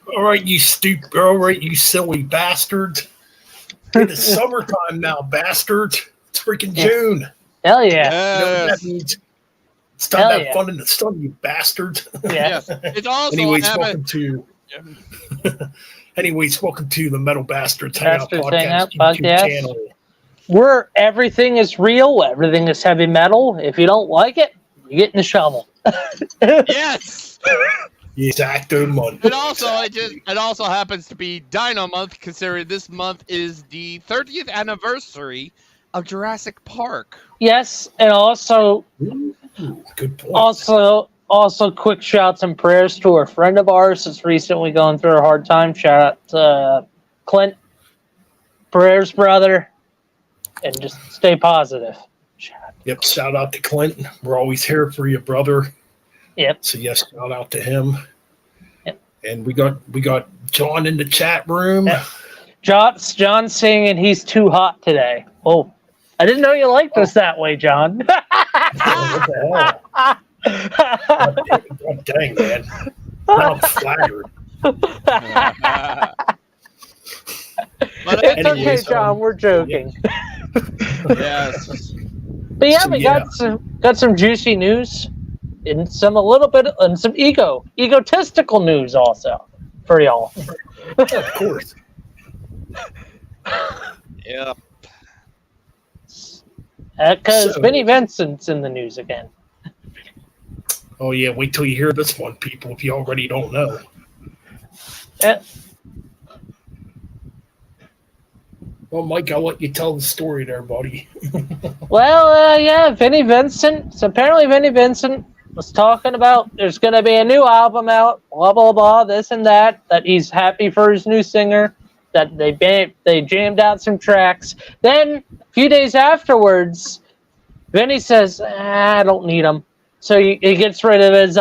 All right, you silly bastards. It is summertime now, bastards. It's freaking June. Hell yeah. You know what that means? It's time to have fun in the sun, you bastards. Yes. It's also Anyways, welcome to the Metal Bastards Hangout Podcast YouTube channel. Where everything is real, everything is heavy metal. If you don't like it, you get in the shovel. Yes. Exacto month. And also, it also happens to be Dino Month, considering this month is the 30th anniversary of Jurassic Park. Yes, and also, good point. Also, quick shouts and prayers to a friend of ours that's recently going through a hard time. Shout out to Clint. Prayers, brother, and just stay positive. Yep, shout out to Clint. We're always here for you, brother. Yep. So yes, shout out to him. Yep. And we got John in the chat room. Yep. John's saying he's too hot today. Oh, I didn't know you liked us that way, John. What the hell? God dang, man. Now I'm flattered. It's okay, John. We're joking. Yes. But yeah, we got some juicy news and some egotistical news also for y'all. Yeah, of course. Yep. Because Vinnie Vincent's in the news again. Oh yeah, wait till you hear this one, people, if you already don't know. Well, Mike, I'll let you tell the story there, buddy. Well, Vinnie Vincent. So apparently Vinnie Vincent was talking about there's going to be a new album out, blah, blah, blah, this and that he's happy for his new singer, that they jammed out some tracks. Then, a few days afterwards, Vinnie says, I don't need them. So he gets rid of his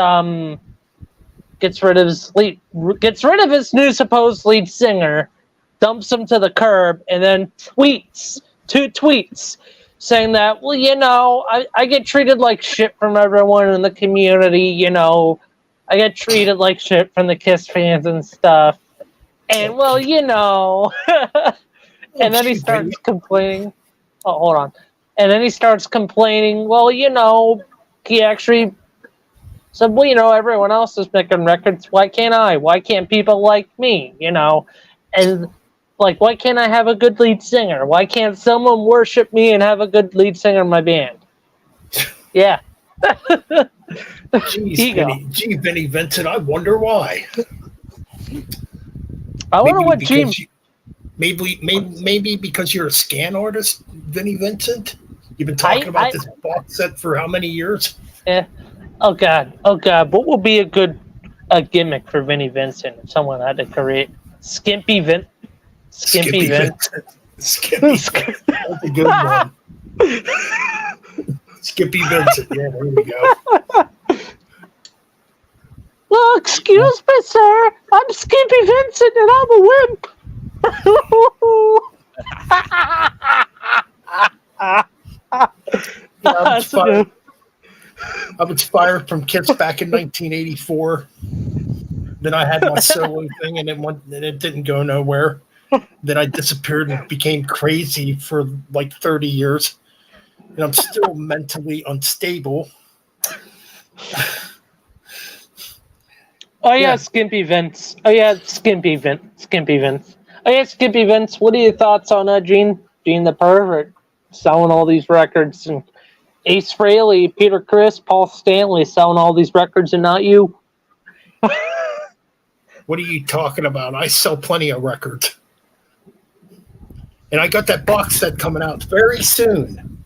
new supposed lead singer, dumps him to the curb, and then tweets saying that, well, you know, I get treated like shit from everyone in the community, you know, I get treated like shit from the Kiss fans and stuff, and well, you know, and then he starts complaining. Oh, hold on. And then he starts complaining, well, you know, he actually said, well, you know, everyone else is making records. Why can't I? Why can't people like me? You know, and like, why can't I have a good lead singer? Why can't someone worship me and have a good lead singer in my band? Yeah. Jeez, Vinnie Vincent, I wonder why. I wonder what Gene... Maybe because you're a scan artist, Vinnie Vincent? You've been talking about this box set for how many years? Yeah. Oh God. What would be a gimmick for Vinnie Vincent if someone had to create Skimpy Vincent? Skippy. That's a good one. Skippy Vincent. Yeah, there we go. Well, excuse me, sir. I'm Skippy Vincent, and I'm a wimp. I was fired from Kiss back in 1984. Then I had my solo thing, and it didn't go nowhere. Then I disappeared and became crazy for like 30 years. And I'm still mentally unstable. Oh, yeah, Skimpy Vince. Oh, yeah, Skimpy Vince. What are your thoughts on Gene the Pervert selling all these records? And Ace Frehley, Peter Criss, Paul Stanley selling all these records and not you? What are you talking about? I sell plenty of records. And I got that box set coming out very soon.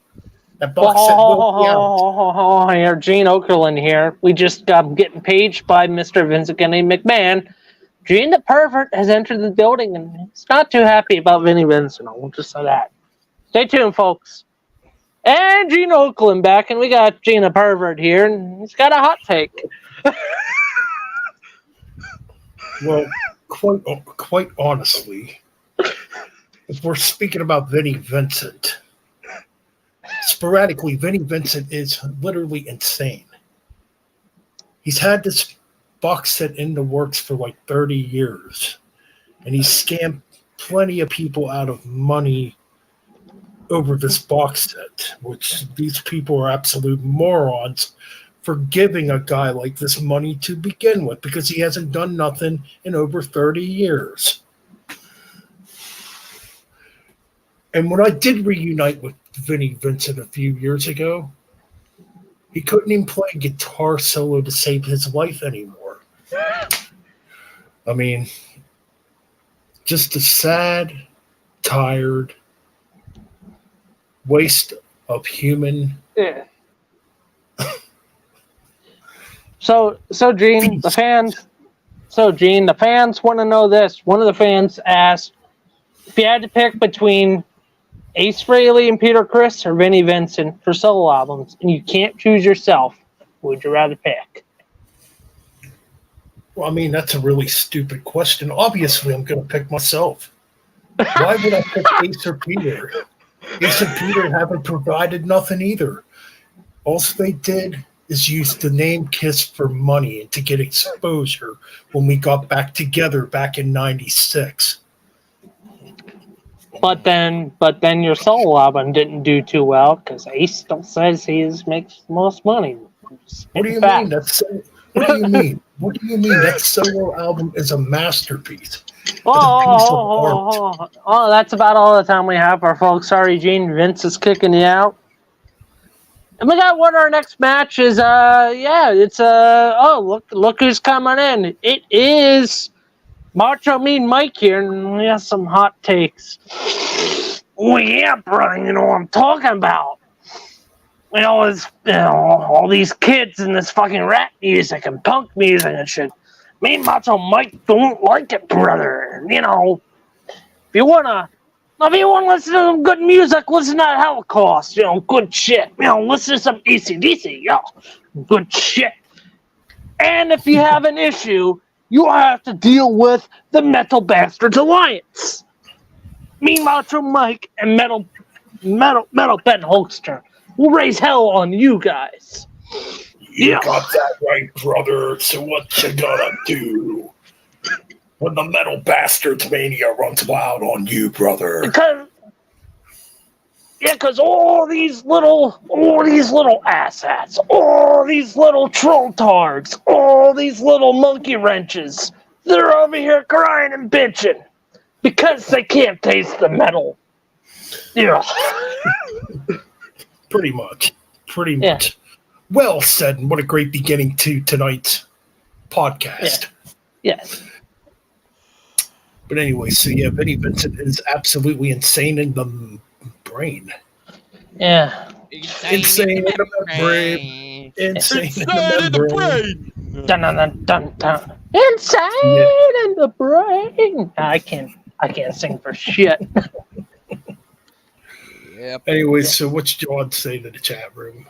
That box set will be out. Here, Gene Okerlund here. We just got getting paged by Mr. Vincent Kennedy McMahon. Gene the Pervert has entered the building, and he's not too happy about Vinnie Vincent. I won't just say that. Stay tuned, folks. And Gene Okerlund back, and we got Gene the Pervert here, and he's got a hot take. Well, quite honestly, if we're speaking about Vinnie Vincent, sporadically, Vinnie Vincent is literally insane. He's had this box set in the works for like 30 years. And he scammed plenty of people out of money over this box set, which these people are absolute morons for giving a guy like this money to begin with, because he hasn't done nothing in over 30 years. And when I did reunite with Vinnie Vincent a few years ago, he couldn't even play a guitar solo to save his life anymore. I mean, just a sad, tired waste of human. Yeah. So Gene, the fans want to know this. One of the fans asked if you had to pick between Ace Frehley and Peter Criss or Vinnie Vincent for solo albums, and you can't choose yourself, who would you rather pick? Well, I mean, that's a really stupid question. Obviously, I'm going to pick myself. Why would I pick Ace or Peter? Ace and Peter haven't provided nothing either. All they did is use the name Kiss for money and to get exposure when we got back together back in '96. But then your solo album didn't do too well because Ace still says he makes the most money. What do you mean? What do you mean? What do you mean? That solo album is a masterpiece. Oh, that's about all the time we have for folks. Sorry, Gene. Vince is kicking you out. And we got what our next match is. Look who's coming in. It is Macho Mean Mike here, and we have some hot takes. Oh yeah, brother, you know what I'm talking about. All these kids and this fucking rap music and punk music and shit. Me and Macho Mike don't like it, brother. You know, if you wanna listen to some good music, listen to Holocaust. You know, good shit. You know, listen to some AC/DC. Good shit. And if you have an issue, you have to deal with the Metal Bastards Alliance. Me, Macho Mike, and Metal Ben Hulkster will raise hell on you guys. You got that right, brother. So what you gonna do when the Metal Bastards Mania runs wild on you, brother? Because all these little asshats, all these little troll tards, all these little monkey wrenches, they're over here crying and bitching because they can't taste the metal. Yeah. Pretty much. Well said, and what a great beginning to tonight's podcast. Yeah. Yes. But anyway, so yeah, Vinnie Vincent is absolutely insane in the brain. Yeah. Insane in the brain. Insane in the brain. Dun, dun, dun, dun, dun. Insane in the brain. I can't sing for shit. Yep. Anyway, so what's John say to the chat room?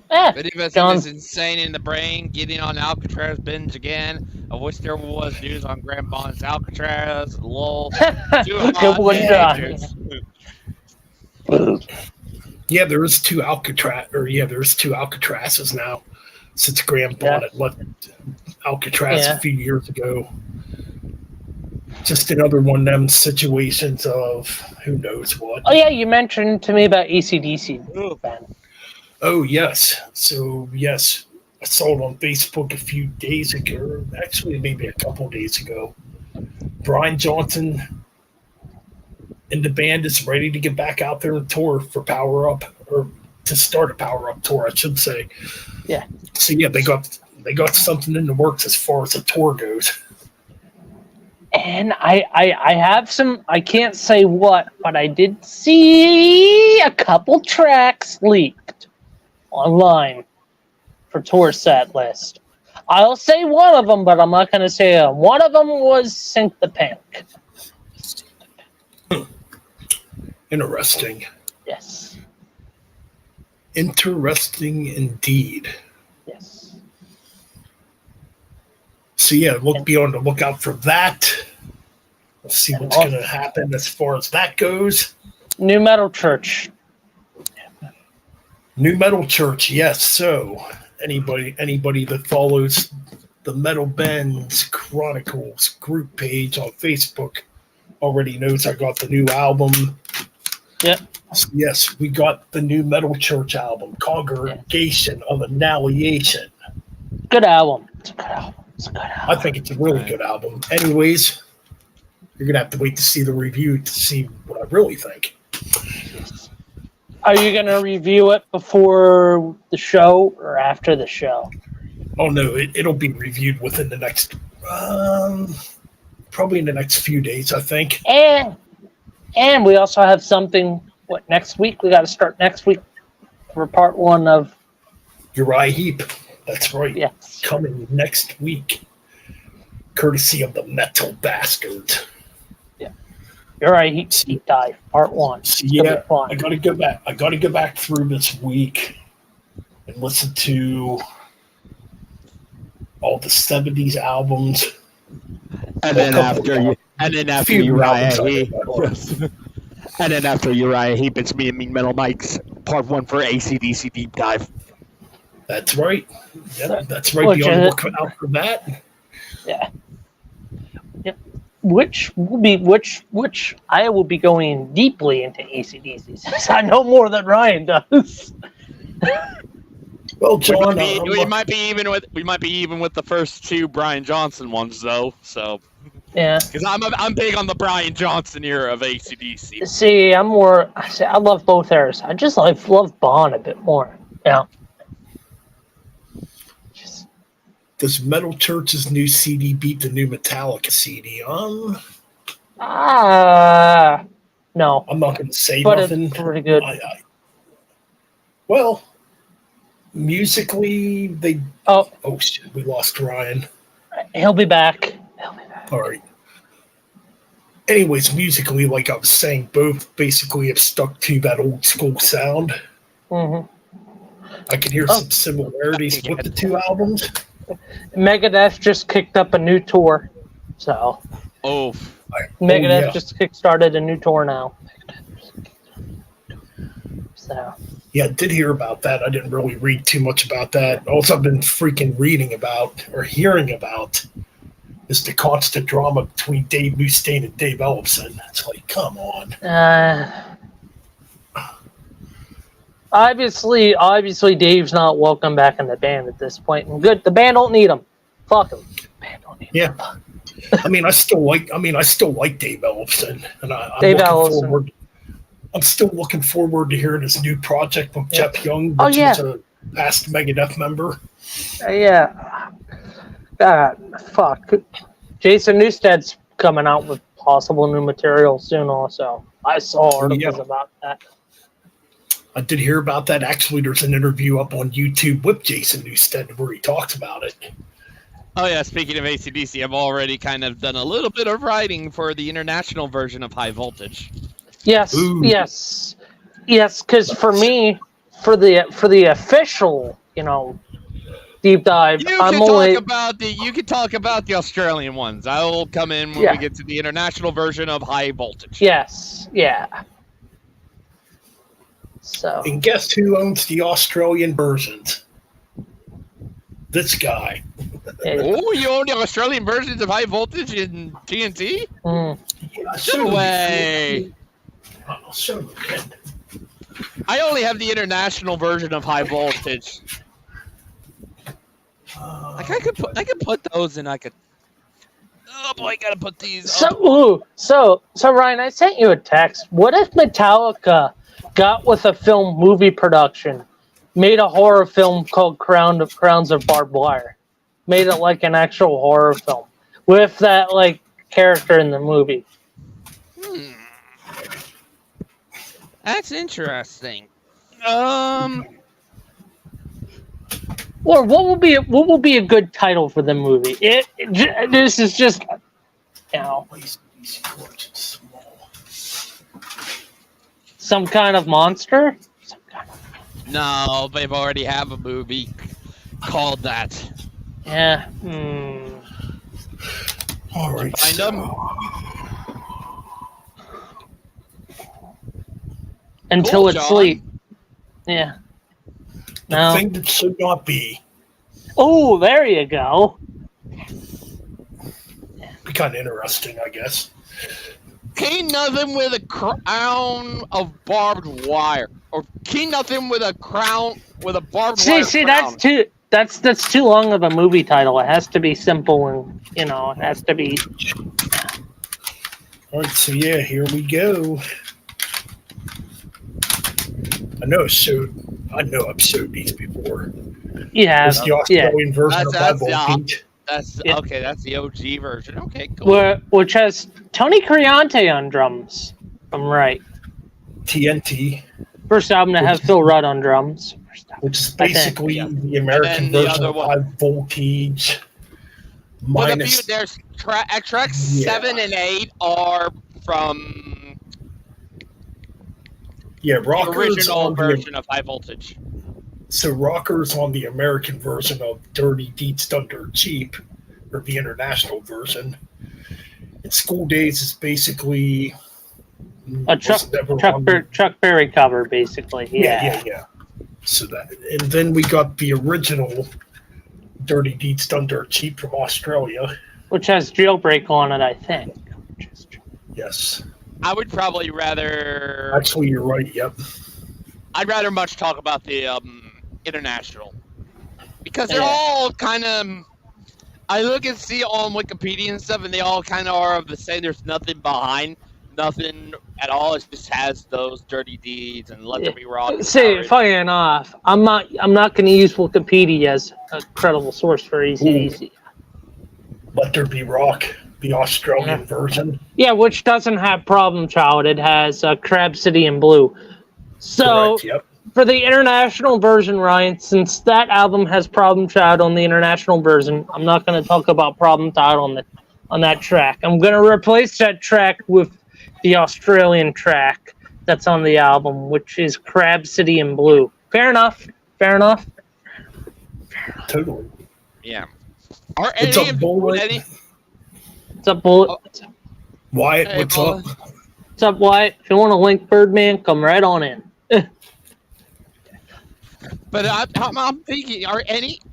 Vinnie Vincent is insane in the brain, getting on Alcatraz binge again. I wish there was news on Graham Bond's Alcatraz. Lol. Good one, John. Yeah, there's two Alcatrazes now since Graham Bond had left Alcatraz a few years ago. Just another one of them situations of who knows what. Oh yeah, you mentioned to me about AC/DC. Oh yes. So yes, I saw it on Facebook a few days ago. Actually, maybe a couple days ago. Brian Johnson and the band is ready to get back out there and tour for Power Up, or to start a Power Up tour, I should say. Yeah. So yeah, they got something in the works as far as the tour goes. And I have some, I can't say what, but I did see a couple tracks leaked online for tour set list. I'll say one of them, but I'm not going to say them. One of them was Sink the Pink. Interesting. Yes. Interesting indeed. Yes. So yeah, be on the lookout for that. We'll see what's going to happen as far as that goes. New Metal Church. New Metal Church, yes. So anybody that follows the Metal Bends Chronicles group page on Facebook already knows I got the new album. Yep. Yes, we got the new Metal Church album, Congregation of Annihilation. Good album. It's a good album. It's a good album. I think it's a really good album. Anyways, you're gonna have to wait to see the review to see what I really think. Are you gonna review it before the show or after the show? Oh no, it'll be reviewed within the next, probably in the next few days, I think. And we also have something. What, next week? We got to start next week for part 1 of Uriah Heep. That's right. Yes. Coming next week, courtesy of the Metal Bastards. Yeah. Uriah Heep deep dive part 1. Yeah, I gotta go back. I gotta go back through this week and listen to all the '70s albums. And then after Uriah Heep, and then after Uriah Heep, it's me and Mean Metal Mike's part 1 for AC/DC deep dive. That's right. Yep, that's right. Be on the lookout out for that. Yeah. Yep. Which I will be going deeply into AC/DC since I know more than Ryan does. Well, John, we might be even with the first 2 Brian Johnson ones though. So yeah, because I'm big on the Brian Johnson era of AC/DC. See, I love both eras. I just love Bon a bit more. Yeah. Does Metal Church's new CD beat the new Metallica CD? No. I'm not going to say but nothing. It's pretty good. Well, musically, they. Oh shit! We lost Ryan. He'll be back. All right. Anyways, musically, like I was saying, both basically have stuck to that old school sound. Mm-hmm. I can hear some similarities with the 2 albums. Megadeth just kicked up a new tour, so. Megadeth just kickstarted a new tour now. So. Yeah, I did hear about that. I didn't really read too much about that. Also, I've been freaking reading about or hearing about is the constant drama between Dave Mustaine and Dave Ellefson. It's like, come on. Obviously, Dave's not welcome back in the band at this point. And good, the band don't need him. Fuck him. The band don't need him. Yeah. I still like Dave Ellefson, and I'm still looking forward to hearing his new project with Jeff Young, which is a past Megadeth member. Yeah. God, fuck. Jason Newsted's coming out with possible new material soon. Also, I saw articles about that. I did hear about that. Actually, there's an interview up on YouTube with Jason Newsted where he talks about it. Oh yeah, speaking of AC/DC, I've already kind of done a little bit of writing for the international version of High Voltage. Yes, yes, because for me, for the official, deep dive, you can talk about the Australian ones. I will come in when we get to the international version of High Voltage. Yes, yeah. So. And guess who owns the Australian versions? This guy. Oh, you own the Australian versions of High Voltage in TNT? Yeah, no way. I'll show you again. I only have the international version of High Voltage. I could put those in. Oh boy, I gotta put these. So Ryan, I sent you a text. What if Metallica got with a movie production, made a horror film called Crowns of Barbed Wire, made it like an actual horror film with that character in the movie? That's interesting. Or what will be a good title for the movie? This is just, some kind of monster. No, they've already have a movie called that. Yeah. All right. Find them. Until it's sleep. Yeah. The thing that should not be. Oh, there you go. kind of interesting, I guess. King Nothing with a crown of barbed wire, or King Nothing with a crown with a barbed wire. See, crown. that's too long of a movie title. It has to be simple, and it has to be. All right, so yeah, here we go. I know I've showed these before. Yeah, It's the Australian version of That's Voltage. Okay. That's the OG version. Okay, cool. Which has Tony Criante on drums. If I'm right. TNT, First album to have Phil Rudd on drums. which is basically the American And then the version other of one. High Voltage. Well, Minus, there's tracks 7 and 8 are from the Rockers original on version of High Voltage. So Rockers on the American version of Dirty Deeds Done Dirt Cheap, or the international version. And School Days is basically A Chuck Berry cover, basically. Yeah. So that, and then we got the original Dirty Deeds Done Dirt Cheap from Australia. Which has Jailbreak on it, I think. Yes. I would probably rather. Actually, you're right. Yep. I'd rather much talk about the international, because they're Yeah. all kind of. I look and see on Wikipedia and stuff, and they all kind of are of the same. There's nothing behind, nothing at all. It just has those dirty deeds and Let There Be Rock. See, funny enough, I'm not going to use Wikipedia as a credible source for AC/DC. Let There Be Rock, the Australian version. Yeah, which doesn't have Problem Child. It has Crab City in Blue. So, Correct, yep. for the international version, Ryan, since that album has Problem Child on the international version, I'm not going to talk about Problem Child on that track. I'm going to replace that track with the Australian track that's on the album, which is Crab City in Blue. Fair enough. Totally. Yeah. Are What's any up, of Bullet? any? What's up, Bullet? Wyatt, Hey, what's Bullet. up? What's up, Wyatt? If you want to link Birdman, come right on in. But I'm thinking,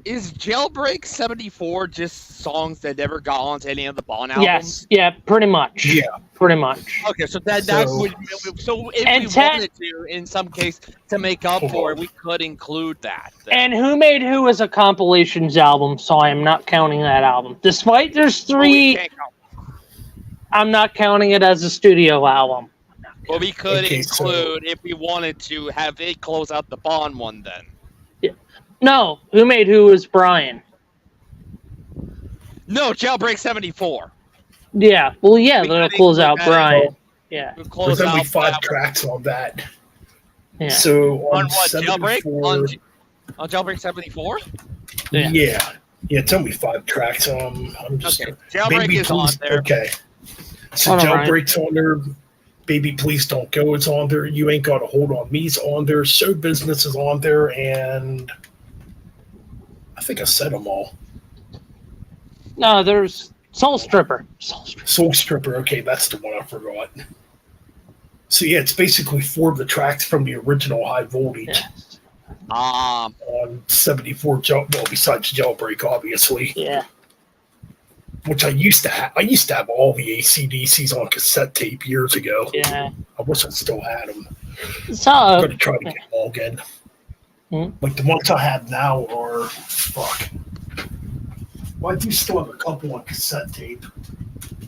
is Jailbreak 74 just songs that never got onto any of the Bond albums? Yes, yeah, pretty much. Yeah. Pretty much. Okay, so that So- would if And we Ted- wanted to, in some case, to make up for it, we could include that. And Who Made Who is a compilations album, so I am not counting that album. Despite there's Well, we three, can't count- I'm not counting it as a studio album. Well, we could Okay, so- include, if we wanted to, have it close out the Bond one then. No, Who Made Who is Brian. No, Jailbreak 74. Yeah, well, yeah, We they'll could close out include that as Brian. Yeah, We'll There's close only out 5 that tracks on that. yeah. So one. on On what, Jailbreak? 74, On Jailbreak 74? Yeah. yeah, it's only 5 tracks. I'm just Okay, Jailbreak Baby is on Please- there. Okay, so Hold on, Ryan. Jailbreak's on there. Baby Please Don't Go is on there. You Ain't Got a Hold on Me's on there. Show Business is on there, and I think I said them all. No, there's Soul Stripper. Soul Stripper. Okay, that's the one I forgot. So yeah, it's basically 4 of the tracks from the original High Voltage Yeah. on 74. Well, besides Jailbreak, obviously, Yeah. which I used to have. I used to have all the AC/DCs on cassette tape years ago. Yeah. I wish I still had them. So, I'm gonna try to get them all again. Hmm. Like the ones I have now are fuck. Well, I do still have a couple on cassette tape.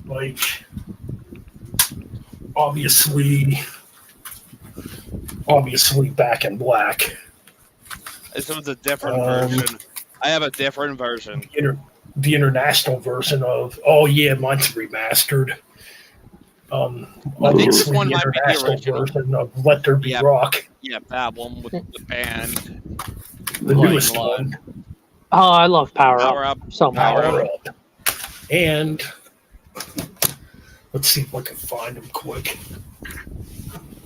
Like obviously Back in Black. This one's a different Um, version. I have a different version. The international version of mine's remastered. I think this Obviously one the might be the international original. version of Let There Be Yeah. Rock, Yeah, that one with the band. the Blood newest Blood. one. oh, I love Power Power Up. Up. So much. Power Power Up. And let's see if I can find them quick.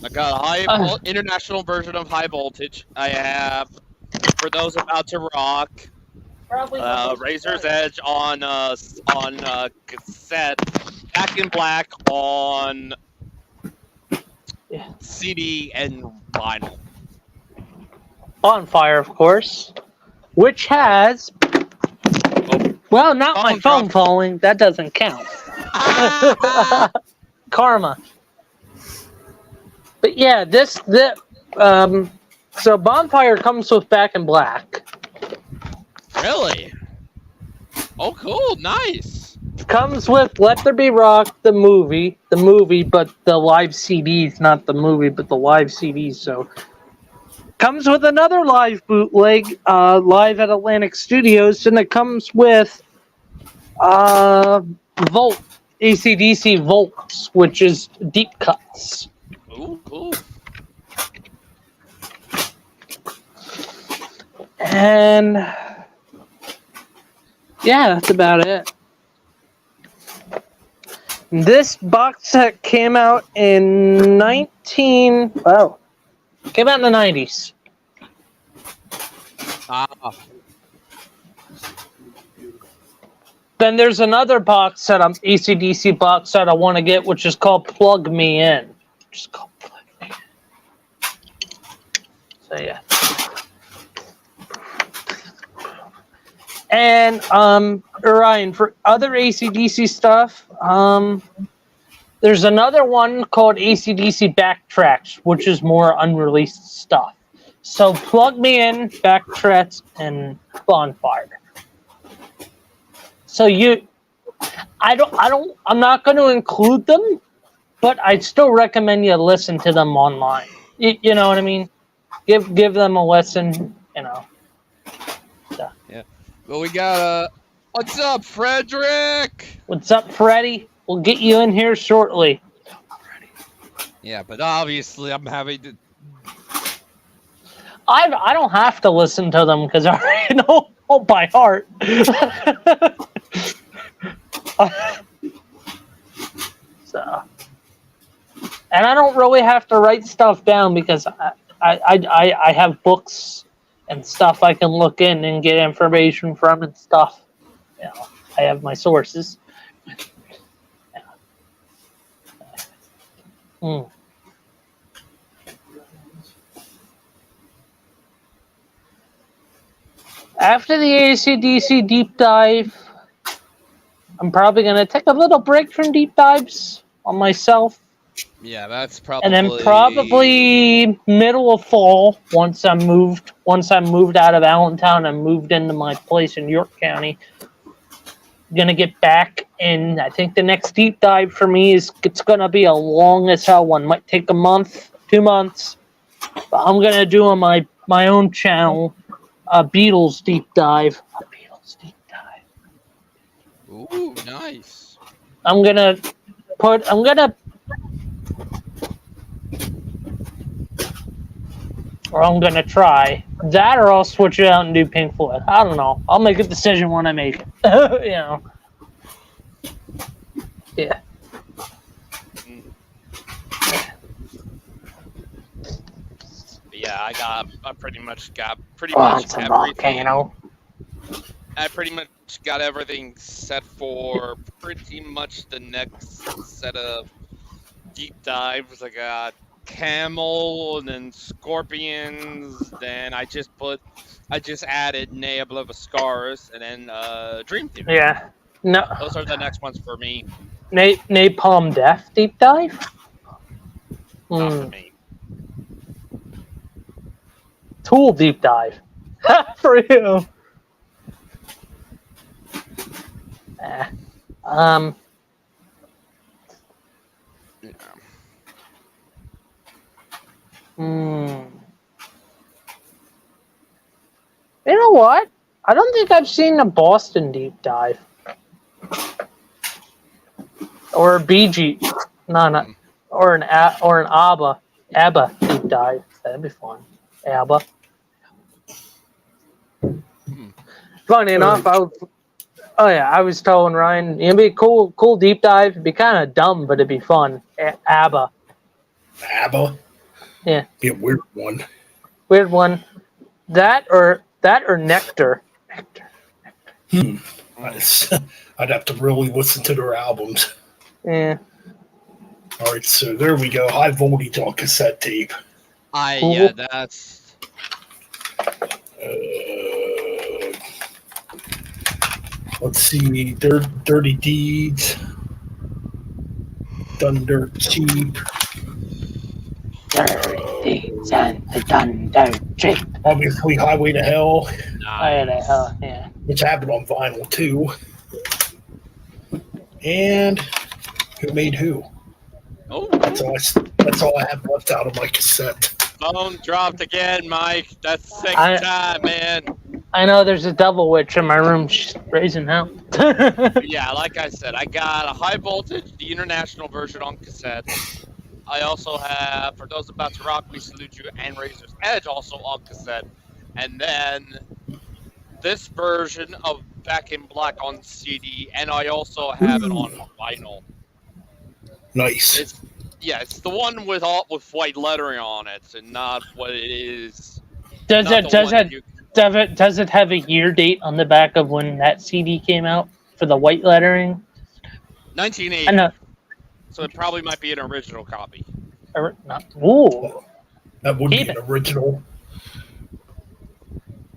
I got a international version of High Voltage. I have For Those About to Rock, Razor's Edge on cassette, Back in Black on Yeah. CD and vinyl. Bonfire, of course, which has Well, not my Phone phone dropped. falling. That doesn't count. Karma. But yeah, so Bonfire comes with Back in Black. Really? Oh, cool. Nice. Comes with Let There Be Rock, the movie, but the live CDs, not the movie, but the live CDs. So comes with another live bootleg, live at Atlantic Studios, and it comes with Volt, AC/DC Volts, which is deep cuts. Ooh, cool. And yeah, that's about it. This box set came out in came out in the 90s. Ah, Then there's another box set, AC/DC box set I want to get, which is called Plug Me In. Just called Plug Me In. So yeah. And Orion, for other AC/DC stuff, there's another one called AC/DC Backtracks, which is more unreleased stuff. So Plug Me In, Backtracks, and Bonfire. So I'm not going to include them, but I'd still recommend you listen to them online. You know what I mean? Give them a listen, you know. So. yeah. Well, we got what's up, Frederick? What's up, Freddy? We'll get you in here shortly. Yeah, but obviously I'm having to. I don't have to listen to them because I already know all by heart. So, and I don't really have to write stuff down because I have books and stuff I can look in and get information from and stuff. You know, I have my sources. Hmm. After the AC/DC deep dive, I'm probably going to take a little break from deep dives on myself. Yeah, that's probably. And then probably middle of fall, once I moved out of Allentown and moved into my place in York County, gonna get back. And I think the next deep dive for me it's gonna be a long as hell one. Might take a month, 2 months. But I'm gonna do on my own channel a Beatles deep dive. Ooh, nice. I'm gonna try that, or I'll switch it out and do Pink Floyd. I don't know. I'll make a decision when I make it. You know. Yeah. Yeah, I pretty much got everything. Volcano. I pretty much got everything set for pretty much the next set of deep dives. I got Camel, and then Scorpions. Then I just added Nebula of Scars, and then Dream Theater. Yeah. No. Those are the next ones for me. Napalm Death deep dive. Not for me. Tool deep dive. For you. Yeah. You know what? I don't think I've seen a Boston deep dive. Or a BG. No. Or an ABBA deep dive. That'd be fun. ABBA. Funny enough, I was telling Ryan, it'd be a cool deep dive. It'd be kind of dumb, but it'd be fun. ABBA. ABBA? Yeah. Be a weird one. Weird one. That or Nectar. I'd have to really listen to their albums. Yeah. All right, so there we go. High voltage on cassette tape. Yeah, that's. Let's see. Dirty Deeds. Done Dirt Cheap. Dirty and the Thunder Cheap. Obviously, Highway to Hell, Yeah. which happened on vinyl too. And Who Made Who? Oh, That's all I have left out of my cassette. phone dropped again, Mike. That's the second I- time, man. I know there's a Devil Witch in my room. She's raising hell. Yeah, like I said, I got a High Voltage, the international version on cassette. I also have For Those About to Rock, We Salute You, and Razor's Edge also on cassette. And then this version of Back in Black on CD, and I also have it on vinyl. Nice. It's the one with white lettering on it, and not what it is. Does not it the one you- does it have a year date on the back of when that CD came out for the white lettering? 1980. I know. So it probably might be an original copy. Ooh. That would be Keep an it. original.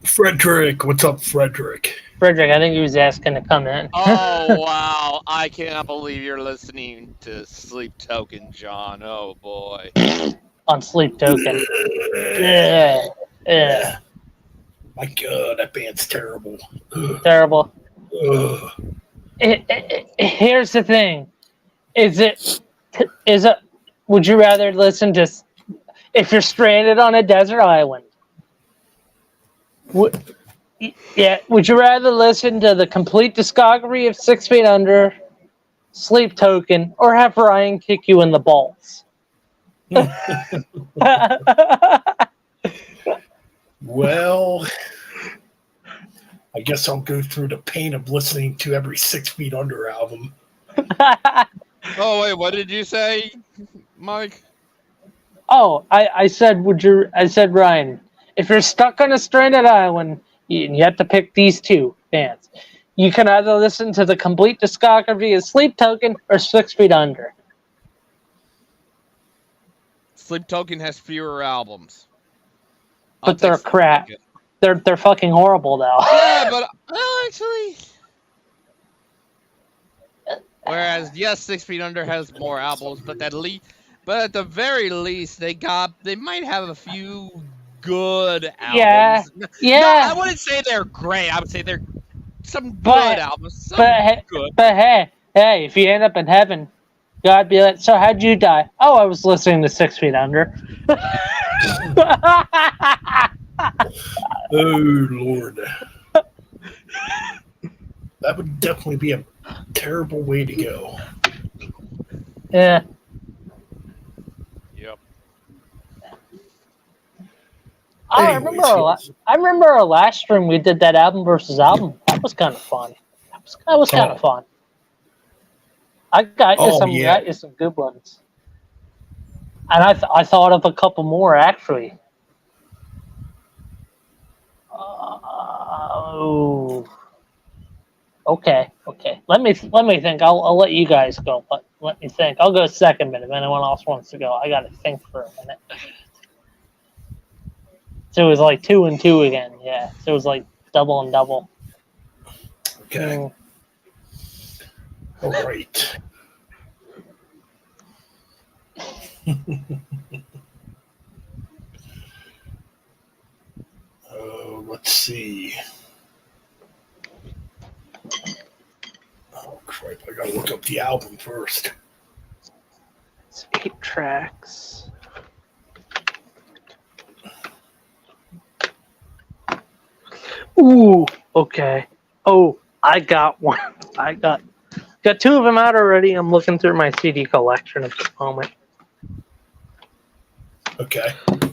Frederick, what's up, Frederick? Frederick, I think he was asking to come in. Oh wow! I cannot believe you're listening to Sleep Token, John. Oh boy. On Sleep Token. Yeah. My God, that band's terrible. Ugh. Terrible. Ugh. Here's the thing. Is it would you rather listen to if you're stranded on a desert island? Would you rather listen to the complete discography of 6 Feet Under, Sleep Token, or have Ryan kick you in the balls? Well, I guess I'll go through the pain of listening to every 6 Feet Under album. Oh wait, what did you say, Mike? Oh, I said Ryan, if you're stuck on a stranded island, you have to pick these two bands. You can either listen to the complete discography of Sleep Token or 6 Feet Under. Sleep Token has fewer albums. But they're crap. They're fucking horrible though. Yeah, but well, actually. Whereas, yes, 6 Feet Under has more albums, but at the very least, they might have a few good albums. Yeah. No, I wouldn't say they're great. I would say they're some good albums. Some good. But hey, if you end up in heaven, God be like, so how'd you die? Oh, I was listening to 6 Feet Under. Oh, Lord. That would definitely be a terrible way to go. Yeah. Yep. I remember our last stream we did that album versus album. That was kind of fun. That was kind of fun. I got you some good ones. And I thought of a couple more actually. Okay. Let me think. I'll let you guys go, but let me think. I'll go second, but if anyone else wants to go, I got to think for a minute. So it was like 2 and 2 again. Yeah. So it was like double and double. Okay. All right. Let's see. Oh, crap. I gotta look up the album first. It's 8 tracks. Ooh, okay. Oh, I got one. I got 2 of them out already. I'm looking through my CD collection at the moment. Okay.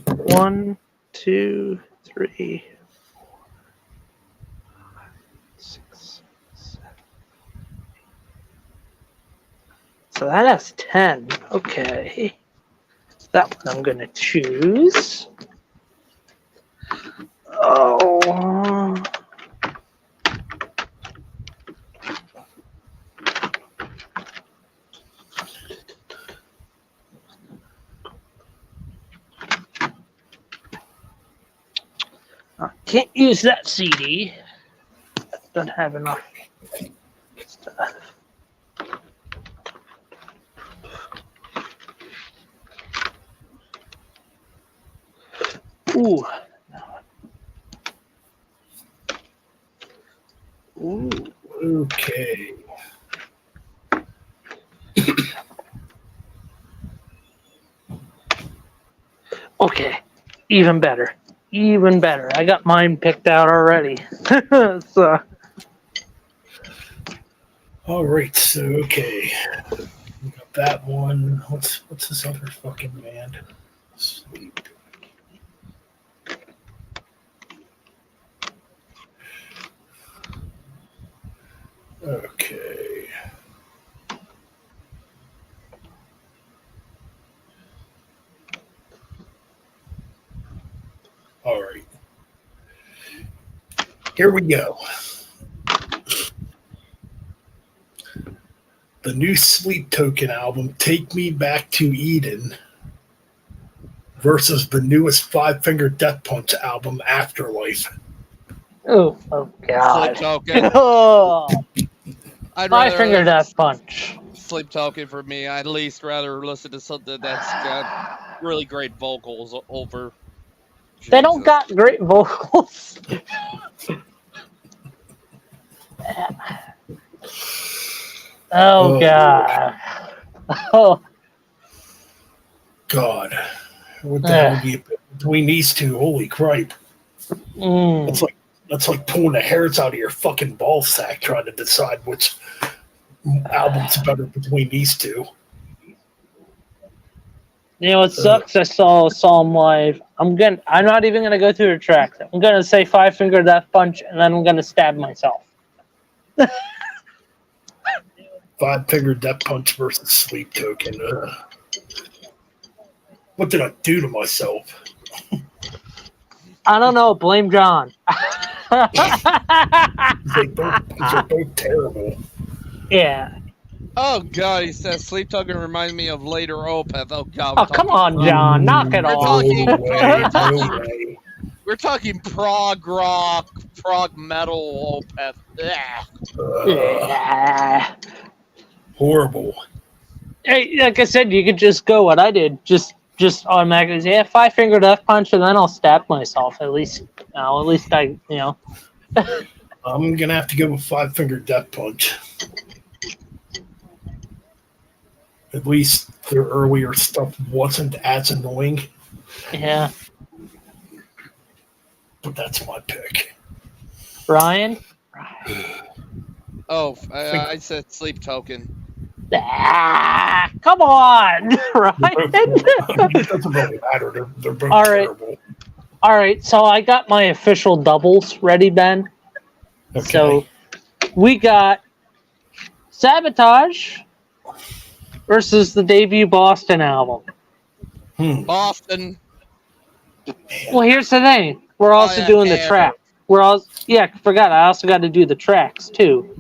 1, 2, 3, 4, 5, 6, 7. So that has 10. Okay. That one I'm going to choose. Oh. I can't use that CD. Don't have enough Ooh. Ooh. Okay. Okay. Even better. Even better. I got mine picked out already. So. All right. So okay. We got that one. What's this other fucking band? Sleep. Okay. All right. Here we go. The new Sleep Token album, Take Me Back to Eden, versus the newest Five Finger Death Punch album, Afterlife. Oh Sleep God. Token. Oh, I'd Five rather Finger Death Punch. Sleep Token for me. I'd at least rather listen to something that's got really great vocals over. They don't Jesus. got great vocals. Oh Oh, God. Oh. God. What the hell do you pick between these two? Holy cripe. Mm. That's like pulling the hairs out of your fucking ball sack trying to decide which album's better between these two. You know what sucks? I saw them live. I'm not even gonna go through the tracks. I'm gonna say Five Finger Death Punch, and then I'm gonna stab myself. Five Finger Death Punch versus Sleep Token. What did I do to myself? I don't know. Blame John. They're both terrible. Yeah. Oh God, he says Sleep Token reminds me of later Opeth. Oh God. Oh, come on, John. Knock it We're off. talking- We're talking prog rock, prog metal Opeth. Ugh. Yeah. Horrible. Hey, like I said, you could just go what I did. Just automatically say, yeah, Five Finger Death Punch, and then I'll stab myself. At least I. I'm gonna have to go with Five Finger Death Punch. At least their earlier stuff wasn't as annoying, Yeah. but that's my pick. Ryan? Oh, I said Sleep Token. Ah, come on, Ryan. It doesn't really matter. They're both All right. terrible. All right, so I got my official doubles ready, Ben. Okay. So we got Sabotage versus the debut Boston album. Boston. Well, here's the thing. We're also doing the track. Forgot. I also got to do the tracks too.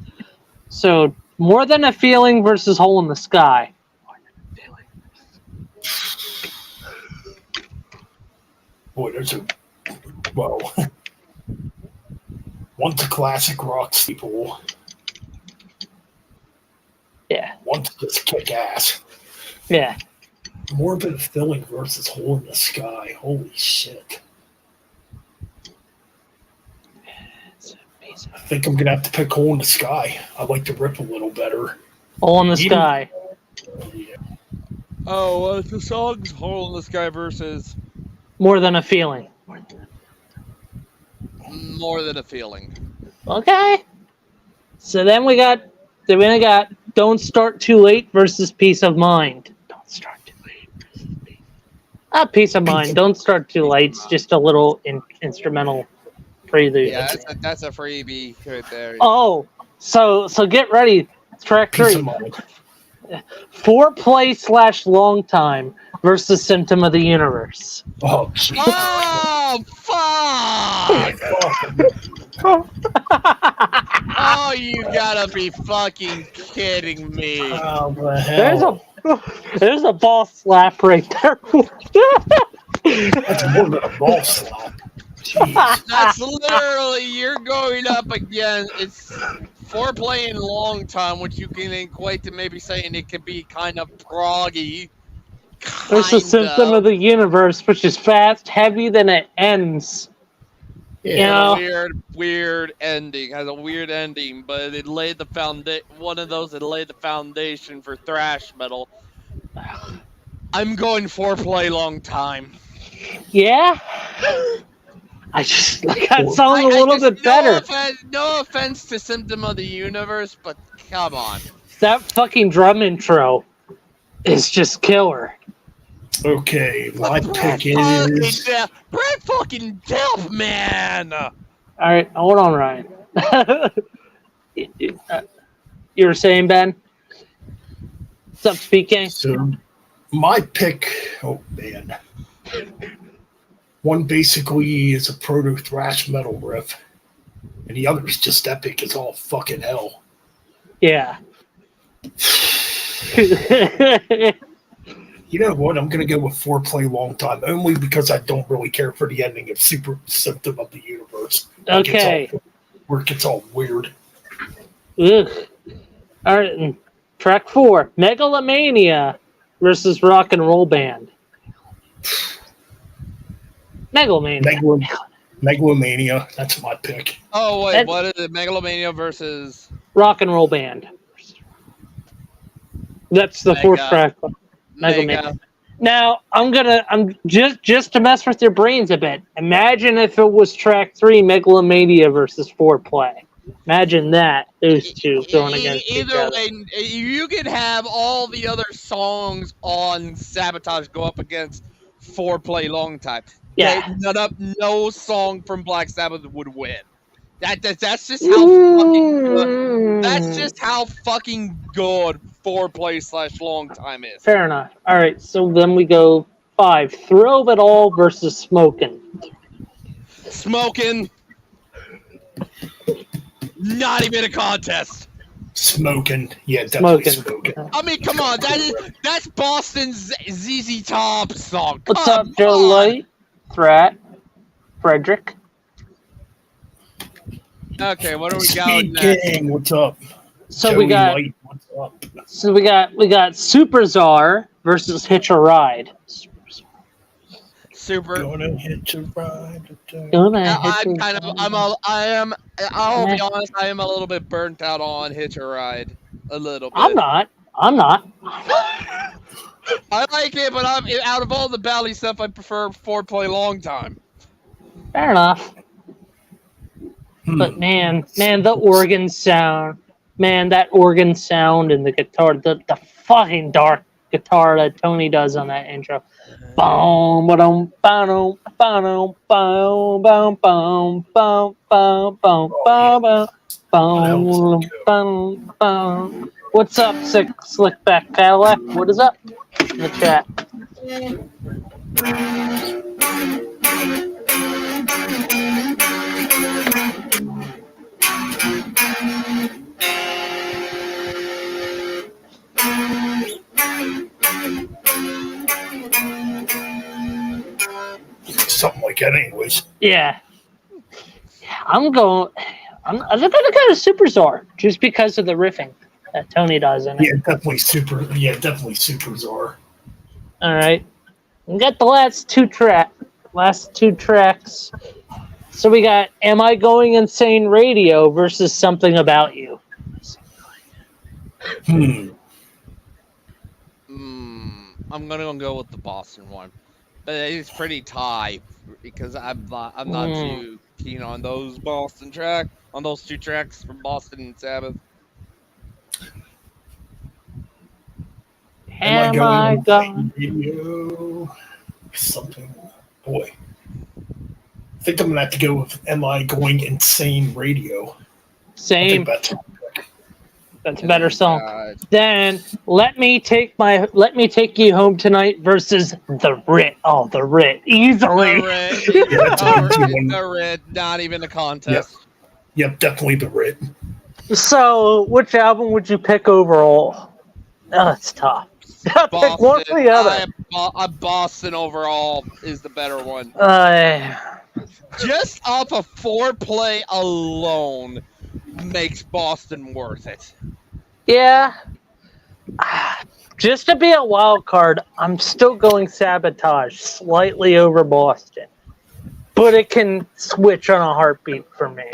So, More Than a Feeling versus Hole in the Sky. Boy, one's a classic rock staple. Yeah. One's just kick ass. Yeah. More Than a Feeling versus Hole in the Sky. Holy shit. I think I'm gonna have to pick Hole in the Sky. I like the rip a little better. Hole in the Even- Sky. Yeah. Oh, the song's Hole in the Sky versus More Than a Feeling. More Than a Feeling. Okay. So then we got Don't Start Too Late versus Peace of Mind. Don't Start Too Late versus Peace of Mind. Don't Start Too Late. It's just a little instrumental prelude. Yeah, that's a freebie right there. Oh, so get ready. Track Peace 3. of mind. Foreplay / Long Time versus Symptom of the Universe. Oh, jeez. Oh, fuck! Oh, you gotta be fucking kidding me. Oh, the hell. There's a ball slap right there. That's more than a ball slap. Jeez. That's literally, you're going up against, it's foreplay and long time, which you can equate to maybe saying it could be kind of proggy. There's a symptom of the universe, which is fast, heavy, then it ends. Yeah. You know? Weird ending. Has a weird ending, but it laid the one of those that laid the foundation for thrash metal. I'm going foreplay long time. Yeah? I just like that sounds a little bit better. No offense to Symptom of the Universe, but come on. That fucking drum intro is just killer. Okay, my pick Fucking is. Brett fucking Delp, man. All right, hold on, Ryan. You were saying, Ben? Stop speaking. So, my pick. Oh man. One basically is a proto thrash metal riff, and the other is just epic as all fucking hell. Yeah. You know what? I'm going to go with Foreplay Long Time, only because I don't really care for the ending of Super Symptom of the Universe. Okay. Where it gets all weird. Ugh. All right, and track 4, Megalomania versus Rock and Roll Band. Megalomania. Megalomania. That's my pick. Oh wait, what is it? Megalomania versus Rock and Roll Band. That's the fourth track. Megalomania. Now I'm just to mess with your brains a bit. Imagine if it was track 3, Megalomania versus Foreplay. Imagine that, those two going against each other. Either way, you could have all the other songs on Sabotage go up against Foreplay Long Time. Yeah. No song from Black Sabbath would win. That's just how fucking good. That's just how fucking good Foreplay / Long Time is. Fair enough. All right, so then we go 5, Thrill of It All versus Smokin'. Smokin'. Not even a contest. Smoking. Yeah, definitely smoking. I mean, come on. That's Boston's ZZ Top song. What's up, Joe Light? Threat. Frederick. Okay, what are we Speed going next? King, what's up? So Joey we got Light, what's up? So we got Super Czar versus Hitch a Ride. Super. Gonna hitch a ride. I'll be honest, I am a little bit burnt out on Hitch a Ride. A little bit. I'm not. I like it, but out of all the Bally stuff, I prefer Foreplay Long Time. Fair enough. But man, the organ sound. Man, that organ sound and the guitar, the fucking dark guitar that Tony does on that intro. Boom, ba-dum, ba-dum, ba-dum, boom, boom, boom, boom, boom, boom, boom, boom, boom, boom. What's up, Slickback Cadillac? What is up in the chat? Something like that, anyways. Yeah. I'm gonna go to Super Czar just because of the riffing that Tony does in it. Yeah, definitely Super Czar. All right. We got the last two tracks. So we got Am I Going Insane Radio versus Something About You. I'm gonna go with the Boston one, but it's pretty tight because I'm not too keen on those those two tracks from Boston and Sabbath. Am I going? Radio? Something. Boy. I think I'm gonna have to go with Am I Going Insane Radio. Same. That's a better song. God. Then Let Me Take You Home Tonight versus The Writ. Oh, The Writ. Easily. The Writ, not even a contest. Yep, definitely The Writ. So, which album would you pick overall? Oh, it's tough. Pick one or the other. Boston overall is the better one. Just off of Foreplay alone makes Boston worth it. Yeah. Just to be a wild card, I'm still going Sabotage slightly over Boston. But it can switch on a heartbeat for me.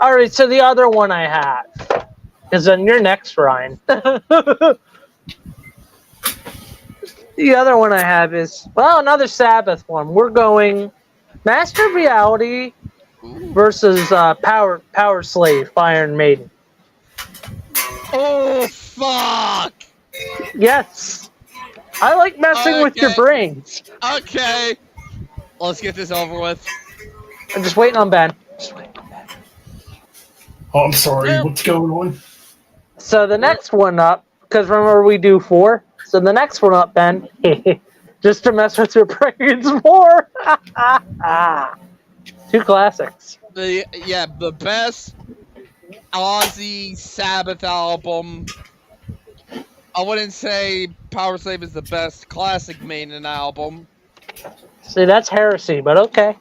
All right, so the other one I have is on your next, Ryan. The other one I have is, well, another Sabbath one. We're going Master of Reality versus Power Slave, Iron Maiden. Oh, fuck! Yes. I like messing with your Okay. brains. Okay. Let's get this over with. I'm just waiting on Ben. Oh, I'm sorry. What's going on? So the next one up, because remember we do 4. So the next one up, Ben, just to mess with your brains more. 2 classics. The best Ozzy Sabbath album. I wouldn't say Power Slave is the best classic Maiden album. See, that's heresy, but okay.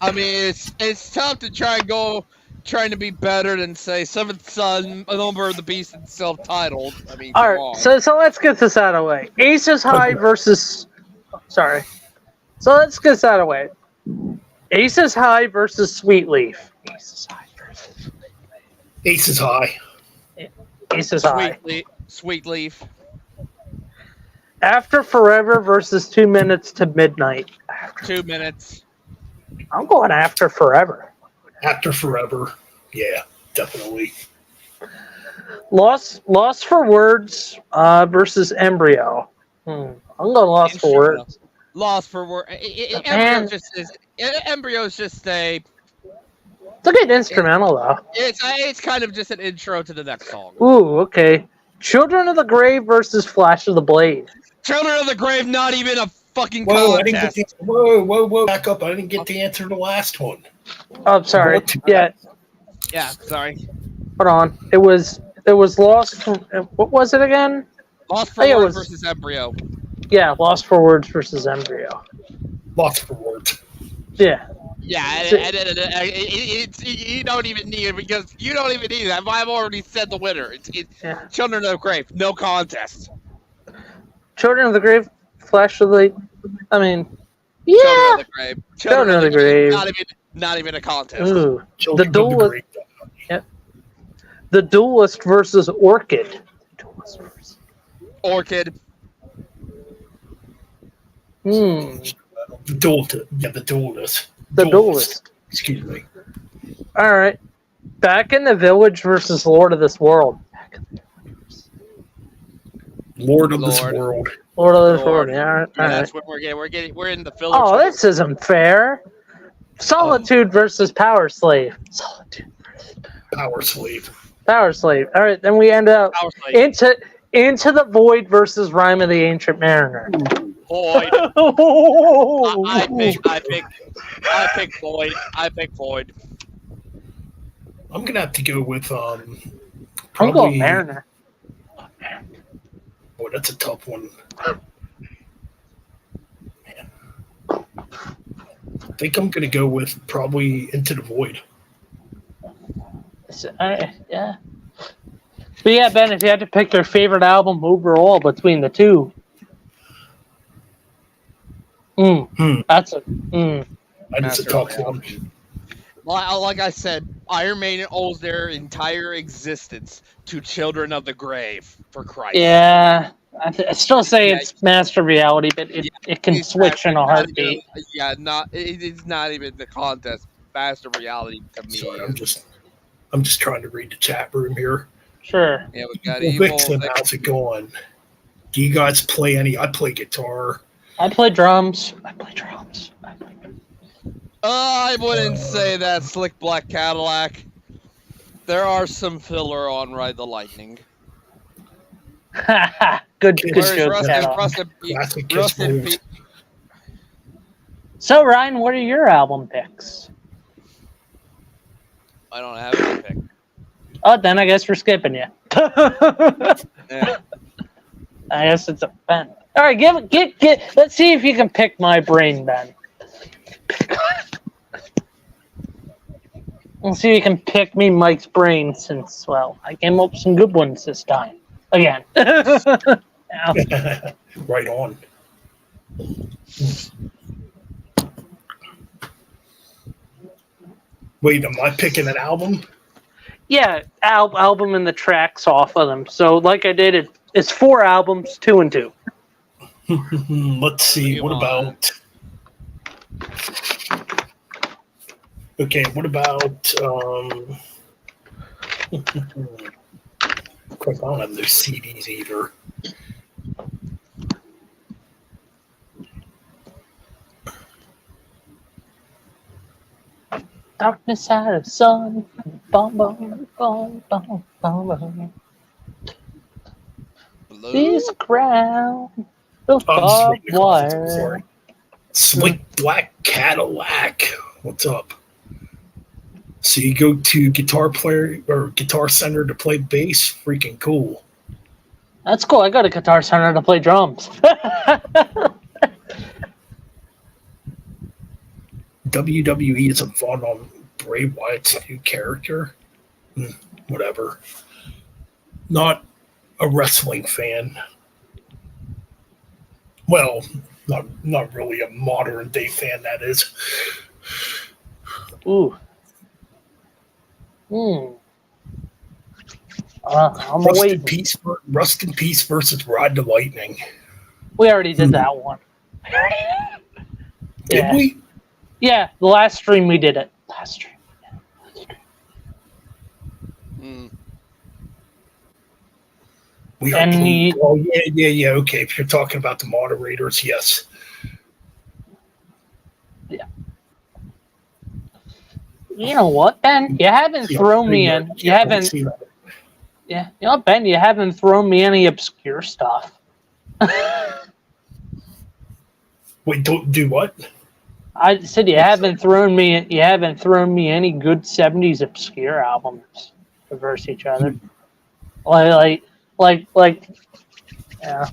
I mean, it's tough to trying to be better than say Seventh Son, Number of the Beast, and self-titled. I mean, All come right, on. so let's get this out of the way. Aces High versus... Sorry. So let's get this out of the way. Aces High versus Sweet Leaf. Aces High versus Ace is high. Aces High. Sweet Leaf. After Forever versus 2 Minutes to Midnight. 2 minutes. I'm going After Forever. After Forever. Yeah, definitely. Lost for Words versus Embryo. I'm going Lost for Words. Lost for Word. Man. Embryo's just a. It's a good instrumental, though. It's kind of just an intro to the next song. Ooh, okay. Children of the Grave versus Flash of the Blade. Children of the Grave, not even a fucking Whoa, I contest. didn't get whoa, back up. I didn't get the answer to the last one. Oh, sorry. Yeah, Yeah, sorry. hold on. It was Lost for, what was it again? Lost for I think it Word was- versus Embryo. Yeah, Lost for Words versus Embryo. Lots for words. Yeah. Yeah, So- you don't even need it because you don't even need it. I've already said the winner. It's Yeah. Children of the Grave, no contest. Children of the Grave, Flash of the... I mean... Children Yeah! of the Grave. Children of the Grave. Not even a contest. Ooh. Children The of the duel- Great. The Duelist versus Orchid. Orchid. The duelist. The Duelist. Excuse me. All right. Back in the Village versus Lord of this World. Lord of this Lord. world. Lord of this Lord. World. Yeah, all right. Yeah, All that's right. what we're getting. We're in the village. Oh, this isn't fair. Solitude versus Power Slave. Solitude. Power slave. Power Slave. All right, then we end up Power Slave. into the Void versus Rhyme of the Ancient Mariner. Void. Oh, I pick Void. I pick Void. I'm gonna have to go with I'm probably. going Mariner. Boy, that's a tough one. Man. I think I'm gonna go with probably Into the Void. Yeah. But yeah, Ben, if you had to pick your favorite album overall between the two, that's a. That is a Master tough of one. Like I said, Iron Maiden owes their entire existence to Children of the Grave. For Christ. Yeah, I still say Yeah. it's Master Reality, but it can It's switch in a not heartbeat. even- yeah, it's not even the contest. Master Reality to me. Sorry, I'm just trying to read the chat room here. Sure. Yeah, we got Well, evil. Vixen, how's it going? Do you guys play any? I play guitar. I play drums. I wouldn't say that Slick Black Cadillac. There are some filler on Ride the Lightning. good Where's joke, Rusted, Catalog. Classic Kiss Rusted moves. So, Ryan, what are your album picks? I don't have any pick. Oh, then I guess we're skipping you. Yeah. I guess it's a Ben. All right, get. Let's see if you can pick my brain, Ben. Let's see if you can pick me Mike's brain since, well, I came up with some good ones this time. Again. Yeah. Right on. Wait, am I picking an album? Yeah, album and the tracks off of them. So, like I did, it's 4 albums, 2 and 2. Let's see. What about? Okay, what about? Of course, I don't have those CDs either. Darkness side of sun. Bum, bum, bum, bum, bum, bum. Blue? This crown. The barbed wire. Sorry. Slick Black Cadillac. What's up? So you go to Guitar Player or Guitar Center to play bass? Freaking cool. That's cool. I got a Guitar Center to play drums. WWE is a fun on Bray Wyatt's new character. Whatever. Not a wrestling fan. Well, not really a modern day fan, that is. Ooh. I'm waiting. Rust in Peace versus Ride the Lightning. We already did that one. Did we? Yeah, the last stream we did it. Last stream. We are playing, oh, yeah. Okay, if you're talking about the moderators, yes. Yeah. You know what, Ben? You haven't thrown me in. You haven't. Yeah, you know, Ben, you haven't thrown me any obscure stuff. Wait, don't do what? I said you haven't thrown me. You haven't thrown me any good '70s obscure albums to verse each other. Like, yeah.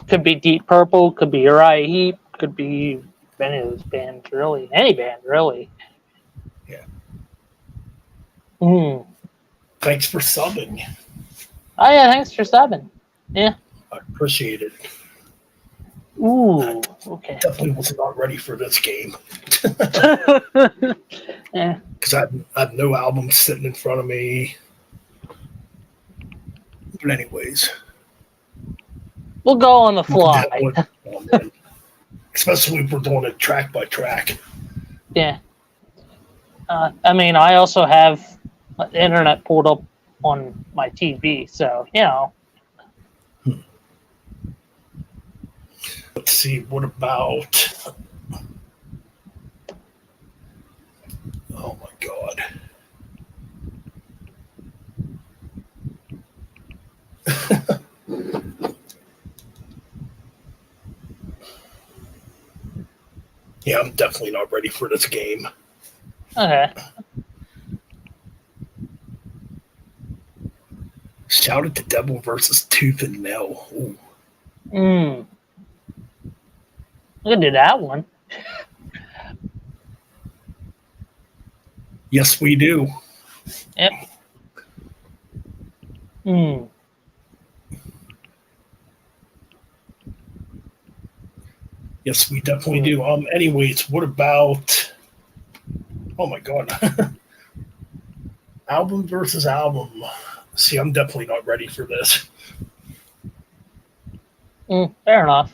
Could be Deep Purple. Could be Uriah Heep. Could be any of those bands, really. Any band, really. Yeah. Thanks for subbing. Oh, yeah, thanks for subbing. Yeah. I appreciate it. Ooh, okay. Definitely was not ready for this game. Yeah. Because I have no albums sitting in front of me. But anyways. We'll go on the fly. Especially if we're doing it track by track. Yeah. I mean, I also have the internet pulled up on my TV, so, you know. Let's see, what about... Oh my God. Yeah, I'm definitely not ready for this game. Okay. Shout at the Devil versus Tooth and Nail. Ooh. We could do that one. Yes, we do. Yep. Yes, we definitely do. Anyways, what about... Oh my God. Album versus album. See, I'm definitely not ready for this. Fair enough.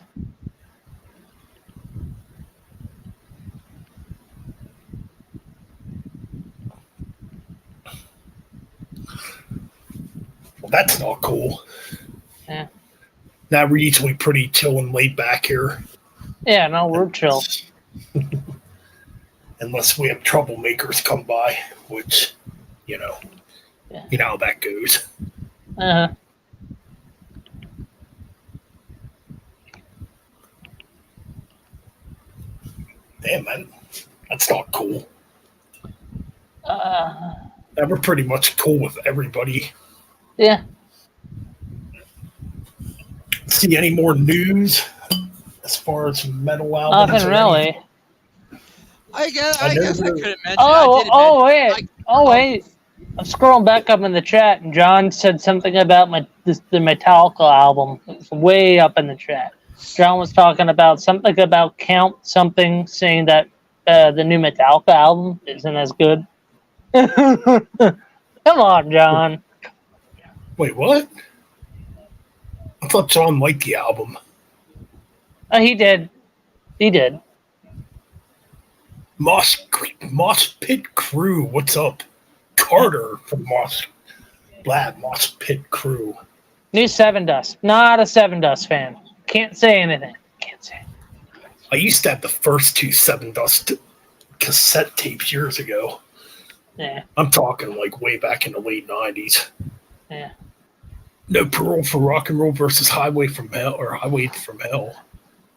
Well, that's not cool. Yeah. Now we're usually pretty chill and laid back here. Yeah, no, we're chill. Unless we have troublemakers come by, which, you know, you know how that goes. Uh-huh. Damn, man, that's not cool. Now we're pretty much cool with everybody. Yeah. See any more news as far as metal albums. Nothing or really. anything. I guess I I, know guess I the- could have mentioned. Oh, I did oh mention- wait, oh wait. I'm scrolling back up in the chat, and John said something about the Metallica album. It was way up in the chat. John was talking about something about Count something, saying that the new Metallica album isn't as good. Come on, John. Wait, what? I thought John liked the album. He did. He did. Moss Pit Crew, what's up? Carter from Moss Pit Crew. New Seven Dust. Not a Seven Dust fan. Can't say anything. Can't say anything. I used to have the first two Seven Dust cassette tapes years ago. Yeah. I'm talking like way back in the late 90s. Yeah. No Parole for Rock and Roll versus Highway from Hell.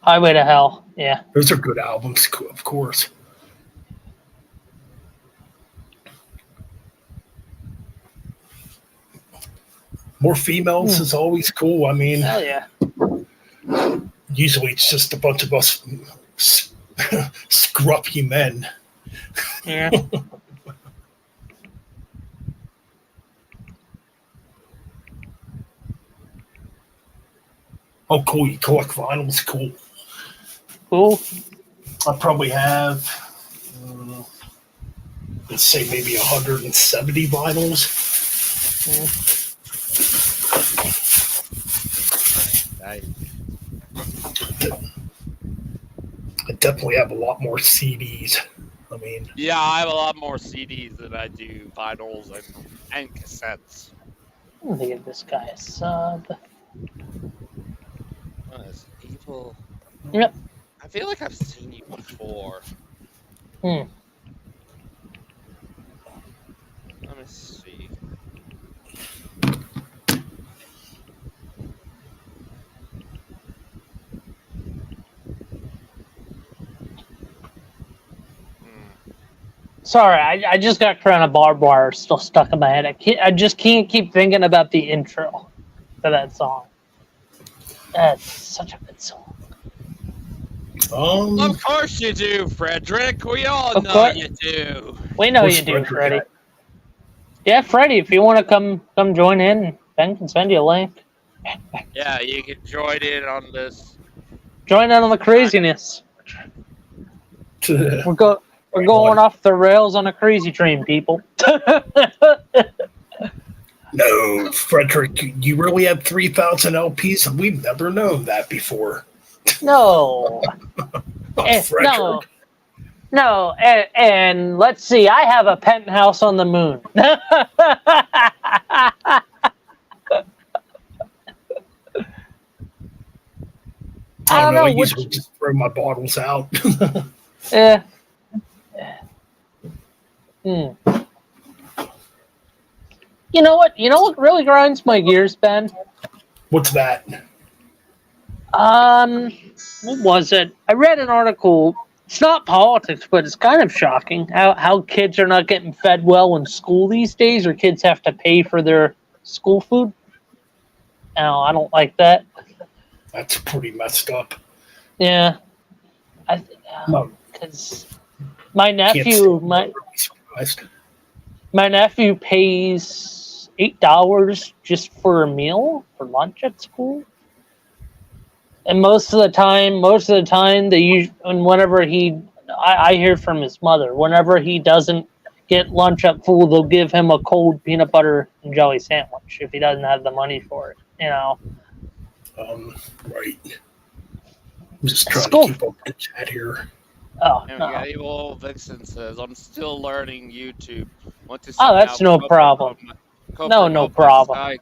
Highway to Hell. Yeah. Those are good albums, of course. More females is always cool. I mean, Hell yeah. usually it's just a bunch of us scruffy men. Yeah. Oh, cool. You collect vinyls. Cool. Cool. I probably have, let's say, maybe 170 vinyls. Nice. I definitely have a lot more CDs. I mean, Yeah, I have a lot more CDs than I do vinyls and cassettes. Let me give this guy a sub. Oh, it's evil. Yep. I feel like I've seen you before. Hmm. Let me see. Sorry, I just got Crown of Barbed Wire still stuck in my head. I just can't keep thinking about the intro to that song. That's such a good song. Of course you do, Frederick. We all Of know course. you do. We know Where's you do, Frederick Freddie. at? Yeah, Freddie, if you want to come join in, Ben can send you a link. Yeah, you can join in on this. Join in on the craziness. We're going off the rails on a crazy train, people. No, Frederick, you really have 3,000 LPs, and we've never known that before. No. Oh, Frederick. No, and let's see, I have a penthouse on the moon. I don't know. I which- usually just throw my bottles out. Yeah. Hmm. You know what? You know what really grinds my gears, Ben? What's that? What was it? I read an article. It's not politics, but it's kind of shocking how kids are not getting fed well in school these days, or kids have to pay for their school food. No, I don't like that. That's pretty messed up. Yeah, No, because my can't say nephew, I'm my really surprised. my nephew pays $8 just for a meal for lunch at school. And most of the time, they use, and whenever I hear from his mother, whenever he doesn't get lunch at school, they'll give him a cold peanut butter and jelly sandwich if he doesn't have the money for it. You know. Right. I'm just trying School. to keep up with the chat here. Oh And we no. got Evil Vixen says, I'm still learning YouTube. Want to Oh, that's somehow no problem. No problem. Skype.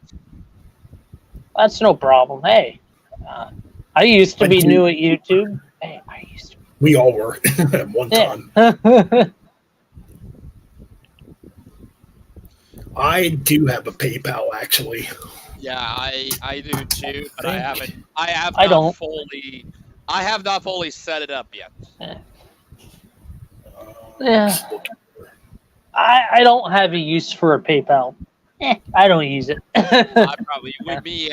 That's no problem. Hey, I used to I be do- new at YouTube. Hey, I used to. We all were at one time. Yeah. I do have a PayPal, actually. Yeah, I do too, but I have not fully set it up yet. Yeah. Just looking for- I don't have a use for a PayPal. I don't use it. I probably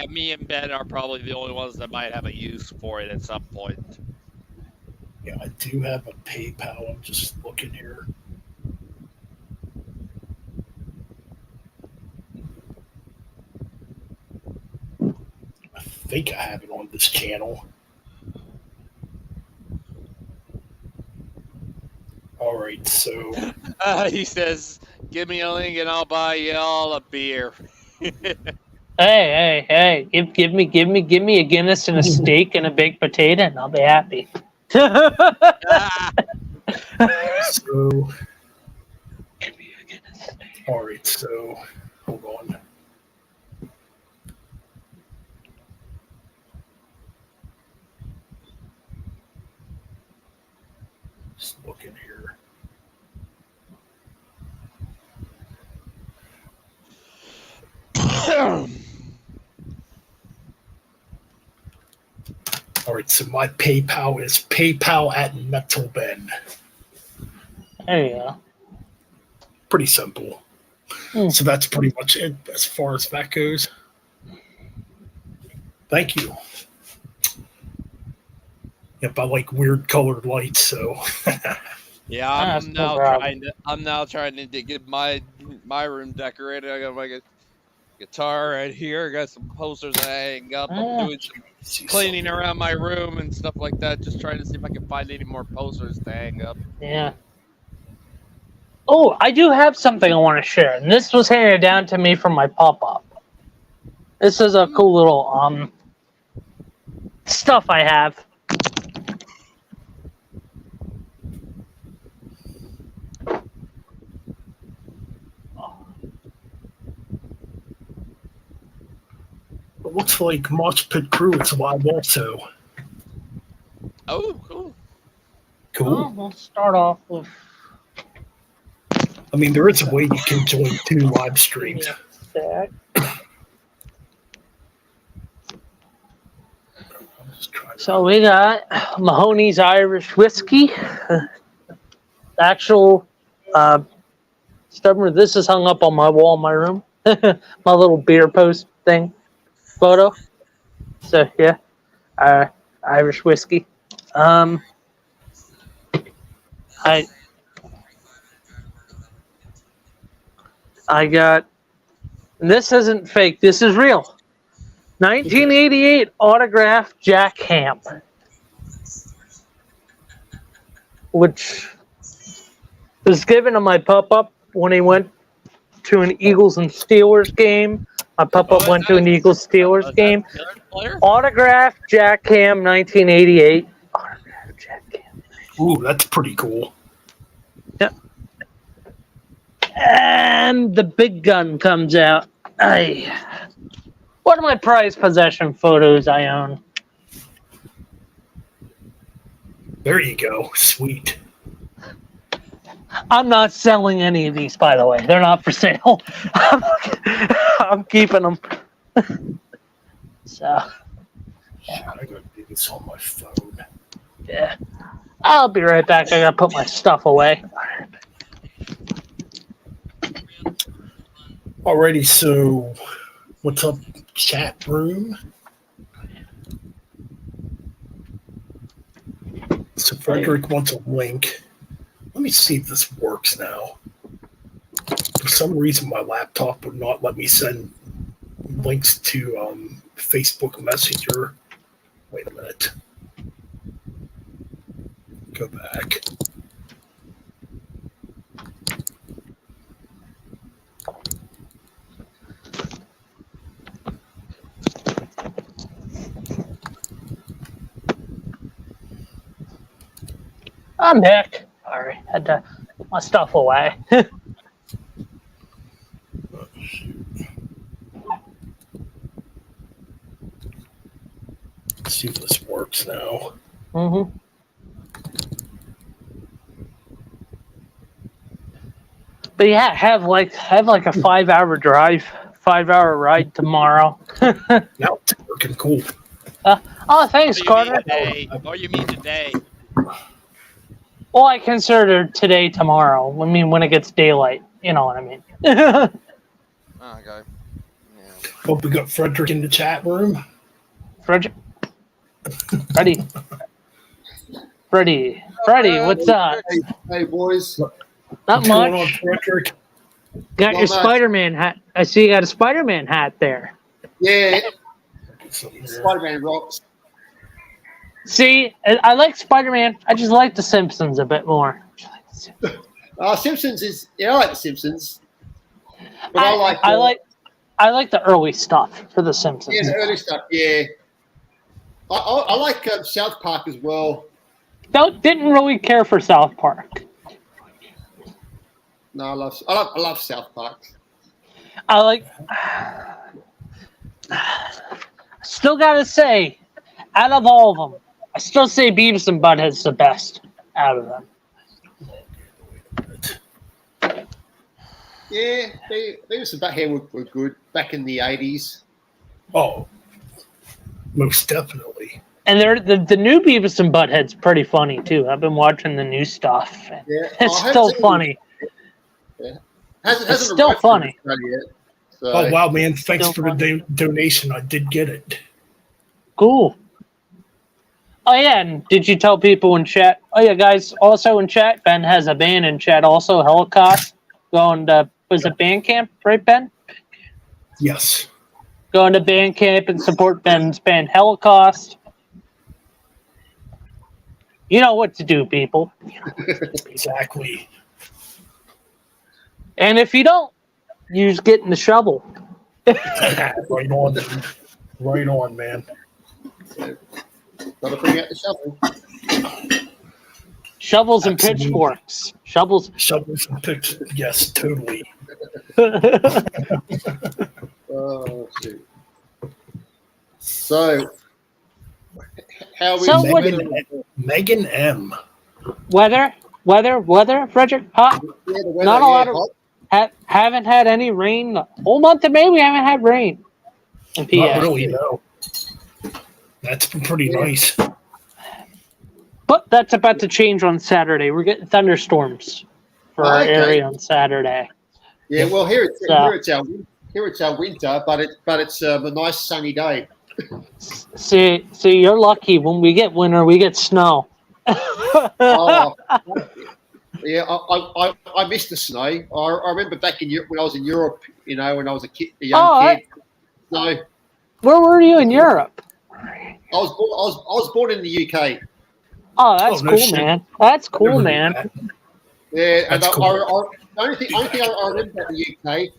me and Ben are probably the only ones that might have a use for it at some point. Yeah, I do have a PayPal. I'm just looking here. I think I have it on this channel. All right, so He says, "Give me a link and I'll buy you all a beer." Hey! Give me a Guinness and a steak and a baked potato, and I'll be happy. so all right, so hold on. Just looking here. All right, so my PayPal is PayPal@MetalBen. There you go. Pretty simple. So that's pretty much it as far as that goes. Thank you. Yep, I like weird colored lights, so Yeah, That's I'm no now problem. trying to get my room decorated. I got my guitar right here. I got some posters I hang up. I'm doing some cleaning around my room and stuff like that. Just trying to see if I can find any more posters to hang up. Yeah. Oh, I do have something I want to share, and this was handed down to me from my pop-up. This is a cool little stuff I have. it looks like Mosh Pit Crew is live also. Oh, cool. Cool. Well, we'll start off with. I mean, there is a way you can join 2 live streams. That. So we got Mahoney's Irish Whiskey. Actual stubborn. This is hung up on my wall in my room. My little beer post thing photo. So yeah, Irish Whiskey. I got. This isn't fake. This is real. 1988 autographed Jack Ham, which was given to my pup-up when he went to an Eagles and Steelers game. My pup-up went to an Eagles Steelers game. Autographed Jack Ham, 1988. Autographed Jack Ham. Ooh, that's pretty cool. Yep. And the big gun comes out. One of my prized possession photos I own. There you go. Sweet. I'm not selling any of these, by the way. They're not for sale. I'm keeping them. So, Shit, I gotta do this on my phone. yeah. I'll be right back. I gotta put my stuff away. Alrighty, so what's up, chat room? So Frederick wants a link. Let me see if this works now. For some reason, my laptop would not let me send links to Facebook Messenger. Wait a minute. Go back. I'm back. Sorry, had to put my stuff away. Oh, shoot. Let's see if this works now. Mm-hmm. But yeah, have like a 5-hour drive, 5-hour ride tomorrow. Now it's working cool. Oh, thanks, Carter. Oh, you mean today? Well, I consider today tomorrow. I mean, when it gets daylight. You know what I mean. Okay. Yeah. Hope we got Frederick in the chat room. Freddie. Freddie, what's up? Hey, boys. Not What's going on, much. Frederick? Got Not your much. Spider-Man hat. I see you got a Spider-Man hat there. Yeah, Spider-Man rocks. See, I like Spider-Man. I just like The Simpsons a bit more. Simpsons is I like the Simpsons, but I like the early stuff for The Simpsons. the early stuff. Yeah, I like South Park as well. Didn't really care for South Park. No, I love South Park. I like. Still gotta say, out of all of them, I still say Beavis and Butthead's the best out of them. Yeah, Beavis and Butthead were good back in the 80s. Oh, most definitely. And the new Beavis and Butthead's pretty funny too. I've been watching the new stuff. Yeah, It's still funny. Hasn't still arrived funny. in Australia yet, so. Oh, wow, man. Thanks Still for the donation. I did get it. Cool. Oh yeah, and did you tell people in chat? Oh yeah, guys, also in chat, Ben has a band in chat also, Holocaust. Going to, was it Bandcamp, right, Ben? Yes. Going to Bandcamp and support Ben's band Holocaust. You know what to do, people. Exactly. And if you don't, you just get in the shovel. Right on. Right on, man. Gotta bring out the shovel. Shovels and Absolutely. pitchforks. Shovels. Shovels and picks. Yes, totally. Oh, shoot. So, how we So what- Megan M. Weather, Frederick. Hot. Yeah, the weather, Not a lot of- hot. Haven't had any rain. The whole month of May, we haven't had rain. In PA. Not really, no. That's been pretty nice. But that's about to change on Saturday. We're getting thunderstorms for our Okay. area on Saturday. Yeah, well, here it's So- here it's our winter, but it's a nice sunny day. See, you're lucky. When we get winter, we get snow. Oh, yeah, I missed the snow. I remember back when I was in Europe, when I was a young kid. No, Where were you in Europe? I was born in the UK. Oh, that's Oh, no cool, shit. man. That's cool, Never knew man. that. Yeah, and That's cool. the only thing I remember about the UK,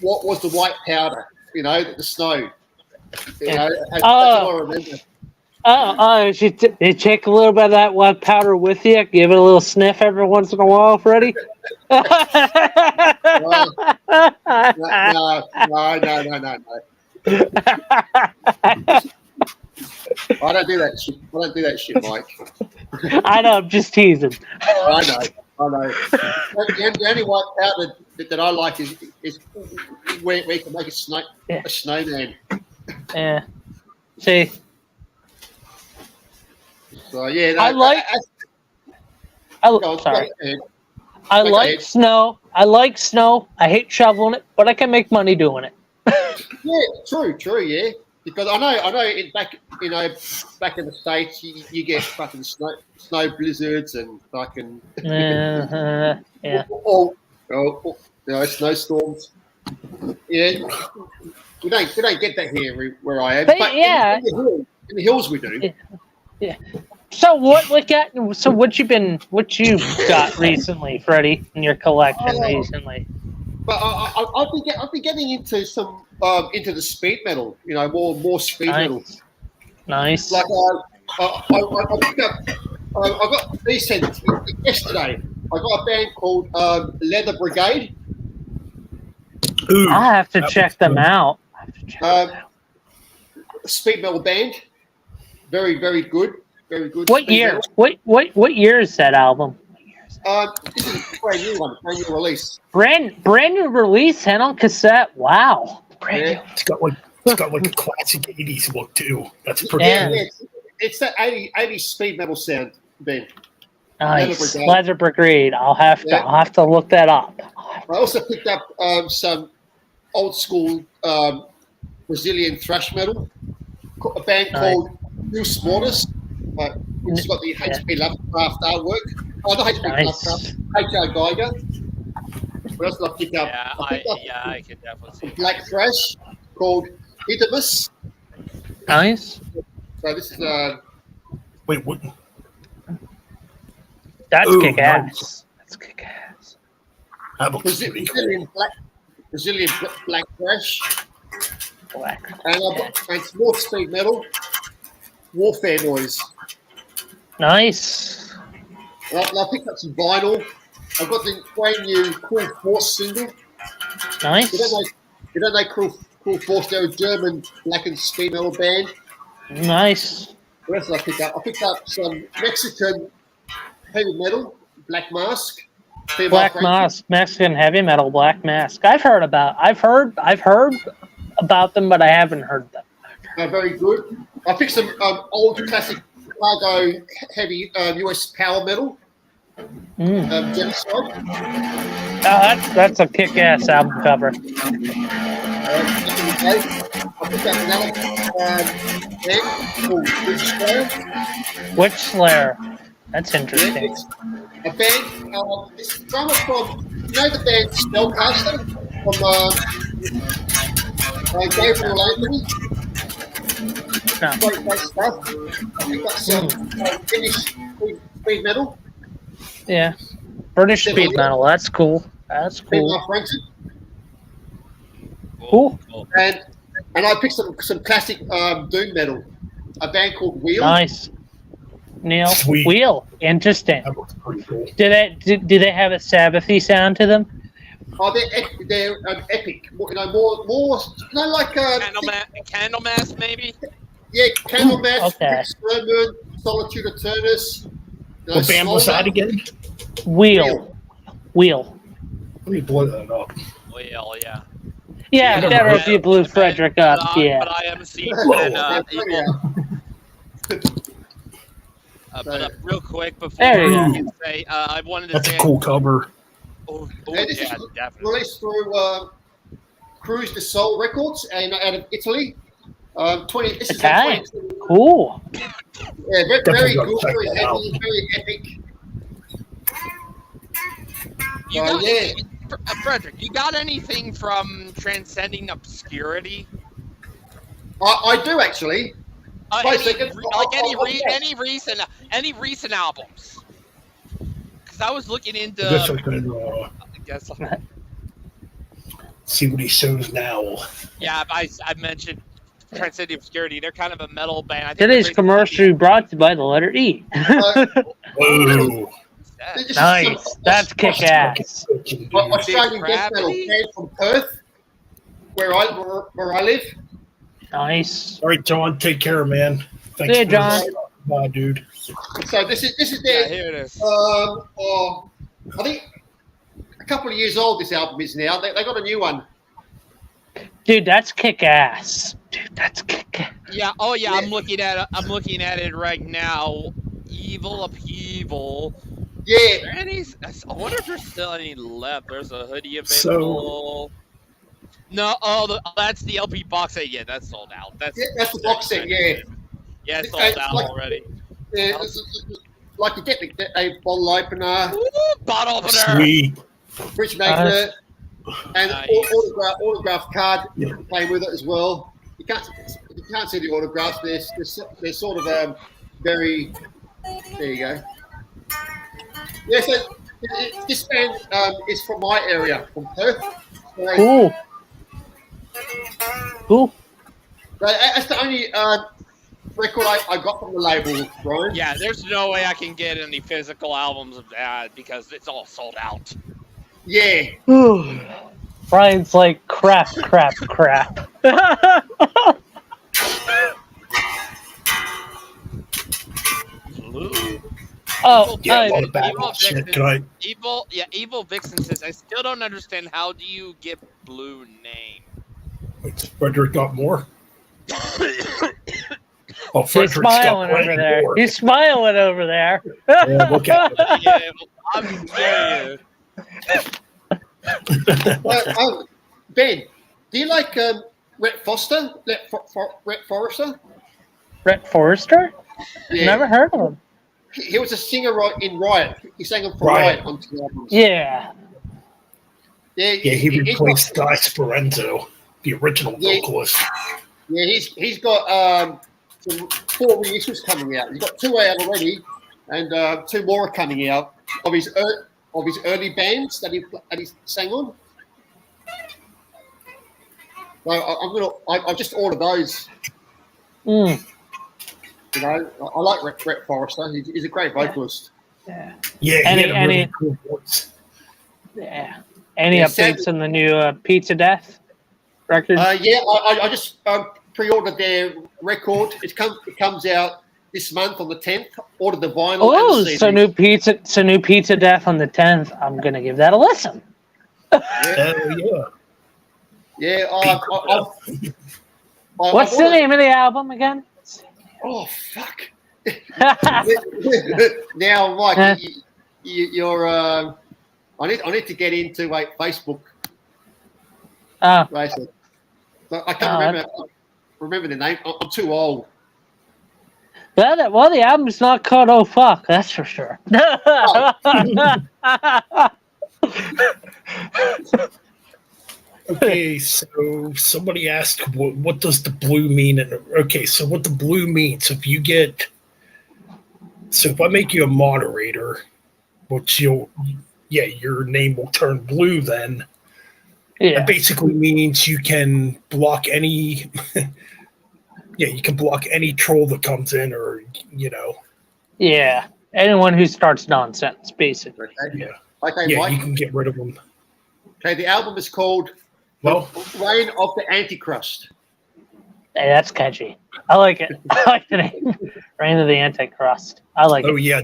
what was the white powder? The snow. That's all I remember. You take a little bit of that white powder with you. Give it a little sniff every once in a while, Freddie. No. I don't do that shit, Mike. I know, I'm just teasing. I know. The only white powder that I like is where you can make a snowman. Yeah. See, So yeah, I like- sorry. I Go like ahead. snow. I hate shoveling it, but I can make money doing it. Yeah, true, yeah. Because I know back in the States you get fucking snow blizzards and fucking Yeah. snowstorms. Yeah, we don't get that here where I am. But But yeah. in the hills we do. Yeah. So what you got recently, Freddie, in your collection recently? But I've been getting into some into the speed metal. More speed metal. Nice. Like I picked up. I got these sent yesterday. I got a band called Leather Brigade. Ooh, I have to that check was them good. out. Speed metal band. Very, very good. Very good. What speed year? metal. What year is that album? This is a brand new one, brand new release. Brand new release and on cassette. Wow. Brand Yeah. It's got like a classic 80s look, too. That's pretty Yeah. cool. It's that 80s speed metal sound band. new. Nice. Leather Brigade. Leather Brigade. I'll have Yeah. to look that up. I also picked up some old school Brazilian thrash metal. A band called Bruce Mortis. It's got the HP Lovecraft artwork. Oh, not HP Lovecraft. H.R. Geiger. What else did I pick up? I can definitely see. Black thrash called Idibus. Nice. So this is Wait, what? That's Ooh, kick ass. nice. That's kick ass. That looks pretty cool. Brazilian black thrash. Black. And some more speed metal. Warfare Noise. Nice. And I picked up some vinyl. I've got the brand new Cruel Force single. Nice. You don't know Cruel Force? They're a German black and speed metal band. Nice. What else did I pick up? I picked up some Mexican heavy metal, Black Mask. Black Mask, Mexican heavy metal, Black Mask. I've heard about them, but I haven't heard them. Very good. I picked some old classic Largo heavy US power metal. Genocide. That's a kick-ass album cover. I picked up another band called Witch Slayer. Witch Slayer. That's interesting. Yeah, it's a band. This drummer from, you know, the band Spellcaster from Gabriel Anthony. No. Great stuff. I think that's Finnish speed metal. Yeah. British speed metal. That's cool. That's cool. Cool. And I picked some classic doom metal. A band called Wheel. Nice. Neil. Sweet. Wheel. Interesting. That looks pretty cool. Do they have a Sabbathy sound to them? Oh, they're epic. More, you know, like Candlemass, maybe. Yeah, Candlemass, Okay. Sermon, Solitude Eternus. What band was that again? Wheel. Let me blow that up. Well, yeah. Yeah, Yeah, better yeah. if you blew Frederick up. Yeah. But I am seeing but real quick before There you I go. can say, I wanted to That's say, a cool cover. This is definitely. released through Cruz de Sol Records out of Italy. 20. This is Okay. 20. Cool. Yeah, very Definitely good, gotta check very that heavy, very epic. You got yeah. Frederick, you got anything from Transcending Obscurity? I do actually. Wait a second. Any recent albums? Because I was looking into. I guess I can see what he shows now. Yeah, I mentioned Transcending Obscurity. They're kind of a metal band. I think Today's commercial brought to you by the letter E. Whoa. Nice. That's kick ass. Australian death metal band from Perth, where I live. Nice. All right, John, take care, man. Thanks See ya, for John. Bye, dude. So this is Yeah, their. here it is. I think a couple of years old. This album is now. They got a new one. Dude, that's kick ass. Dude, that's kick ass. Yeah. Oh yeah. I'm looking at it right now. Evil Upheaval. Yeah. Are there any? I wonder if there's still any left. There's a hoodie available. No. Oh, that's the LP box set. Yeah, that's sold out. That's the box set. Yeah. Yeah, it's sold out already. Yeah, like you get a bottle opener, Ooh, bottle opener. Sweet. fridge magnet, and Nice. autograph card came with it as well. You can't see the autographs. They're sort of very. There you go. Yeah, so this band is from my area, from Perth. So, Cool. Cool. that's the only record I got from the label, Brian. Yeah, there's no way I can get any physical albums of that because it's all sold out. Yeah. Brian's like, crap. Oh, Yeah, a lot of bad shit. Can I? Evil Vixen says, I still don't understand how do you get blue name? Frederick got more. Oh, he's Frederick's got smiling over plenty there. more. He's smiling over there. Yeah, look at him. Yeah, I'm serious. Ben, Do you like Rhett Foster? Rhett Forrester? Rhett Forrester? Yeah. Never heard of him. He was a singer in Riot. He sang for Riot. Riot on 2 albums. Yeah. Yeah, Yeah, he replaced Guy Speranzo, the original Yeah. vocalist. Yeah, he's got some 4 reissues coming out. He's got 2 out already, and 2 more are coming out of his early bands that he sang on. So I've just ordered those. Mm. You know, I like Rhett Forrester. He's a great vocalist. Yeah. Yeah, he Any- had a really any- cool voice. Yeah. Any Yeah, updates on the new Pizza Death record? Yeah, I just pre-ordered their record. It comes out this month on the 10th. Ordered the vinyl. Oh, and the so CD. new Pizza Death on the 10th. I'm gonna give that a listen. Hell yeah. Yeah. What's the name of the album again? Oh fuck! Now, Mike, you're. I need to get into Facebook. Oh, Right, so I can't remember the name. I'm too old. well, the album's not called "Oh Fuck," that's for sure. Okay, so somebody asked, what does the blue mean? And okay, so what the blue means, if I make you a moderator, which your name will turn blue then. Yeah. It basically means you can block any, you can block any troll that comes in, or, Yeah. Anyone who starts nonsense, basically. Okay, yeah, okay, Mike. you can get rid of them. Okay, the album is called Well, "Reign of the Antichrist." Hey, that's catchy. I like it. I like the name. Reign of the Antichrist. I like oh it. yeah,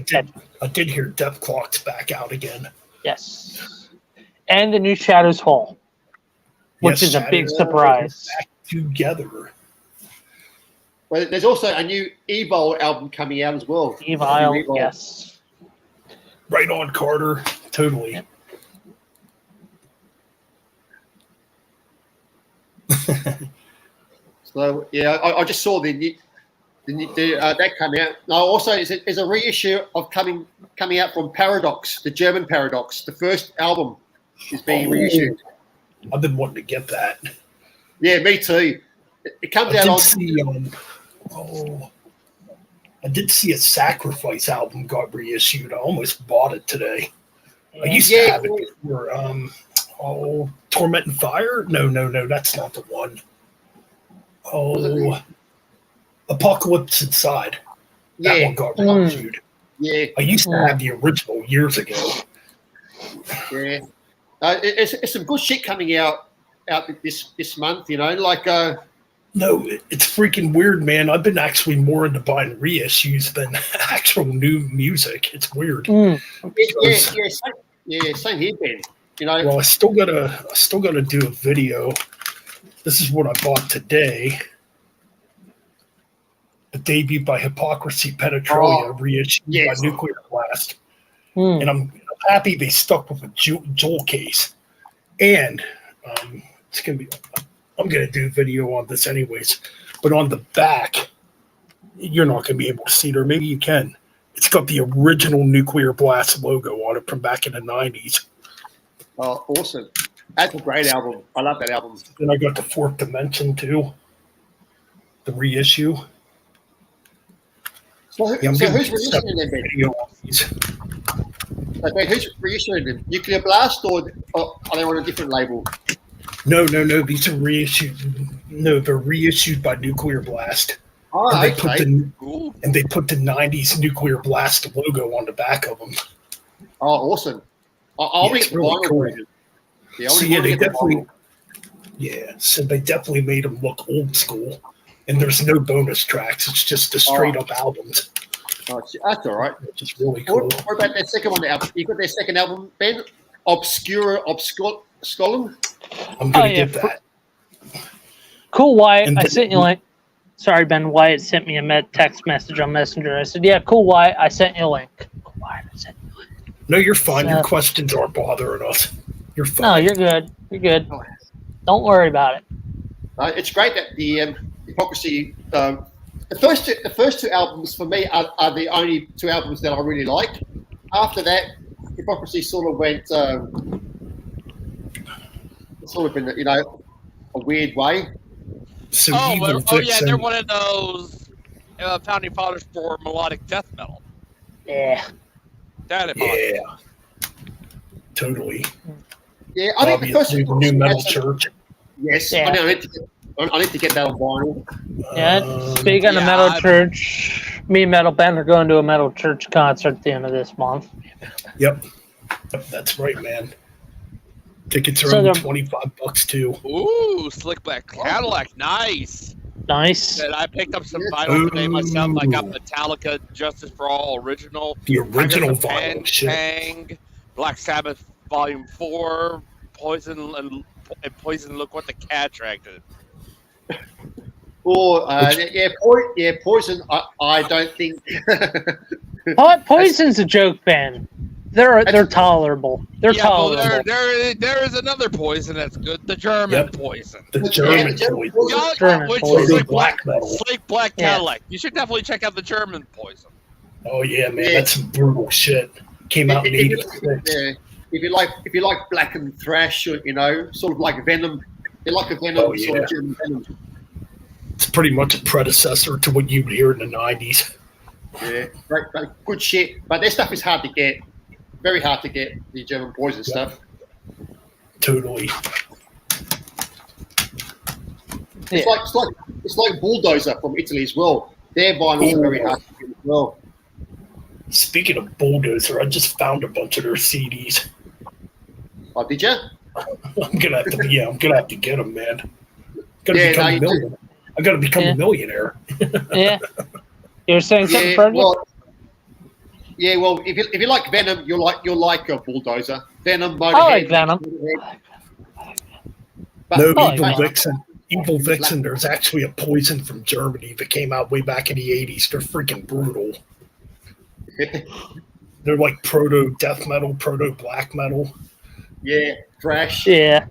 I did hear Death Clock's back out again. Yes. And the new Shadows Fall, which Yes, is a big Shadows surprise. back together. Well, there's also a new Evil album coming out as well. Evil, Evil. yes. Right on, Carter. Totally. Yep. So yeah, I just saw that coming out. Now also is a reissue of coming out from Paradox, the German Paradox. The first album is being reissued. I've been wanting to get that. Yeah, me too. It comes I out did on. see I did see a Sacrifice album got reissued. I almost bought it today. I used to have it for Torment and Fire. No, that's not the one. Apocalypse Inside. That Yeah, one got reissued. yeah, I used to have the original years ago. yeah. It's some good shit coming out this month. You know, like No, it's freaking weird, man. I've been actually more into buying reissues than actual new music. It's weird. same here, Ben. You know, Well, I still gotta do a video. This is what I bought today. The debut by Hypocrisy Penetralia, reissued by Nuclear Blast. And I'm happy they stuck with a jewel case. And I'm gonna do a video on this anyways. But on the back, you're not gonna be able to see it, or maybe you can. It's got the original Nuclear Blast logo on it from back in the 90s. oh, awesome. That's a great album. I love that album. Then I got the Fourth Dimension too, the reissue. So, Yeah, I'm gonna who's do a reissuing separate them, Ben? video on these. Okay, who's reissuing them? Nuclear Blast, or are they on a different label? No. These are reissued. No, they're reissued by Nuclear Blast. Oh, And they okay. put the 90s Nuclear Blast logo on the back of them. Oh, awesome. I'll Yeah, read it's the really vinyl cool. version. Yeah, So they definitely made them look old school. And there's no bonus tracks. It's just the straight up albums, That's all right. which is really cool. What about their second one? You got their second album, Ben? Obscurum? I'm gonna yeah. get that. Cool, Wyatt. And I sent you a link. Sorry, Ben. Wyatt sent me a text message on Messenger. I said, yeah, cool, Wyatt. I sent you a link. Cool, Wyatt. I sent you a link. No, you're fine. Your So- questions aren't bothering us. You're No, fine. you're good. You're good. Don't worry about it. It's great that the Hypocrisy. The first two albums for me are the only two albums that I really like. After that, Hypocrisy sort of went sort of in a weird way. So Oh, Evil well, yeah, Vixen, they're one of those founding fathers for melodic death metal. Yeah. That yeah, totally. Yeah, I think the first Obviously, two the New Metal albums- Church. Yes, Yeah. I need to get that on vinyl. Yeah. Speaking of yeah, Metal I'm- Church, me and Metal Ben are going to a Metal Church concert at the end of this month. Yep, that's right, man. Tickets are So only they're- $25 too. Ooh, Slick Black Cadillac, nice. Nice. And I picked up some vinyl today myself. I got Ooh. Metallica, Justice for All original, The original I got some vinyl shit. Tang, Black Sabbath Volume 4, Poison, and Poison. Look what the cat dragged it. Or Poison. I don't think. Poison's a joke band. They're tolerable. They're Yeah, well, tolerable. there is another Poison that's good. The German Yep. Poison. The German Yeah, Poison. Y'all- German which Poison. is Proto Slick black metal. Slick Black Yeah. Cadillac. You should definitely check out the German Poison. Oh yeah, man, Yeah. that's some brutal shit. Came out in '86. Yeah. If you like black and thrash, or, sort of like Venom. They like a Venom Oh, sort yeah. of German Venom. It's pretty much a predecessor to what you would hear in the '90s. Yeah, great, good shit. But their stuff is hard to get. Very hard to get, the German Poison stuff. Totally. It's like Bulldozer from Italy as well. Their vinyls are very hard to get as well. Speaking of Bulldozer, I just found a bunch of their CDs. Oh, did you? I'm gonna have to get them, man. Gotta Yeah, become no, a you do. millionaire. I gotta become Yeah. a millionaire. Yeah. You were saying something, Yeah, Fred? well, if you like Venom, you'll like a Bulldozer. Venom, Motorhead. I like Venom. But, No, Oh, Evil yeah. Vixen. Evil Vixen. There's actually a Poison from Germany that came out way back in the '80s. They're freaking brutal. They're like proto death metal, proto black metal. yeah, thrash. Yeah.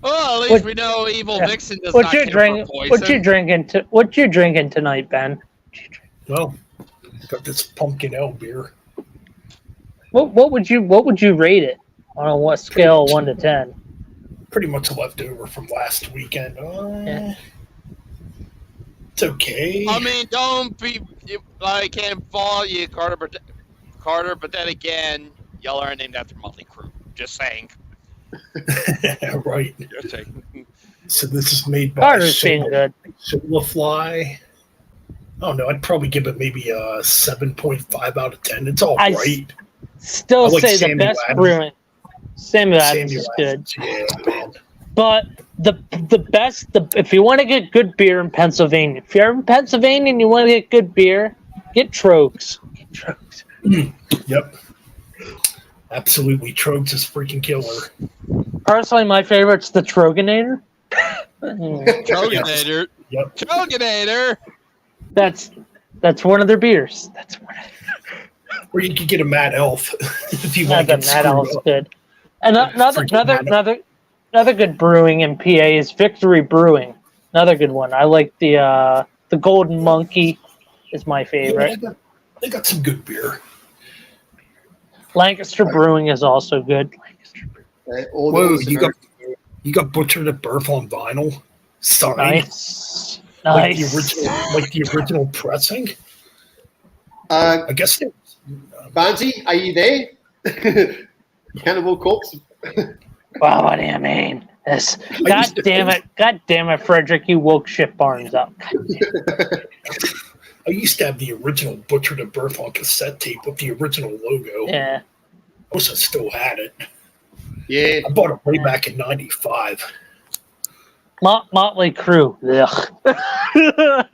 Well, at least What- we know Evil yeah. Vixen does What not you care drinking? for Poison. What you drinking tonight, Ben? Well, got this pumpkin ale beer. What would you rate it on a what scale of 1 to 10? Pretty much left over from last weekend. Yeah. It's okay. I mean, don't be. I can't fault you, Carter. But then again, y'all are named after Motley Crue. Just saying. Right. Just saying. So this is made by Carter's being good. Soulfly. Oh no, I'd probably give it maybe a 7.5 out of 10. It's all I right. Still I like say the Samuel best Adams. brewing. Samuel Adams Samuel is good. Adams, yeah, man. But the best, if you want to get good beer in Pennsylvania, if you're in Pennsylvania and you want to get good beer, get Trogs. Get Trogs. Yep. Absolutely. Trogs is freaking killer. Personally, my favorite's the Troganator. Troganator. Yep. Troganator. That's one of their beers. That's one. Or you could get a Mad Elf if you want Not to that get Mad Elf's screwed up. good. And Freaking another good brewing in PA is Victory Brewing. Another good one. I like the Golden Monkey is my Yeah, favorite. they got some good beer. Lancaster Brewing is also good. All Whoa, those you are- got Butchered at Birth on vinyl. Signed. Nice. Like Nice. the original pressing. I guess it, Barnsey, are you there? Cannibal Corpse. Wow, what do you mean? This. God damn it, Frederick! You woke Shit Barnes up. I used to have the original Butchered at Birth on cassette tape with the original logo. Yeah. I wish I still had it. Yeah. I bought it way back in '95. Motley Crue. Ugh. I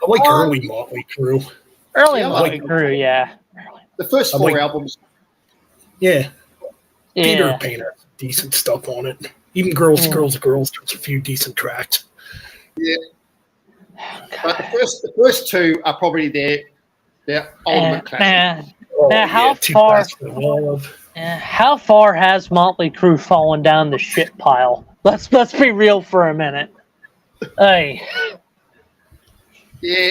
like early Motley Crue. Early Yeah, I Motley like- Crue, yeah. The first I four like- albums. Yeah, Peter Yeah. Painter, decent stuff on it. Even Girls, Mm. Girls, there's a few decent tracks. But the first two are probably their ultimate classic. Man, Oh, Now, how Too far- Fast for Love. how far has Motley Crue fallen down the shit pile? Let's be real for a minute. Hey, Yeah,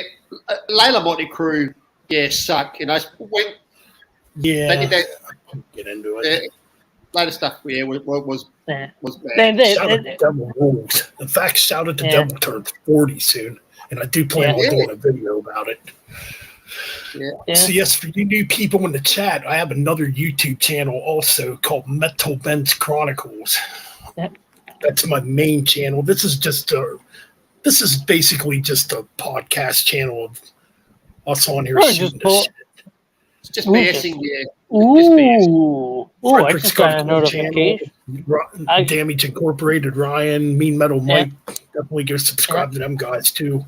Layla Monty Crew, yeah, suck. You know, when Yeah, they did that, get into it. later stuff, yeah, was yeah. bad. Shout out to Devil Rules. In fact, shout out to Yeah. Devil turns 40 soon, and I do plan Yeah. on doing a video about it. Yeah. So yes, for you new people in the chat, I have another YouTube channel also called Metal Ben's Chronicles. Yep. That's my main channel. This is basically just a podcast channel of us on here Oh, shooting just pull- the shit. It's just Ooh, bashing, yeah. Ooh, I Frederick's just got a cool notification. I- Damage Incorporated, Ryan, Mean Metal Mike. Definitely go subscribe to them guys too.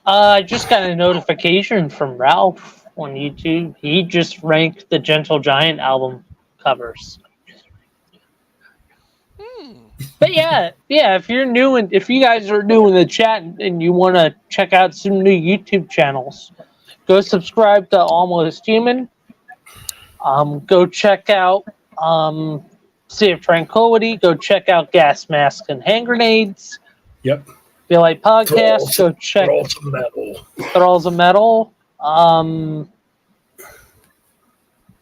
I just got a notification from Ralph on YouTube. He just ranked the Gentle Giant album covers. But yeah, if you're new and if you guys are new in the chat and you want to check out some new YouTube channels, go subscribe to Almost Human. Go check out Sea of Tranquility. Go check out Gas Mask and Hand Grenades. Yep. Feel like podcast. Go check Thralls of Metal. Thralls of Metal.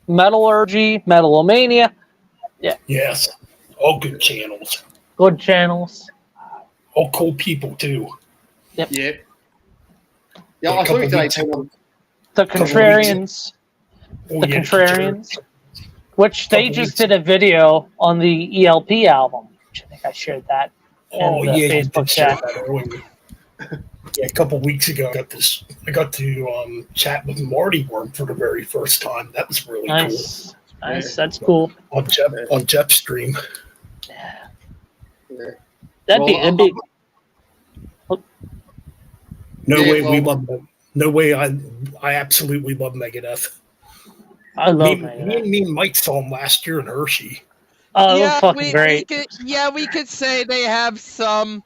Metallurgy, Metalomania. Yes. All good channels. Good channels. All cool people too. Yeah. Yeah, Yeah, I saw couple you today. weeks ago. The Contrarians. Oh, The yeah, Contrarians. Which they Couple just weeks. did a video on the ELP album. Which I think I shared that. Oh in the yeah, you Facebook did share chat. that earlier. Yeah, a couple weeks ago, I got to chat with Marty Worm for the very first time. That was really Nice. Nice. That's cool. cool on Jeff's stream. Yeah. That'd be No Yeah, way we well- love them. No way I absolutely love Megadeth. I love me, Megadeth. me and Mike saw them last year in Hershey. Oh, it was fucking great. We could say they have some.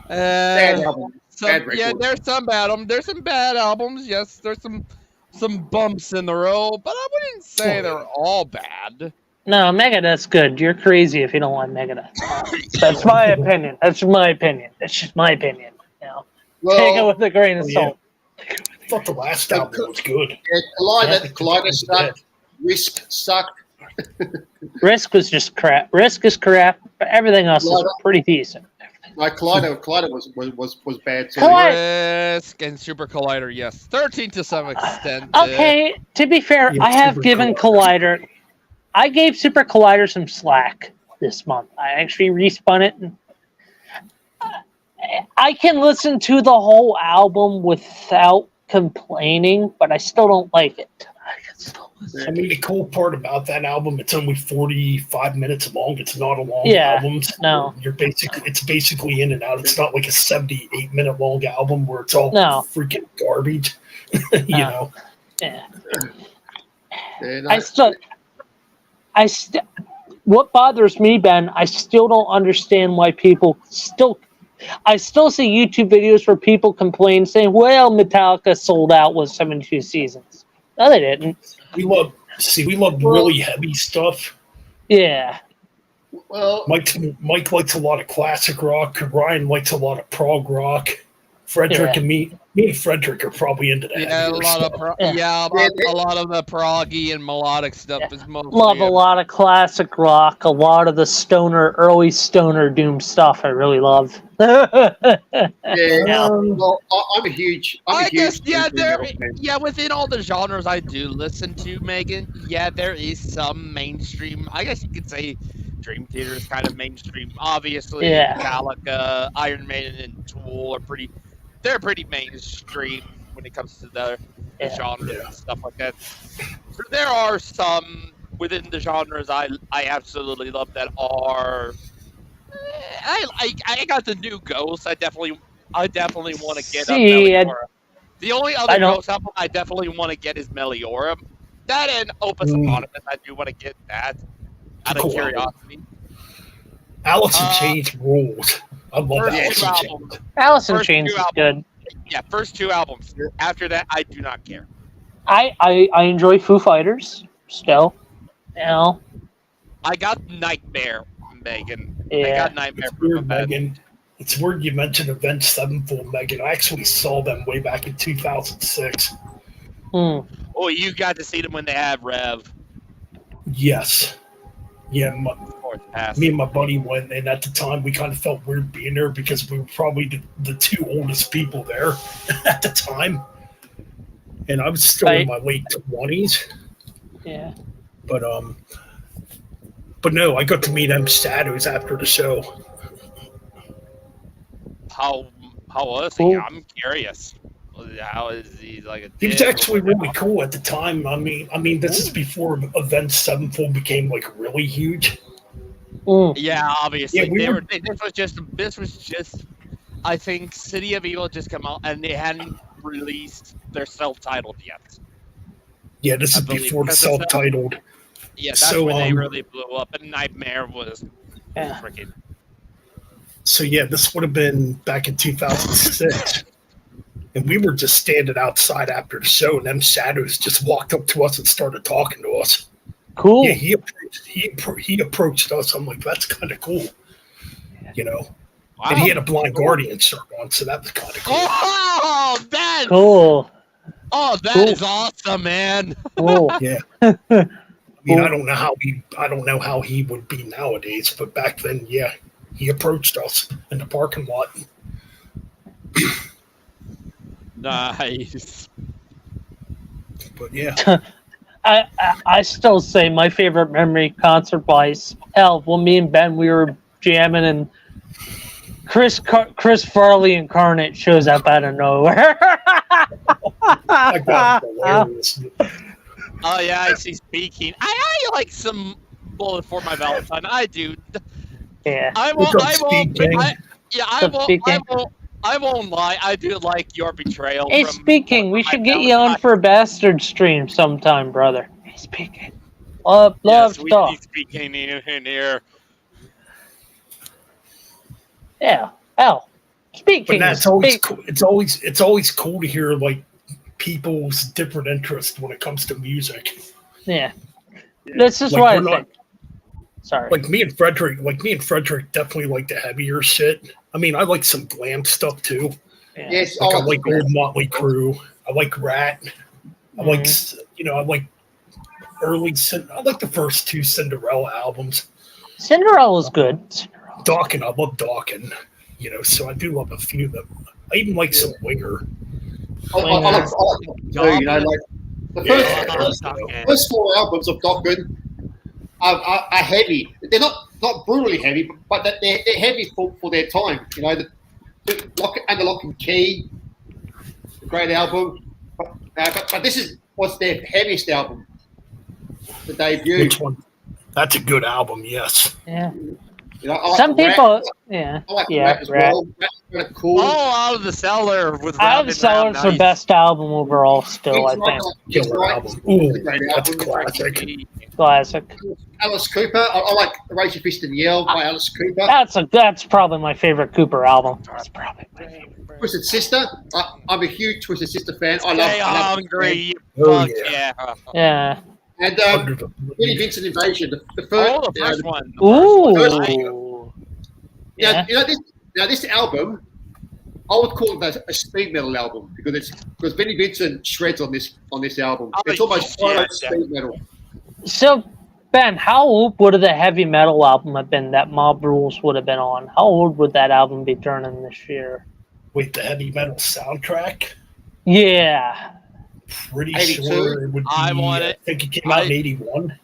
Bad album. Bad Yeah, record. there's some bad albums. There's some bad albums. Yes, there's some bumps in the road, but I wouldn't say they're all bad. No, Megadeth's good. You're crazy if you don't like Megadeth. That's my opinion. That's my opinion. That's just my opinion. You know, take it Well, with a grain of Oh, yeah. salt. I thought the last album was good. yeah, Collider sucked. Risk sucked. Risk was just crap. Risk is crap, but everything else is pretty decent. No, Collider was bad too. Collider- Risk and Super Collider, yes. 13 to some extent. Okay, to be fair, Yeah, I have Super given Collider. I gave Super Collider some slack this month. I actually respun it. And I can listen to the whole album without complaining, but I still don't like it. I can still listen. I mean, the cool part about that album, it's only 45 minutes long. It's not a long Yeah, album. no. It's basically in and out. It's not like a 78-minute long album where it's all No. freaking garbage. you No. know. Yeah. Yeah, no, What bothers me, Ben, I still don't understand why I still see YouTube videos where people complain saying, well, Metallica sold out with 72 seasons. No, they didn't. We love really heavy stuff. Yeah. well, Mike likes a lot of classic rock. Ryan likes a lot of prog rock. Frederick Yeah. and me and Frederick are probably into that. Yeah, a heavier lot stuff. of Yeah. a lot of the proggy and melodic stuff is mostly Love a lot of classic rock, a lot of the early stoner doom stuff I really love. yeah. Yeah. Well, I'm a huge. I guess huge yeah, metal fan. within all the genres I do listen to, Megan, yeah, there is some mainstream. I guess you could say Dream Theater is kind of mainstream. Obviously, Yeah. Metallica, Iron Maiden, and Tool are pretty mainstream when it comes to the Yeah. genres Yeah. and stuff like that. So there are some within the genres I absolutely love that are. I got the new Ghost. I definitely want to get See, up Meliora. The only other I don't- Ghost album I definitely want to get is Meliora. That and Opus Mm. Anonymous, I do want to get that out of Cool. curiosity. Alice in Chains rules. I love First Alice two in albums. Chains. Alice in First Chains two is good. Yeah, first two albums. After that, I do not care. I enjoy Foo Fighters still. You know, I got Nightmare Megan. I Yeah. got Nightmare It's from weird, bed. Megan. It's weird you mentioned Avenged Sevenfold, Megan. I actually saw them way back in 2006. Mm. Oh, you got to see them when they had Rev. Yes. Yeah, Or past. me and my buddy went, and at the time we kind of felt weird being there because we were probably the two oldest people there at the time. And I was still in my late 20s. Yeah. But no, I got to meet M Shadows after the show. How was he? Cool. I'm curious. How is he like a He was dick or actually whatever? really cool at the time. I mean, this is before Avenged Sevenfold became like really huge. Mm. Yeah, obviously. Yeah, This was just I think City of Evil had just come out and they hadn't released their self-titled yet. Yeah, this I is believe before the because it's self-titled. Yeah, that's So, when they really blew up and Nightmare was Yeah. freaking So yeah, this would have been back in 2006. And we were just standing outside after the show, and M Shadows just walked up to us and started talking to us. Cool. Yeah, he approached us. I'm like, that's kind of cool, you know. wow. And he had a Blind Guardian shirt on, so that was kind of cool. Oh, Ben! Cool. Oh, that Cool. is awesome, man. Cool. Yeah. I mean, I don't know how he would be nowadays, but back then, yeah, he approached us in the parking lot. Nice. But yeah, I still say my favorite memory concert wise. Hell, when me and Ben we were jamming and Chris Farley Incarnate shows up out of nowhere. that guy was hilarious. Oh yeah, I see. Speaking, I like some Bullet for my Valentine. I do. Yeah. I Look won't. up I won't. Speaking. I won't lie. I do like your betrayal. Hey, from speaking, we My should get you on Valentine. for a Bastard stream sometime, brother. Hey, speaking. Love Yes, we talk. need speaking in here. Yeah. Hell. Speaking. But that's always cool. It's always cool to hear like people's different interests when it comes to music. Yeah. This is Like, what I we're not- think. Sorry. Like me and Frederick definitely like the heavier shit. I mean, I like some glam stuff too. Yeah. Yes, Like I oh, like old Motley Crue. I like Rat. I like I like I like the first two Cinderella albums. Cinderella's good. Dawkins, I love Dawkins. So I do love a few of them. I even like some Winger. I like too, you know, like the first four albums of Dokken are heavy. They're not brutally heavy, but they're heavy for their time. You know, the Lock and Key, a great album. But this was their heaviest album, the debut. Which one? That's a good album, yes. Yeah. You know, I like Some Rat. people, yeah. I like Yeah, Rap as Rat. well. Rap's kind of cool. Oh, Out of the Cellar with Out of Robin the Cellar's Round the Nice. best album overall still, I It's think. It's Killer right. album. Ooh, It's a great that's a album. classic. Classic. Alice Cooper. I like Raise Your Fist and Yell by Alice Cooper. That's probably my favorite Cooper album. That's probably my favorite. Twisted Sister. I'm a huge Twisted Sister fan. I Stay love hungry. You Oh, fuck yeah. yeah. Yeah. And Under the Billy Vincent Invasion. The first. Oh, the first one. Ooh. Yeah. Yeah. This album, I would call it a speed metal album because Billy Vincent shreds on this album. Oh, It's almost yeah, speed metal. So, Ben, how old would the heavy metal album have been that Mob Rules would have been on? How old would that album be turning this year? Wait, the heavy metal soundtrack? Yeah. Pretty 82? sure it would be. I want it. I think it came out in 81.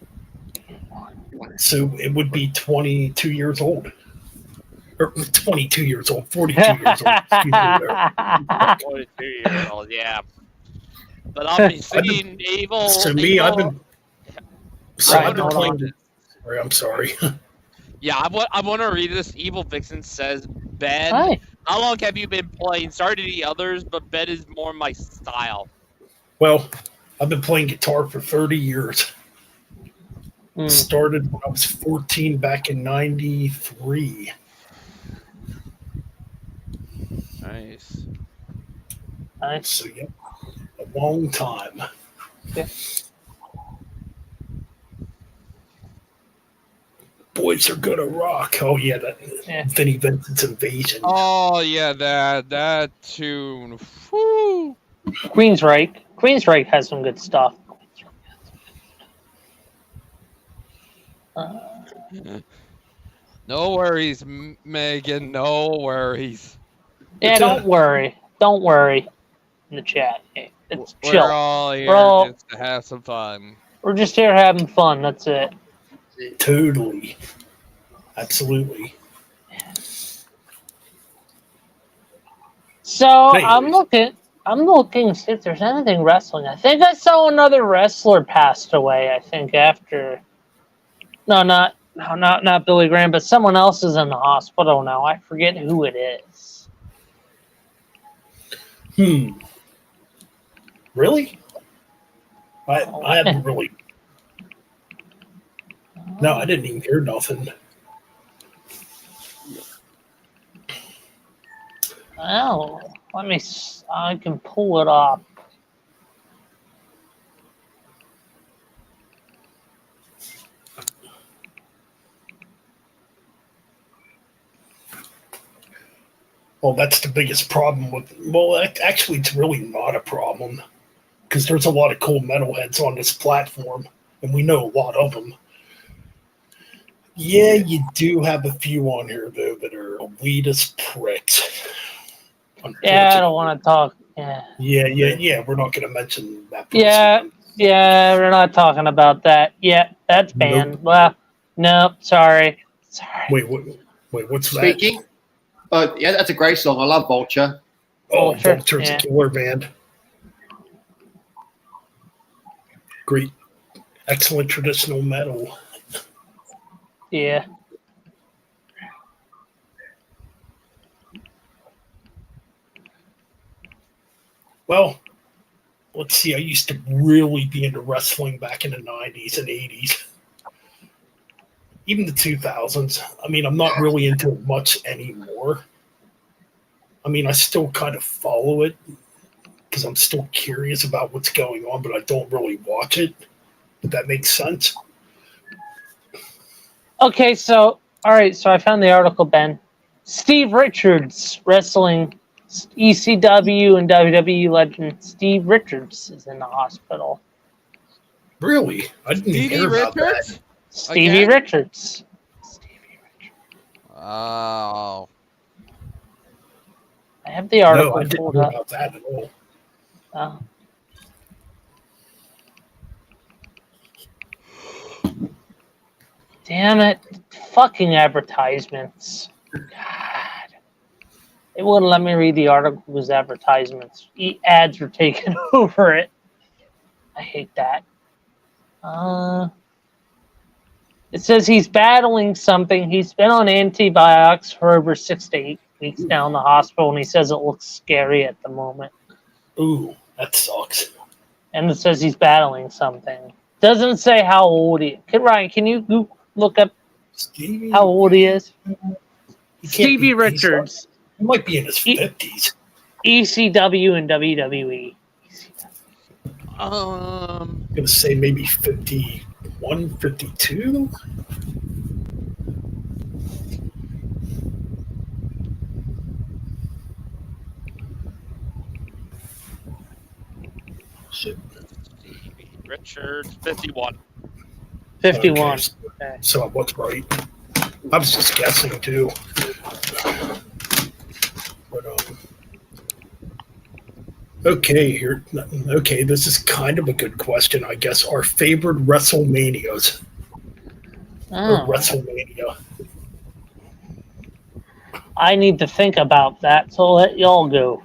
So it would be 22 years old. Or 22 years old, 42 years old. Excuse me there. 42 years old, yeah. But I'll be seeing Evil. So me, Evil, I've been Right, playing. hold on. Sorry, I'm sorry. Yeah, I want to read this. Evil Vixen says, Ben, Hi. how long have you been playing? Sorry to the others, but Ben is more my style. Well, I've been playing guitar for 30 years. Mm. Started when I was 14 back in 93. Nice. Nice. So, yeah, a long time. boys are gonna rock. Oh yeah, that Yeah. Vinnie Vincent's Invasion. Oh yeah, that tune. Whew. Queensryche. Queensryche has some good stuff. No worries, Megan. No worries. Yeah, don't worry. Don't worry. In the chat, hey, it's We're chill. all here We're just to have some fun. We're just here having fun. That's it. Totally, absolutely. So Anyways. I'm looking to see if there's anything wrestling. I think I saw another wrestler passed away. I think after, not Billy Graham, but someone else is in the hospital now. I forget who it is. Really? I haven't really. No, I didn't even hear nothing. Oh, I can pull it up. Well, that's the biggest problem with. Well, actually, it's really not a problem because there's a lot of cool metalheads on this platform, and we know a lot of them. Yeah, you do have a few on here though that are elitist pricks. Yeah, I don't want to talk. Yeah. Yeah. We're not going to mention that person. Yeah, we're not talking about that. Yeah, that's banned. Nope. Well, nope. Sorry. Wait, what's Speaking. Yeah, that's a great song. I love Vulture. that? Oh, Vulture, Vulture's yeah. a killer band. Great, excellent traditional metal. Yeah. Well, let's see. I used to really be into wrestling back in the 90s and 80s. Even the 2000s. I mean, I'm not really into it much anymore. I mean, I still kind of follow it because I'm still curious about what's going on, but I don't really watch it. If that makes sense. Okay, so all right, so I found the article, Ben. Steve Richards, wrestling ECW and WWE legend Steve Richards is in the hospital. Really? I didn't even Stevie hear about that. Richards? Stevie Again? Richards. Oh. I have the article No, I didn't pulled hear up. about that at all. Oh. Damn it. Fucking advertisements. God. It wouldn't let me read the article because advertisements. Ads were taking over it. I hate that. It says he's battling something. He's been on antibiotics for over 6 to 8 weeks now in the hospital, and he says it looks scary at the moment. Ooh, that sucks. And it says he's battling something. Doesn't say how old he is. Ryan, can you look up Stevie? how old he is? He can't Stevie be- Richards, He might be in his 50s. ECW and WWE. I'm going to say maybe 51, 52? Shit. Stevie Richards, 51. 51. Okay, so I was right. I was just guessing too. But, okay, here. Okay, this is kind of a good question, I guess. Our favorite WrestleManias. Or Oh, WrestleMania. I need to think about that, so I'll let y'all go.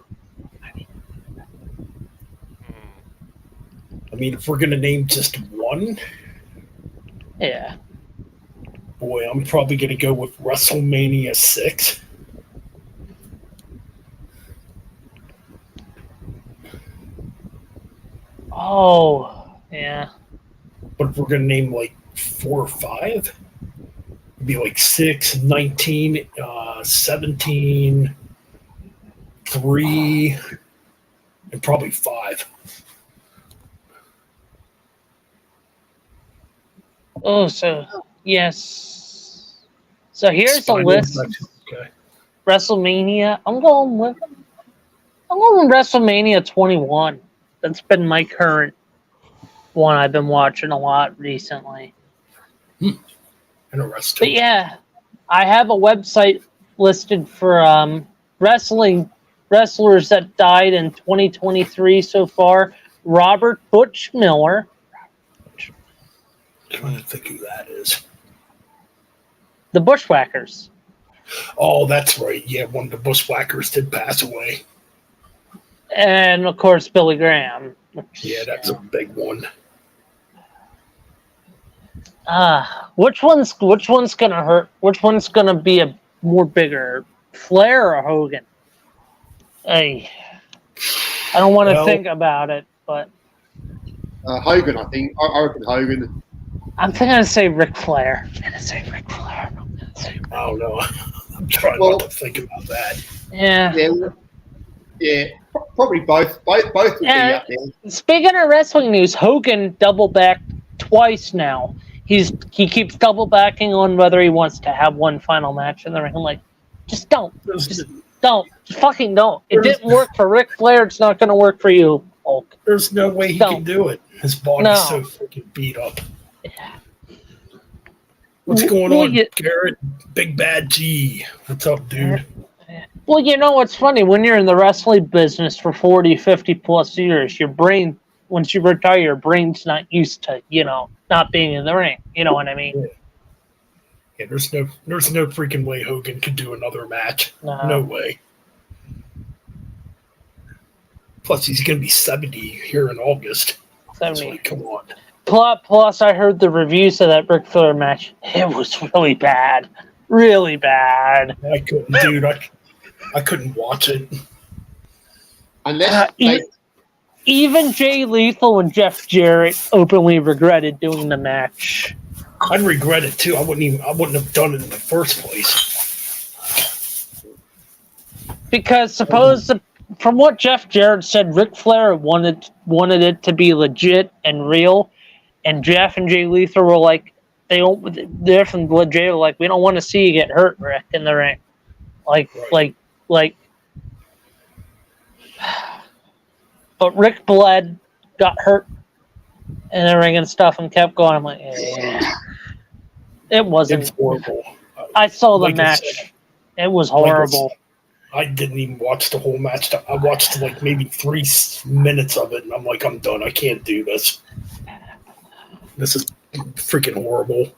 I mean, if we're going to name just one, Yeah. boy, I'm probably going to go with WrestleMania 6. Oh, yeah. But if we're going to name like 4 or 5, it'd be like 6, 19, 17, 3, and probably 5. Oh, so, yes. So here's a Spinal list. infection. Okay. WrestleMania. I'm going with WrestleMania 21. That's been my current one I've been watching a lot recently. But Interesting. yeah, I have a website listed for wrestlers that died in 2023 so far. Robert Butch Miller, Trying to think who that is. the Bushwhackers. Oh, that's right. Yeah, one of the Bushwhackers did pass away. And of course Billy Graham. Yeah, that's a big one. Which one's gonna hurt? Which one's gonna be a more bigger, Flair or Hogan? Hey, I don't want to Well- think about it, but Hogan, I think. I reckon Hogan. I'm gonna say Ric Flair. I'm gonna say Ric Flair. I don't know. I'm trying Well- not to think about that. Yeah. Yeah, probably both. Both would be Yeah. up there. Speaking of wrestling news, Hogan double backed twice now. He keeps double backing on whether he wants to have one final match in the ring. I'm like, just don't. Just fucking don't. It didn't work for Ric Flair. It's not going to work for you, Hulk. There's no way he Don't. can do it. His body's No. so freaking beat up. What's going Well, on, you- Garrett? Big Bad G. What's up, dude? Well, you know what's funny? When you're in the wrestling business for 40, 50 plus years, your brain, once you retire, your brain's not used to, not being in the ring. You know what I mean? Yeah, there's no freaking way Hogan could do another match. No. No way. Plus, he's going to be 70 here in August. So, It's like, come on. plus, I heard the reviews of that Ric Flair match. It was really bad. Really bad. I couldn't, dude. I couldn't watch it. Unless Even Jay Lethal and Jeff Jarrett openly regretted doing the match. I'd regret it too. I wouldn't have done it in the first place. Because from what Jeff Jarrett said, Ric Flair wanted it to be legit and real, and Jeff and Jay Lethal were like, they're from legit, like, we don't want to see you get hurt, Rick, in the ring, like. But Rick bled, got hurt in the ring and stuff, and kept going. I'm like, yeah. It wasn't. It's horrible. I saw the Like I match. said- It was horrible. I didn't even watch the whole match. I watched like maybe 3 minutes of it, and I'm like, I'm done. I can't do this. This is freaking horrible.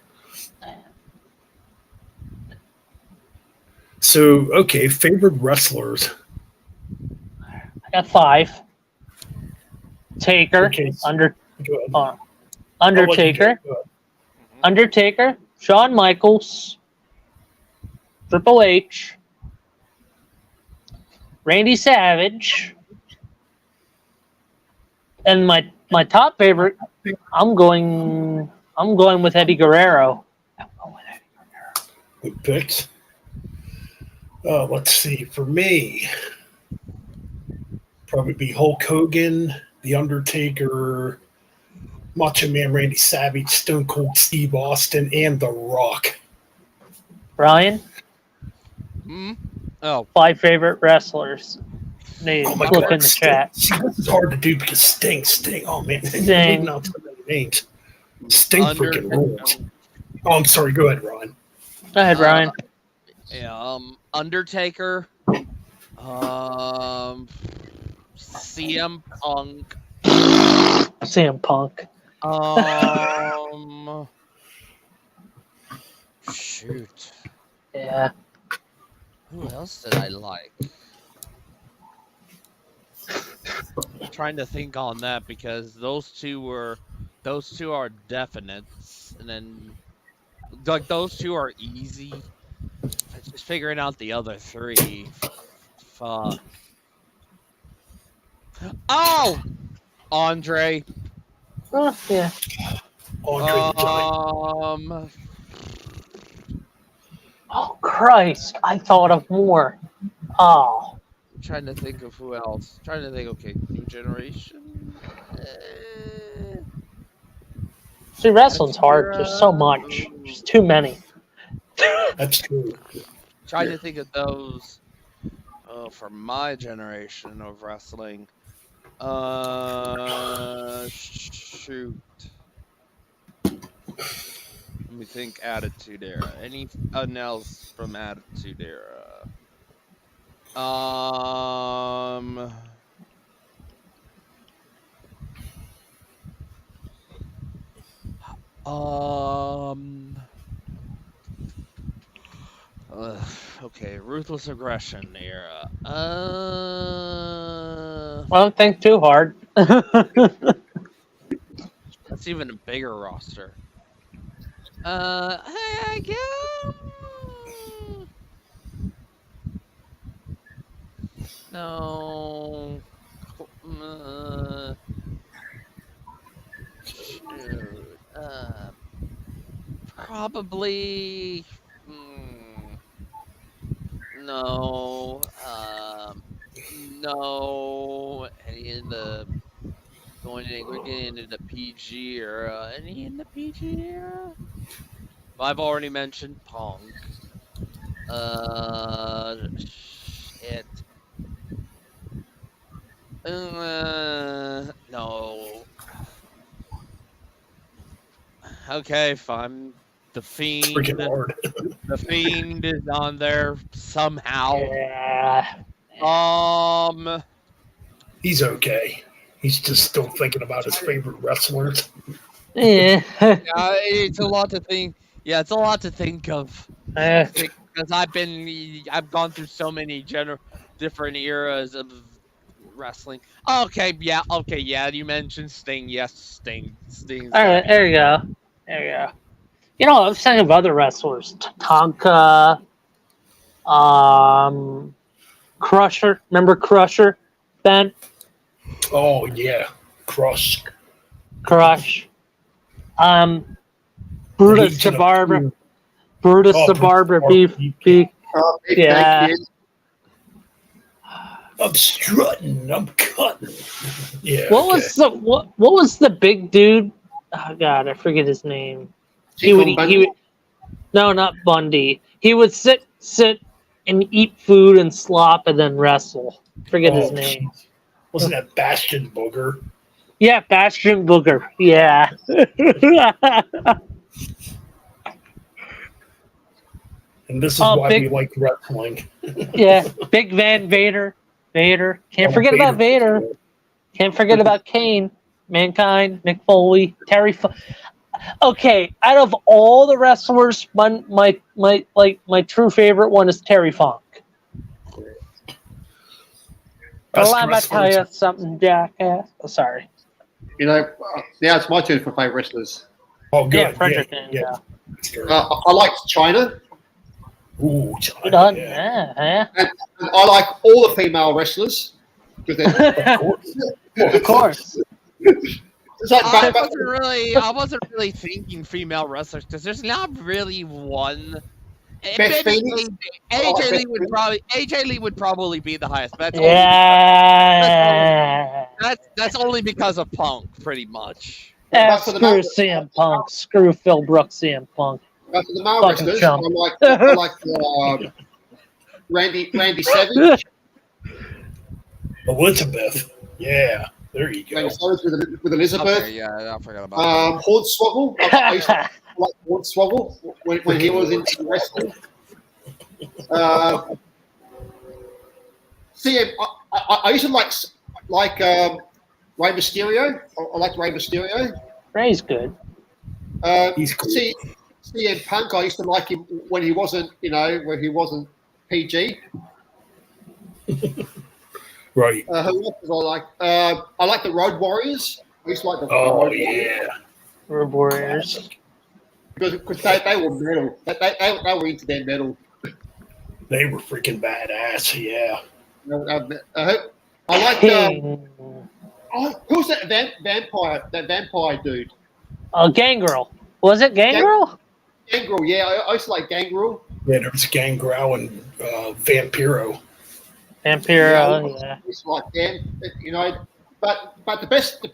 So, okay, favorite wrestlers. I got 5. Taker, Okay, Go ahead. Undertaker, Go ahead. Undertaker, Shawn Michaels, Triple H, Randy Savage, and my top favorite. I'm going with Eddie Guerrero. Good picks. Let's see. For me, probably be Hulk Hogan, The Undertaker, Macho Man Randy Savage, Stone Cold Steve Austin, and The Rock. Ryan, Oh, 5 favorite wrestlers. They Oh my look God, in the Sting. chat. See, this is hard to do because Sting. Oh man, Sting. Not so many names. Sting freaking rules. Oh, I'm sorry. Go ahead, Ron. Go ahead, Ryan. yeah, Undertaker, CM Punk, CM Punk. shoot, Yeah. who else did I like? I'm trying to think on that because those two are definites, and then like those two are easy. Just figuring out the other 3. Fuck. Oh, Andre. Oh, yeah. Andre the Giant. Oh, Christ. I thought of more. Oh. I'm trying to think of who else. Trying to think. Okay, new generation. See, wrestling's hard. There's so much. There's too many. That's true. Trying to think of those from my generation of wrestling. Shoot. Let me think. Attitude Era. Anything else from Attitude Era? Okay, Ruthless Aggression Era. Don't think too hard. That's even a bigger roster. I guess. No. Shoot. Probably. No. No. Any in the we're getting into the PG era. Any in the PG era? Well, I've already mentioned Punk. Shit. No. Okay, fine. The Fiend. Freaking hard. The Fiend is on there somehow. Yeah. He's okay. He's just still thinking about his favorite wrestlers. Yeah. It's a lot to think. Yeah, it's a lot to think of. Because I've gone through so many different eras of wrestling. Okay, yeah. You mentioned Sting. Yes, Sting. Sting's All right, there you go. You know, I was thinking of other wrestlers. Tatanka, Crusher. Remember Crusher, Ben? Oh yeah, Crush. Brutus the Barber. Brutus the Barber. Beef. Yeah. I'm strutting. I'm cutting. Yeah. What was the big dude? Oh God, I forget his name. He would no, not Bundy. He would sit and eat food and slop and then wrestle. Forget his name. Geez. Wasn't that Bastion Booger? Yeah, Bastion Booger. Yeah. And this is why we like wrestling. Yeah, Big Van Vader. Can't forget about Vader. Can't forget about Kane, Mankind, Mick Foley, Terry. Okay, out of all the wrestlers, my true favorite one is Terry Funk. Well, I'm gonna tell you something, jackass. Oh, sorry. You know, now it's my turn for favorite wrestlers. Oh, good. Yeah, Frederick. Yeah. I like China. Ooh, China. Yeah. And I like all the female wrestlers. Of course. It's like I wasn't really thinking female wrestlers because there's not really one. Beth Phoenix? AJ Lee would probably be the highest. But that's only because of Punk, pretty much. Screw CM Punk. Screw Phil Brooks, CM Punk. For the male wrestlers, I like Randy Savage. Elizabeth. Yeah, there you go. Randy Savage with Elizabeth. Okay, yeah, I forgot about that. Hornswoggle. I used to like Hornswoggle when he was in wrestling. I used to like Rey Mysterio. I like Rey Mysterio. Rey's good. He's cool. CM Punk, I used to like him when he wasn't, when he wasn't PG. Right. Who else was I like? I like the Road Warriors. I used to like the Road Warriors. Road Warriors. Because they were metal. They were into their metal. They were freaking badass. Yeah. I like who's that vampire dude? Gangrel. Was it Gangrel? Gangrel, yeah. I used to like Gangrel. Yeah, there was Gangrel and Vampiro. Vampiro, yeah. It's like them, but the best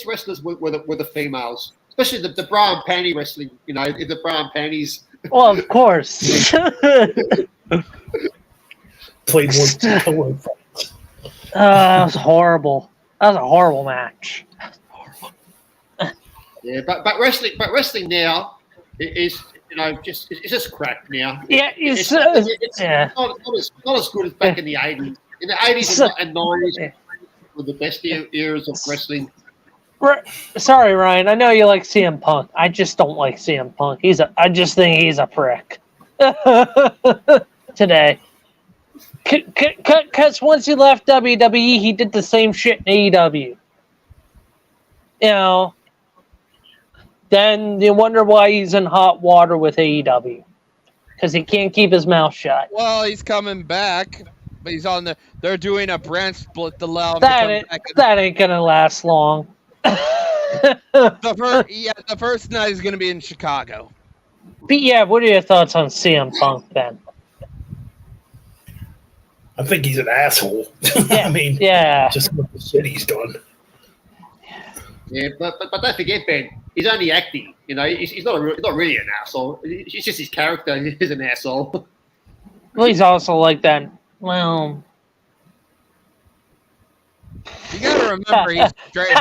wrestlers were the females. especially the bra and panty wrestling. You know, the bra and panties. Well, of course. Playboy pillow fights. That was horrible. That was a horrible match. Yeah, but wrestling now is it's just crap now. Yeah, It's yeah. not as good as back in the 80s. In the 80s and 90s were the best eras of wrestling. Sorry, Ryan. I know you like CM Punk. I just don't like CM Punk. I just think he's a prick. Today. Because once he left WWE, he did the same shit in AEW. You know, then you wonder why he's in hot water with AEW. Because he can't keep his mouth shut. Well, he's coming back, but he's on the. They're doing a brand split to allow him to come back. That ain't gonna last long. The first night is gonna be in Chicago. But yeah, what are your thoughts on CM Punk then? I think he's an asshole. Yeah, I mean, yeah. just what the shit he's done. Yeah, but don't forget, Ben. He's only acting. You know, he's not really an asshole. It's just his character. He's an asshole. Well, he's also like that. Well, You gotta remember he's straight.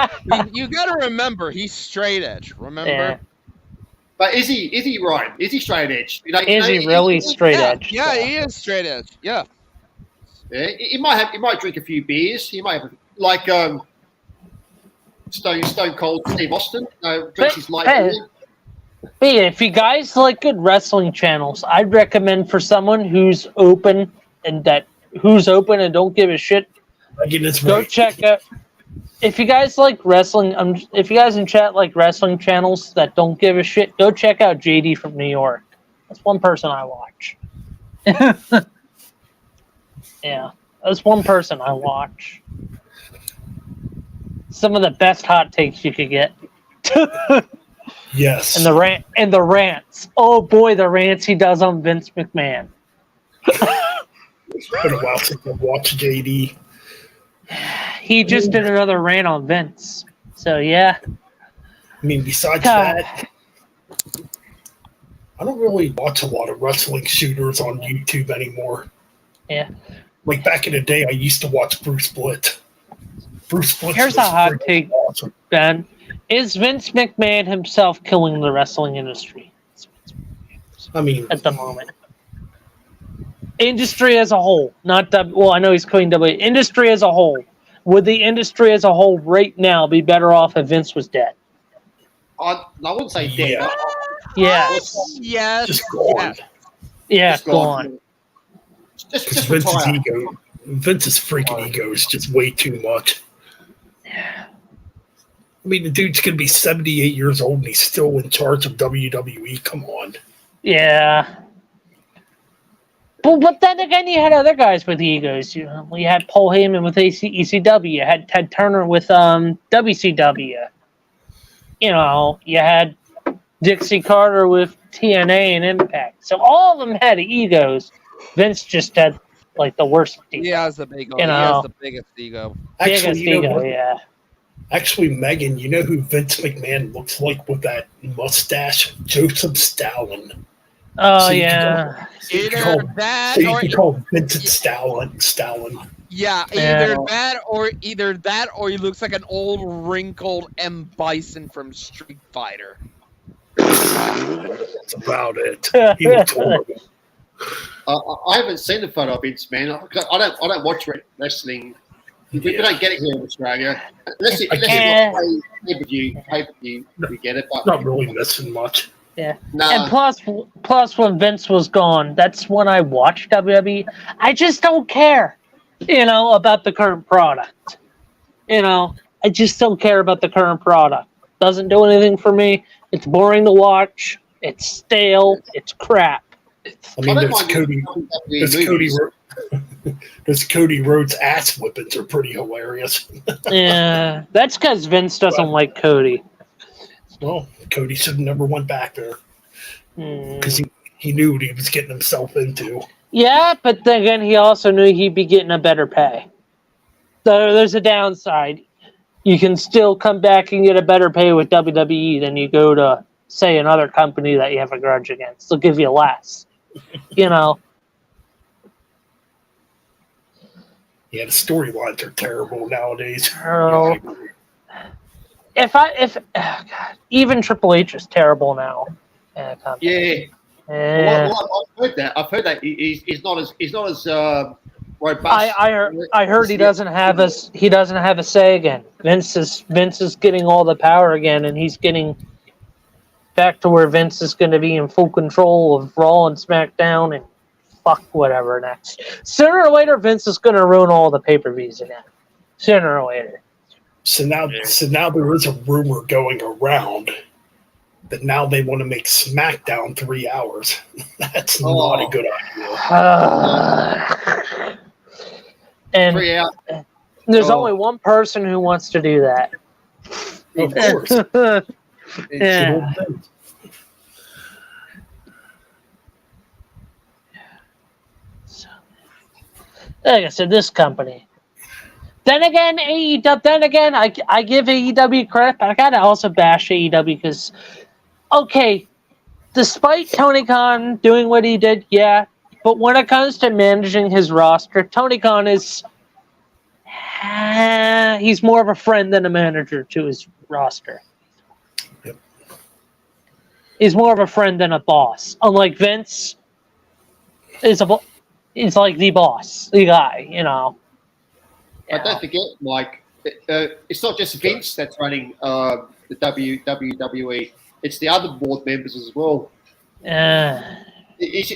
You gotta remember he's straight edge. Remember. yeah. But is he Ryan? Is he straight edge? Is he really straight edge? Yeah, he is straight edge. Yeah. Yeah, he might drink a few beers. He might have like Stone Cold Steve Austin. Drinks his light beer. Hey, if you guys like good wrestling channels, I'd recommend for someone who's open and don't give a shit. Go check out. If you guys like wrestling, if you guys in chat like wrestling channels that don't give a shit, go check out JD from New York. That's one person I watch. Yeah, that's one person I watch. Some of the best hot takes you could get. Yes. And the rants. Oh boy, the rants he does on Vince McMahon. It's been a while since I've watched JD. He just did another rant on Vince. So yeah. I mean, besides God. that, I don't really watch a lot of wrestling shooters on YouTube anymore. Yeah. Like back in the day, I used to watch Bruce Blitz. Bruce Blitz. Here's was a hot freaking take, awesome. Ben. Is Vince McMahon himself killing the wrestling industry I mean, at the moment? Industry as a whole, not W. Well, I know he's killing W. Industry as a whole. Would the industry as a whole right now be better off if Vince was dead? I wouldn't say dead. Yeah. Yes. Yes. just gone. Yes. Yeah, Just go on. Because Just Vince's retire. ego, Vince's freaking ego is just way too much. I mean, the dude's gonna be 78 years old and he's still in charge of WWE. Come on. Yeah. But then again, you had other guys with egos. You know, you had Paul Heyman with ECW. You had Ted Turner with WCW. You know, you had Dixie Carter with TNA and Impact. So all of them had egos. Vince just had like the worst ego. He has the big. You He know. has the biggest ego. Biggest Actually, you know ego, what? yeah. Actually, Megan, you know who Vince McMahon looks like with that mustache? Joseph Stalin. Oh, So you can yeah. So you can Either call, that so you or can call Vincent Stalin. yeah, Yeah. either that or he looks like an old wrinkled M. Bison from Street Fighter. That's about it. He looks horrible. I haven't seen the photo of Vince, man. I don't watch wrestling. We don't get it here in Australia. Unless it's pay-per-view, we get it. But Not really missing much. Yeah. nah, And plus, when Vince was gone, that's when I watched WWE. I just don't care, about the current product. I just don't care about the current product. Doesn't do anything for me. It's boring to watch. It's stale. It's crap. I mean, don't those mind Cody, movies. those Cody Rhodes ass whippings are pretty hilarious. Yeah, that's because Vince doesn't like Cody. Well, Cody should have never went back there Hmm. because he knew what he was getting himself into. Yeah, but then again, he also knew he'd be getting a better pay. So there's a downside. you can still come back and get a better pay with WWE than you go to, say, another company that you have a grudge against. They'll give you less. You know? Yeah, the storylines are terrible nowadays. Oh. God, even Triple H is terrible now. Yeah. Yeah. Well, I've heard that he's not as robust. I heard he doesn't have a say again. Vince is getting all the power again, and he's getting back to where Vince is going to be in full control of Raw and SmackDown and fuck whatever next. Sooner or later, Vince is going to ruin all the pay-per-views again. Sooner or later. So now there is a rumor going around that now they want to make SmackDown 3 hours. That's not a good idea. And 3 hours. there's only one person who wants to do that. Of course. Yeah. Like I said, this company. Then again, AEW. Then again, I give AEW credit, but I gotta also bash AEW because, okay, despite Tony Khan doing what he did, yeah, but when it comes to managing his roster, Tony Khan is he's more of a friend than a manager to his roster. Yep. He's more of a friend than a boss. Unlike Vince, he's like the boss, the guy, you know. But don't forget, Mike, it's not just Vince that's running the WWE. It's the other board members as well. It's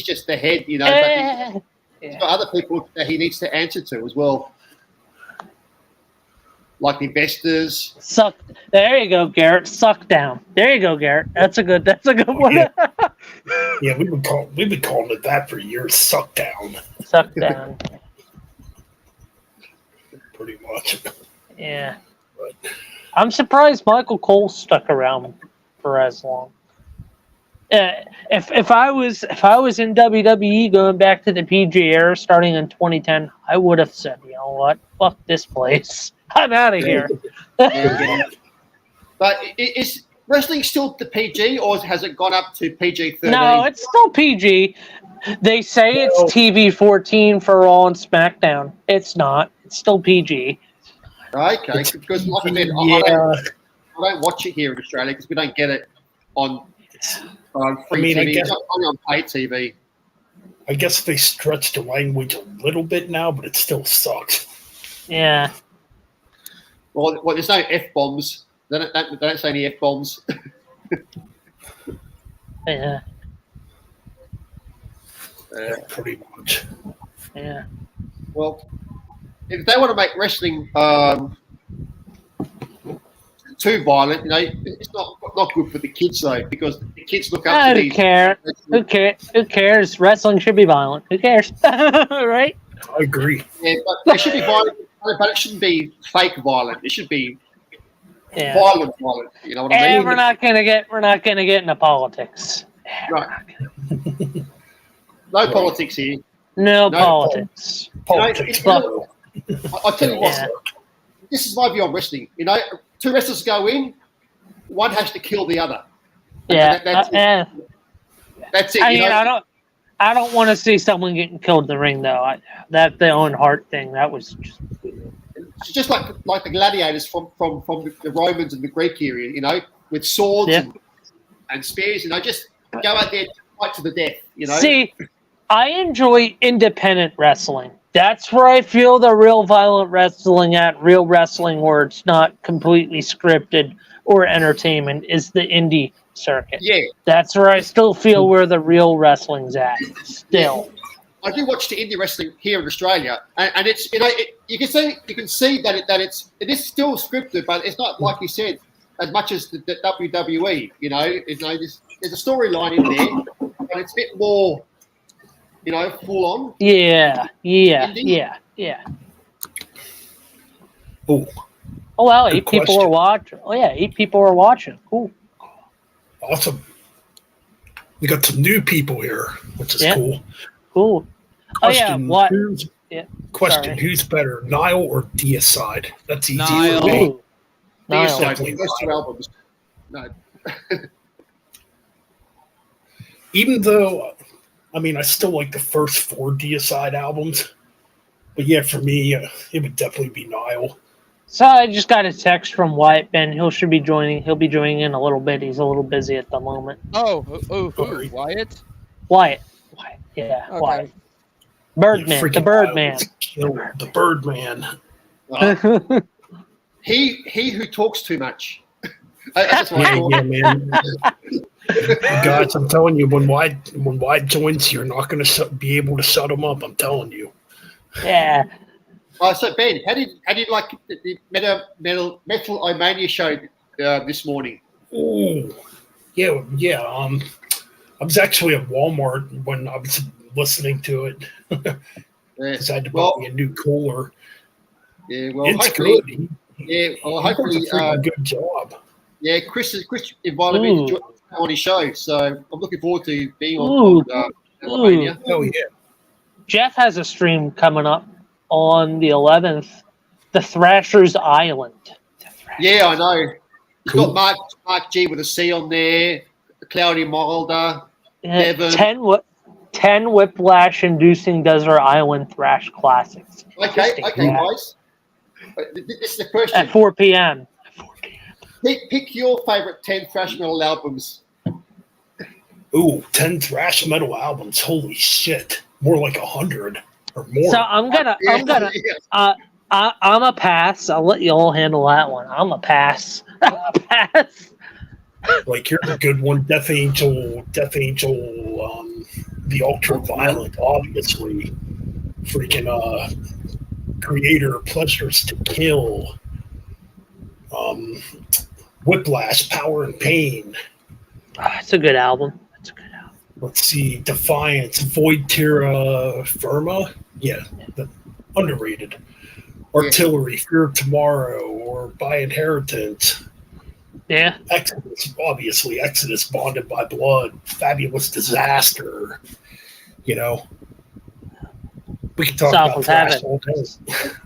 just the head, you know. But he's got other people that he needs to answer to as well, like investors. Suck. There you go, Garrett. Suck down. There you go, Garrett. That's a good one. Yeah, we've been calling it that for years. Suck down. Suck down. Pretty much. Yeah. I'm surprised Michael Cole stuck around for as long. If I was in WWE going back to the PG era starting in 2010, I would have said, you know what, fuck this place. I'm out of here. But is wrestling still the PG, or has it gone up to PG-13? No, it's still PG. They say it's TV-14 for Raw and SmackDown. It's not. It's still PG. Okay, because like I said, I don't watch it here in Australia because we don't get it on free TV. It's only on paid TV. I guess they stretched the language a little bit now, but it still sucks. Yeah. Well, there's no F-bombs. They don't say any F-bombs. Yeah. Pretty much. Yeah. Well, if they want to make wrestling too violent, you know, it's not good for the kids though, because the kids look up to these. Who cares? Wrestling should be violent. Who cares? Right? I agree. Yeah, but it should be violent, but it shouldn't be fake violent. It should be violent. You know what I mean? We're not gonna get into politics. Right. No politics here. No politics. Politics. I'll tell you what. This is my view on wrestling. You know, two wrestlers go in, one has to kill the other. Yeah. That's it. I mean, I don't want to see someone getting killed in the ring though. That the Owen Hart thing, that was just like the gladiators from the Romans and the Greek era, you know, with swords and spears, you know, just go out there and fight to the death, you know. See, I enjoy independent wrestling. That's where I feel the real violent wrestling real wrestling where it's not completely scripted or entertainment is the indie circuit. Yeah. That's where I still feel where the real wrestling's at. Still. I do watch the indie wrestling here in Australia, and it's, you know, you can see that it is still scripted, but it's not, like you said, as much as the WWE. You know, there's a storyline in there, but it's a bit more, you know, full on. Yeah. Oh. Oh wow, 8 people are watching. Oh yeah, 8 people are watching. Cool. Awesome. We got some new people here, which is cool. Cool. Question, What? Question: Sorry. who's better, Nile or Deicide? That's easy Nile. for me. Ooh. Nile. Deicide. Those two albums. No. Even though, I mean, I still like the first 4 Deicide albums, but yeah, for me, it would definitely be Nile. So I just got a text from Wyatt Ben. He'll be joining in a little bit. He's a little busy at the moment. Who? Sorry. Wyatt? Wyatt. Yeah, Okay. Wyatt. Birdman. Freaking The Birdman. Nile is killer. The Birdman. He who talks too much. That's what I Yeah, thought. yeah, man. Guys, I'm telling you, when Wyatt joins, you're not going to be able to shut him up. I'm telling you. Yeah. So Ben, how did you like the Metal Omania show this morning? Oh, yeah. I was actually at Walmart when I was listening to it because I had to buy me a new cooler. Yeah, well, It's hopefully, good. yeah, well, He does hopefully, a freaking good job. yeah, Chris invited me to join on his show, so I'm looking forward to being Ooh. on Metal Omania. Hell yeah. Jeff has a stream coming up on the 11th. The Thrasher's Island. Yeah, I know. He's Cool. got Mark G with a C on there, Cloudy Milder. Devon. 10 whiplash-inducing desert island thrash classics. Okay, Yeah. guys. This is the question. At 4 p.m. Pick your favorite 10 thrash metal albums. Ooh, 10 thrash metal albums. Holy shit. More like 100 or more. So I'm gonna Yeah. I'm a pass. I'll let you all handle that one. I'm a pass. Pass. Like, here's a good one. Death Angel, the Ultra Violent, obviously. Freaking Creator, Pleasures to Kill. Whiplash, Power and Pain. It's a good album. Let's see, Defiance, Void Terra Firma. Yeah, underrated. Artillery, Fear of Tomorrow, or By Inheritance. Yeah. Exodus, obviously. Exodus, Bonded by Blood. Fabulous Disaster. You know, we can talk South about of thrash Heaven. all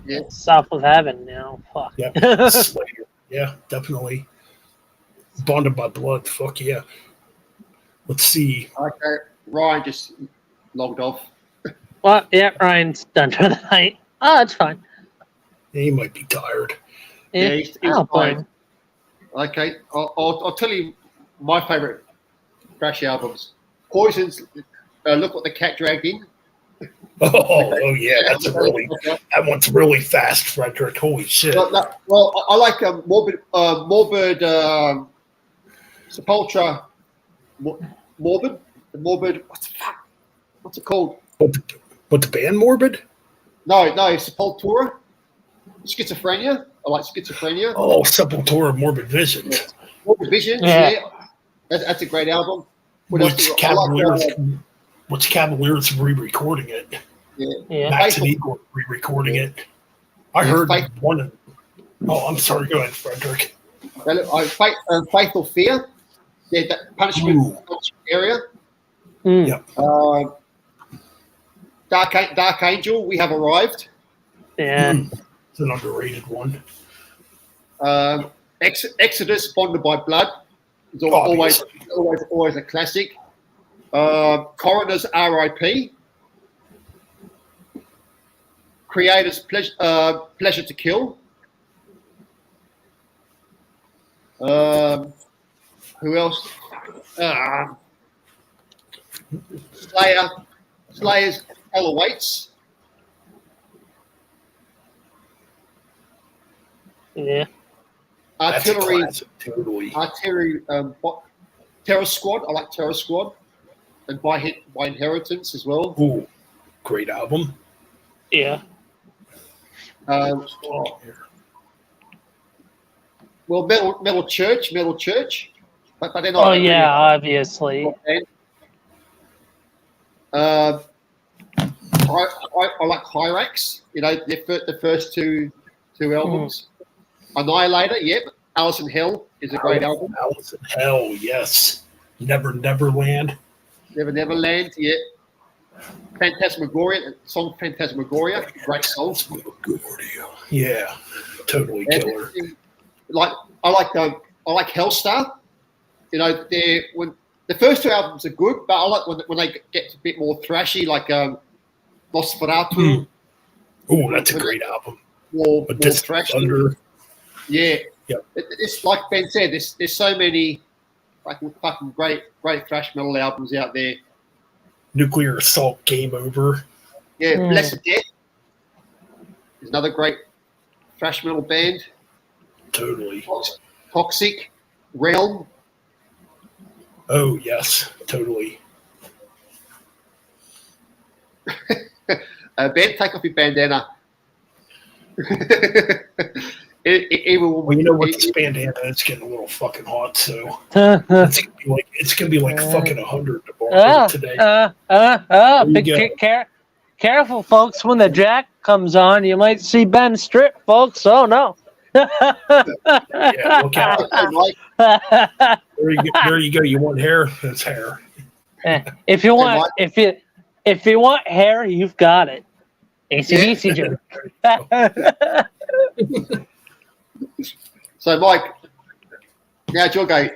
day. South of Heaven, fuck. Yeah, Slayer. Yeah, definitely. Bonded by Blood. Fuck yeah. Let's see. Okay, Ryan just logged off. Well, yeah, Ryan's done for the night. Oh, that's fine. He might be tired. Yeah, he's I don't blame fine. him. Okay, I'll tell you my favorite thrash albums. Poison's Look What the Cat Dragged In. Oh yeah, that one's really fast, Frederick. Holy shit. Well, I like Morbid Sepultura. Morbid. What's it called? But the band Morbid? No, Sepultura. Schizophrenia. I like Schizophrenia. Oh, Sepultura, Morbid Vision. Morbid Vision. Yeah. Yeah. That's a great album. What else Which do I like, Cavaliers re-recording it. Yeah. Max and Igor re-recording it. I heard one. Oh, I'm sorry. Go ahead, Frederick. Faithful Fear. Yeah, that punishment area. Mm. Yep. Dark Angel. We Have Arrived. Yeah. It's an underrated one. Exodus, Bonded by Blood. It's always a classic. Coroner's R.I.P. Creator's Pleasure to Kill. Who else? Slayer's Hell Awaits. Yeah. That's a Artillery. classic, totally. Terror Squad. I like Terror Squad. And by Inheritance as well. Ooh, great album. Yeah. Well, Metal Church. But they're not. Oh yeah, obviously. I like Hyrax. You know, the first two albums. Annihilator, yep. Alice in Hell is a great album. Alice in Hell, yes. Neverland. Neverland, yeah. Phantasmagoria, song Phantasmagoria, great song. Yeah, totally And, killer. like I like Hellstar. You know, when the first two albums are good, but I like when they get a bit more thrashy, like Nosferatu. Oh, that's a great album. More But this thrashy. Thunder. Yeah. Yep. It's like Ben said. There's so many fucking great thrash metal albums out there. Nuclear Assault, Game Over. Yeah, Blessed Death is another great thrash metal band. Totally. Toxic, Realm. Oh, yes, totally. Ben, take off your bandana. Evil Well, you know what? This bandana is getting a little fucking hot, so it's gonna be like fucking 100 tomorrow today. Careful, folks. When the jack comes on, you might see Ben strip, folks. Oh no. Yeah, look out. There you go. You want hair? That's hair. If you want hair, you've got it. AC/DC joke. So, Mike, now it's your go.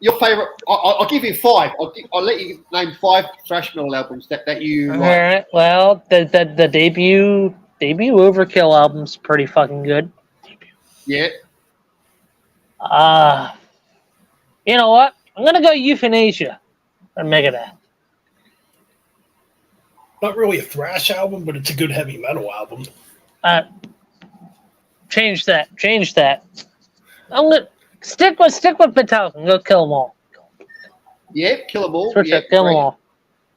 Your favorite? I'll give you 5. I'll let you name 5 thrash metal albums that you All like. right. Well, the debut Overkill album's pretty fucking good. Yeah. You know what? I'm gonna go Euthanasia or Megadeth. Not really a thrash album, but it's a good heavy metal album. Change that. I'm gonna stick with Metallica and go kill them all. Yeah, Kill 'Em All. Switch Yeah, up, kill them all.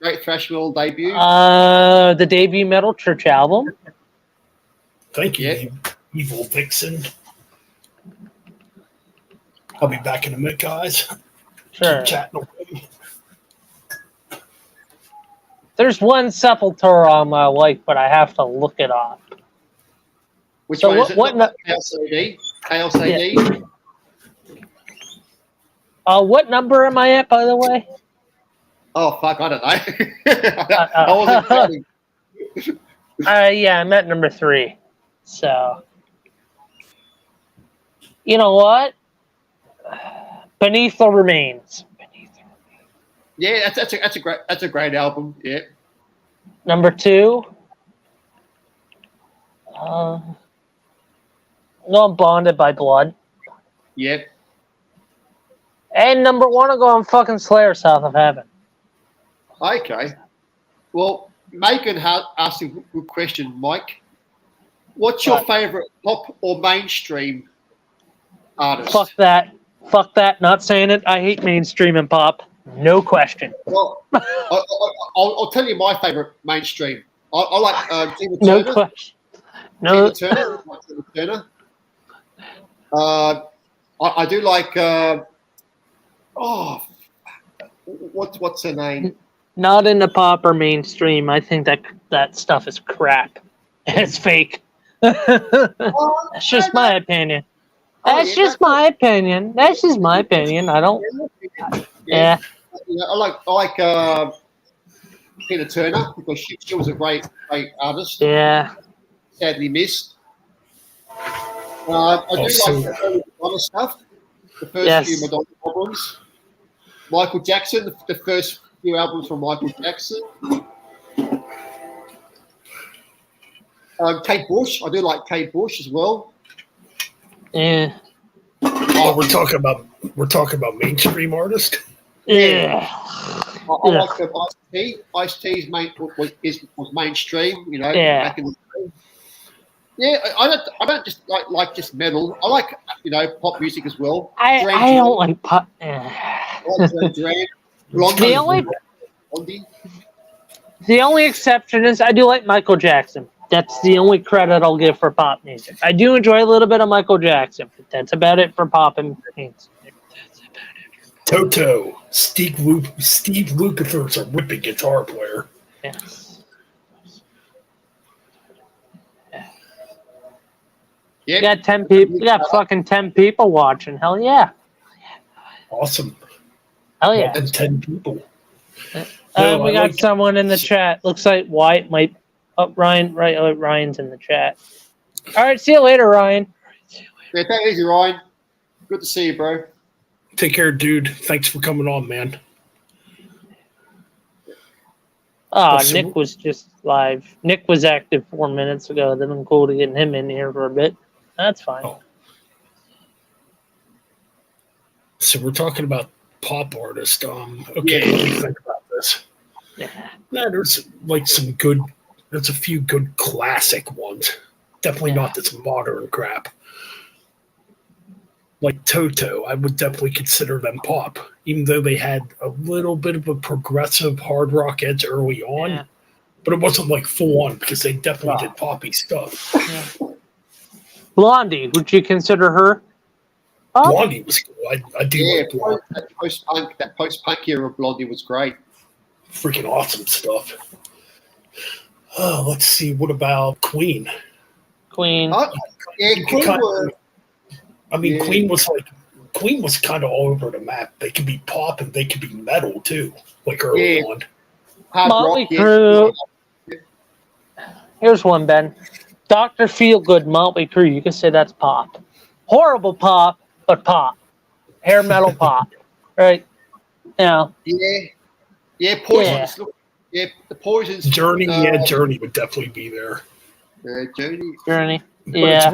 great thrash metal debut. The debut Metal Church album. Thank you, Yeah. you evil vixen. I'll be back in a minute, guys. Sure. Keep chatting away. There's one Sepultura on my like, but I have to look it up. Which so one is it? what Not KLCD? KLCD? What number am I at, by the way? Oh, fuck, I don't know. I wasn't counting. Yeah, I'm at number 3. So, you know what? Beneath the Remains. Yeah, that's a great album. Yeah. Number 2. I'm going Bonded by Blood. Yeah. And number 1, I'm going fucking Slayer, South of Heaven. Okay. Well, Megan asked a good question, Mike. What's your favorite pop or mainstream artist? Fuck that. Not saying it. I hate mainstream and pop. No question. Well, I'll tell you my favorite mainstream. I like Tina No Turner. question. No. Tina Turner. I do like. What's her name? Not into pop or mainstream. I think that stuff is crap. It's fake. That's just my opinion. That's just my opinion. I don't. Yeah. I like Tina Turner because she was a great artist. Yeah. Sadly missed. I do like Madonna stuff. The first few Madonna albums. Michael Jackson, the first few albums from Michael Jackson. Kate Bush, I do like Kate Bush as well. Yeah. Oh, we're talking about mainstream artists. Yeah. I like the Ice-T. Ice-T's was mainstream, you know. Yeah. Back in the day. Yeah, I don't just like just metal. I like pop music as well. I don't like pop. The only exception is I do like Michael Jackson. That's the only credit I'll give for pop music. I do enjoy a little bit of Michael Jackson, but that's about it for pop and music. Toto, Steve Lukather's a ripping guitar player. Yes. Yeah. You got 10 people. You got fucking 10 people watching. Hell yeah. Awesome. Hell yeah. And 10 people. No, We I got like- someone in the chat. Looks like Wyatt might. Oh, Ryan. Right. Oh, Ryan's in the chat. All right. See you later, Ryan. Yeah, take it easy, Ryan. Good to see you, bro. Take care, dude. Thanks for coming on, man. Ah, So- Nick was just live. Nick was active 4 minutes ago. They've been cool to getting him in here for a bit. That's fine. Oh. So we're talking about pop artists. Okay, Yeah. what do you think about this? Yeah. No, there's like some good. There's a few good classic ones. Definitely not this modern crap. Like Toto, I would definitely consider them pop, even though they had a little bit of a progressive hard rock edge early on. Yeah. But it wasn't like full on because they definitely Wow. did poppy stuff. Blondie, would you consider her? Oh, Blondie was cool. I do Yeah, like Blondie. that post-punk era of Blondie was great. Freaking awesome stuff. Oh, let's see. What about Queen? Queen. Oh, yeah, You Queen can were, I mean, Yeah. Queen was kind of all over the map. They could be pop and they could be metal too, like early Yeah. on. hard Motley rock. Yeah. Crue. Here's one, Ben. Dr. Feelgood, Motley Crue. You can say that's pop. Horrible pop, but pop. Hair metal pop. Right? Yeah. Yeah, Poisons. Look, yeah, the Poisons. Journey, Journey would definitely be there. Journey. Journey. But Yeah. it's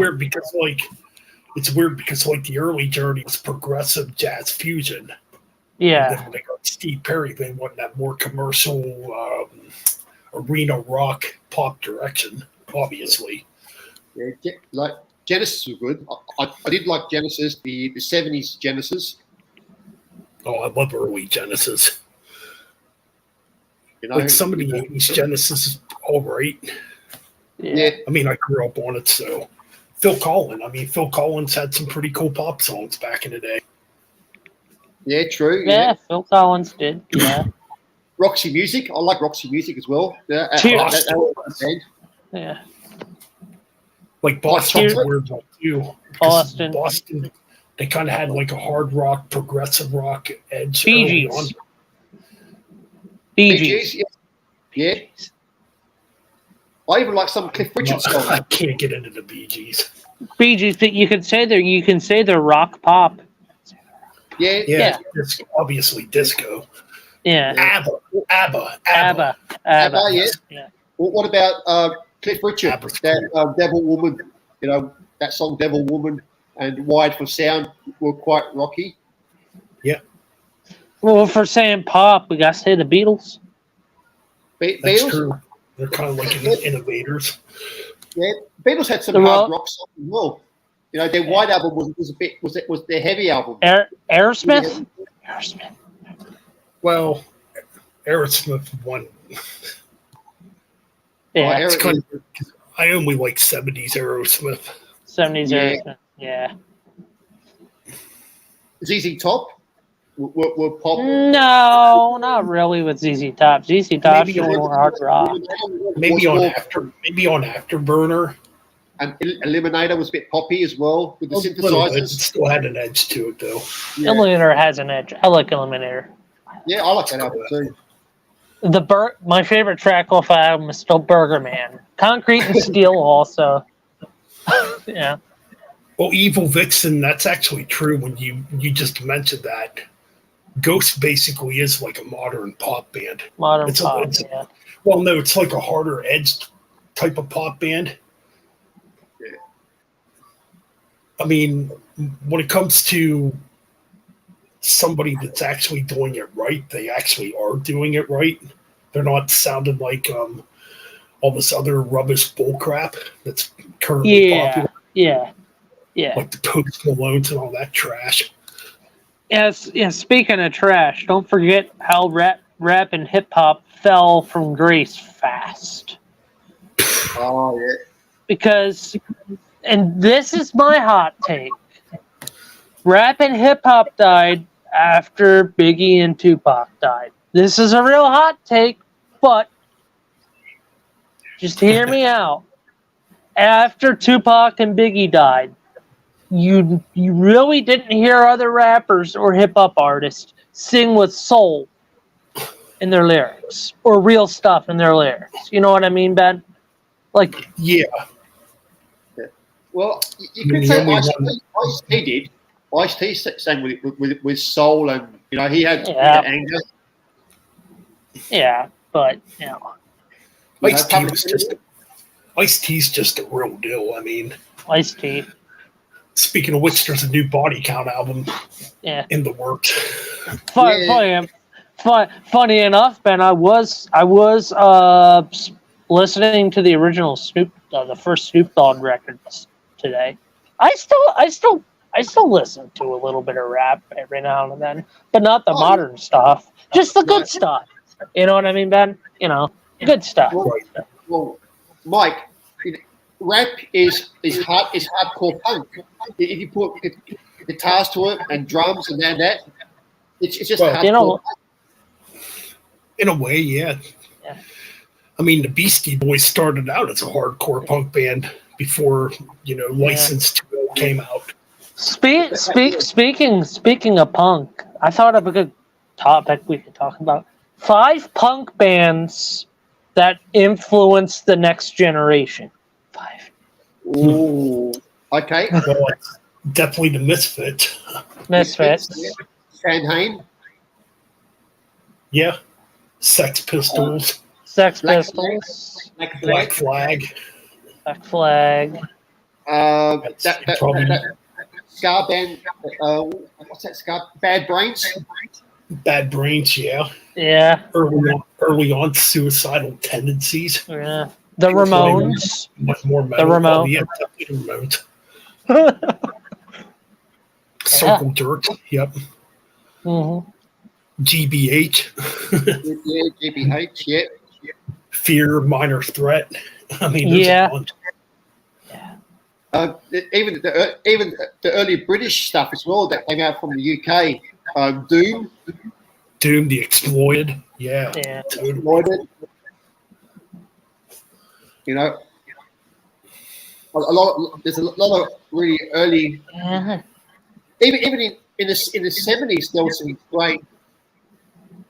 weird because the early Journey was progressive jazz fusion. And Yeah. then when they got Steve Perry, they went that more commercial arena rock pop direction, obviously. Yeah, like Genesis was good. I did like Genesis, the 70s Genesis. Oh, I love early Genesis. You know, Like some of the 80s Genesis is all right. yeah, I mean, I grew up on it, so. Phil Collins had some pretty cool pop songs back in the day. yeah, true. Yeah, Phil Collins did. Yeah. Roxy Music. I like Roxy Music as well. Yeah, Cheers. that was a band. Yeah. Like Boston's a Chocolate? weird one too. because Boston. Boston, they kind of had like a hard rock, progressive rock edge. Bee early Gees. on. Bee Bee Gees. Gees, yeah. I even like some Cliff Richard songs. I can't get into the Bee Gees. Bee Gees. You can say they're rock pop. Yeah, Yeah, it's obviously disco. Yeah. ABBA. ABBA. ABBA, yeah. Yeah. Well, what about Cliff Richard? ABBA's That Devil Woman. You know that song Devil Woman and Wired for Sound were quite rocky. Well, for saying pop, we gotta say the Beatles. That's Beatles. true. They're kind of like innovators. Yeah, Beatles had some The hard Ro- rock songs as well. You know, their White album was their heavy album. Aerosmith. Aerosmith. Well, Aerosmith won. Yeah. Aer- It's kind of, I only like 70s Aerosmith. 70s Yeah. Aerosmith. Yeah. ZZ Top were pop. No, not really with ZZ Top. ZZ Top's Maybe just on- more hard rock. Maybe Was on more- Afterburner. And Eliminator was a bit poppy as well with the A little bit. It synthesizers. still had an edge to it, though. Yeah. Eliminator has an edge. I like Eliminator. Yeah, I like that album too. My favorite track off the album is still Burger Man. Concrete and Steel also. Yeah. Well, Evil Vixen, that's actually true when you just mentioned that. Ghost basically is like a modern pop band. Modern It's a- pop. it's- Yeah. Well, no, it's like a harder edged type of pop band. Yeah. I mean, when it comes to somebody that's actually doing it right, they actually are doing it right. They're not sounding like all this other rubbish bullcrap that's currently Yeah. popular, Yeah. Yeah. like the Post Malones and all that trash. Yes, yeah, speaking of trash, don't forget how rap and hip hop fell from grace fast. Oh yeah. Because, and this is my hot take, rap and hip hop died after Biggie and Tupac died. This is a real hot take, but just hear me out. After Tupac and Biggie died, you really didn't hear other rappers or hip hop artists sing with soul in their lyrics or real stuff in their lyrics. You know what I mean, Ben? Like, Yeah. Well, you I mean, could say the only Ice-T did. Ice-T sang with soul, and he had Yeah. anger. yeah, but you know, Ice-T's just a real deal. I mean, Ice-T. speaking of which, there's a new Body Count album Yeah. in the works. Funny enough, Ben, I was listening to the original the first Snoop Dogg records today. I still listen to a little bit of rap every now and then, but not the modern stuff, just the good stuff. You know what I mean, Ben? Good stuff. Well, Mike, rap is hardcore punk. If you put guitars to it and drums and that, it's just hardcore. In a way, yeah. I mean, the Beastie Boys started out as a hardcore punk band before License to Ill came out. Speaking of punk, I thought of a good topic we could talk about. 5 punk bands that influenced the next generation. 5. Ooh. Okay. Well, definitely the Misfits. Sanhain. Yeah. Sex Pistols. Sex Black Pistols. Black Flag. Black Flag. That ska band. What's that ska? Bad Brains. Bad Brains, yeah. Yeah. Early on, Suicidal Tendencies. Yeah. The Ramones. Much more metal. The Ramones. Oh, yeah, definitely the Ramones. Circle Jerk. Yep. Mm-hmm. GBH. Yeah, GBH. Yeah. Fear, Minor Threat. I mean, there's a bunch. Even the early British stuff as well that came out from the UK. Doom, the Exploited. Yeah. Totally. Exploited. There's a lot of really early. Even in the 70s, there was some great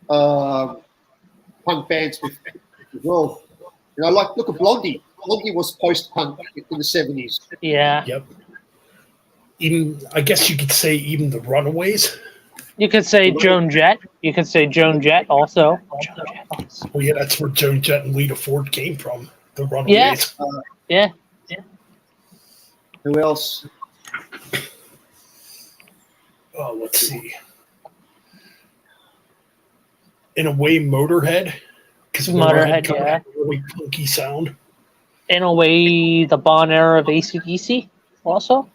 punk bands as well. Look at Blondie. Blondie was post-punk in the 70s. Yeah. Yep. Even, I guess you could say even the Runaways. You could say Joan Jett. You could say Joan Jett also. Well, yeah, that's where Joan Jett and Lita Ford came from. The Runaways. Yeah. Who else? Oh, let's see. In a way, Motorhead. Because Motorhead, kind of had a really punky sound. In a way, the Bon era of AC/DC also.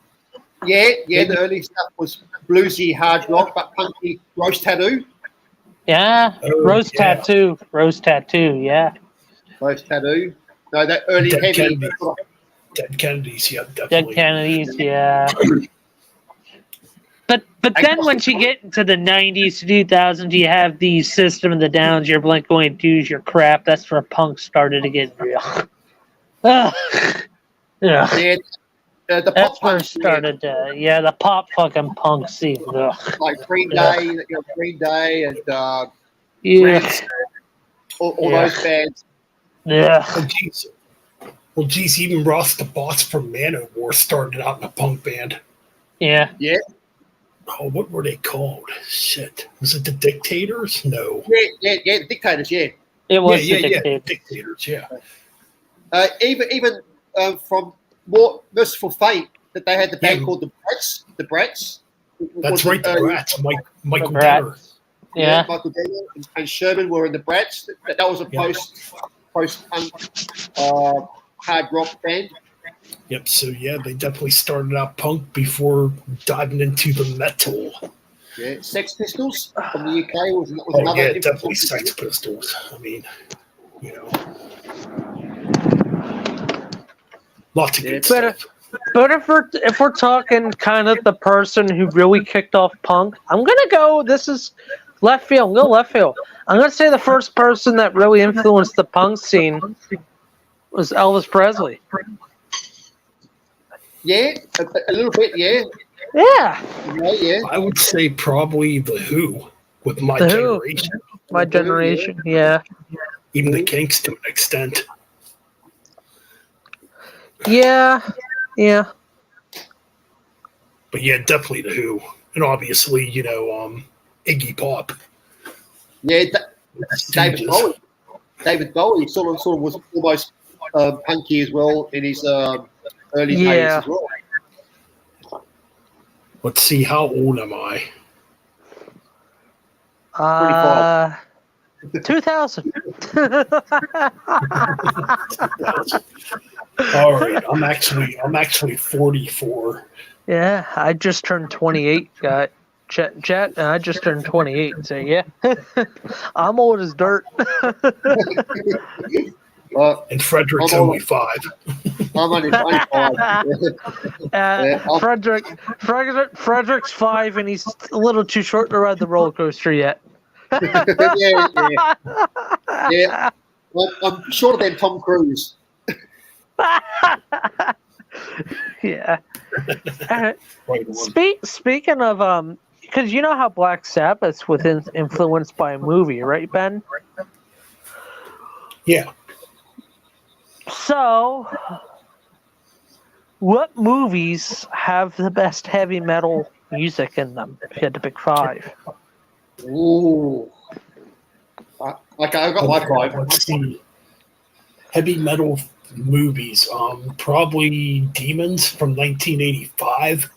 Yeah, the early stuff was bluesy, hard rock, but punky. Rose Tattoo. Yeah, Rose Tattoo, yeah. Rose Tattoo. No, that early Dead heavy. Dead Kennedys, yeah, definitely. Dead Kennedys, yeah. But then once you get into the 90s to 2000s, you have the System of the Downs, your Blink-182s, your crap. That's where punk started to get real. Yeah. The That's pop where it punk started. The pop fucking punk scene. Like Green Day, Green Day, and yeah, all those bands. Yeah. Well, geez, even Ross the Boss from Manowar started out in a punk band. Yeah. Oh, what were they called? Shit, was it the Dictators? No. Yeah, the Dictators. Yeah. It was the Dictators. Dictators. Yeah. Even from more Merciful Fate, that they had the band called the Brats. The Brats. That's right, the Brats. Michael The Brats. Denner. Yeah, Michael Denner and Sherman were in the Brats. That was a post-punk hard rock band. Yep. So they definitely started out punk before diving into the metal. Yeah, Sex Pistols from the UK was another. Yeah, definitely Sex Pistols. I mean, lots of good stuff. But if we're talking kind of the person who really kicked off punk, I'm gonna go. This is left field. Go left field. I'm gonna say the first person that really influenced the punk scene was Elvis Presley. Yeah, a little bit. Yeah. Yeah. Yeah. I would say probably the Who with My The Who. Generation. my generation. Yeah. Even the Kinks to an extent. Yeah. Yeah. But yeah, definitely the Who, and obviously, Iggy Pop. Yeah, David Stooges. Bowie. David Bowie sort of was almost punky as well in his early days Yeah. as well. Let's see, how old am I? 2000. All right, I'm actually 44. Yeah, I just turned 28. Got Jet, I just turned 28. So yeah, I'm old as dirt. And Frederick's I'm only 5. I'm only 25. Frederick's 5, and he's a little too short to ride the roller coaster yet. yeah. Well, I'm shorter than Tom Cruise. Yeah. Right on. Speaking of because you know how Black Sabbath was influenced by a movie, right, Ben? Yeah. So, what movies have the best heavy metal music in them? If you had to pick 5. Ooh. Okay, I've got my 5. Let's see. Heavy metal movies. Probably Demons from 1985.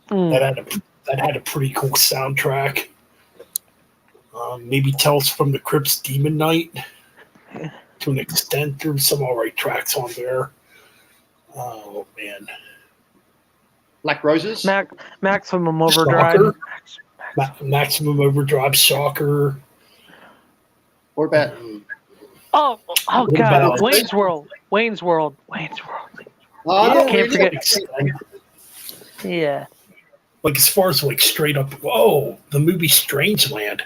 That had a pretty cool soundtrack. Maybe Tales from the Crypt's Demon Knight. To an extent, there's some alright tracks on there. Oh man. Black Roses. Maximum Overdrive. Maximum Overdrive, Shocker. What about Oh What God! about- Wayne's World. Wayne's World. I Can't forget. Yeah. Like as far as like straight up, whoa, the movie Strangeland.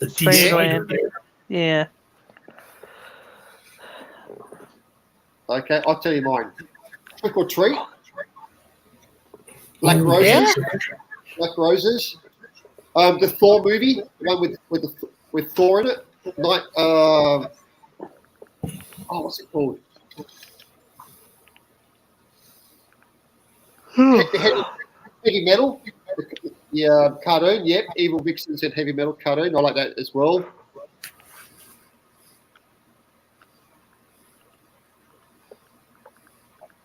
The D. Strangeland. Snyder there. Yeah. Okay, I'll tell you mine. Trick or Treat. Black Ooh, Roses. Yeah. Black Roses. The Thor movie, the one with Thor in it. What's it called? Heavy Metal. The cartoon, yep. Evil Vixen said Heavy Metal cartoon. I like that as well.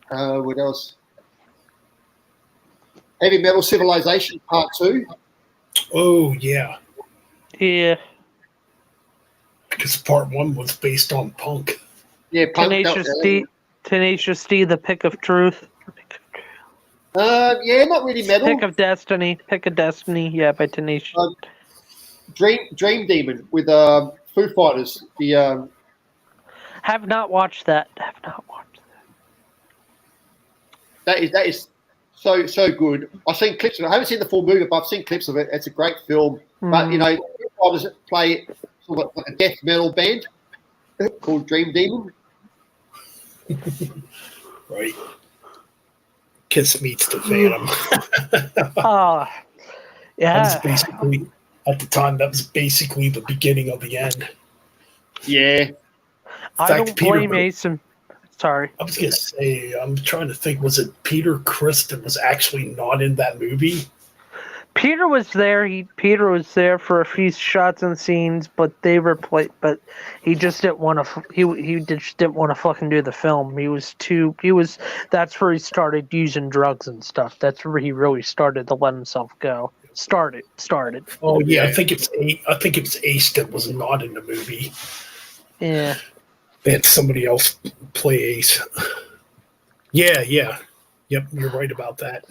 What else? Heavy Metal Civilization Part 2. Oh yeah, Yeah. because part 1 was based on punk. Yeah, Punk. Tenacious D, The Pick of Truth. Yeah, not really metal. Pick of Destiny. Pick of Destiny. Yeah, by Tenacious. Dream Demon with Foo Fighters. The Have not watched that. that is so good. I've seen clips of it. I haven't seen the full movie, but I've seen clips of it. It's a great film. But you know, Foo Fighters play sort of like a death metal band called Dream Demon. Right. Kiss meets the Phantom. Oh, That was yeah. basically at the time. That was basically the beginning of the end. Yeah. I fact, don't Peter blame Bur- Mason. Sorry. I was gonna say, I'm trying to think. Was it Peter Kristen was actually not in that movie? Peter was there. Peter was there for a few shots and scenes, but they were but he just didn't want to. He just didn't want to fucking do the film. He was. That's where he started using drugs and stuff. That's where he really started to let himself go. Started. Oh yeah, I think it's Ace that was not in the movie. Yeah. They had somebody else play Ace. Yeah. Yep, you're right about that.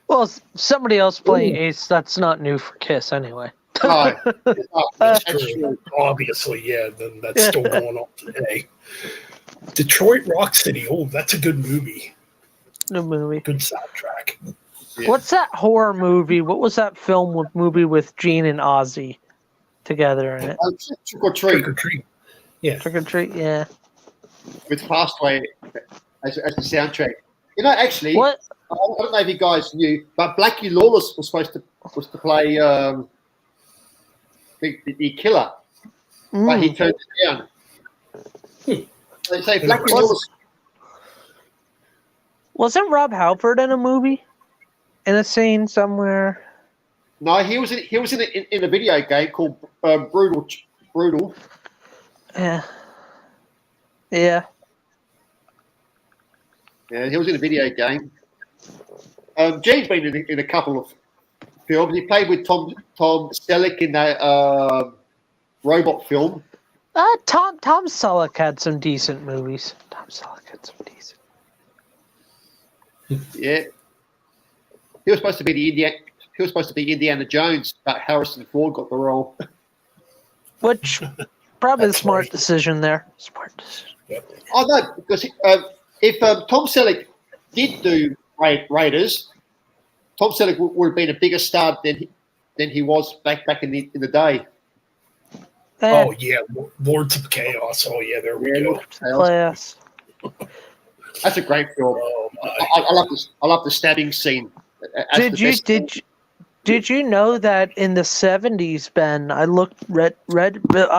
Well, somebody else playing Ace. That's not new for Kiss, anyway. No. That's That's true. true. Obviously, yeah. Then that's still going on today. Detroit Rock City. Oh, that's a good movie. New movie. Good soundtrack. Yeah. What's that horror movie? What was that movie with Gene and Ozzy together in it? Trick or Treat Trick or Treat. Yeah. Trick or Treat. Yeah. with Fastway as the soundtrack. You know, actually, What? I don't know if you guys knew, but Blackie Lawless was supposed to play the killer but he turned it down. They say Black Widow was. Wasn't Rob Halford in a movie? In a scene somewhere? No, he was in a video game called Brutal. Yeah. Yeah. Yeah, he was in a video game. Gene's been in a couple of films. He played with Tom Selleck in that robot film. Tom Selleck had some decent movies. Yeah, he was supposed to be Indiana Jones, but Harrison Ford got the role. Which probably a smart decision there. Smart decision. Oh no, because if Tom Selleck did do Raiders, Tom Selleck would have been a bigger star than he was back in the day. Oh yeah, Lords of Chaos. Oh yeah, there we go. Class. That's a great film. Oh, I love the stabbing scene. Did you know that in the 70s, Ben? I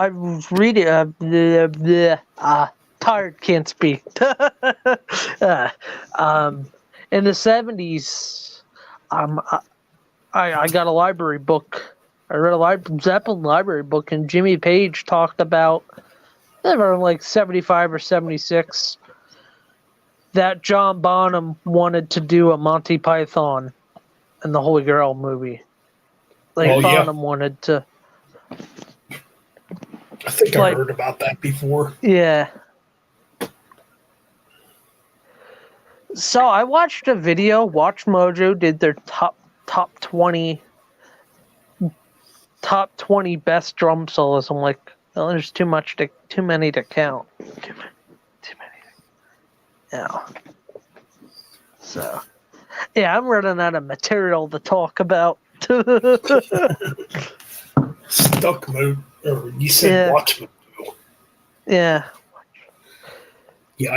was reading. Tired, can't speak. In the 70s, I got a library book. I read a Zeppelin library book, and Jimmy Page talked about, they were like 75 or 76, that John Bonham wanted to do a Monty Python and the Holy Grail movie. Like Bonham wanted to. I think I heard about that before. Yeah. So I watched a video. Watch Mojo did their top 20 best drum solos. I'm like, oh, there's too many to count. Too many. Yeah. So, yeah, I'm running out of material to talk about. Stuck mode, or you said watch Mojo. Yeah. Yeah,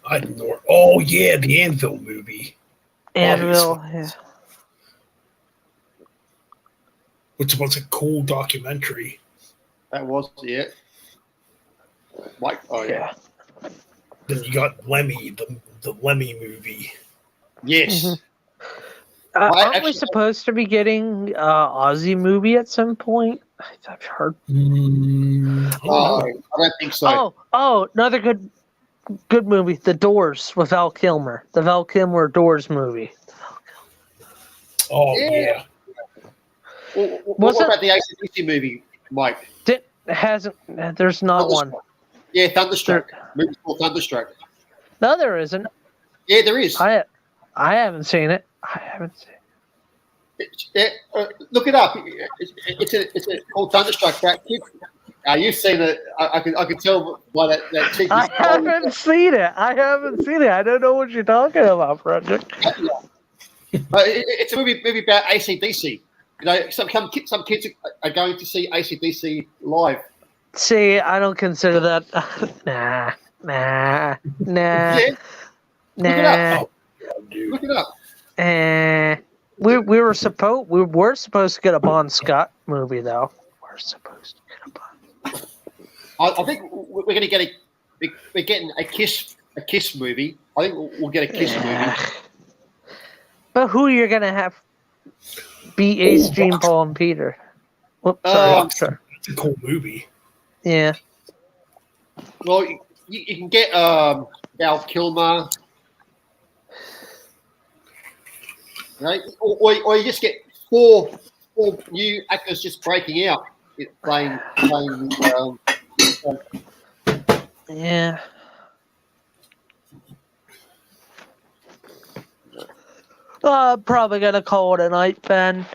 I know. Oh yeah, the Anvil movie. Anvil, yeah. Which was a cool documentary. That was it. Mike, yeah. Then you got Lemmy, the Lemmy movie. Yes. Mm-hmm. Aren't we supposed to be getting Aussie movie at some point? I've heard. I don't think so. Oh, another good movie, The Doors with Val Kilmer. The Val Kilmer Doors movie. Oh yeah. What about the AC/DC movie, Mike? There's not one. Yeah, Thunderstruck. Movie called Thunderstruck. No, there isn't. Yeah, there is. I haven't seen it. Look it up. It's called Thunderstruck. You've seen it. I can tell by that cheeky. I haven't seen it. I don't know what you're talking about, Frederick. It's a movie about AC/DC. You know, some kids are going to see AC/DC live. See, I don't consider that. Nah. Yeah. Look it up. We were supposed to get a Bon Scott movie though. We're supposed to get a Bon. I think we're getting a Kiss movie. I think we'll get a Kiss movie. But who you're gonna have be Ace, Gene, Paul, and Peter? Whoops, sorry. It's a cool movie. Yeah. Well, you can get Val Kilmer. Right? Or you just get four new actors just breaking out, playing. Yeah. Probably gonna call it a night, Ben.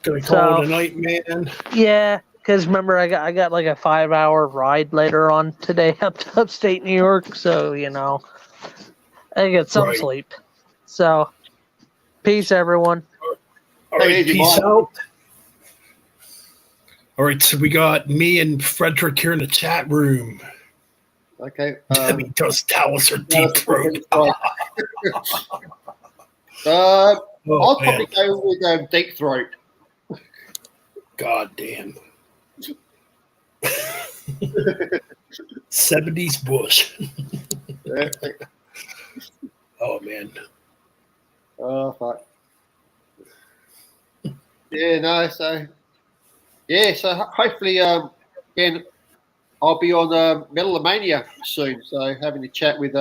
Gonna call it a night, man. Yeah, because remember I got like a 5-hour ride later on today up to upstate New York, so I get some sleep. So. Peace, everyone. All right, peace out. All right, so we got me and Frederick here in the chat room. Okay. Debbie does Dallas or Deep Throat. I'll probably go with Deep Throat. God damn. '70s Bush. Yeah. Oh man. Oh fuck. Yeah, no. So yeah, so hopefully, again, I'll be on Metal Mania soon. So having a chat with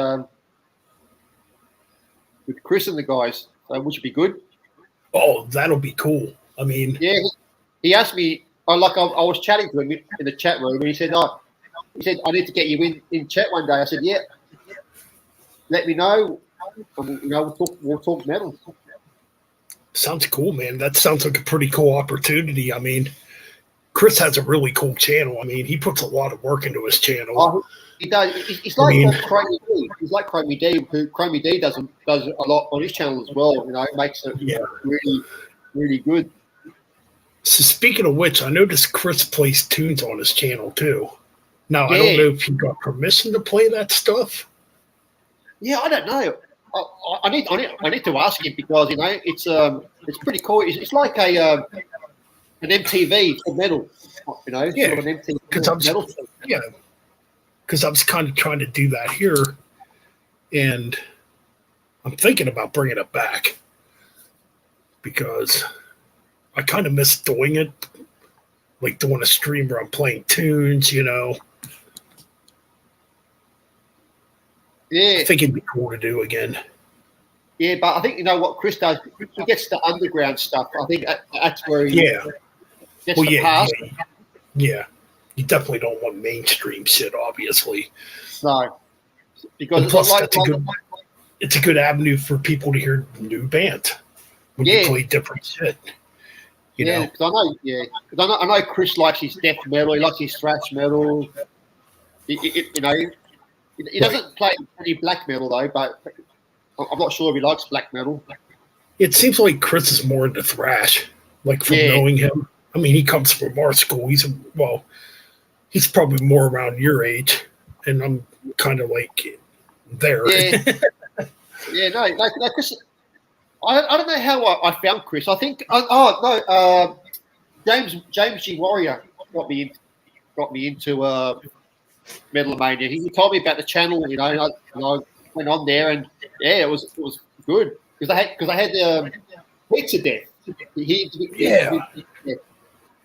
Chris and the guys, so, which would be good. Oh, that'll be cool. I mean, Yeah, he asked me. I was chatting to him in the chat room, and he said, "Oh, he said I need to get you in chat one day." I said, "Yeah, let me know. And, we'll talk metal." sounds cool, man. That sounds like a pretty cool opportunity. I mean, Chris has a really cool channel. I mean, he puts a lot of work into his channel. Oh, he does. He's like Chromie D. He's like Chromie D. Who Chromie D does a lot on his channel as well. You know, it makes it really, really good. So speaking of which, I noticed Chris plays tunes on his channel too. Now I don't know if he got permission to play that stuff. Yeah, I don't know. I need to ask him because it's pretty cool. It's like an MTV for metal. You know, Yeah, sort of an MTV metal. Yeah, because I was kind of trying to do that here, and I'm thinking about bringing it back because I kind of miss doing it, like doing a stream where I'm playing tunes, you know. Yeah, I think it'd be cool to do again. Yeah, but I think you know what Chris does. He gets the underground stuff. I think that's where he gets the past. Yeah. You definitely don't want mainstream shit, obviously. No, because plus, it's a good avenue for people to hear new bands when you play different shit. You know? Because I know Chris likes his death metal. He likes his thrash metal. He doesn't play any black metal though, but I'm not sure if he likes black metal. It seems like Chris is more into thrash, like from knowing him. I mean, he comes from our school. He's probably more around your age, and I'm kind of like there. No, Chris. I don't know how I found Chris. I think James G Warrior got me into Metal Mania. He told me about the channel, you know, and I went on there, and it was good because I had Pizza Death.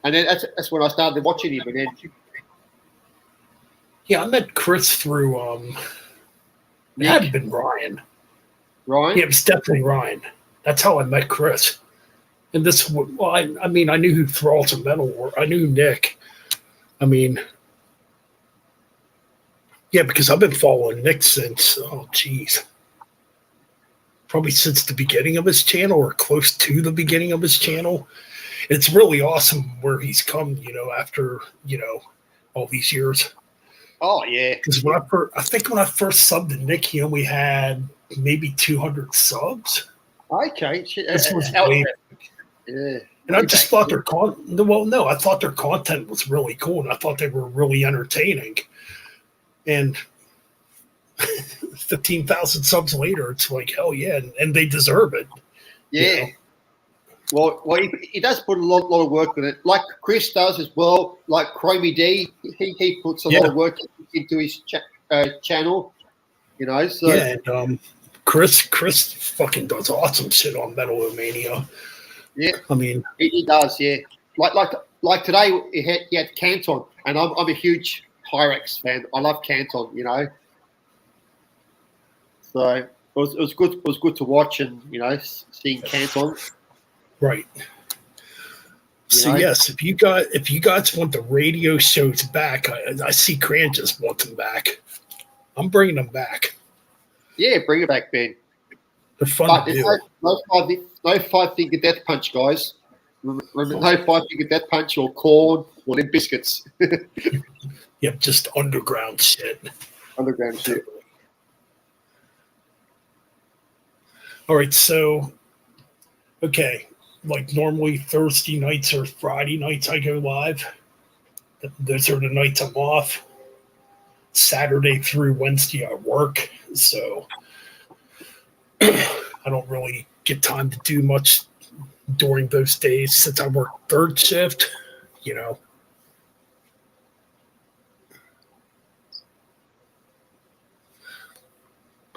And then that's when I started watching him, and then I met Chris through it had to been Ryan. Ryan? Yeah, it was definitely Ryan. That's how I met Chris. And I mean, I knew who Thralls of Metal were. I knew Nick. I mean, yeah, because I've been following Nick since, probably since the beginning of his channel or close to the beginning of his channel. It's really awesome where he's come, you know, after, you know, all these years. Oh, yeah. Because when I first subbed to Nick, he only had maybe 200 subs. Okay. This was way back. Yeah. And I just thought I thought their content was really cool, and I thought they were really entertaining. And 15,000 subs later, it's like, hell yeah, and they deserve it. Yeah. You know? Well, he does put a lot of work in it, like Chris does as well. Like Chromie D, he puts a lot of work into his channel. You know, so and Chris fucking does awesome shit on Metal Mania. Yeah, I mean, he does. Yeah, like today he had Canton, and I'm a huge Pyrex fan. I love Canton. You know, so it was good. It was good to watch, and you know, seeing Canton. Right. So yes, if you guys want the radio shows back, I see Cran just wants them back. I'm bringing them back. Yeah, bring it back, Ben. They're fun to do. No 5-finger death punch, guys. Remember, no 5-finger death punch or corn or them biscuits. Yep, just underground shit. Underground shit. All right, so okay. Like normally Thursday nights or Friday nights I go live. Those are the nights I'm off. Saturday through Wednesday I work, so I don't really get time to do much during those days since I work third shift, you know.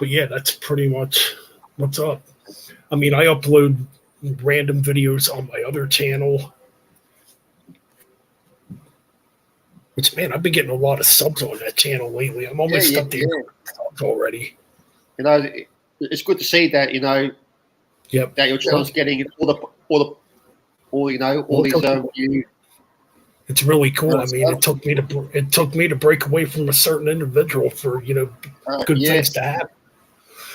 But yeah, that's pretty much what's up. I mean, I upload random videos on my other channel. Which, man, I've been getting a lot of subs on that channel lately. I'm almost up to subs already. You know, it's good to see that, you know, Yep. that your channel's getting all these views. It's really cool. I mean, it took me to break away from a certain individual for, you know, good things to happen.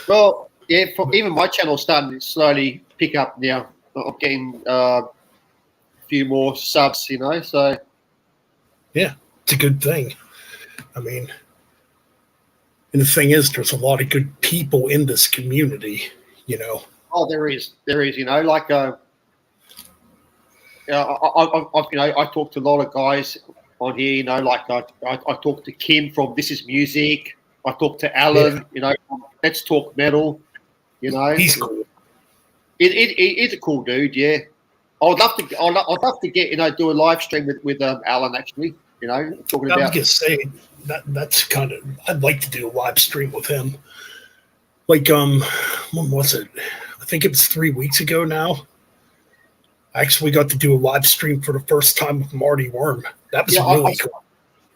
Well, yeah, even my channel's starting to slowly pick up now. I'm getting a few more subs, you know, so. Yeah, it's a good thing. I mean, and the thing is, there's a lot of good people in this community, you know. Oh, there is, you know, like, I talk to a lot of guys on here, you know, like I talk to Kim from This Is Music. I talk to Alan, you know, from Let's Talk Metal, you know. He's cool. He's a cool dude, yeah. I'd love to get, you know, do a live stream with Alan, actually, you know, talking I was about. gonna say that's kind of, I'd like to do a live stream with him. Like, when was it? I think it was 3 weeks ago now. I actually got to do a live stream for the first time with Marty Worm. That was really cool.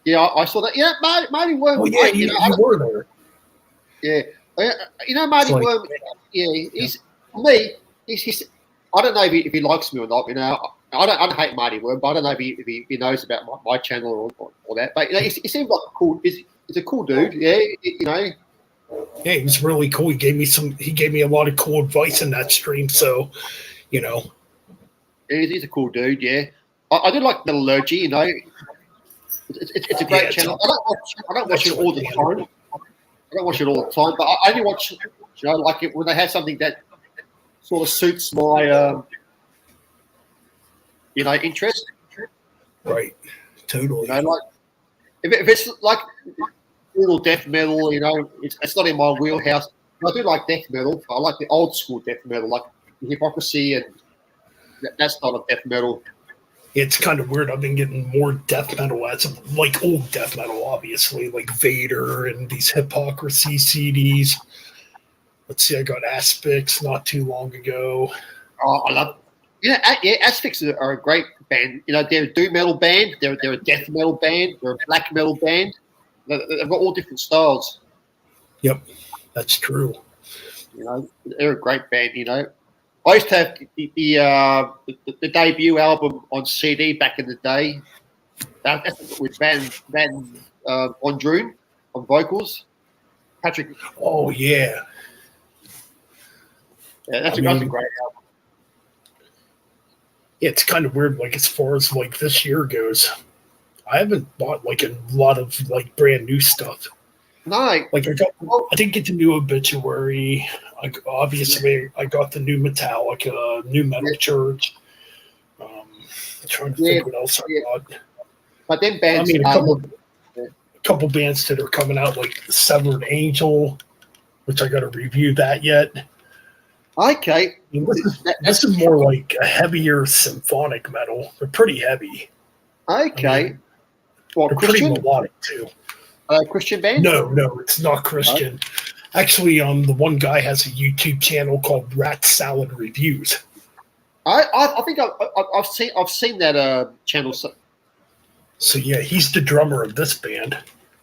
Yeah, I saw that. Yeah, Marty Worm. Oh, yeah, you were there. Yeah, you know, Marty Worm. Yeah, he's I don't know if he likes me or not. You know, I don't hate Marty Worm, but I don't know if he knows about my channel or that. But you know, he seems like a cool. He's a cool dude. Yeah, you know. Yeah, he was really cool. He gave me a lot of cool advice in that stream. So, you know. He's a cool dude, yeah. I do like Metallurgy, you know. It's a great channel. I don't watch it all the time. But I only watch, you know, like when they have something that sort of suits my, you know, interest. Right. Totally. You know, like if it's like little death metal, you know, it's not in my wheelhouse. I do like death metal. I like the old school death metal, like Hypocrisy, and that's not a death metal. It's kind of weird. I've been getting more death metal as of, like, old death metal, obviously, like Vader and these Hypocrisy CDs. Let's see, I got Asphyx not too long ago. Oh, I love, you know, Asphyx are a great band. You know, they're a doom metal band, they're a death metal band, they're a black metal band. They've got all different styles. Yep, that's true. You know, they're a great band. You know, I used to have the debut album on CD back in the day. That's with Van Ondroon on vocals. Patrick. Oh yeah. Yeah, that's a great album. Yeah, it's kind of weird. Like, as far as like this year goes, I haven't bought like a lot of like brand new stuff. No, like I didn't get the new Obituary. Obviously, I got the new Metallica, new Metal Church. Trying to think what else I got. But then bands. I mean, a couple bands that are coming out, like Severed Angel, which I got to review that yet. Okay. I mean, this is more like a heavier symphonic metal. They're pretty heavy. Okay. I mean, they're Christian? pretty melodic too. Christian band? No, it's not Christian. No? Actually, the one guy has a YouTube channel called Rat Salad Reviews. I think I've seen that channel. So yeah, he's the drummer of this band.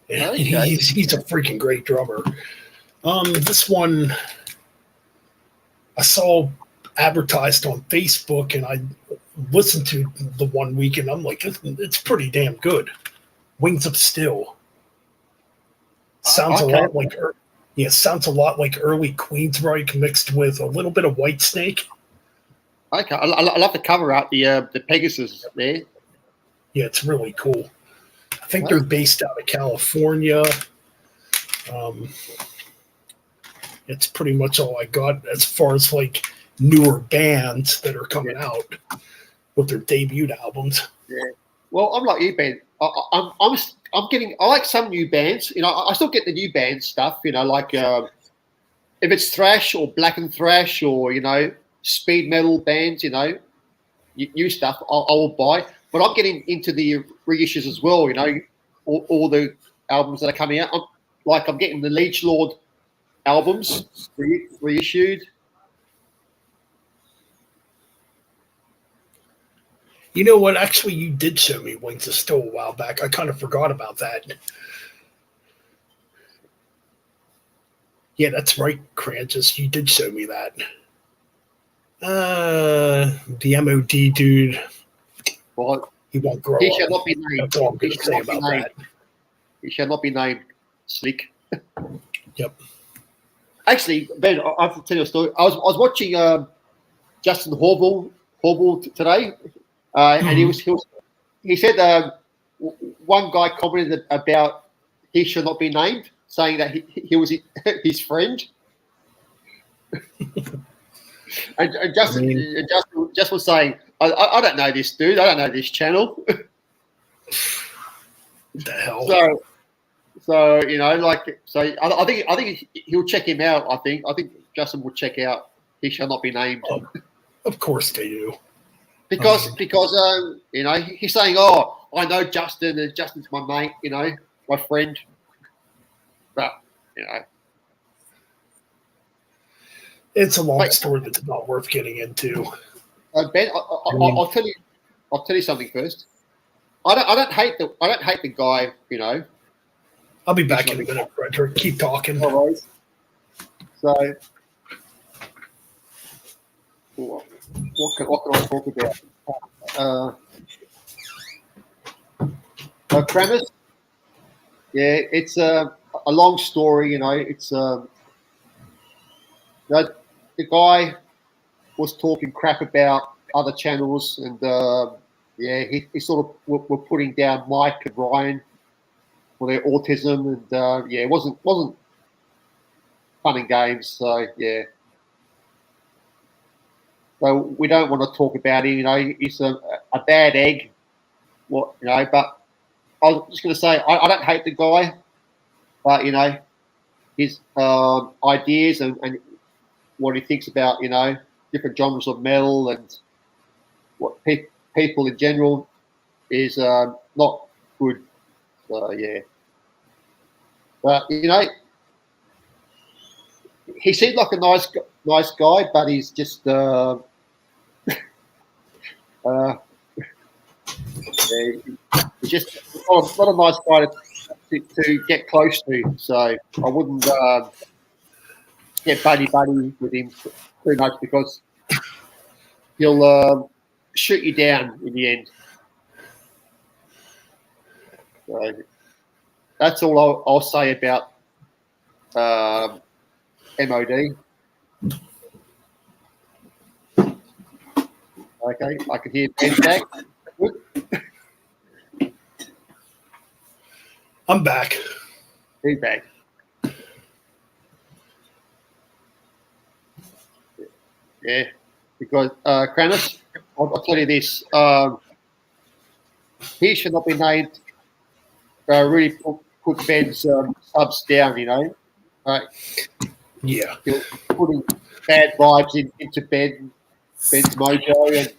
And he's a freaking great drummer. This one I saw advertised on Facebook, and I listened to the 1 week, and I'm like, it's pretty damn good. Wings of Steel. Sounds a lot like early Queensryche mixed with a little bit of Whitesnake. Okay, I love the cover art, the Pegasus there. Yeah, it's really cool. I think they're based out of California. It's pretty much all I got as far as like newer bands that are coming out with their debut albums. Yeah. Well, I'm like you, Ben. I'm getting. I like some new bands. You know, I still get the new band stuff. You know, like if it's thrash or black and thrash or speed metal bands. New stuff I will buy. But I'm getting into the reissues as well. You know, all the albums that are coming out. I'm getting the Leech Lord albums reissued. You know what? Actually, you did show me Wings of Steel a while back. I kind of forgot about that. Yeah, that's right, Crancis. You did show me that. The MOD dude. Well, He won't grow he up. shall not be named. That's all I'm going He to shall say not be about named. that. He shall not be named. Slick. Yep. Actually, Ben, I have to tell you a story. I was watching Justin Horville today, and he said one guy commented about he should not be named, saying that he was his friend. and Justin was saying, I don't know this dude. I don't know this channel. What the hell? So I think he'll check him out. I think Justin will check out He Shall Not Be Named. Oh, of course they do. Because he's saying, oh, I know Justin, and Justin's my mate, my friend. But it's a long story that's not worth getting into. Ben, I'll tell you something first. I don't hate the guy. I'll be back in a minute, Frederick. Keep talking. All right. So, what can I talk about? Premise. Yeah, it's a long story. It's the guy was talking crap about other channels, and he sort of were putting down Mike and Ryan for their autism, and it wasn't fun and games. So yeah, so we don't want to talk about him. He's a bad egg. But I was just going to say I don't hate the guy, but his ideas and what he thinks about different genres of metal and what people in general is not good. So yeah, but he seemed like a nice guy, but he's just he's just not a nice guy to get close to. So I wouldn't get buddy with him too much, because he'll shoot you down in the end. So that's all I'll say about MOD. Okay, I can hear Ben back. Good. I'm back. He's back. Yeah, because Kranis, I'll tell you this. He should not be named. Really put Ben's subs down, Right? Yeah. He'll putting bad vibes into Ben's mojo, and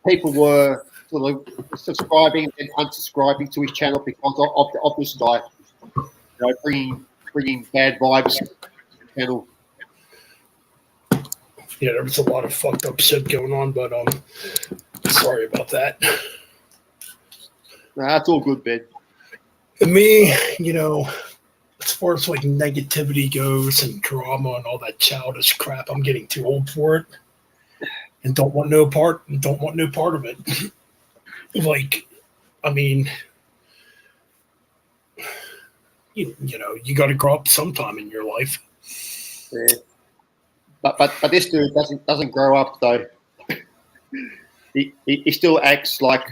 people were sort of subscribing and unsubscribing to his channel because of this guy, bringing bad vibes to the channel. Yeah, there was a lot of fucked up shit going on, but sorry about that. No, that's all good, Ben. Me, as far as like negativity goes and drama and all that childish crap, I'm getting too old for it, and don't want no part of it. Like, I mean, you got to grow up sometime in your life. Yeah. But this dude doesn't grow up though. He still acts like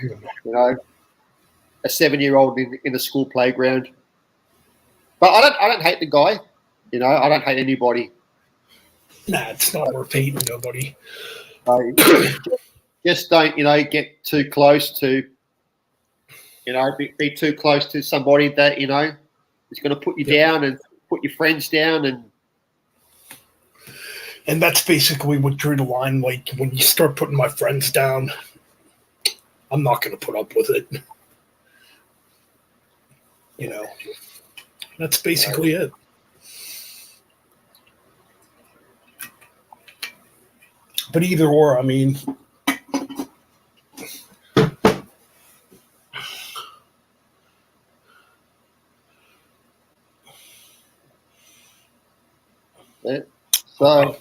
a 7-year-old in a school playground. But I don't hate the guy. I don't hate anybody. Nah, it's not worth hating nobody. Just don't get too close to be too close to somebody that is going to put you down and put your friends down, and that's basically what drew the line. Like, when you start putting my friends down, I'm not going to put up with it. That's basically it. But either or, I mean, Yeah. So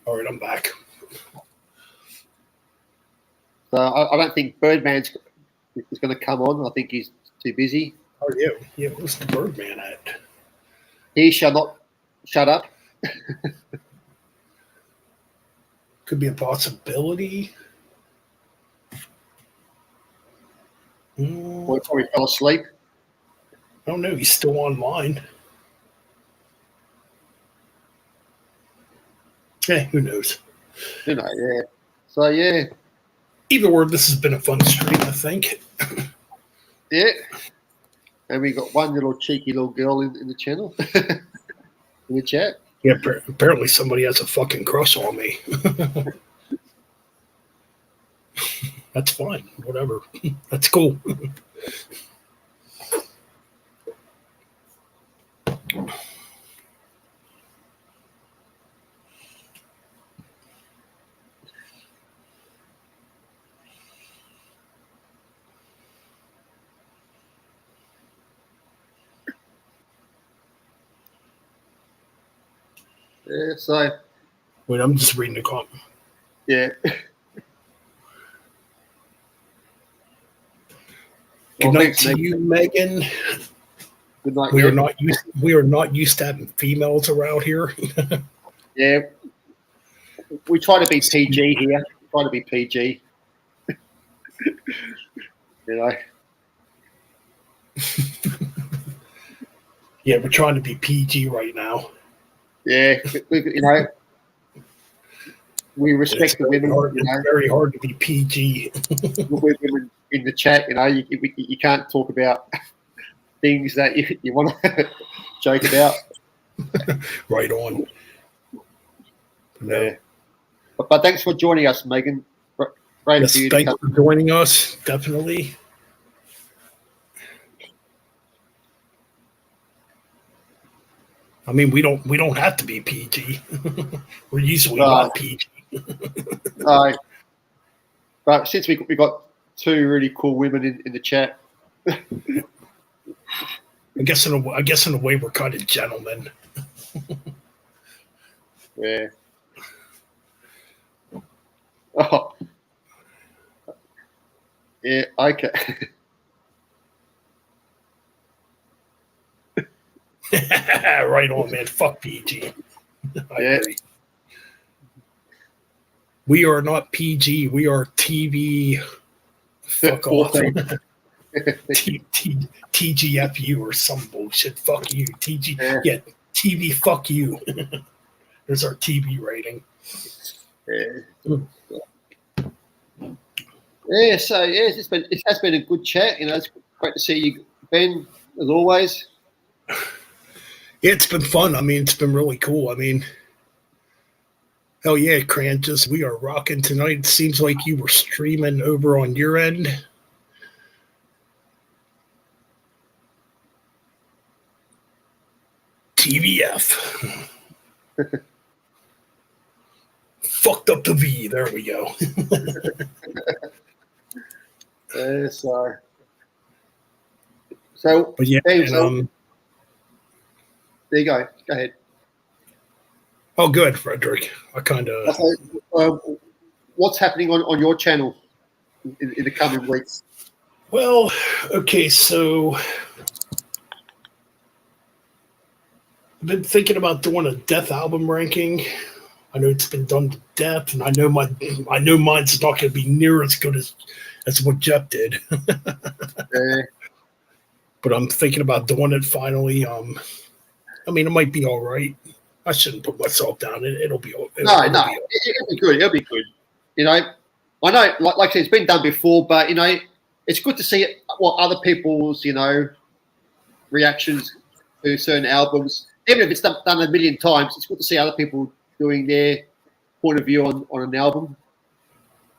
all right, I'm back. I don't think Birdman is going to come on. I think he's too busy. Oh yeah, yeah. Where's the Birdman at? He shall not shut up. Could be a possibility. Or he probably fell asleep. I don't know. He's still online. Hey, who knows? You know, yeah. So yeah, Either way, this has been a fun stream, I think. yeah. And we got one little cheeky little girl in the channel, in the chat. Yeah, apparently somebody has a fucking crush on me. That's fine. Whatever. That's cool. Yeah. So Wait, I'm just reading the comment. yeah. Good Well, night thanks, to Meg. you, Megan. Good night. We are Meg. not used to having females around here. Yeah. We try to be PG here. We try to be PG. You know. Yeah, we're trying to be PG right now. Yeah. You know. We respect the women. You It's know. very hard to be PG. With women in the chat, you know, you can't talk about things that you want to joke about. Right on. No. Yeah. But thanks for joining us, Megan. Great Yes, for you to thanks come. for joining us. Definitely. I mean, we don't have to be PG. We're usually not PG. But since we got two really cool women in the chat, I guess in a way we're kind of gentlemen. yeah. Oh. Yeah, okay. Right on, man. Fuck PG. I Yeah. agree. We are not PG. We are TV. Fuck off. TGFU or some bullshit. Fuck you. TG. Yeah. TV. Fuck you. There's our TV rating. Yeah. Yeah, so yeah, it has been a good chat. You know, it's great to see you, Ben, as always. It's been fun. I mean, it's been really cool. I mean, hell yeah, Crantus, we are rocking tonight. It seems like you were streaming over on your end. TVF. Fucked up the V. There we go. So But yeah, Ben, and, there you go. Go ahead. oh, good, Frederick. I kind of. What's happening on your channel in the coming weeks? Well, okay, so I've been thinking about doing a Death album ranking. I know it's been done to death, and I know mine's not going to be near as good as what Jeff did. But I'm thinking about doing it finally. I mean, it might be all right. I shouldn't put myself down. It'll be. It'll be good. It'll be good. You know, I know, like I said, it's been done before, but you know, it's good to see what other people's reactions to certain albums. Even if it's done a million times, it's good to see other people doing their point of view on an album.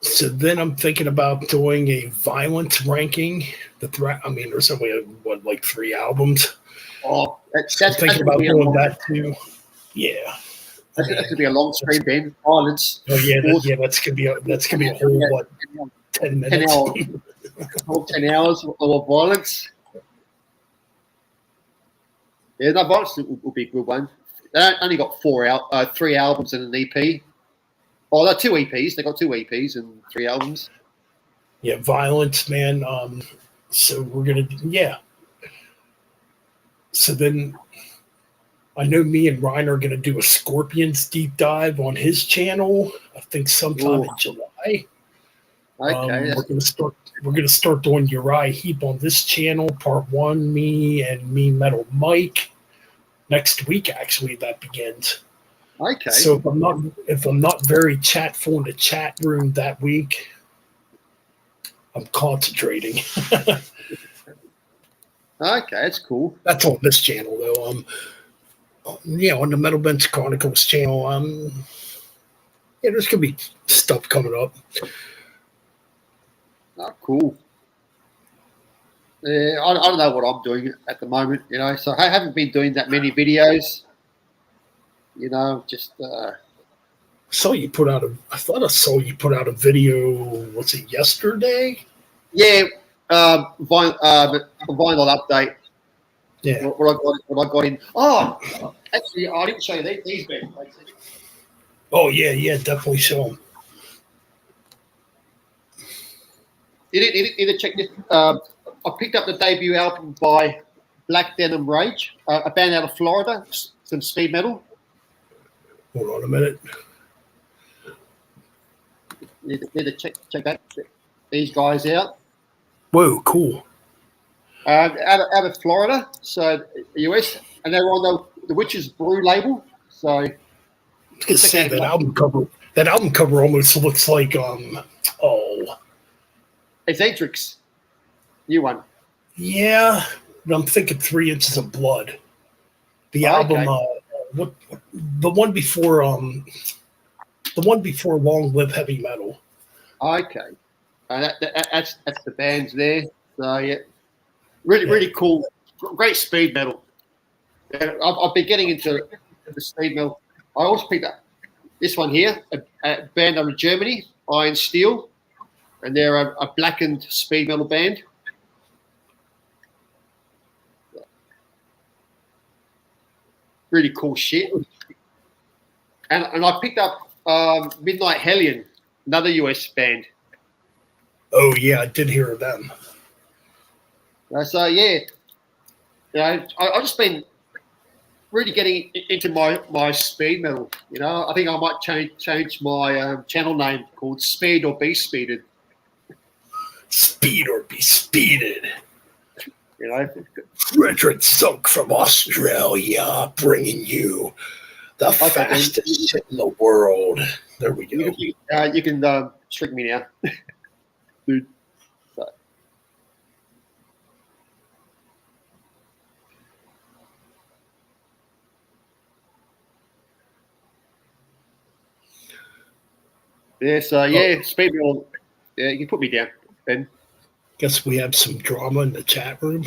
So then I'm thinking about doing a violence ranking. I mean, there's only like 3 albums. Oh, that's I'm thinking about doing that too. Yeah. That's going to be a long stream, Ben. Violence. Oh yeah, that's gonna be a whole what 10 minutes. 10 hours of violence. Yeah, no, violence will be a good one. They only got 3 albums and an EP. Oh, they're 2 EPs. They got 2 EPs and 3 albums. Yeah, violence, man. So we're gonna So then I know me and Ryan are gonna do a Scorpions deep dive on his channel. I think sometime in July. Okay. We're gonna start doing Uriah Heep on this channel, part 1. Me and Me Metal Mike. Next week, actually, that begins. Okay. So if I'm not very chatful in the chat room that week, I'm concentrating. Okay, that's cool. That's on this channel though. On the Metal Bench Chronicles channel, there's gonna be stuff coming up. Oh, cool. I don't know what I'm doing at the moment, so I haven't been doing that many videos. Just I thought I saw you put out a video, was it yesterday? yeah, vinyl update. Yeah. What I got in. Oh, actually, I didn't show you these bits. Oh yeah, definitely show them. Either check this. I picked up the debut album by Black Denim Rage, a band out of Florida, some speed metal. Hold on a minute. Need to check these guys out. Whoa, cool. Out of Florida, so US, and they're on the Witch's Brew label. So I was gonna say that album cover almost looks like it's Atrix, new one. Yeah, but I'm thinking 3 Inches of Blood. The album, the one before Long Live Heavy Metal. Okay, that's the bands there. So yeah, really cool, great speed metal. I've been getting into the speed metal. I also picked up this one here, a band out of Germany, Iron Steel, and they're a blackened speed metal band. Really cool shit. And I picked up Midnight Hellion, another US band. Oh yeah, I did hear of them. So yeah, I've just been really getting into my speed metal. I think I might change my channel name called Speed or Be Speeded. Speed or Be Speeded. Frederick Sunk from Australia, bringing you the fastest shit in the world. There we go. You can trick me now, dude. So. Yeah, so yeah, speed metal. Yeah, you can put me down, Ben. Guess we have some drama in the chat room.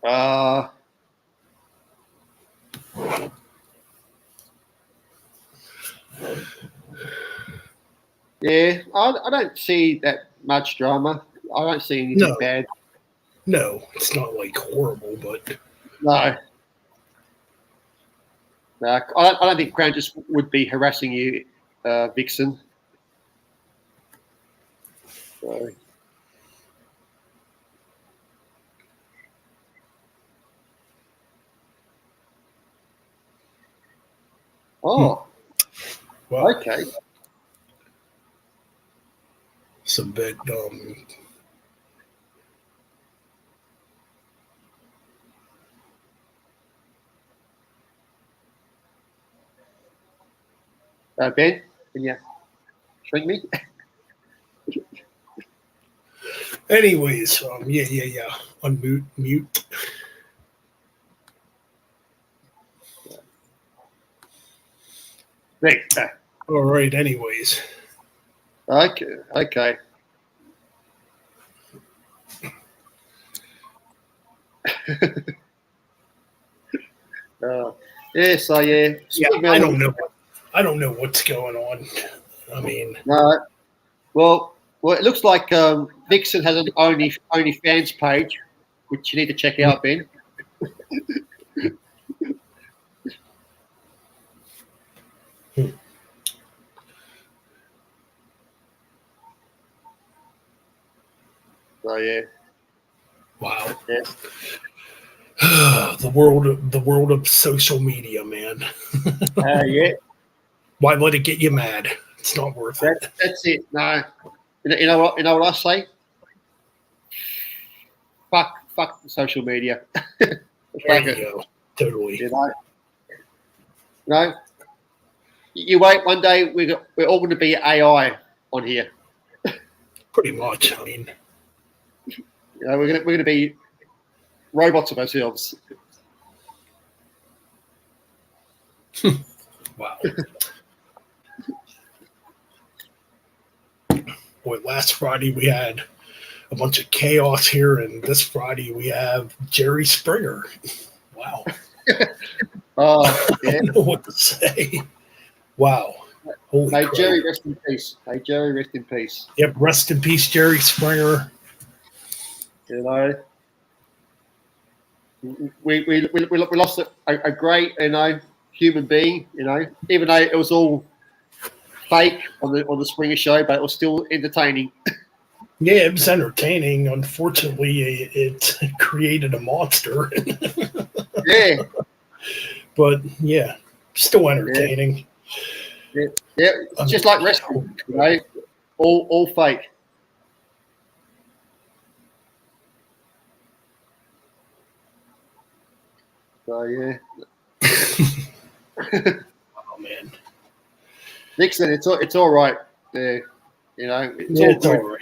Yeah, I don't see that much drama. I don't see anything bad. No, it's not like horrible, but No. I don't think Crown just would be harassing you, Vixen. So. Oh, well, okay. It's a bit Ben, can you shrink me? anyways, yeah. Unmute, mute. Thanks. All right, anyways. Okay. Yeah, so yeah. Yeah, I don't know. I don't know what's going on. I mean, No. Well, it looks like Vixen has an OnlyFans page, which you need to check out, Ben. So yeah. wow. Yeah. the world of social media, man. Yeah. Why let it get you mad? It's not worth it. That's it. No. You know what? You know what I say? Fuck social media. There Fuck you it. go. Totally. You know. You wait. One day we're all going to be AI on here. Pretty much. I mean, You know, we're gonna be robots of ourselves. wow. Boy, last Friday we had a bunch of chaos here, and this Friday we have Jerry Springer. Wow. Oh, I yeah. don't know what to say. Wow. Holy May crap. Jerry rest in peace. May Jerry rest in peace. Yep. Rest in peace, Jerry Springer. You know, we lost a great, human being. You know, even though it was all fake on the Springer show, but it was still entertaining. Yeah, it was entertaining. Unfortunately, it created a monster. Yeah, But yeah, still entertaining. yeah. It's just like wrestling. You know, all fake. So yeah, Oh man. Nixon, it's all right. Yeah, you know, it's Yeah, all it's all good. right.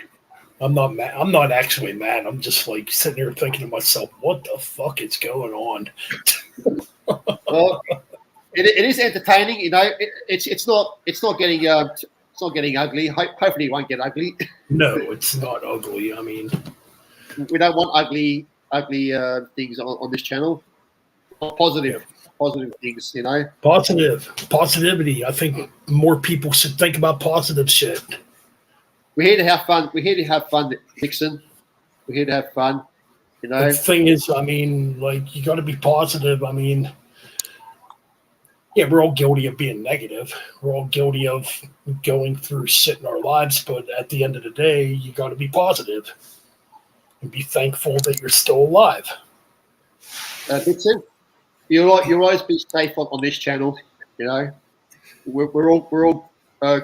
I'm not mad. I'm not actually mad. I'm just like sitting here thinking to myself, what the fuck is going on? Well, it is entertaining. You know, it's not getting ugly. Hopefully, it won't get ugly. No, it's not ugly. I mean, We don't want ugly things on this channel. Positive things. You know. positivity. I think more people should think about positive shit. We're here to have fun. Nixon. We're here to have fun. You know. The thing is, I mean, like, you got to be positive. I mean, yeah, we're all guilty of being negative. We're all guilty of going through shit in our lives. But at the end of the day, you got to be positive and be thankful that you're still alive. Nixon, you'll always be safe on this channel. You know, we're all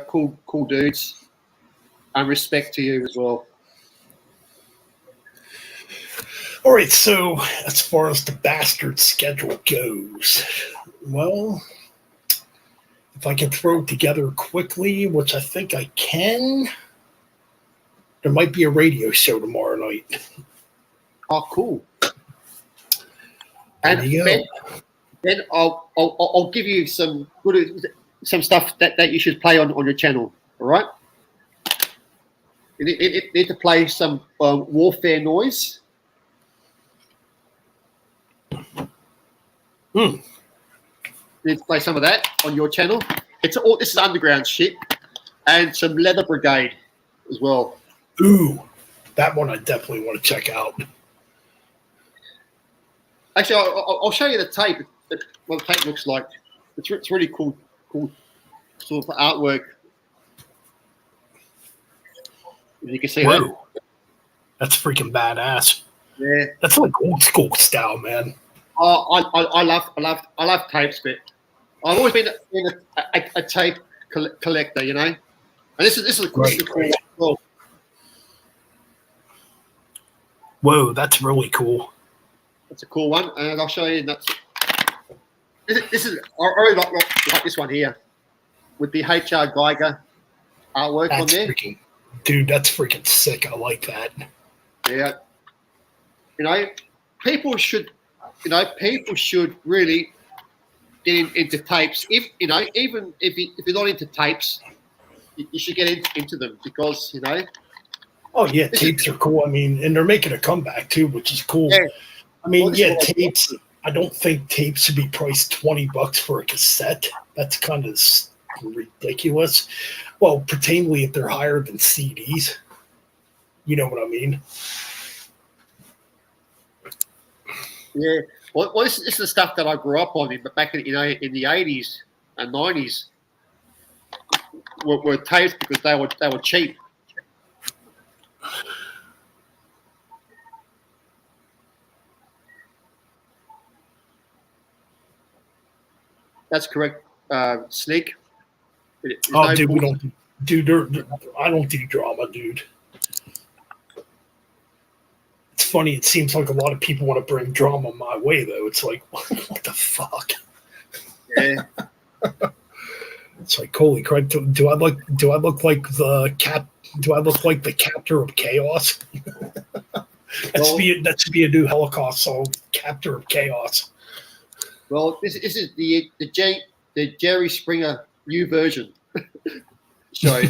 cool dudes, and respect to you as well. All right, so as far as the bastard schedule goes, well, if I can throw it together quickly, which I think I can, there might be a radio show tomorrow night. Oh, cool. There And you go. Ben, I'll give you some stuff that you should play on your channel. All right. You need to play some warfare noise. You need to play some of that on your channel. This is underground shit, and some Leather Brigade as well. Ooh, that one I definitely want to check out. Actually, I'll show you the tape. What the tape looks like. It's really cool sort of artwork. If you can see that. Whoa, that's freaking badass. Yeah. That's like old school style, man. I love tapes, but I've always been a tape collector, you know. And this is a cool Right. well, Whoa, that's really cool. it's a cool one, and I'll show you. This is I really like this one here with the H.R. Geiger artwork on That's there. freaking, dude, that's freaking sick. I like that. Yeah, you know, people should really get into tapes. If you know, even if you're not into tapes, you should get into them because you know. Oh yeah, tapes are cool. I mean, and they're making a comeback too, which is cool. Yeah. I mean, Well, this yeah, is what I- tapes. I don't think tapes should be priced $20 for a cassette. That's kind of ridiculous. Well, pertainingly if they're higher than CDs. You know what I mean? Yeah. Well, this is the stuff that I grew up on. But back in the 80s and 90s, were tapes because they were cheap. That's correct, Sneak. Oh, dude, we don't. Dude, I don't do drama, dude. It's funny. It seems like a lot of people want to bring drama my way, though. It's like, what the fuck? Yeah. It's like, holy crap! Do I look like the cap? Do I look like the captor of chaos? That should be a new Holocaust song, "Captor of Chaos." Well, this is the Jerry Springer new version. Sorry.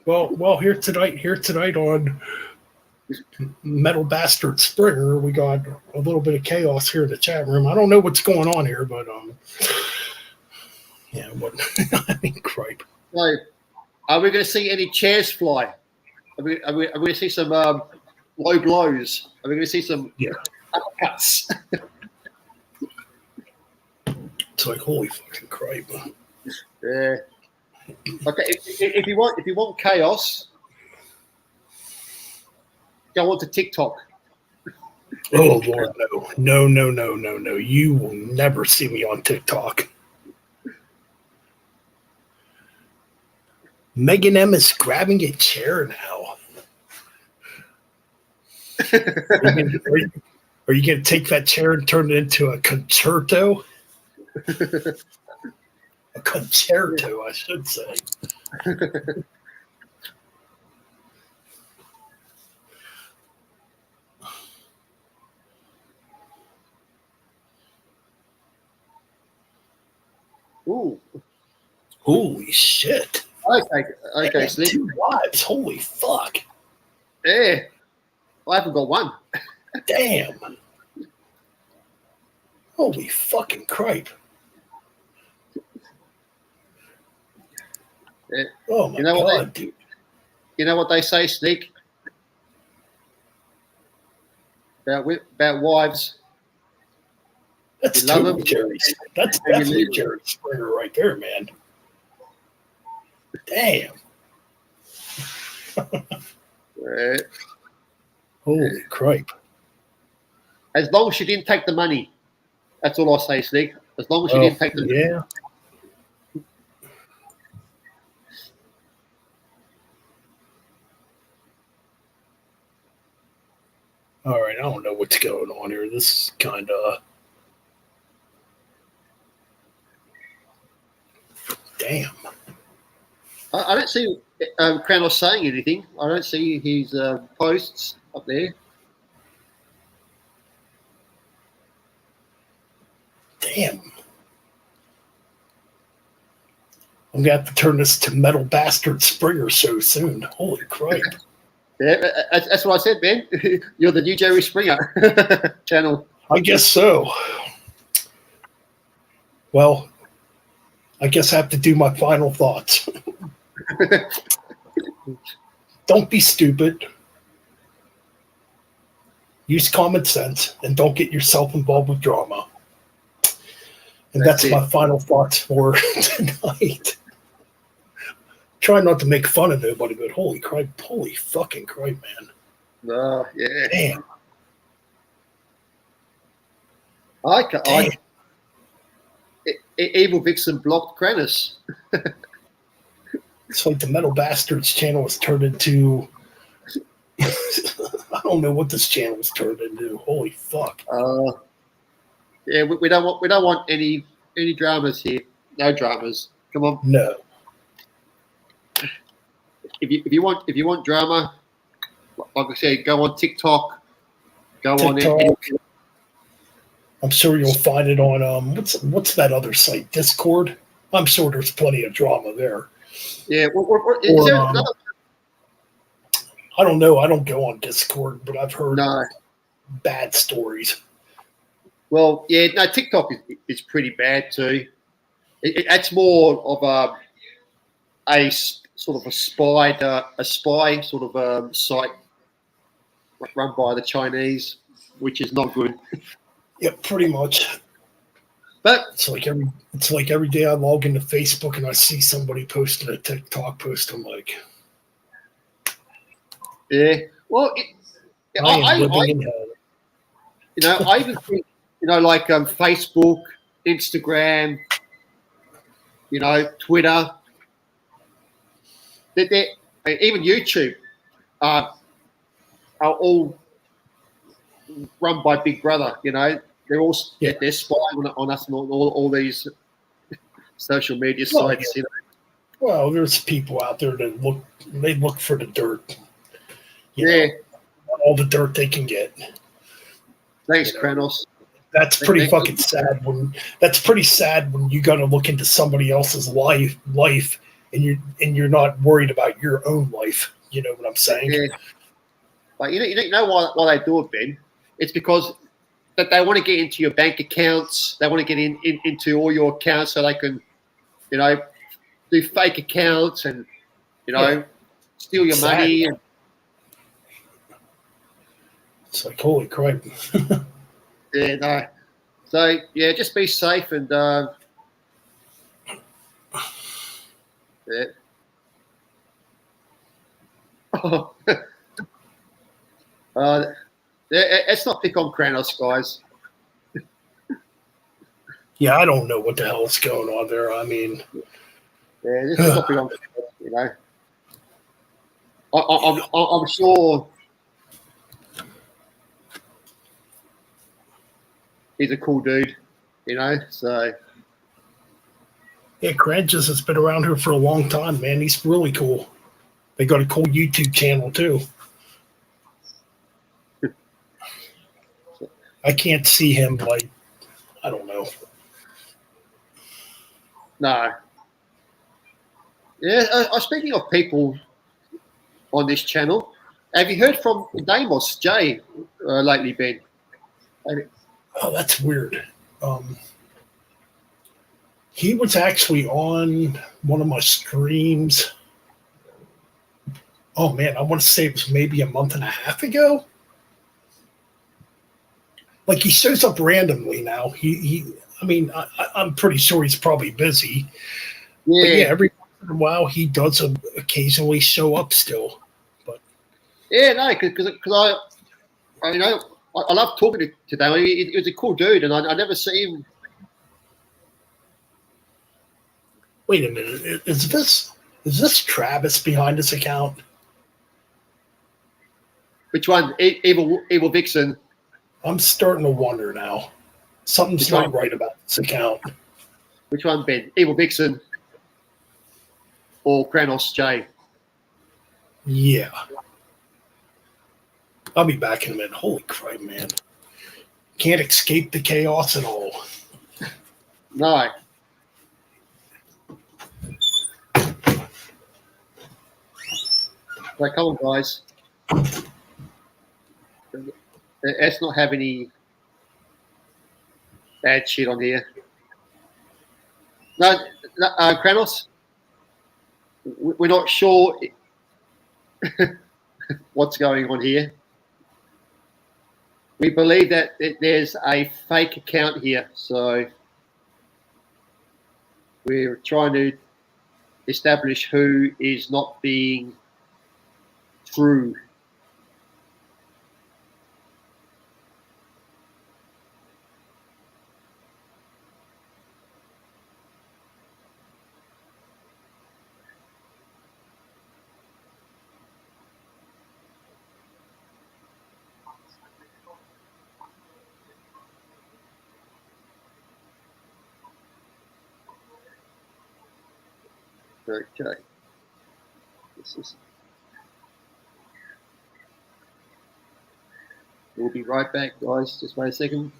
Well, here tonight on Metal Bastard Springer, we got a little bit of chaos here in the chat room. I don't know what's going on here, but yeah, what? I mean, cripe. So, are we going to see any chairs fly? Are we going to see some low blows? Are we going to see some uppercuts? It's like, holy fucking cripe. Yeah. Okay. If you want chaos, go on to TikTok. Oh Lord, no! You will never see me on TikTok. Megan M is grabbing a chair now. Are you going to take that chair and turn it into a concerto? A concerto, I should say. Ooh. Holy shit. Okay, Slick. 2 lives. Holy fuck. Yeah. I haven't got one. Damn. Holy fucking cripe. Yeah. Oh my God, dude. You know what they say, Sneak? About wives. That's You love totally him? Jerry. That's And you definitely leave him. Jerry Springer right there, man. Damn. Holy cripe. As long as she didn't take the money. That's all I say, Sneak. As long as she didn't take the money. Yeah. All right, I don't know what's going on here. This is kind of damn. I don't see Kranos saying anything. I don't see his posts up there. Damn. I'm gonna have to turn this to Metal Bastard Springer so soon. Holy cripe. Yeah, that's what I said, man. You're the new Jerry Springer channel. I guess so. Well, I guess I have to do my final thoughts. Don't be stupid. Use common sense and don't get yourself involved with drama. And that's my final thoughts for tonight. Try not to make fun of nobody, but holy cripe, holy fucking cripe, man. Yeah. Damn. Evil Vixen blocked Kranos. It's like the Metal Bastards channel was turned into. I don't know what this channel was turned into. Holy fuck. Yeah, we don't want any dramas here. No dramas. Come on. No. If you want drama, like I said, go on TikTok. Go on there. I'm sure you'll find it on what's that other site? Discord. I'm sure there's plenty of drama there. Yeah. I don't know. I don't go on Discord, but I've heard No. bad stories. Well, yeah, no, TikTok is pretty bad too. It's more of sort of a spy sort of site run by the Chinese, which is not good. Yeah, pretty much. But It's like every day I log into Facebook and I see somebody posting a TikTok post. I'm like, yeah, well, I am living in hell. I even think, like Facebook, Instagram, Twitter, even YouTube are all run by Big Brother. They're all they're spying on us and all these social media sites. Well, there's people out there that look for the dirt. Yeah. All the dirt they can get. Thanks, Kranos. That's pretty fucking sad. That's pretty sad when you got to look into somebody else's life, and you're not worried about your own life. You know what I'm saying? Yeah. But you know why they do it, Ben? It's because that they want to get into your bank accounts. They want to get into all your accounts so they can, do fake accounts and, steal your Sad. money. And, It's like, holy crap. yeah, no. So, yeah, just be safe and, yeah. Let's not pick on Kranos, guys. Yeah, I don't know what the hell's going on there. I mean, yeah, let's not pick on Kranos, I'm sure he's a cool dude, so. yeah, Kranjus has been around here for a long time, man. He's really cool. They got a cool YouTube channel, too. I can't see him, like, I don't know. No. Yeah, speaking of people on this channel, have you heard from Damos J lately, Ben? Oh, that's weird. He was actually on one of my streams. Oh, man, I want to say it was maybe a month and a half ago. Like, he shows up randomly now. I'm pretty sure he's probably busy. Yeah. But yeah, every once in a while he does occasionally show up still. But yeah, no, because I love talking to Dan. He was a cool dude, and I never see him. wait a minute, is this Travis behind this account? Which one? Evil Vixen. I'm starting to wonder now. Something's not right about this account. Which one, Ben? Evil Vixen or Kranos J? Yeah. I'll be back in a minute. Holy crap, man. Can't escape the chaos at all. No. Right, come on, guys. Let's not have any bad shit on here. No, Kranos, we're not sure what's going on here. We believe that there's a fake account here, so we're trying to establish who is not being true. Okay. We'll be right back, guys. Just wait a second.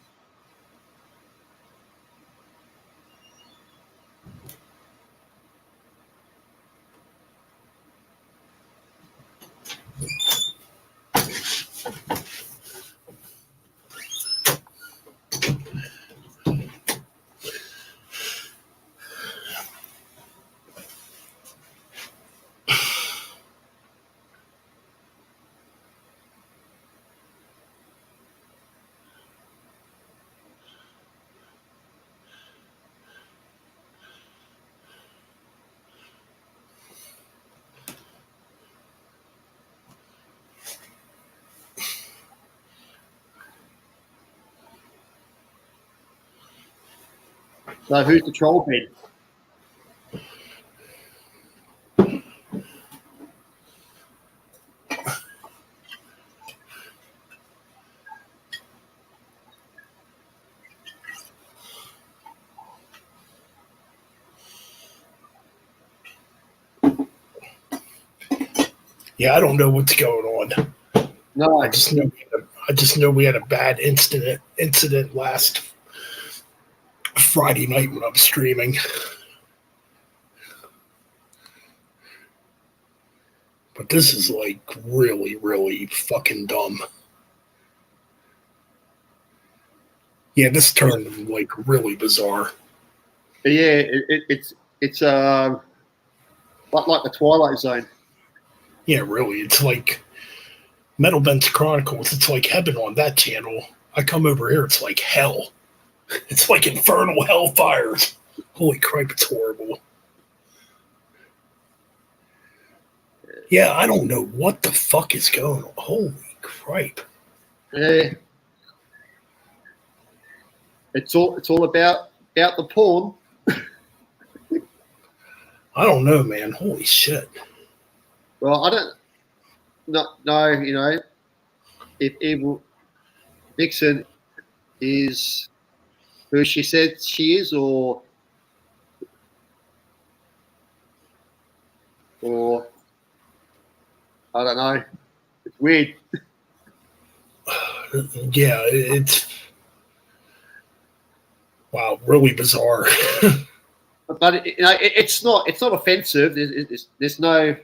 So who's the troll Ben? Yeah, I don't know what's going on. No, I just know we had a bad incident last Friday night when I was streaming. But this is like really, really fucking dumb. Yeah, this turned like really bizarre. yeah, it's like the Twilight Zone. Yeah, really. It's like Metal Bends Chronicles. It's like heaven on that channel. I come over here, it's like hell. It's like infernal hellfires. Holy crap, it's horrible. Yeah, I don't know what the fuck is going on. Holy crap. Yeah, it's all about the porn. I don't know, man. Holy shit. Well, I don't know, you know, if Evil Vixen is who she said she is, or I don't know. It's weird. Yeah, it's wow, really bizarre. But you know, it's not offensive. There's no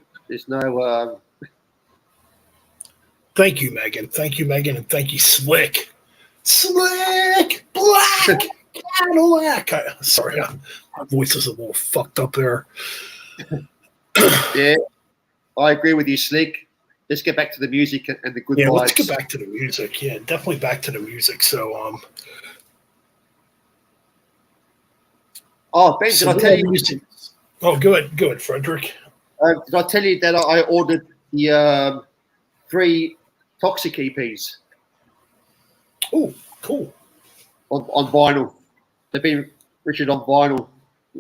Thank you, Megan. Thank you, Megan, and thank you, Slick. Slick Black Cadillac. Sorry, my voice is a little fucked up there. Yeah, I agree with you, Slick. Let's get back to the music and the good Yeah, vibes. let's get back to the music. Yeah, definitely back to the music. So, Oh, Ben, so did I tell you? music. Oh, good, Frederick. Did I tell you that I ordered the 3 Toxic EPs Oh, cool. on vinyl? They've been issued on vinyl,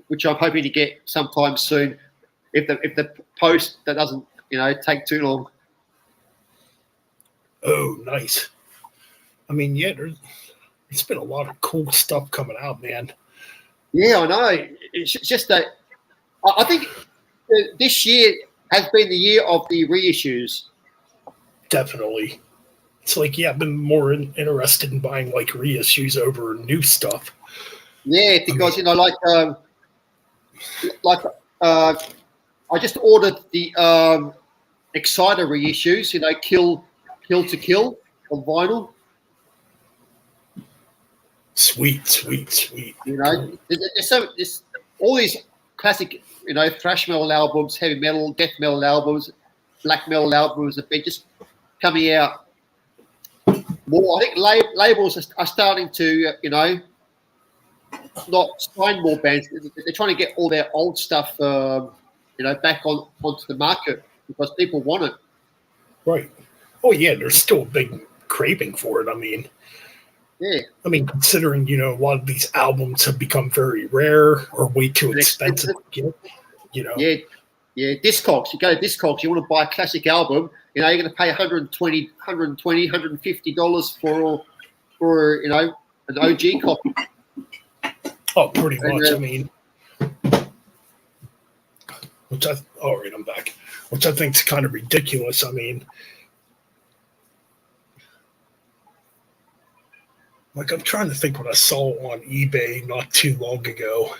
which I'm hoping to get sometime soon. If the post that doesn't take too long. Oh, nice. I mean, yeah, there's been a lot of cool stuff coming out, man. Yeah, I know. It's just that I think this year has been the year of the reissues. Definitely. It's like, yeah, I've been more interested in buying like reissues over new stuff. Yeah, because I just ordered the Exciter reissues. Kill to Kill on vinyl. Sweet. There's all these classic, thrash metal albums, heavy metal, death metal albums, black metal albums have been just coming out more. I think labels are starting to, not sign more bands. They're trying to get all their old stuff, back onto the market because people want it. Right. Oh, yeah, there's still a big craving for it. I mean, yeah. Considering, a lot of these albums have become very rare or way too expensive to get, Yeah, Discogs. You go to Discogs, you want to buy a classic album, you're going to pay $120, $150 for an OG copy. Oh, pretty much. I'm back. Which I think is kind of ridiculous. Like, I'm trying to think what I saw on eBay not too long ago.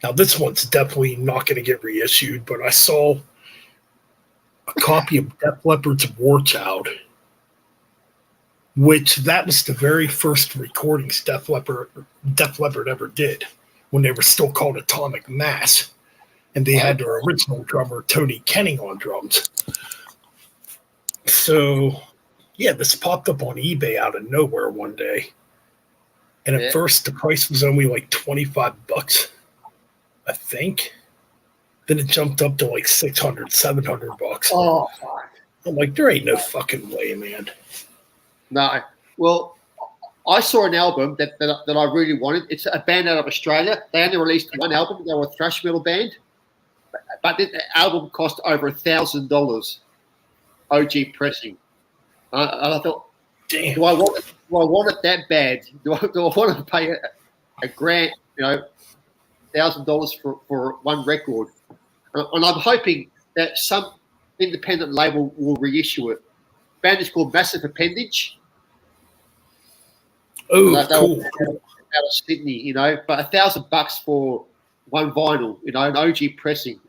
Now, this one's definitely not going to get reissued, but I saw a copy of Def Leppard's War Child, which that was the very first recordings Def Leppard ever did when they were still called Atomic Mass. And they had their original drummer, Tony Kenning, on drums. So, yeah, this popped up on eBay out of nowhere one day. And at first, the price was only like $25, I think. Then it jumped up to like $600, $700. Oh, fuck. I'm like, there ain't no fucking way, man. No. Well, I saw an album that I really wanted. It's a band out of Australia. They only released one album. They were a thrash metal band, but the album cost over $1,000. OG pressing. And I thought, Damn. do I want it that bad? Do I want to pay a grand, $1,000 for one record? And I'm hoping that some independent label will reissue it. The band is called Massive Appendage. Oh, They cool. were out of Sydney, but $1,000 for one vinyl, an OG pressing.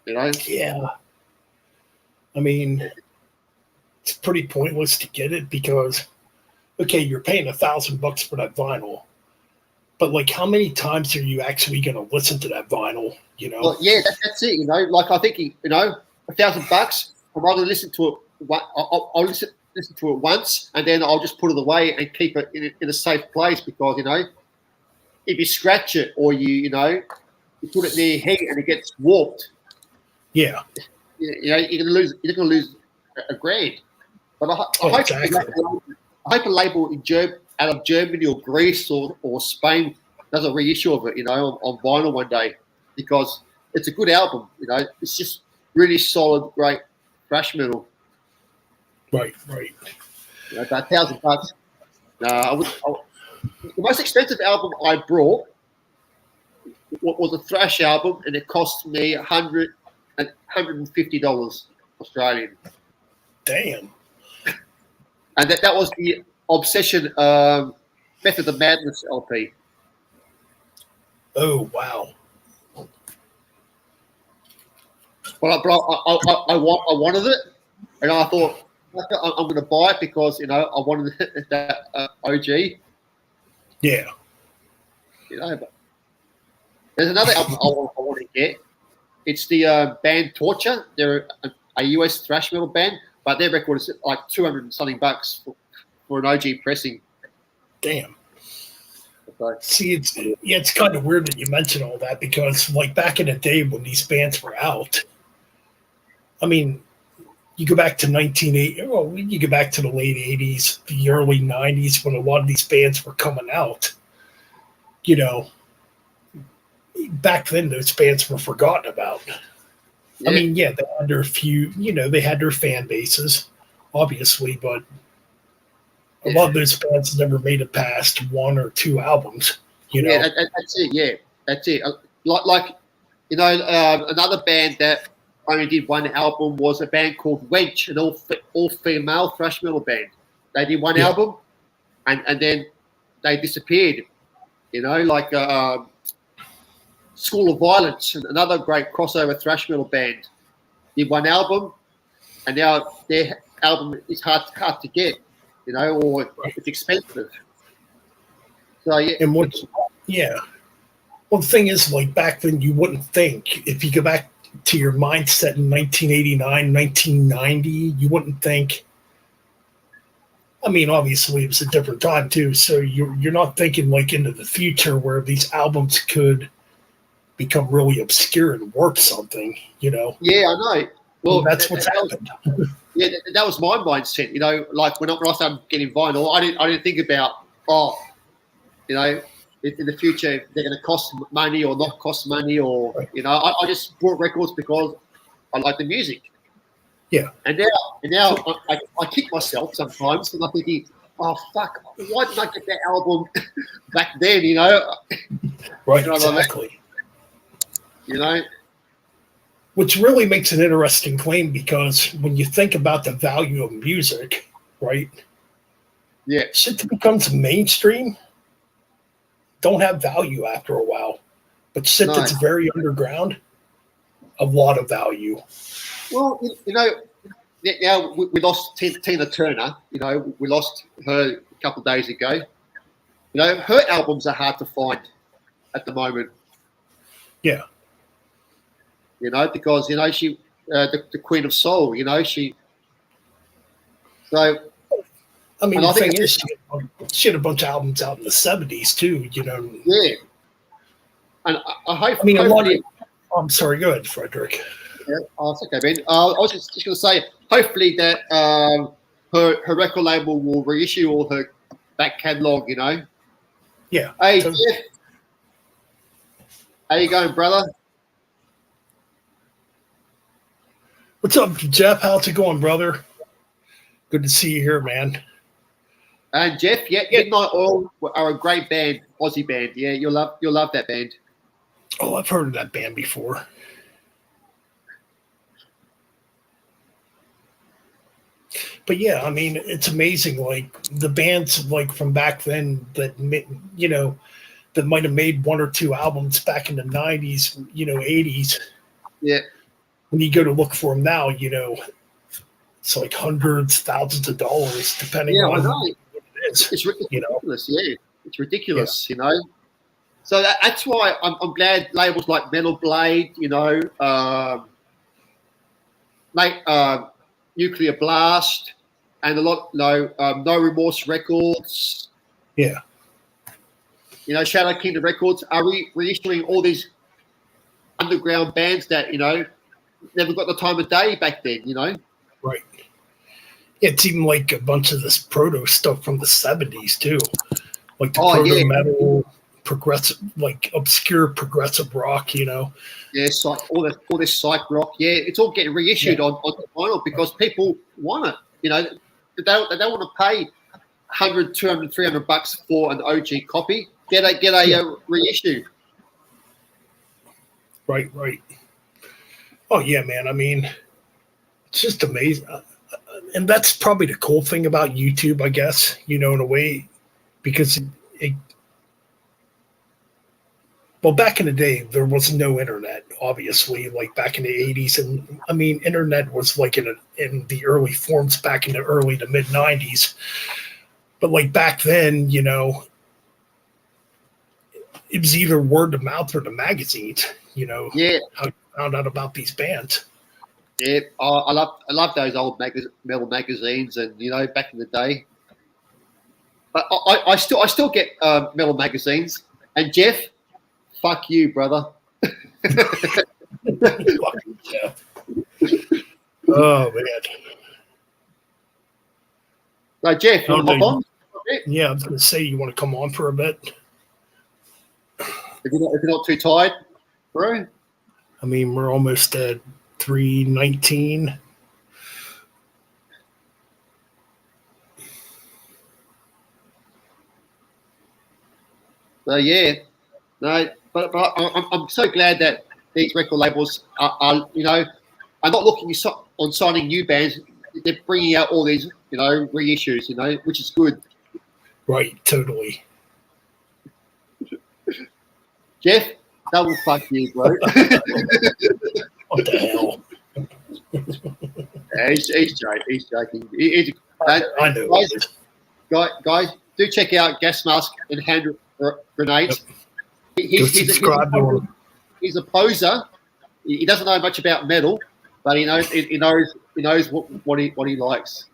Yeah. I mean, it's pretty pointless to get it because, okay, you're paying $1,000 for that vinyl, but like, how many times are you actually going to listen to that vinyl? Well, yeah, that's it. Like I think $1,000. I'd rather listen to it. I'll listen to it once, and then I'll just put it away and keep it in a safe place because if you scratch it or you put it near your head and it gets warped, Yeah. you're going to lose a grand. But I hope Exactly. I hope a label out of Germany or Greece or Spain does a reissue of it, on vinyl one day, because it's a good album. It's just really solid, great thrash metal. Right. About $1,000. The most expensive album I brought was a thrash album, and it cost me $150 Australian. Damn. And that was the Obsession Method of Madness LP. Oh, wow. But I wanted it, and I thought I'm going to buy it because I wanted that OG. Yeah. But there's another album I want to get. It's the band Torture. They're a US thrash metal band, but their record is like $200 and something for an OG pressing. Damn. So, See, it's kind of weird that you mention all that because, like, back in the day when these bands were out, I mean, you go back to 1980. Well, you go back to the late 80s, the early 90s when a lot of these bands were coming out. Back then those bands were forgotten about. yeah. I mean, yeah, they had their few, they had their fan bases, obviously, but a lot of those bands never made it past one or two albums. Yeah, that's it. Yeah, that's it. Another band that only did one album was a band called Wench, an all-female thrash metal band. They did one album, and then they disappeared. School of Violence, another great crossover thrash metal band, did one album, and now their album is hard to get, or it's expensive. So yeah, And well, the thing is, like, back then you wouldn't think, if you go back to your mindset in 1989, 1990, you wouldn't think, I mean, obviously it was a different time too, so you're not thinking like into the future where these albums could become really obscure and worth something, Yeah, I know. Well, that's what's happened. Yeah, that was my mindset. Like when I started getting vinyl, I didn't think about in the future they're going to cost money or not cost money, or Right. I just bought records because I like the music. Yeah. And now I kick myself sometimes, and I'm thinking, oh fuck, why didn't I get that album back then? Right, You know what I mean? exactly. Which really makes an interesting claim because when you think about the value of music, right? Yeah. Shit that becomes mainstream don't have value after a while. But shit No. that's very underground, a lot of value. Well, now we lost Tina Turner. We lost her a couple of days ago. Her albums are hard to find at the moment. Yeah. Because she, the Queen of Soul. She. So I mean, And I the thing think is, she had a bunch of albums out in the 70s too, yeah, and I hope. I mean, a lot of. hopefully- I'm sorry, go ahead, Frederick. Yeah, it's okay, Ben. I was just going to say, hopefully that her record label will reissue all her back catalogue. You know. Yeah. Hey, So- Jeff, how you going, brother? What's up, Jeff? How's it going, brother? Good to see you here, man. And Jeff, yeah, Midnight Oil are a great band, Aussie band. Yeah, you'll love that band. Oh, I've heard of that band before. But yeah, I mean, it's amazing. Like the bands, like from back then, that that might have made one or two albums back in the '90s, 80s. Yeah, When you go to look for them now, it's like hundreds, thousands of dollars, depending yeah, I on know. what it is. It's You know. ridiculous. Yeah, it's ridiculous. You know. So that's why I'm glad labels like Metal Blade, Nuclear Blast, and a lot, No Remorse Records. Yeah. Shadow Kingdom Records are reissuing all these underground bands that never got the time of day back then. Right. It's even like a bunch of this proto stuff from the '70s too, like the proto metal, progressive, like obscure progressive rock. Yeah, all this psych rock. Yeah, it's all getting reissued on vinyl because people want it. They don't want to pay $100, $200, $300 for an OG copy. Get a reissue. Right. Oh yeah, man. I mean, it's just amazing, and that's probably the cool thing about YouTube, I guess. In a way, because well, back in the day, there was no internet, obviously, like back in the '80s, and I mean, internet was like in the early forms back in the early to mid '90s. But like back then, it was either word of mouth or the magazines. How you found out about these bands. Yeah, I love those old metal magazines, and back in the day. But I still get metal magazines, and Jeff. Fuck you, brother. Oh man. No, Jeff, you want to hop on? Yeah, I was going to say, you want to come on for a bit? If you're not too tired, bro. I mean, we're almost at 3:19. So yeah, no. But I'm so glad that these record labels are not looking on signing new bands. They're bringing out all these, reissues, which is good. Right, totally. Jeff, double fuck you, bro. What the hell? Yeah, he's joking. I know. Guys, do check out Gas Mask and Hand Grenades. Go subscribe to him. He's a poser. He doesn't know much about metal, but he knows what he likes.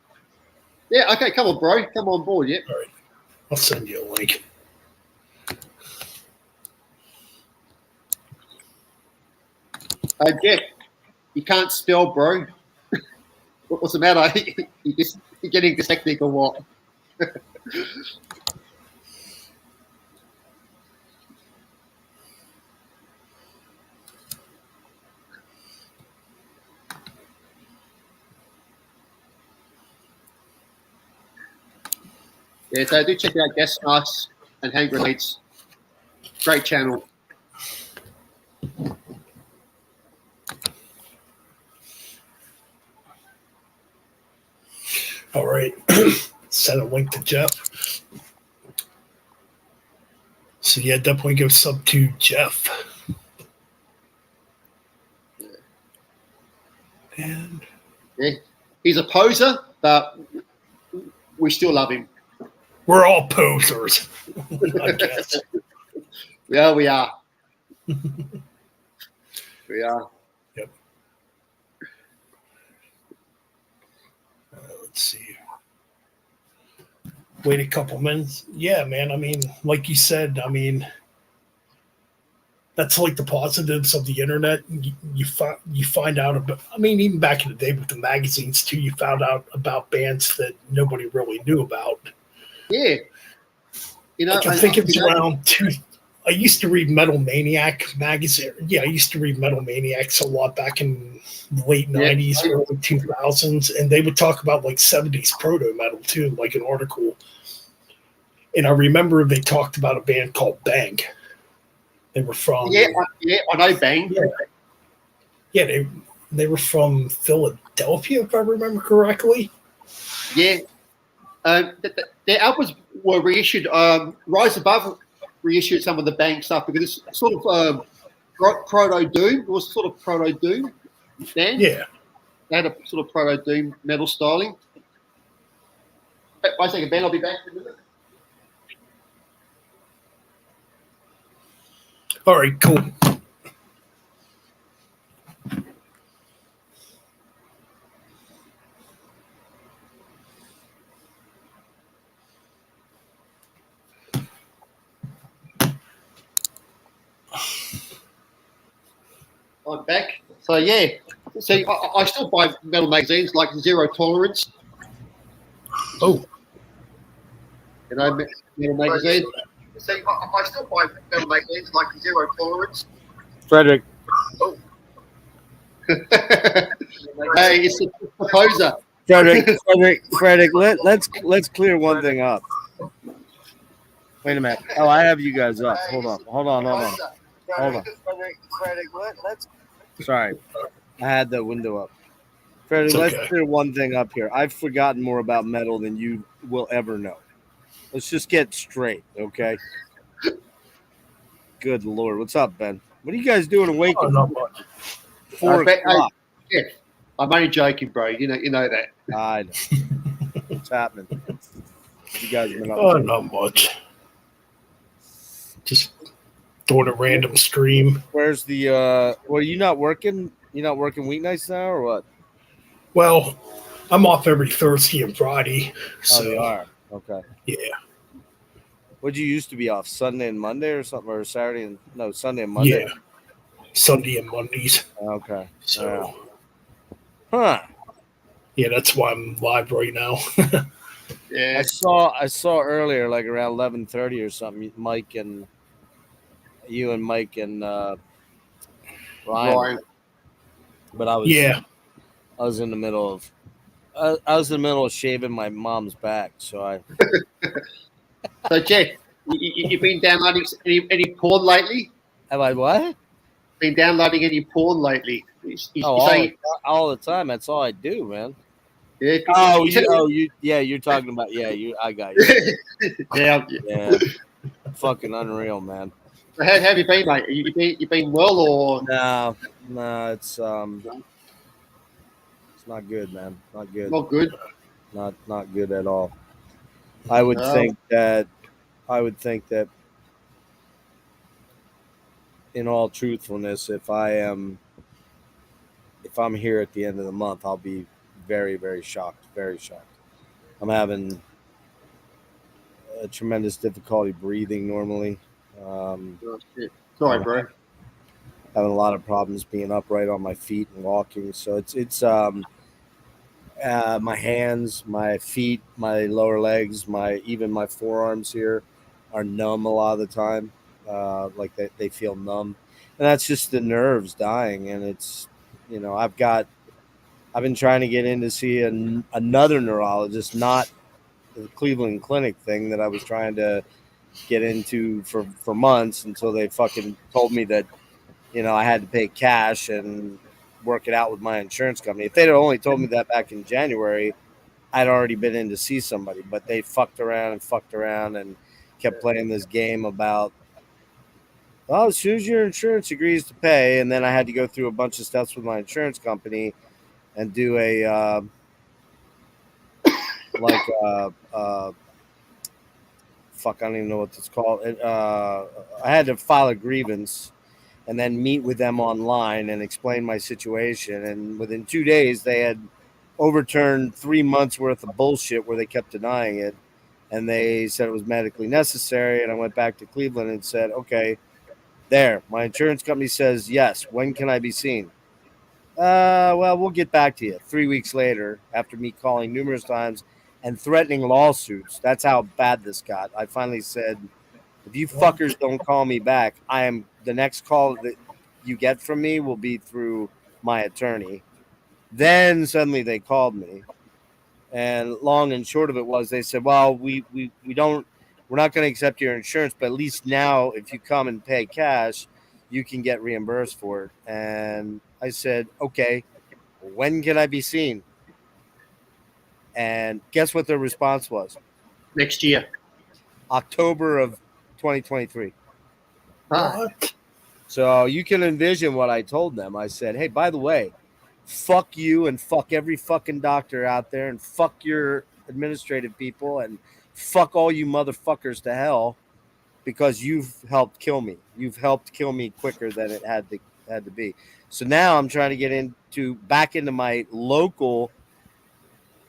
Yeah, okay, come on, bro, come on board. Yeah, All right, I'll send you a link. Jeff, you can't spell, bro. What's the matter? You're getting dyslexic or what? Yeah, so do check out Gas Masks and Hand Grenades. Great channel. All right. Send a link to Jeff. So yeah, definitely go sub to Jeff. And Yeah, he's a poser, but we still love him. we're all posers, I guess. Yeah, we are. We are. Yep. Let's see. Wait a couple minutes. Yeah, man. I mean, like you said, I mean, that's like the positives of the internet. You find out about. I mean, even back in the day with the magazines too, you found out about bands that nobody really knew about. Yeah. You know, Like I think it was around two. I used to read Metal Maniac magazine. Yeah, I used to read Metal Maniacs a lot back in the late '90s, early 2000s, and they would talk about like '70s proto metal too, like an article. And I remember they talked about a band called Bang. They were from I know Bang. Yeah, they were from Philadelphia, if I remember correctly. Yeah, their albums were reissued. Rise Above reissued some of the Bang stuff because it's sort of proto doom. It was sort of proto doom then. Yeah, they had a sort of proto doom metal styling. Wait a second, Ben. I'll be back in a minute. all right, cool. I'm back. So yeah, so I still buy metal magazines like Zero Tolerance. Oh, You know, metal magazines. So I still buy metal magazines like Zero Tolerance. Frederick, Oh. Hey, it's a proposer. Frederick, let's clear one thing up. Wait a minute. Oh, I have you guys up. Hold on. Sorry, I had the window up. Frederick, It's okay. let's clear one thing up here. I've forgotten more about metal than you will ever know. Let's just get straight, okay? Good Lord. What's up, Ben? What are you guys doing awake oh, at not much. 4 o'clock? Yeah, I'm only joking, bro. You know that. I know. What's happening? You guys been up Oh, to? not much. Just doing a random stream. Where's the well, are you not working? You not working weeknights now or what? Well, I'm off every Thursday and Friday. So, Oh, you are. Okay. yeah. Would you used to be off Sunday and Monday or something, or Saturday and no Sunday and Monday? Yeah. Sunday and Mondays. Okay. So, Huh. yeah, that's why I'm live right now. Yeah. I saw earlier, like around 11:30 or something. Mike and Ryan. But I was in the middle of I was in the middle of shaving my mom's back, so I So, Jeff, you've been downloading any porn lately? have I what? Been downloading any porn lately? All the time. That's all I do, man. Yeah. You're talking about I got you. Yeah. Yeah, fucking unreal, man. So how have you been, mate? You been well or? No, it's not good, man. Not good. Not good. Not good at all. I would No. think that in all truthfulness, if I'm here at the end of the month, I'll be very, very shocked. Very shocked. I'm having a tremendous difficulty breathing normally. Oh, shit. Sorry, bro. Having a lot of problems being upright on my feet and walking. So it's my hands, my feet, my lower legs, even my forearms here are numb a lot of the time. Like they feel numb, and that's just the nerves dying. And it's, I've been trying to get in to see another neurologist, not the Cleveland Clinic thing that I was trying to get into for months until they fucking told me that, I had to pay cash and work it out with my insurance company. If they'd have only told me that back in January, I'd already been in to see somebody, but they fucked around and kept playing this game about, well, as soon as your insurance agrees to pay, and then I had to go through a bunch of steps with my insurance company and do a fuck, I don't even know what it's called. I had to file a grievance and then meet with them online and explain my situation. And within 2 days, they had overturned 3 months worth of bullshit where they kept denying it. And they said it was medically necessary. And I went back to Cleveland and said, okay, There, my insurance company says yes. When can I be seen? Well, we'll get back to you. 3 weeks later, after me calling numerous times and threatening lawsuits, that's how bad this got. I finally said, if you fuckers don't call me back, the next call that you get from me will be through my attorney. Then suddenly they called me, and long and short of it was they said, well, we're not going to accept your insurance, but at least now if you come and pay cash, you can get reimbursed for it. And I said, okay, when can I be seen? And guess what their response was? Next year. October of 2023. What? So you can envision what I told them. I said, hey, by the way, fuck you and fuck every fucking doctor out there and fuck your administrative people and fuck all you motherfuckers to hell because you've helped kill me. You've helped kill me quicker than it had to be. So now I'm trying to get back into my local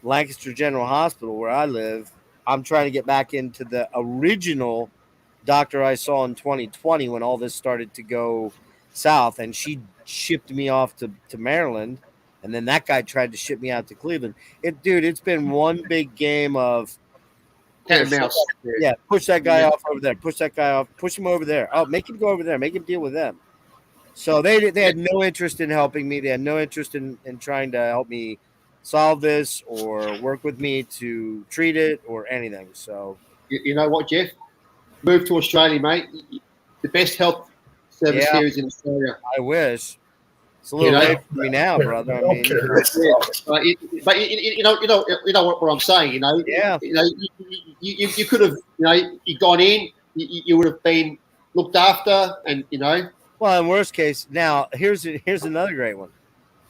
Lancaster General Hospital where I live. I'm trying to get back into the original doctor I saw in 2020 when all this started to go south, and she shipped me off to Maryland, and then that guy tried to ship me out to Cleveland. It's been one big game of Cat and mouse. yeah, push that guy off over there, push that guy off, push him over there. Oh, make him go over there, make him deal with them. So they had no interest in helping me. They had no interest in trying to help me solve this or work with me to treat it or anything. So You know what, Jeff? Move to Australia, mate. The best health service here is in Australia. I wish. It's a little late for me now, brother. I mean, But you know what I'm saying. You know, Yeah. You could have, you gone in, you would have been looked after, and well, in worst case, now here's another great one.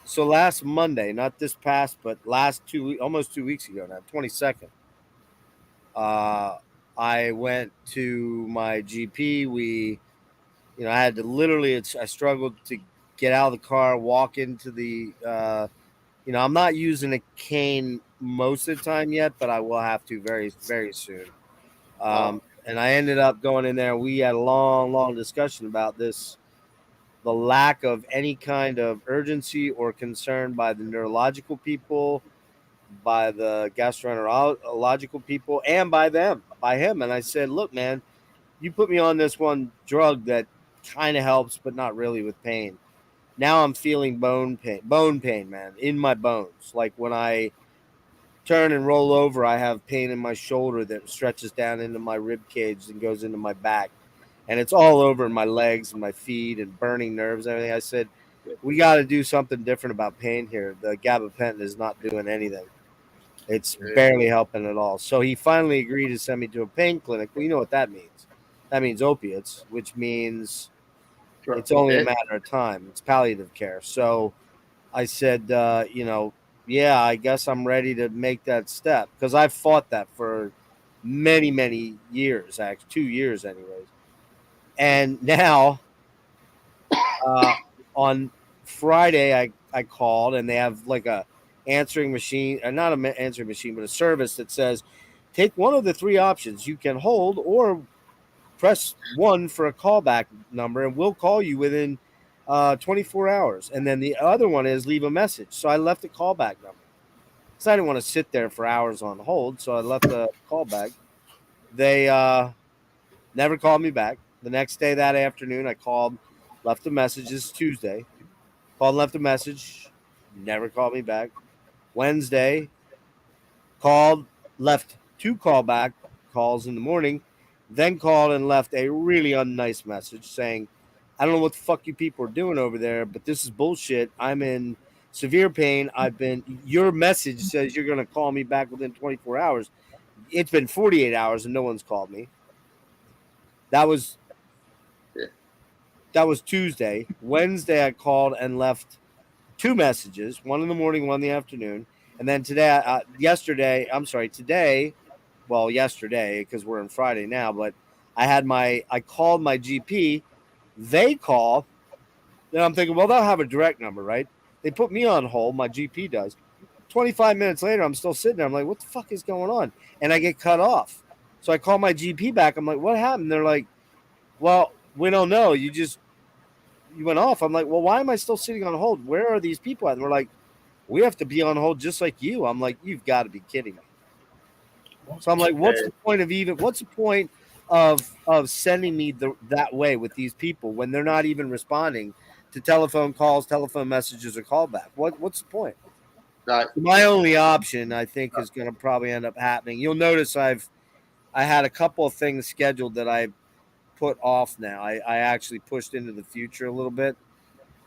So last Monday, not this past, but almost 2 weeks ago now, 22nd. I went to my GP. I had to I struggled to get out of the car, walk into the, I'm not using a cane most of the time yet, but I will have to very, very soon. And I ended up going in there. We had a long, long discussion about this, the lack of any kind of urgency or concern by the neurological people, by the gastroenterological people, and by him. And I said, look, man, you put me on this one drug that kind of helps, but not really with pain. Now I'm feeling bone pain, man, in my bones. Like when I turn and roll over, I have pain in my shoulder that stretches down into my rib cage and goes into my back. And it's all over in my legs and my feet and burning nerves and everything. I said, we got to do something different about pain here. The gabapentin is not doing anything. It's barely helping at all. So he finally agreed to send me to a pain clinic. Well, you know what that means. That means opiates, which means it's only a matter of time. It's palliative care. So I said, yeah, I guess I'm ready to make that step because I've fought that for many, many years, actually 2 years anyways. And now on Friday, I called and they have like a answering machine, not an answering machine, but a service that says, take one of the three options. You can hold or press 1 for a callback number and we'll call you within 24 hours. And then the other one is leave a message. So I left a callback number. So I didn't want to sit there for hours on hold. So I left a callback. They never called me back. The next day that afternoon, I called, left a message. This is Tuesday. Called, left a message. Never called me back. Wednesday, called, left 2 callback calls in the morning. Then called and left a really unnice message saying, I don't know what the fuck you people are doing over there, but this is bullshit. I'm in severe pain. Your message says you're going to call me back within 24 hours. It's been 48 hours and no one's called me. That was Tuesday. Wednesday, I called and left 2 messages, 1 in the morning, 1 in the afternoon. And then yesterday, because we're on Friday now, but I called my GP. They call. Then I'm thinking, well, they'll have a direct number, right? They put me on hold. My GP does. 25 minutes later, I'm still sitting there. I'm like, what the fuck is going on? And I get cut off. So I call my GP back. I'm like, what happened? They're like, well, we don't know. You went off. I'm like, well, why am I still sitting on hold? Where are these people at? And we're like, we have to be on hold just like you. I'm like, you've got to be kidding me. So I'm like, what's the point of sending me that way with these people when they're not even responding to telephone calls, telephone messages, or callback? What's the point? Right. My only option, I think, is going to probably end up happening. You'll notice I had a couple of things scheduled that I put off now. I actually pushed into the future a little bit.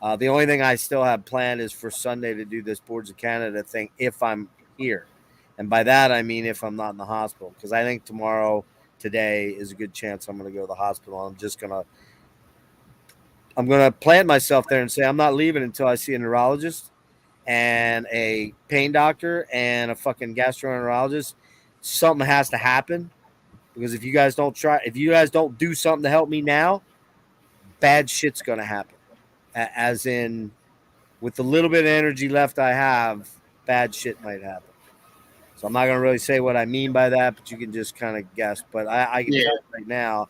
The only thing I still have planned is for Sunday to do this Boards of Canada thing if I'm here. And by that, I mean if I'm not in the hospital. Because I think today is a good chance I'm going to go to the hospital. I'm going to plant myself there and say I'm not leaving until I see a neurologist and a pain doctor and a fucking gastroenterologist. Something has to happen. Because if you guys don't do something to help me now, bad shit's going to happen. As in, with the little bit of energy left I have, bad shit might happen. So I'm not going to really say what I mean by that, but you can just kind of guess. But I can tell you right now,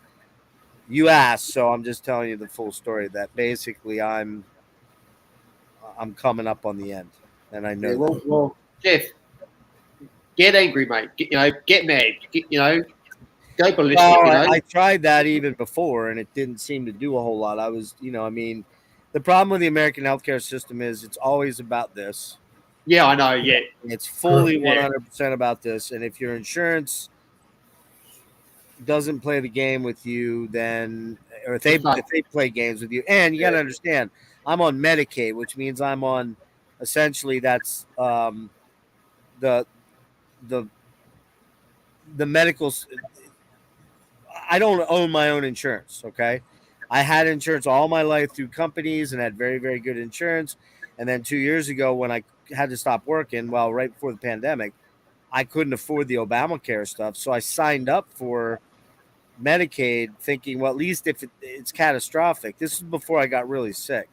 you asked, so I'm just telling you the full story that basically I'm coming up on the end. And I know well, Jeff, get angry, mate. Get mad. Go ballistic. I tried that even before, and it didn't seem to do a whole lot. I was, the problem with the American healthcare system is it's always about this. Yeah, I know. Yeah, it's fully 100% about this. And if your insurance doesn't play the game with you, then, or if they play games with you, and you got to understand, I'm on Medicaid, which means I'm on essentially that's the medical. I don't own my own insurance. Okay. I had insurance all my life through companies and had very, very good insurance. And then 2 years ago, when I had to stop working, right before the pandemic, I couldn't afford the Obamacare stuff. So I signed up for Medicaid thinking, well, at least if it's catastrophic. This is before I got really sick.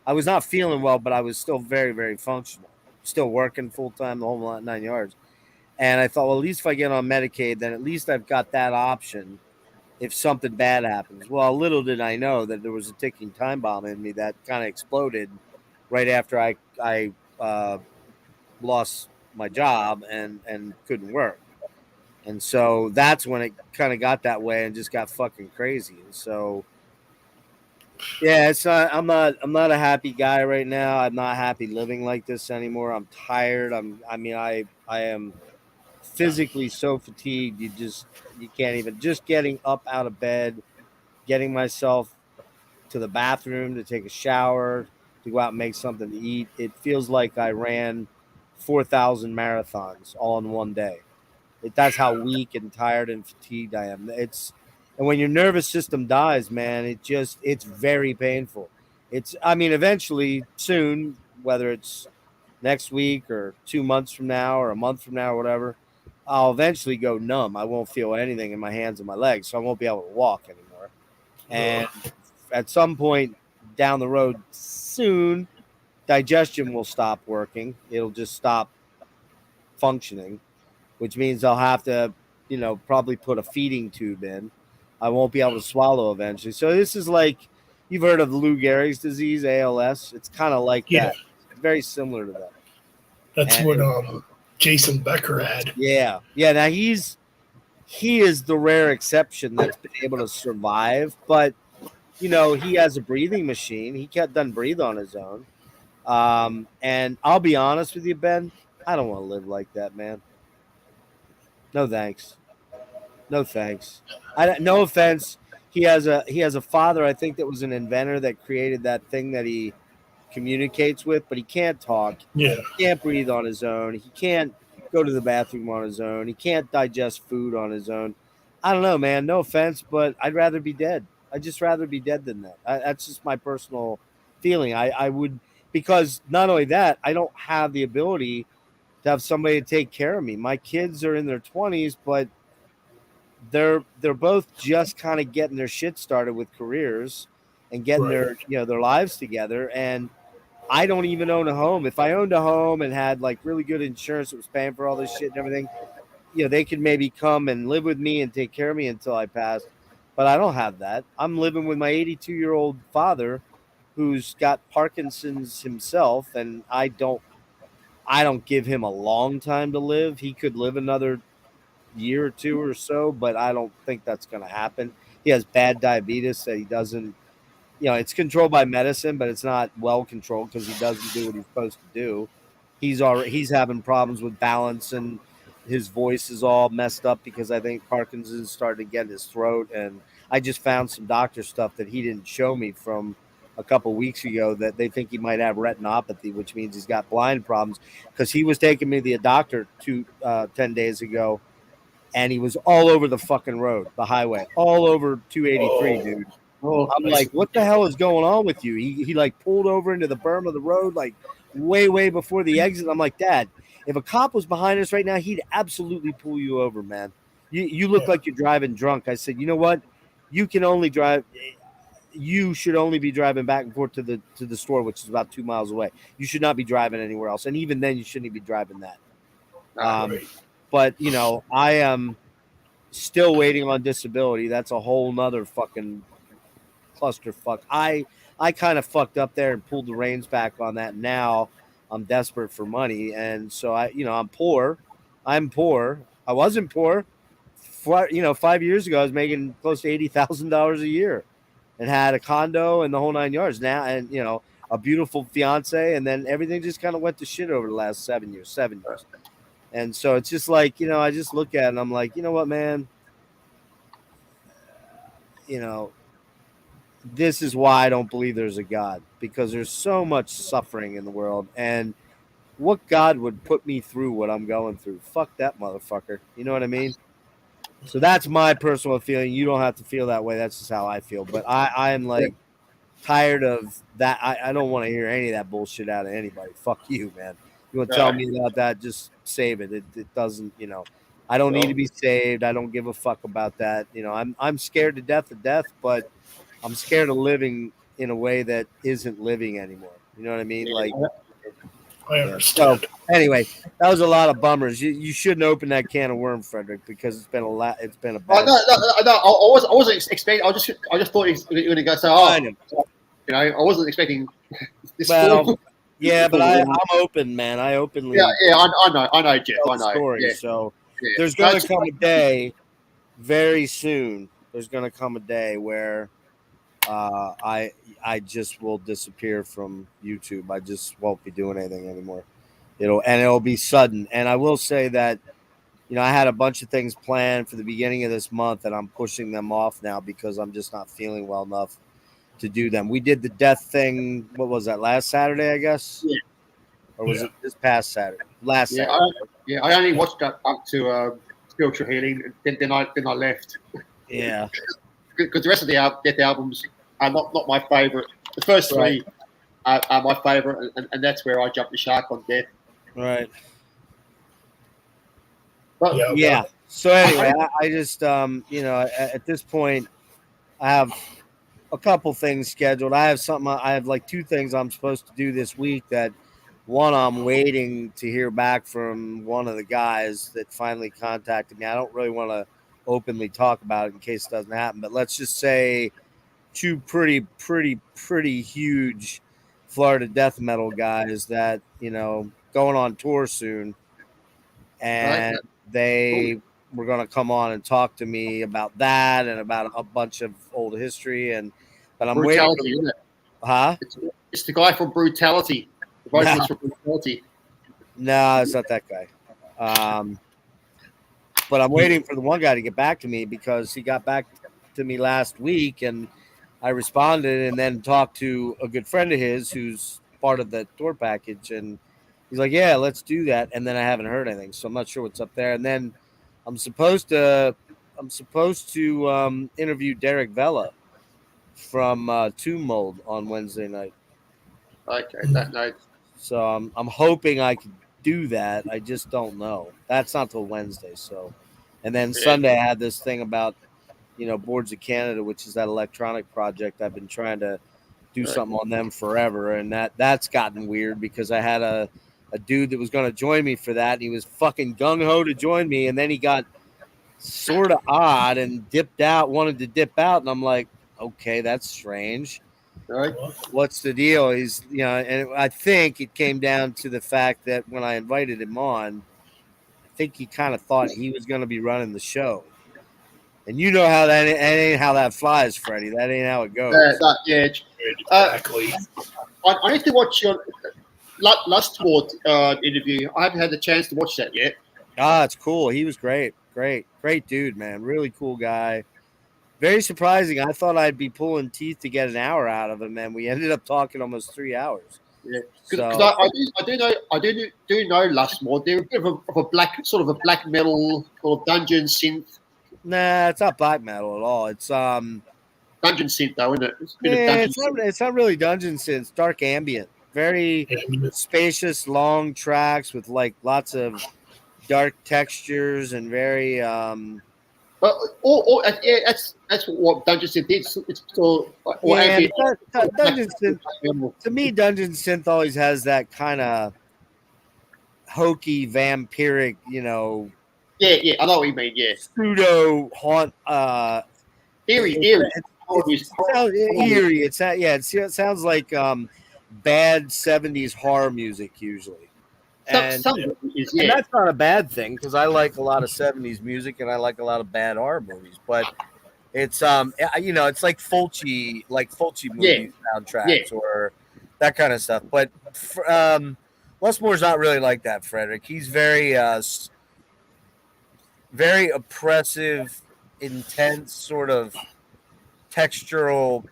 I was not feeling well, but I was still very, very functional, still working full time, the whole 9 yards. And I thought, well, at least if I get on Medicaid, then at least I've got that option if something bad happens. Well, little did I know that there was a ticking time bomb in me that kind of exploded right after I lost my job and couldn't work. And so that's when it kind of got that way and just got fucking crazy. And so, yeah, I'm not a happy guy right now. I'm not happy living like this anymore. I'm tired. I am physically so fatigued. You can't even, just getting up out of bed, getting myself to the bathroom to take a shower, to go out and make something to eat. It feels like I ran 4,000 marathons all in one day. That's how weak and tired and fatigued I am. And when your nervous system dies, man, it's very painful. Eventually soon, whether it's next week or 2 months from now or a month from now or whatever, I'll eventually go numb. I won't feel anything in my hands and my legs, so I won't be able to walk anymore. And at some point down the road soon, digestion will stop working. It'll just stop functioning, which means I'll have to, probably put a feeding tube in. I won't be able to swallow eventually. So this is like, you've heard of Lou Gehrig's disease, ALS. It's kind of like that. It's very similar to that. That's what Jason Becker had. Yeah. Now he is the rare exception that's been able to survive, but he has a breathing machine. He doesn't breathe on his own. And I'll be honest with you, Ben, I don't want to live like that, man. No thanks. No thanks. No offense. He has a father, I think, that was an inventor that created that thing that he communicates with, but he can't talk. Yeah. He can't breathe on his own. He can't go to the bathroom on his own. He can't digest food on his own. I don't know, man. No offense, but I'd rather be dead. I'd just rather be dead than that. That's just my personal feeling. I would, because not only that, I don't have the ability to have somebody to take care of me. My kids are in their 20s, but they're both just kind of getting their shit started with careers and getting their lives together. And I don't even own a home. If I owned a home and had like really good insurance that was paying for all this shit and everything, they could maybe come and live with me and take care of me until I passed. but I don't have that. I'm living with my 82-year-old father who's got Parkinson's himself, and I don't give him a long time to live. He could live another year or two or so, but I don't think that's going to happen. He has bad diabetes that he doesn't, it's controlled by medicine, but it's not well controlled because he doesn't do what he's supposed to do. He's having problems with balance, and his voice is all messed up because I think Parkinson's started to get in his throat. And I just found some doctor stuff that he didn't show me from a couple weeks ago that they think he might have retinopathy, which means he's got blind problems, because he was taking me to the doctor 10 days ago, and he was all over the fucking road, the highway, all over 283, dude. I'm like, what the hell is going on with you? He like pulled over into the berm of the road, like way before the exit. I'm like, Dad, if a cop was behind us right now, he'd absolutely pull you over, man. You look like you're driving drunk. I said, you know what? You can only drive. You should only be driving back and forth to the store, which is about 2 miles away. You should not be driving anywhere else. And even then, you shouldn't be driving that. But, I am still waiting on disability. That's a whole nother fucking clusterfuck. I kind of fucked up there and pulled the reins back on that. Now I'm desperate for money. And so I'm poor. I'm poor. I wasn't poor. 5 years ago, I was making close to $80,000 a year and had a condo and the whole 9 yards now. And, a beautiful fiance. And then everything just kind of went to shit over the last 7 years. And so it's just like, I just look at it and I'm like, you know what, man? This is why I don't believe there's a God, because there's so much suffering in the world. And what God would put me through what I'm going through? Fuck that motherfucker. You know what I mean? So that's my personal feeling. You don't have to feel that way. That's just how I feel. But I am like tired of that. I don't want to hear any of that bullshit out of anybody. Fuck you, man. You want to tell me about that? Just save it. It doesn't, I don't need to be saved. I don't give a fuck about that. I'm scared to death of death, but I'm scared of living in a way that isn't living anymore. You know what I mean? Like, I understand. So anyway, that was a lot of bummers. You shouldn't open that can of worms, Frederick, because it's been a lot. It's been a bad. No. I wasn't expecting. I just thought you were going to go say, I wasn't expecting this. Well, yeah, but I'm open, man. I openly. Yeah, I know, Jeff. I know. Story. Yeah. So there's going to come a day, very soon. There's going to come a day where I just will disappear from YouTube. I just won't be doing anything anymore. It'll be sudden. And I will say that, I had a bunch of things planned for the beginning of this month, and I'm pushing them off now because I'm just not feeling well enough to do them. We did the death thing. What was that? Last Saturday, I guess. Yeah. Or was it this past Saturday? Last Saturday. I only watched that up to Spiritual Healing. Then I left. Yeah. Because the rest of the Death albums are not my favorite. The first three are my favorite, and that's where I jumped the shark on Death. Right. But, yeah. So anyway, I just at this point, I have a couple things scheduled. I have like two things I'm supposed to do this week. That one, I'm waiting to hear back from one of the guys that finally contacted me. I don't really want to openly talk about it in case it doesn't happen, but let's just say two pretty huge Florida death metal guys that going on tour soon, and they were going to come on and talk to me about that and about a bunch of old history. But I'm Brutality, waiting. Isn't it? Huh? It's the guy from Brutality. The vocalist from Brutality. No, it's not that guy. But I'm waiting for the one guy to get back to me because he got back to me last week, and I responded and then talked to a good friend of his who's part of the tour package, and he's like, yeah, let's do that. And then I haven't heard anything, so I'm not sure what's up there. And then I'm supposed to interview Derek Vella from Tomb Mold on Wednesday night. Okay, that night. So I'm hoping I could do that. I just don't know. That's not till Wednesday. So, and then Sunday I had this thing about, Boards of Canada, which is that electronic project. I've been trying to do something on them forever, and that's gotten weird because I had a dude that was going to join me for that, and he was fucking gung ho to join me, and then he got sort of odd and wanted to dip out. And I'm like, okay, that's strange. Right? What's the deal? He's, and I think it came down to the fact that when I invited him on, I think he kind of thought he was going to be running the show. And you know how that ain't how that flies, Freddie. That ain't how it goes. Yeah. Exactly. I need to watch your Lustmore interview. I haven't had the chance to watch that yet. It's cool. He was great dude, man. Really cool guy. Very surprising. I thought I'd be pulling teeth to get an hour out of him, man. We ended up talking almost 3 hours. Yeah, So- because I do know Lustmore. They're a bit of a black metal or dungeon synth. Nah, it's not black metal at all. It's Dungeon synth though, isn't it? It's a bit of yeah, dungeon it's not really dungeon synth. It's dark ambient. Very spacious, long tracks with like lots of dark textures and very But that's what dungeon synth is. It's sort of, yeah, dungeon synth. To me, dungeon synth always has that kind of hokey, vampiric, Yeah, I know what you mean. Yeah, pseudo haunt. eerie. Eerie. It sounds like bad 70s horror music usually. And Some is, And yeah. that's not a bad thing because I like a lot of 70s music and I like a lot of bad horror movies. But it's it's like Fulci movie soundtracks or that kind of stuff. But Lustmore's not really like that, Frederick. He's very very oppressive, intense, sort of textural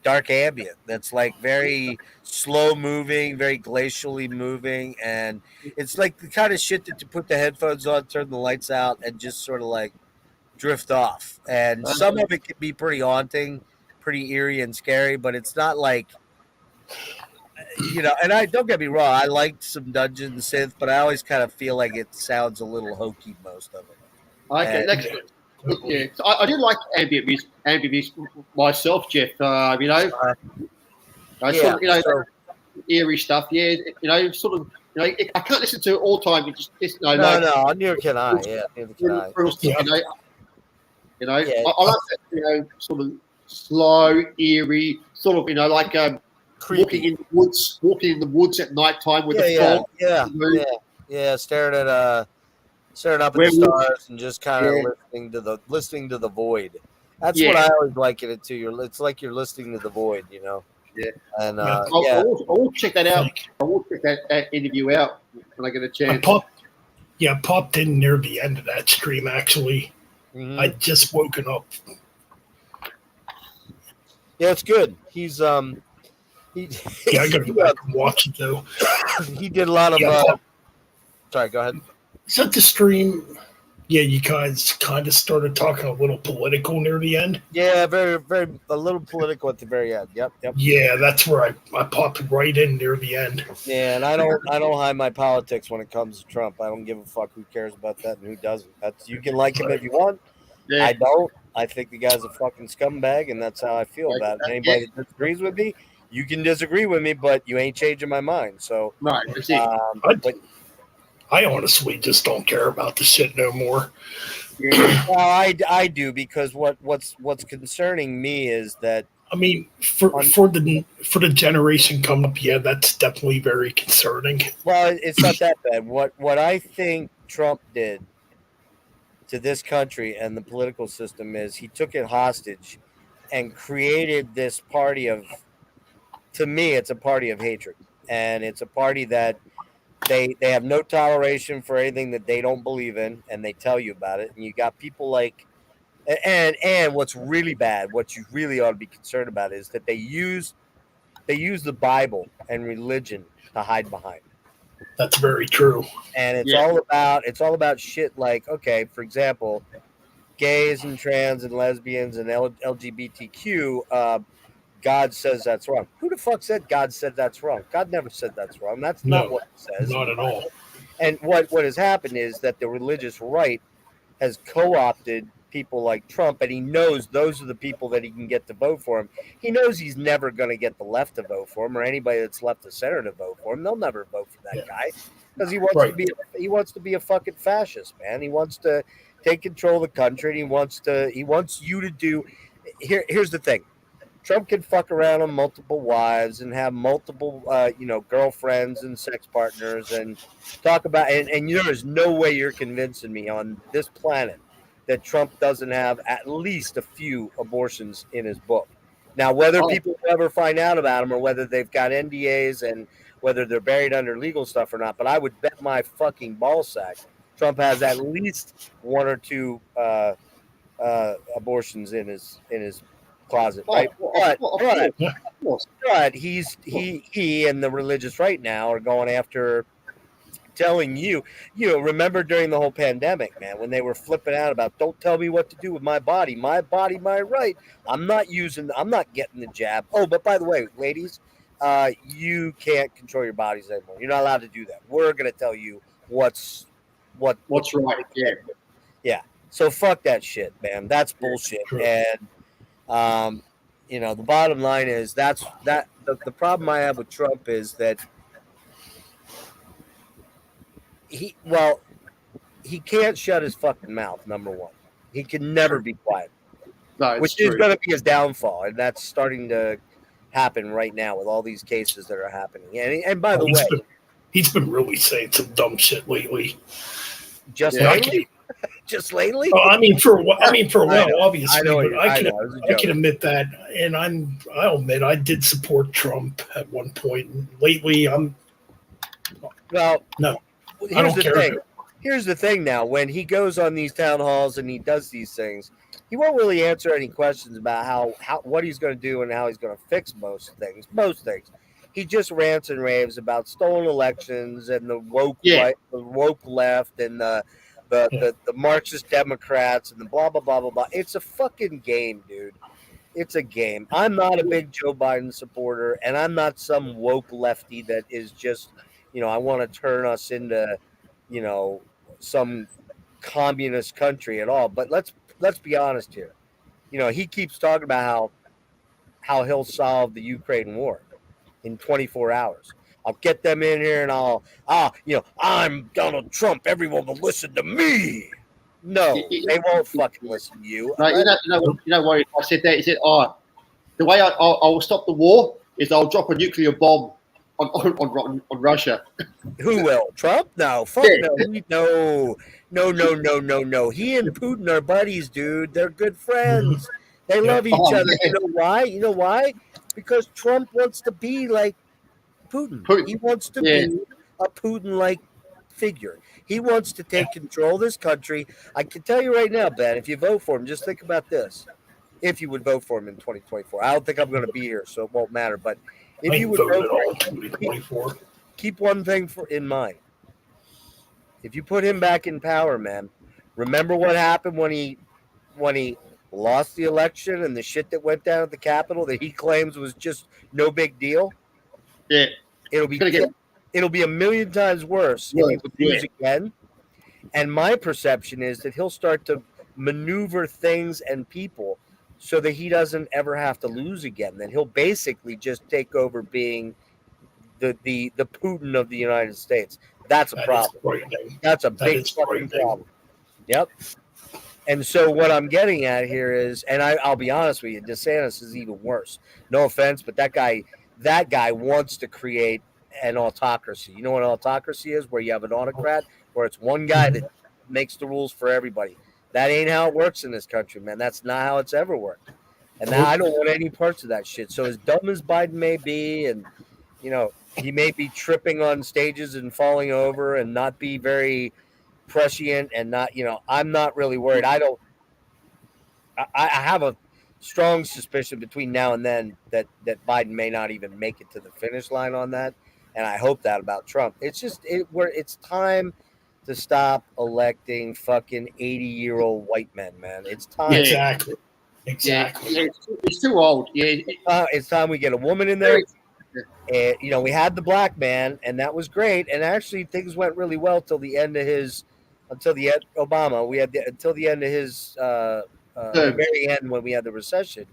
dark ambient that's like very slow moving, very glacially moving, and it's like the kind of shit that you put the headphones on, turn the lights out, and just sort of like drift off. And some of it can be pretty haunting, pretty eerie and scary, but it's not like and I don't get me wrong, I liked some dungeon synth, but I always kind of feel like it sounds a little hokey most of it. Okay, And- next. Yeah, so I do like ambient music myself, Jeff. Sort of, so- eerie stuff. Yeah, sort of. I can't listen to it all the time. no, neither can I. Yeah, neither can I. I like that. Sort of slow, eerie, sort of. Like walking in the woods at night time with the fog. Yeah, staring up at Where the we- stars and just kind of Yeah. listening to the void. That's Yeah. what I always liken it to. It's like you're listening to the void, Yeah. And Yeah. I will check that out. I will check that interview out when I get a I chance. popped in near the end of that stream. Actually, Mhm. I'd just woken up. Yeah, it's good. He's Yeah, I gotta go back and watch it though. he did a lot of. Yeah, Sorry, go ahead. Is that the stream? Yeah, you guys kind of started talking a little political near the end. Yeah, very, very a little political at the very end. Yep. Yeah, that's where I popped right in near the end. Yeah, and I don't hide my politics when it comes to Trump. I don't give a fuck who cares about that and who doesn't. That's you can like him if you want. Yeah. I don't. I think the guy's a fucking scumbag, and that's how I feel about it. And anybody that disagrees with me, you can disagree with me, but you ain't changing my mind. So, Right, that's it. but I honestly just don't care about the shit no more. well, I do because what's concerning me is that I mean, for the generation coming up, yeah, that's definitely very concerning. well, it's not that bad. What I think Trump did to this country and the political system is he took it hostage and created this party of, to me, it's a party of hatred, and it's a party that they have no toleration for anything that they don't believe in, and they tell you about it. And you got people like, and what's really bad, what you really ought to be concerned about is that they use the Bible and religion to hide behind. That's very true. And it's Yeah. all about shit like, okay, for example, gays and trans and lesbians and LGBTQ, God says that's wrong. Who the fuck said God said that's wrong? God never said that's wrong. That's not No, what it says. Not at all. And what has happened is that the religious right has co-opted people like Trump, and he knows those are the people that he can get to vote for him. He knows he's never going to get the left to vote for him or anybody that's left of center to vote for him. They'll never vote for that guy. because he wants to be a fucking fascist, man. He wants to take control of the country. And he wants you to do. Here's the thing. Trump can fuck around on multiple wives and have multiple, girlfriends and sex partners and talk about. And there is no way you're convincing me on this planet that Trump doesn't have at least a few abortions in his book. Now, whether people will ever find out about them or whether they've got NDAs and whether they're buried under legal stuff or not, but I would bet my fucking ballsack Trump has at least one or two abortions in his closet, right? But he and the religious right now are going after telling you, remember during the whole pandemic, man, when they were flipping out about don't tell me what to do with my body, my right. I'm not getting the jab. Oh, but by the way, ladies, you can't control your bodies anymore. You're not allowed to do that. We're gonna tell you what's right. Yeah. So fuck that shit, man. That's bullshit. And the bottom line is the problem I have with Trump is that he can't shut his fucking mouth. Number one, he can never be quiet, which is going to be his downfall, and that's starting to happen right now with all these cases that are happening. And by the way, he's been really saying some dumb shit lately. Just lately. Oh, I mean, for a while, obviously. I can admit that, and I'll admit I did support Trump at one point. And lately, no. Here's the thing. Now, when he goes on these town halls and he does these things, he won't really answer any questions about how what he's going to do and how he's going to fix most things. He just rants and raves about stolen elections and the woke left and the Marxist Democrats and the blah, blah, blah, blah, blah. It's a fucking game, dude. It's a game. I'm not a big Joe Biden supporter, and I'm not some woke lefty that is just, I want to turn us into, some communist country at all. But let's be honest here. He keeps talking about how he'll solve the Ukraine war in 24 hours. I'll get them in here and I'm Donald Trump. Everyone will listen to me. No, they won't fucking listen to you. No, you know what I said there? He said, the way I will stop the war is I'll drop a nuclear bomb on Russia. Who will? Trump? No, fuck no. No. He and Putin are buddies, dude. They're good friends. They love each other. Man. You know why? Because Trump wants to be like Putin. He wants to be a Putin-like figure. He wants to take control of this country. I can tell you right now, Ben, if you vote for him, just think about this. If you would vote for him in 2024. I don't think I'm going to be here, so it won't matter. But if you would vote for him, keep one thing in mind. If you put him back in power, man, remember what happened when he lost the election and the shit that went down at the Capitol that he claims was just no big deal? Yeah. It'll be a million times worse if he would lose again. And my perception is that he'll start to maneuver things and people so that he doesn't ever have to lose again. Then he'll basically just take over being the Putin of the United States. That's a problem. That's a big fucking problem. Yep. And so what I'm getting at here is, and I'll be honest with you, DeSantis is even worse. No offense, but that guy wants to create an autocracy. You know what an autocracy is? Where you have an autocrat, where it's one guy that makes the rules for everybody. That ain't how it works in this country, man. That's not how it's ever worked. And now I don't want any parts of that shit. So as dumb as Biden may be, and he may be tripping on stages and falling over and not be very prescient and not, I'm not really worried. I have a strong suspicion between now and then that Biden may not even make it to the finish line on that. And I hope that about Trump. It's just it's time to stop electing fucking 80-year-old white men, man. It's time. Exactly. Yeah, it's too old. Yeah. It's time we get a woman in there. And, we had the black man, and that was great. And actually, things went really well till the end of Obama. We had until the end of his very end when we had the recession.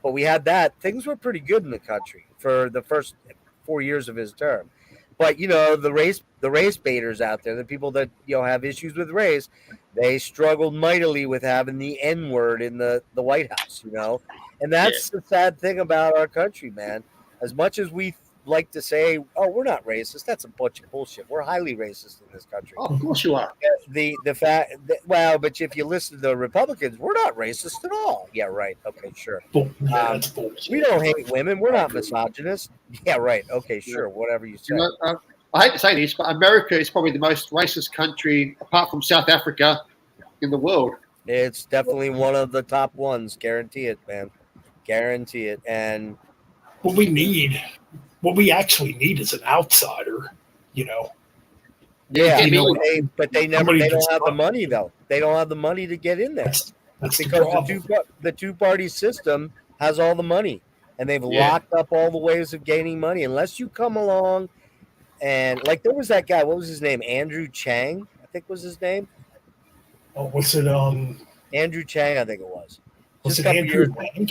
But we had that. Things were pretty good in the country for the first 4 years of his term. But the race baiters out there, the people that have issues with race, they struggled mightily with having the N word in the White House. And that's the sad thing about our country, man. As much as we like to say, "Oh, we're not racist," that's a bunch of bullshit. We're highly racist in this country. Oh, of course you are. The fact that, well, but if you listen to the Republicans, we're not racist at all. Yeah, right. Okay, sure. That's bullshit. We don't hate women. We're not misogynist. Yeah, right. Okay, sure. Whatever you say. I hate to say this, but America is probably the most racist country, apart from South Africa, in the world. It's definitely one of the top ones. Guarantee it, man. Guarantee it. And What we actually need is an outsider. Yeah, but they don't have the money though. They don't have the money to get in there That's because the two-party system has all the money, and they've locked up all the ways of gaining money. Unless you come along and like there was that guy. What was his name? Andrew Chang, I think was his name. Oh, was it Andrew Chang? I think it was. Was Just it a couple Andrew years- Yang?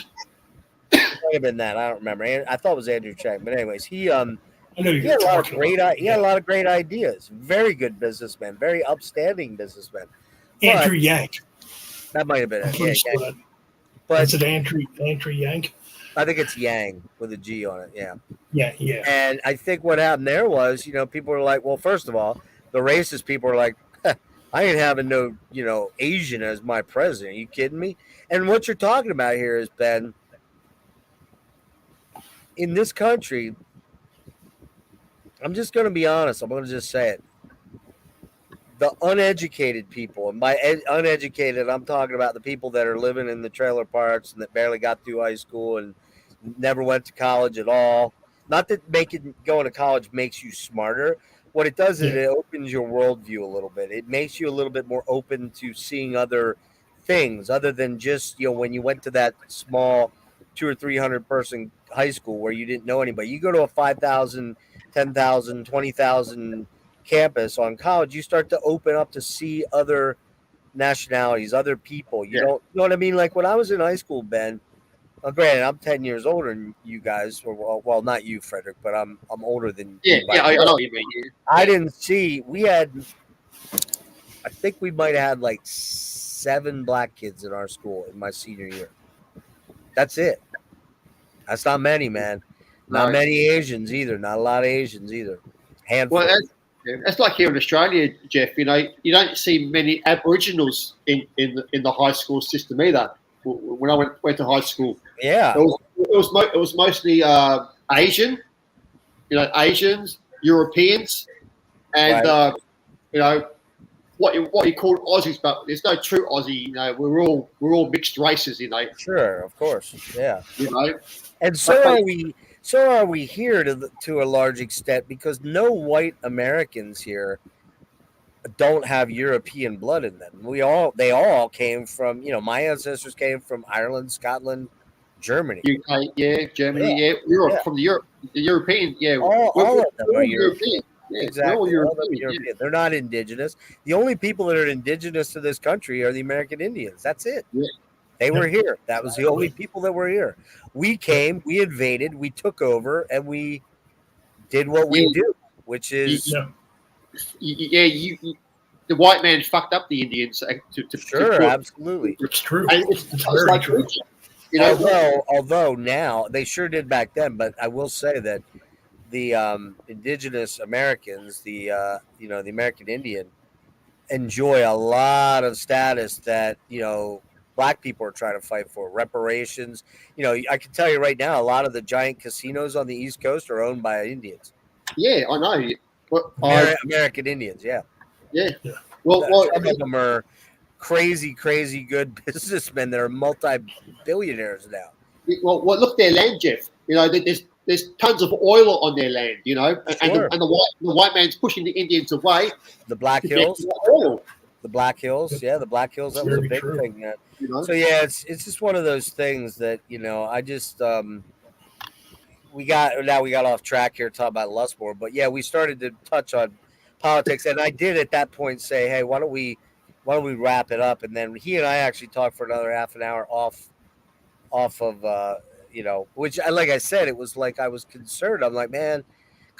Might have been that. I don't remember. I thought it was Andrew Chang, but anyways, he I know he you're had a lot of talking great. about. He had a lot of great ideas. Very good businessman. Very upstanding businessman. Andrew Yang. That might have been I'm it. pretty Yeah, sure yeah. that. But Is it Andrew Yang? I think it's Yang with a G on it. Yeah. Yeah. And I think what happened there was, people were like, well, first of all, the racist people are like, I ain't having no, Asian as my president. Are you kidding me? And what you're talking about here is, Ben, in this country, I'm just going to be honest. I'm going to just say it. The uneducated people, and by uneducated, I'm talking about the people that are living in the trailer parks and that barely got through high school and never went to college at all. Not that going to college makes you smarter. What it does is it opens your worldview a little bit. It makes you a little bit more open to seeing other things other than just, when you went to that small 200 or 300 person high school where you didn't know anybody. You go to a 5,000, 10,000, 20,000 campus on college, you start to open up to see other nationalities, other people. You know what I mean? Like when I was in high school, Ben, granted, I'm 10 years older than you guys. Well, not you, Frederick, but I'm older than you. I know what you mean. Yeah. I didn't see. I think we might have had like 7 black kids in our school in my senior year. That's it. That's not many, man. Not many Asians either. Not a lot of Asians either. Handful. Well, that's like here in Australia, Jeff. You don't see many Aboriginals in the high school system either. When I went to high school, yeah, it was mostly Asian, Asians, Europeans, and what you call Aussies, but there's no true Aussie. We're all mixed races. Sure, of course, yeah. And so are we here to a large extent because no white Americans here don't have European blood in them. They all came from, my ancestors came from Ireland, Scotland, Germany. UK, Germany, Europe, from the European, all of them are European. Yeah, exactly. all European. Yeah. They're not indigenous. The only people that are indigenous to this country are the American Indians. That's it. Yeah. They were here. That was the only people that were here. We came, we invaded, we took over, and we did what we do, which is the white man fucked up the Indians. Absolutely. It's true. It's very true. Although now they sure did back then, but I will say that the indigenous Americans, the American Indian, enjoy a lot of status that black people are trying to fight for. Reparations. I can tell you right now, a lot of the giant casinos on the East Coast are owned by Indians. Yeah, I know. American Indians, yeah. Well, some of them are crazy good businessmen that are multi-billionaires now. Well, look, their land, Jeff. There's tons of oil on their land. And the white man's pushing the Indians away. The Black Hills. The Black Hills, yeah, the Black Hills. That was a big thing. So yeah, it's just one of those things that I just we got off track here talking about Lustmore, but yeah, we started to touch on politics, and I did at that point say, hey, why don't we wrap it up? And then he and I actually talked for another half an hour off of which like I said, it was like I was concerned. I'm like, man,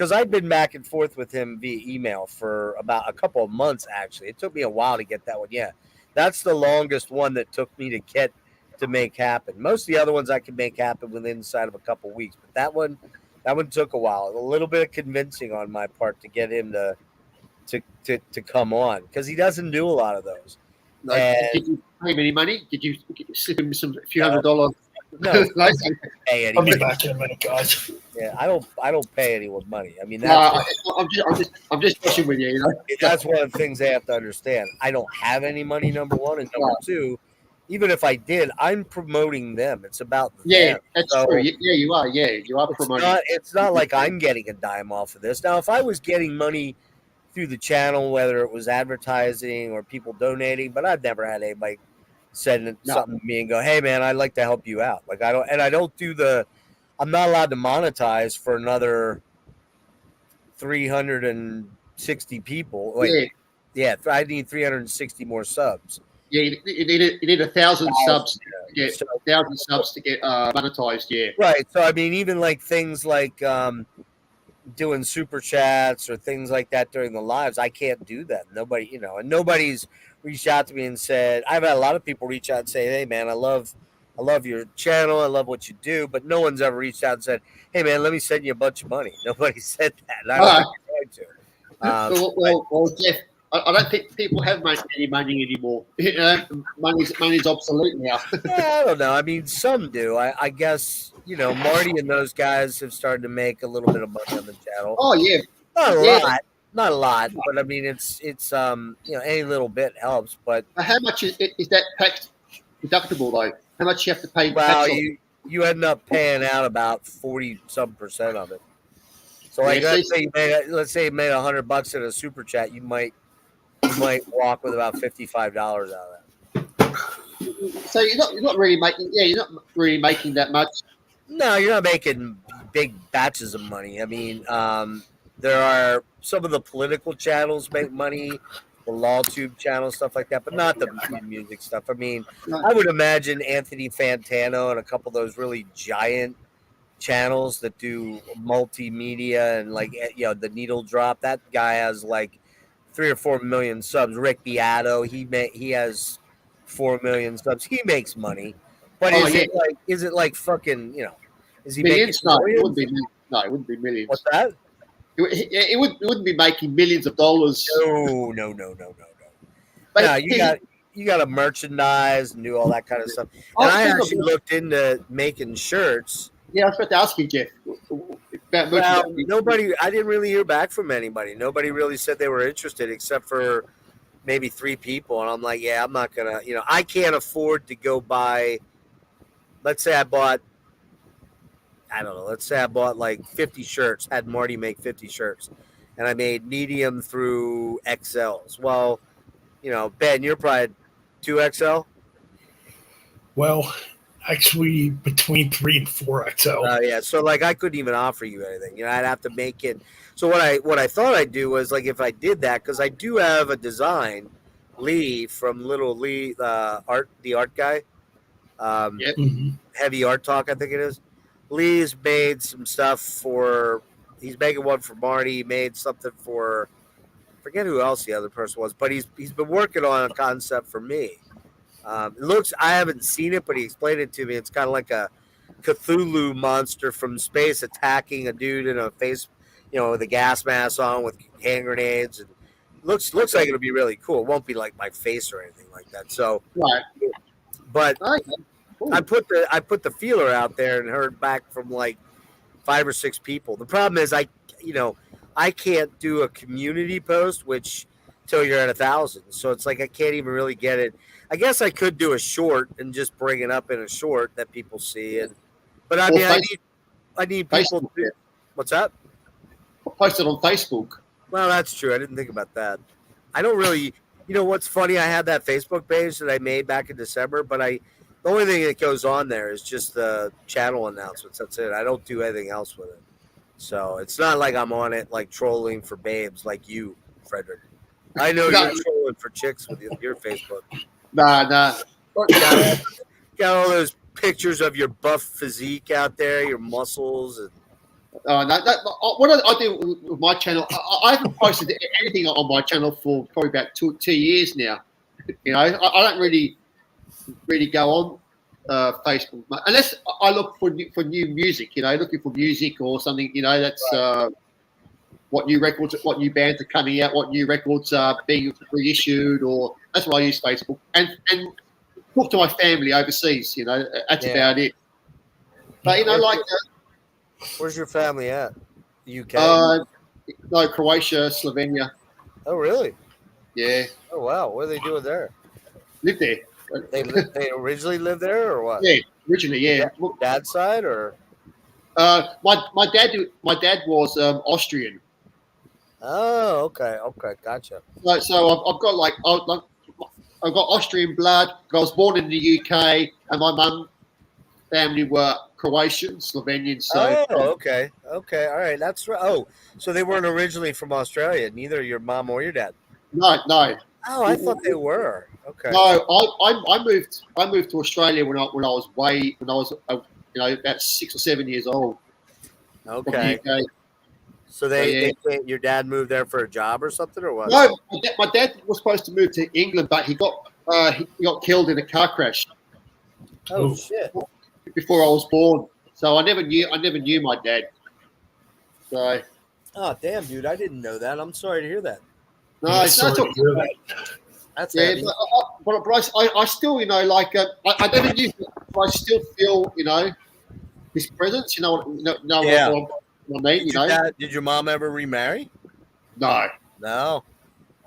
because I've been back and forth with him via email for about a couple of months. Actually, it took me a while to get that one. Yeah, that's the longest one that took me to make happen. Most of the other ones I could make happen within inside of a couple of weeks, but that one took a while. A little bit of convincing on my part to get him to come on, because he doesn't do a lot of those. Like, did you pay him any money? Did you slip him a few $100? No, Like, pay I'll be anyone. back in a minute, guys. Yeah, I don't pay anyone money. I mean, no, I'm just pushing with you. You know? that's one of the things they have to understand. I don't have any money, number one, and number two, even if I did, I'm promoting them. It's about Yeah, them. that's So true. Yeah, you are. Yeah, you are promoting. it's not like I'm getting a dime off of this. Now, if I was getting money through the channel, whether it was advertising or people donating, but I've never had anybody send something to me and go, "Hey, man, I'd like to help you out." Like I don't do the. I'm not allowed to monetize for another 360 people. Wait, yeah, I need 360 more subs. Yeah, you need 1,000 subs. Yeah. Yeah, 1,000 subs to get monetized. Yeah. Right. So I mean, even like things like doing super chats or things like that during the lives, I can't do that. Nobody, and nobody's reached out to me and said. I've had a lot of people reach out and say, "Hey, man, I love your channel. I love what you do," but no one's ever reached out and said, "Hey, man, let me send you a bunch of money." Nobody said that. And I don't think they're going to. Well, Jeff, I don't think people have any money anymore. Money's obsolete now. Yeah, I don't know. I mean, some do. I guess Marty and those guys have started to make a little bit of money on the channel. Oh yeah, Not a lot, but I mean, it's any little bit helps. But how much is that tax deductible though? How much you have to pay? well, you end up paying out about 40-some% of it. So like, let's say you made $100 in a super chat, you might walk with about $55 out of that. So you're not really making. Yeah, you're not really making that much. No, you're not making big batches of money. I mean, there are some of the political channels make money, the LawTube channel, stuff like that, but not the music stuff. I mean, I would imagine Anthony Fantano and a couple of those really giant channels that do multimedia and the Needle Drop. That guy has like 3 or 4 million subs. Rick Beato, he has 4 million subs. He makes money, but is it like fucking Is he millions? making No, it wouldn't be millions. What's that? It wouldn't be making millions of dollars. No. But you got to merchandise and do all that kind of stuff. And I actually looked into making shirts. Yeah, I was about to ask you, Jeff. Well, I didn't really hear back from anybody. Nobody really said they were interested except for maybe 3 people. And I'm like, yeah, I'm not going to, I can't afford to go buy, let's say I bought like 50 shirts, had Marty make 50 shirts, and I made medium through XLs. Well, Ben, you're probably 2XL? Well, actually, between 3 and 4XL. Yeah, so like I couldn't even offer you anything. I'd have to make it. So what I thought I'd do was like if I did that, because I do have a design, Lee from Little Lee, the art guy, Heavy Art Talk, I think it is. Lee's made some stuff he's making one for Marty. He made something for, I forget who else the other person was, but he's been working on a concept for me. It looks, I haven't seen it, but he explained it to me. It's kind of like a Cthulhu monster from space attacking a dude in a face, with a gas mask on with hand grenades, and looks like it'll be really cool. It won't be like my face or anything like that. So, right. But Cool. I put the feeler out there and heard back from like 5 or 6 people. The problem is I can't do a community post, which till you're at 1,000. So it's like I can't even really get it. I guess I could do a short and just bring it up in a short that people see. But I mean, I need people to. What's that? Post it on Facebook. Well, that's true. I didn't think about that. I don't really. What's funny? I had that Facebook page that I made back in December, but the only thing that goes on there is just the channel announcements. That's it. I don't do anything else with it. So it's not like I'm on it like trolling for babes like you, Frederick. I know you're trolling for chicks with your Facebook. Nah. Got all those pictures of your buff physique out there, your muscles. And What I do with my channel, I haven't posted anything on my channel for probably about 2 years now. You know, I don't really go on Facebook unless I look for new music. You know, looking for music or something. You know, that's what new records, what new bands are coming out, what new records are being reissued, or that's why I use Facebook and talk to my family overseas. You know, that's about it. But you know, like. Where's your family at? UK? No, Croatia, Slovenia. Oh, really? Yeah. Oh, wow. What are they doing there? Live there. They originally lived there, or what? Yeah, originally, yeah. Dad's side, or? My dad was Austrian. Oh, okay, gotcha. So I've got I've got Austrian blood. I was born in the UK, and my mum family were Croatian, Slovenian. So okay, all right, that's right. Oh, so they weren't originally from Australia, neither your mom or your dad. No. Oh, I thought they were. Okay. No, I moved to Australia when I was about 6 or 7 years old. Okay. So your dad moved there for a job or something, or what? No, my dad was supposed to move to England, but he got killed in a car crash. Oh shit! Before I was born, so I never knew my dad. So. Oh damn, dude! I didn't know that. I'm sorry to hear that. No, it's not. That's yeah, but I still, you know, like I never knew, but I still feel, you know, his presence. You know what I mean? You know. Did your mom ever remarry? No. Wow.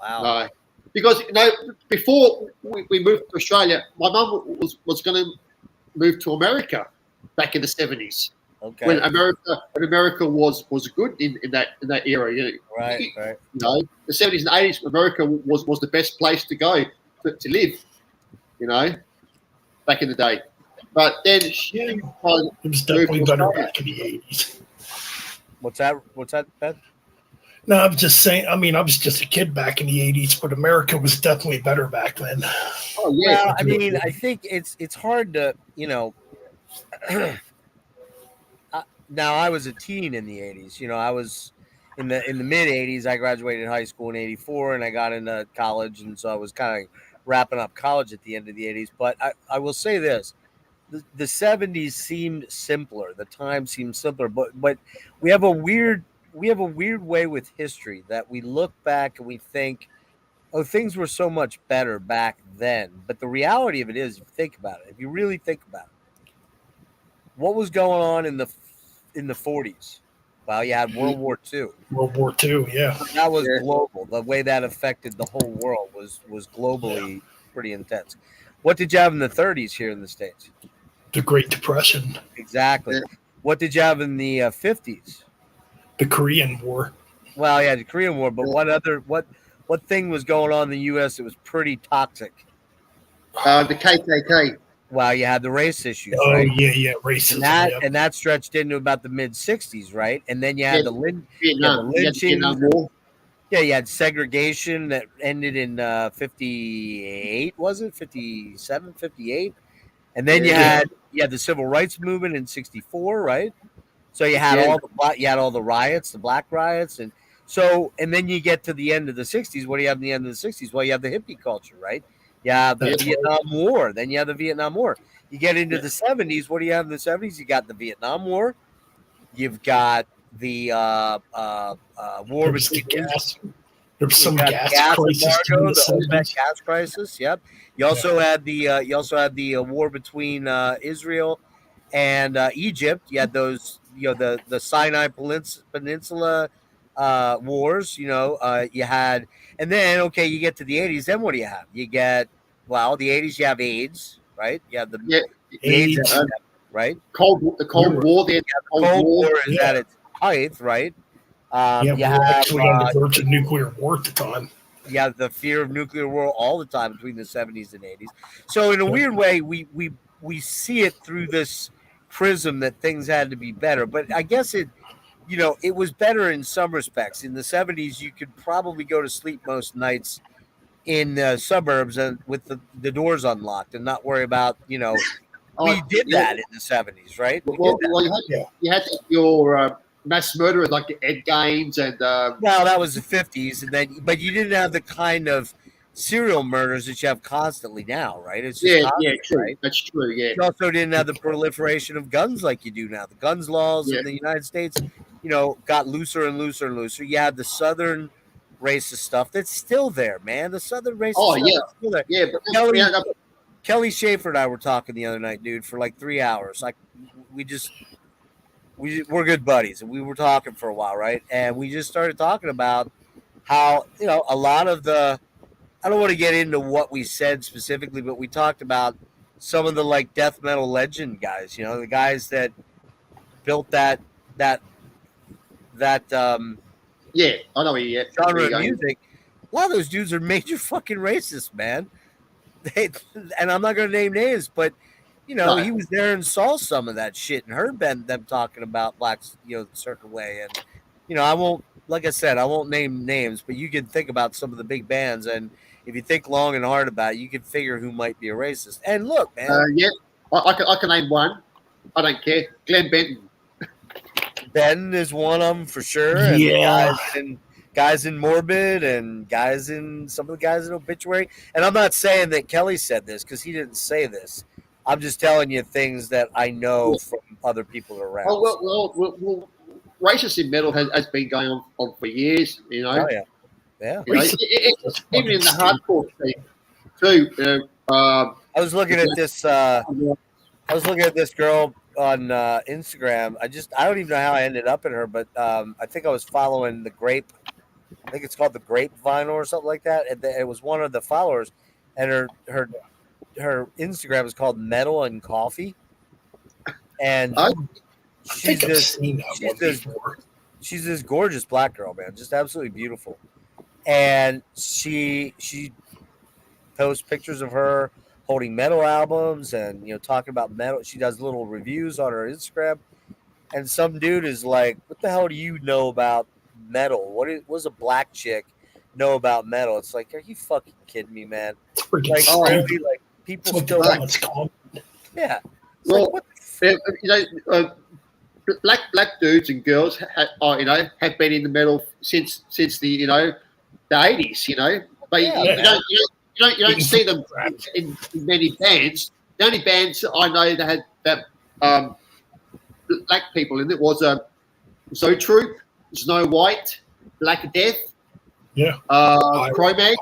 No, because you know, before we moved to Australia, my mum was going to move to America back in the 70s. Okay. When America was good in that era, you know. Right. You know, the 70s and 80s, America was the best place to go to live, you know, back in the day. But then it was definitely better back in the 80s. What's that, Ben? No, I was just saying. I mean, I was just a kid back in the 80s, but America was definitely better back then. Oh yeah. Well, I mean, I think it's hard to, you know. Now I was a teen in the 80s. You know, I was in the mid 80s. I graduated high school in 84 and I got into college. And so I was kind of wrapping up college at the end of the 80s. But I will say this, the 70s seemed simpler. The time seemed simpler, but we have a weird way with history that we look back and we think, oh, things were so much better back then. But the reality of it is, if you really think about it, what was going on in the 40s? Well, you had World War II. World War II, yeah. That was global. The way that affected the whole world was globally pretty intense. What did you have in the 30s here in the States? The Great Depression. Exactly. What did you have in the 50s? The Korean War. Well, yeah, the Korean War. But what thing was going on in the U.S. that was pretty toxic? The KKK. Well, you had the race issues. Oh, right? yeah, racism. And that stretched into about the mid 60s, right? And then you had the Vietnam War. Yeah, you had segregation that ended in 58, was it? 57, 58? And then you had the civil rights movement in 64, right? So you had all the riots, the black riots, and then you get to the end of the 60s. What do you have in the end of the 60s? Well, you have the hippie culture, right? You have the Vietnam War. Then you have the Vietnam War. You get into the 70s. What do you have in the 70s? You got the Vietnam War. You've got the war between gas. There was some gas crisis. Embargo, the OPEC gas crisis. Yep. You also had the war between Israel and Egypt. You had those, the Sinai Peninsula wars. You had, and then you get to the 80s. Then what do you have? You get the 80s. You have AIDS, right? You have the AIDS, right? The Cold War. The Cold War is at its height, right? We were actually on the verge of nuclear war at the time. You have the fear of nuclear war all the time between the 70s and 80s. So in a weird way, we see it through this prism that things had to be better. But I guess it was better in some respects. In the 70s, you could probably go to sleep most nights in the suburbs and with the doors unlocked and not worry about, we did that in the 70s, right? You had your mass murderers like the Ed Gaines and Well, that was the 50s, and then but you didn't have the kind of serial murders that you have constantly now, right? It's just constant, true. right? That's true. Yeah, You also didn't have the proliferation of guns like you do now. The guns laws Yeah. in the United States, got looser and looser and looser. You had the Southern racist stuff that's still there, man. The Southern racist Oh, stuff yeah. is still there. yeah, but Kelly- yeah, no, Kelly Schaefer and I were talking the other night, dude, for like 3 hours. Like we're good buddies, and we were talking for a while, right? And we just started talking about how a lot of the. I don't want to get into what we said specifically, but we talked about some of the like death metal legend guys. The guys that built that yeah, I know where you genre where of you're going. music. A lot of those dudes are major fucking racists, man. And I'm not going to name names, but No. he was there and saw some of that shit and heard them talking about blacks, a certain way. And I won't, like I said, I won't name names, but you can think about some of the big bands, and if you think long and hard about it, you can figure who might be a racist. And look, man, Yeah, I can name one. I don't care. Glenn Benton. Ben is one of them for sure. And Yeah. guys in Morbid and guys in some of the guys in Obituary. And I'm not saying that Kelly said this because he didn't say this. I'm just telling you things that I know from other people around. Oh well, racist in metal has been going on for years. Oh, yeah. Yeah. Even in the hardcore scene too. I was looking at this. I was looking at this girl on Instagram. I don't even know how I ended up in her, but I think I was following the Grape. I think it's called the Grape Vinyl or something like that. And it was one of the followers, and her Instagram is called Metal and Coffee. And I she's think I've seen that one this before. she's this gorgeous black girl, man, just absolutely beautiful. And she posts pictures of her holding metal albums and talking about metal. She does little reviews on her Instagram, and some dude is like, "What the hell do you know about metal? What does a black chick know about metal?" It's like, are you fucking kidding me, man? It's freaking Like, stupid. really, like people It's still like like, it's called. yeah. It's Well, like, what the black dudes and girls have been in the metal since the the 80s. But Yeah. you don't see them in many bands. The only bands I know that had that black people in it was Zotroop, Snow White, Black Death, Yeah. Chromax,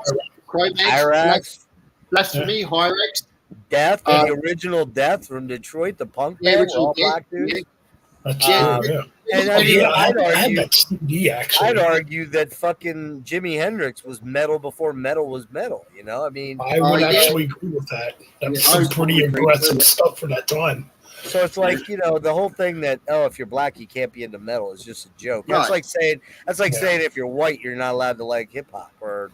Hyrax, Blasphemy, Hyrax. Death, the original Death from Detroit, the punk Yeah, band, were original all Death, black dudes. yeah. That's Um, true. Yeah. And Oh, yeah, I'd I had argue, that CD actually. I'd argue that fucking Jimi Hendrix was metal before metal was metal. I mean, I would yeah. actually agree with that. That's Yeah, I some was pretty totally agree aggressive with stuff for that time. so it's like the whole thing that if you're black you can't be into metal is just a joke. That's Right. like saying Yeah. saying if you're white you're not allowed to like hip hop or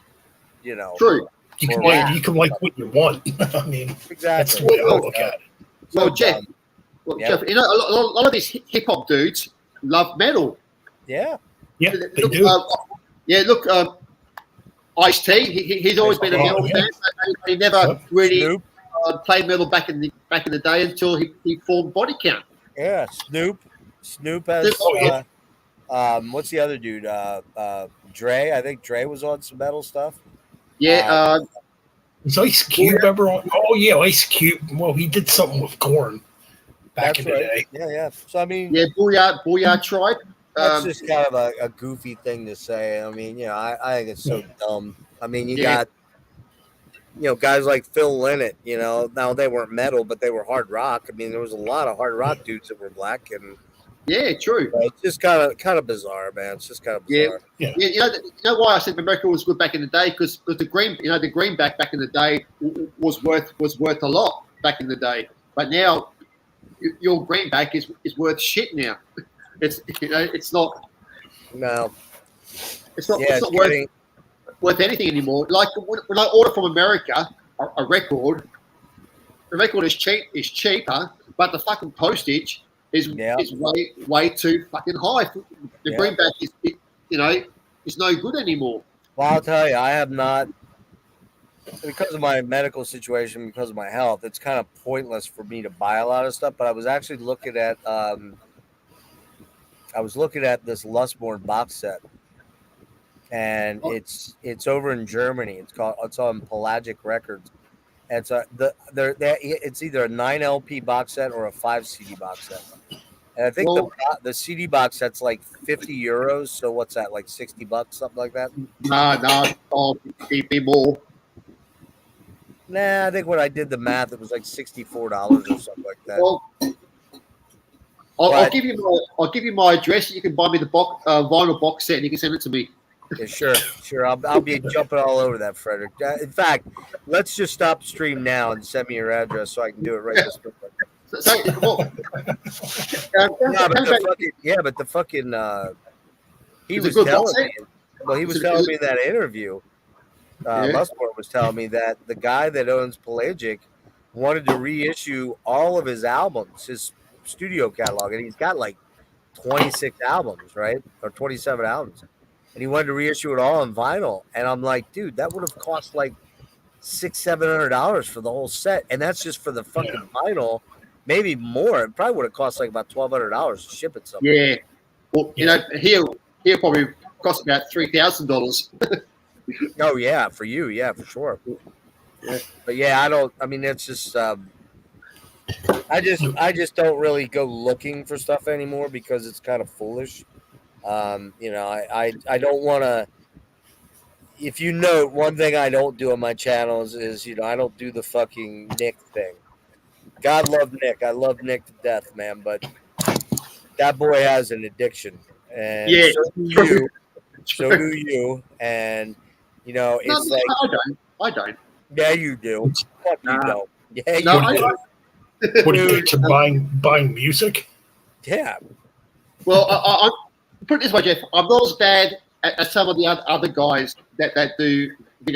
True. You can Or rap. you can like what you want. I mean, that's exactly. the way I look at it. Well, So Jeff, dumb. Yeah. Jeff, a lot of these hip hop dudes love metal. Yeah, Yeah, they Look, do. Ice-T, he's always been a Oh, metal yeah. fan. He never Yep. really Snoop. played metal back in the day until he formed Body Count. Yeah, Snoop has. Oh, yeah. What's the other dude? Dre. I think Dre was on some metal stuff. Yeah, Was Ice Cube ever on? Oh yeah, Ice Cube. Well, he did something with Korn back That's in the right. day. Yeah. So I mean, yeah, Booyah Tribe. that's just kind of a goofy thing to say. I mean, I think it's so dumb. I mean, you Yeah. got, guys like Phil Lynott. Now they weren't metal, but they were hard rock. I mean, there was a lot of hard rock dudes that were black, and Yeah, true. it's just kind of bizarre, man. It's just kind of Yeah. bizarre. Yeah, you know why I said America was good back in the day because the greenback back in the day was worth a lot back in the day, but now your greenback is worth shit now. It's it's not No, it's not, yeah, it's not it's getting- worth anything anymore. Like when I order from America a record, the record is cheaper, but the fucking postage is way too fucking high. The Yeah. greenback is no good anymore. Well, I'll tell you, I have not, because of my medical situation, because of my health, it's kind of pointless for me to buy a lot of stuff. But I was actually looking at I was looking at this Lustborn box set, and it's over in Germany. It's on Pelagic Records. And it's it's either a 9 LP box set or a 5 CD box set. And I think the CD box set's like €50. So what's that, like $60, something like that? No, be more. Nah, I think when I did the math, it was like $64 or something like that. Well, I'll give you my address. You can buy me the vinyl box set, and you can send it to me. Yeah, sure. I'll be jumping all over that, Frederick. In fact, let's just stop the stream now and send me your address so I can do it right this minute. But the fucking he was telling me. Well, he was telling me in that interview. Lustborn was telling me that the guy that owns Pelagic wanted to reissue all of his albums, his studio catalog, and he's got like 26 albums, right, or 27 albums. And he wanted to reissue it all on vinyl. And I'm like, dude, that would have cost like $600-700 for the whole set. And that's just for the fucking vinyl, maybe more. It probably would have cost like about $1,200 to ship it somewhere. Yeah. Well, you know, here probably cost about $3,000. Oh yeah, for you, yeah, for sure. Yeah. But yeah, it's just I just don't really go looking for stuff anymore because it's kind of foolish. I don't want to. If you note, one thing I don't do on my channels is I don't do the fucking Nick thing. God love Nick. I love Nick to death, man. But that boy has an addiction, and so do you. And it's I don't. Yeah, you do. Fuck you don't. Yeah, you do. What are you into buying music? Yeah. Well, I put it this way, Jeff. I'm not as bad as some of the other guys that do